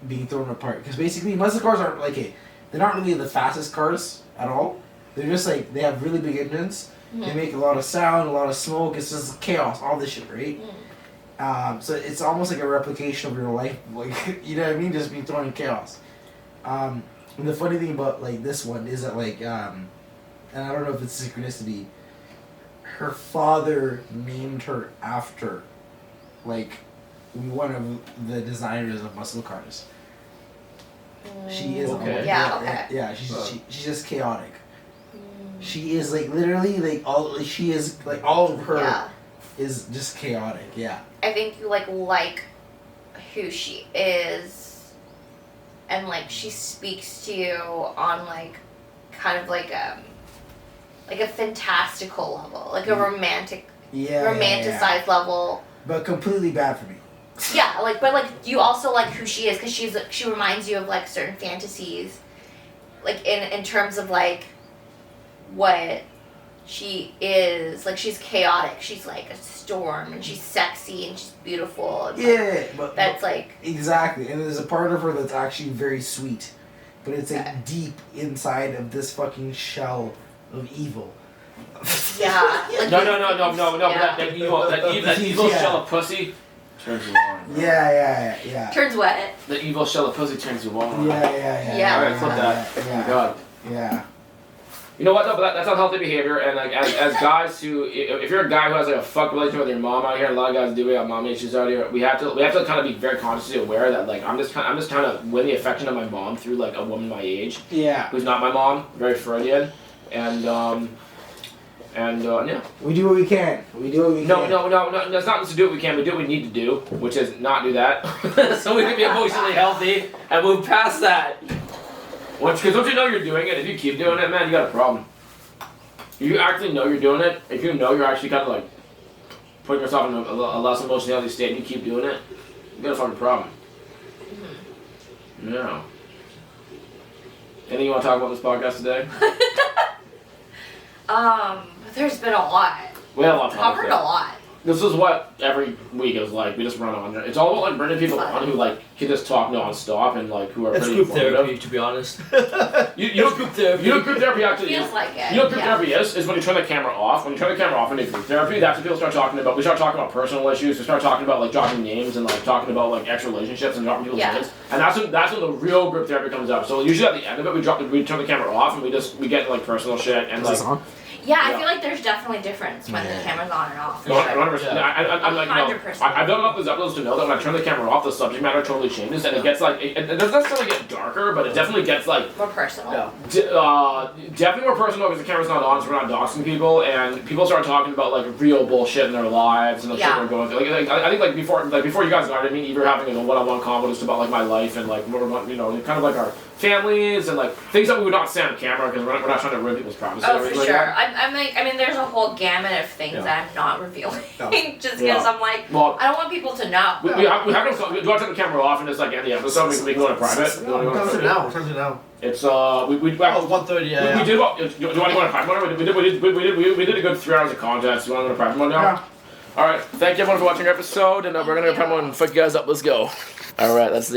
being thrown apart. Because basically, muscle cars aren't they're not really the fastest cars at all. They're just like, they have really big engines. They make a lot of sound, a lot of smoke. It's just chaos, all this shit, right? So it's almost like a replication of your life, you know what I mean? Just being thrown in chaos. And the funny thing about this one is that and I don't know if it's synchronicity, her father named her after one of the designers of muscle cars. She is Okay. yeah, she's just chaotic. She is literally all she is all of her is just chaotic. Yeah. I think you like who she is, and she speaks to you on kind of like a fantastical level, a romantic, romanticized level. But completely bad for me. Yeah, like, but like you also like who she is because she reminds you of like certain fantasies, like in terms of like what she is. Like she's chaotic. She's like a storm, and she's sexy, and she's beautiful. And, like, but that's like exactly. And there's a part of her that's actually very sweet, but it's like deep inside of this fucking shell of evil. Yeah. Like No. Yeah. That evil shell of pussy turns you on. Yeah. Turns what? The evil shell of pussy turns you on. Yeah. Alright, flip that. Oh my god. Yeah. You know what though? But that's unhealthy behavior. And like as guys who, if you're a guy who has like a fuck relationship with your mom out here, and a lot of guys do. We have mom issues out here. We have to kind of be very consciously aware that like I'm just trying to win the affection of my mom through like a woman my age. Yeah. Who's not my mom. Very Freudian. And yeah. We do what we can. No. That's not to do what we can. We do what we need to do, which is not do that, so we can be emotionally healthy and move past that. Because don't you know you're doing it? If you keep doing it, man, you got a problem. If you actually know you're doing it, if you know you're actually kind of like putting yourself in a less emotionally healthy state, and you keep doing it, you got a fucking problem. Mm-hmm. Yeah. Anything you want to talk about this podcast today? There's been a lot. We have a lot of Covered a lot. This is what every week is like. We just run on. It's all about like bringing people on who like can just talk non-stop and like who are It's pretty group informative. therapy, to be honest. You know group therapy. You know group therapy actually Feels is. like it. You know what group therapy is when you turn the camera off. When you turn the camera off and do group therapy, that's when people start talking about. We start talking about personal issues. We start talking about like dropping names and like talking about like ex relationships and dropping people's names. And that's when the real group therapy comes up. So usually at the end of it, we turn the camera off and we get into like personal shit and like. Yeah, I feel like there's definitely a difference when the camera's on and off. 100%. I'm like, no, 100%. I've done enough of these episodes to know that when I turn the camera off, the subject matter totally changes, and it gets like, it doesn't necessarily get darker, but it definitely gets like, More personal. definitely more personal because the camera's not on, so we're not doxing people, and people start talking about like real bullshit in their lives and the shit they're going through. Like, I think like before you guys got me, you were having a one-on-one convo just about like my life and like kind of like our families and like things that we would not say on camera because we're not trying to ruin people's privacy. Oh, for sure. I'm like, I mean, there's a whole gamut of things that I'm not revealing, just because I'm like, well, I don't want people to know. We have to do I turn the camera off and just like end the episode. We can go to private. What time is it now? It's we 1:30. Yeah. We did about. Do you want to go on a private mode? We did a good 3 hours of content. So you want to go to private mode now? Yeah. All right. Thank you everyone for watching our episode, and we're gonna go private mode and fuck you guys up. Let's go. All right. That's the.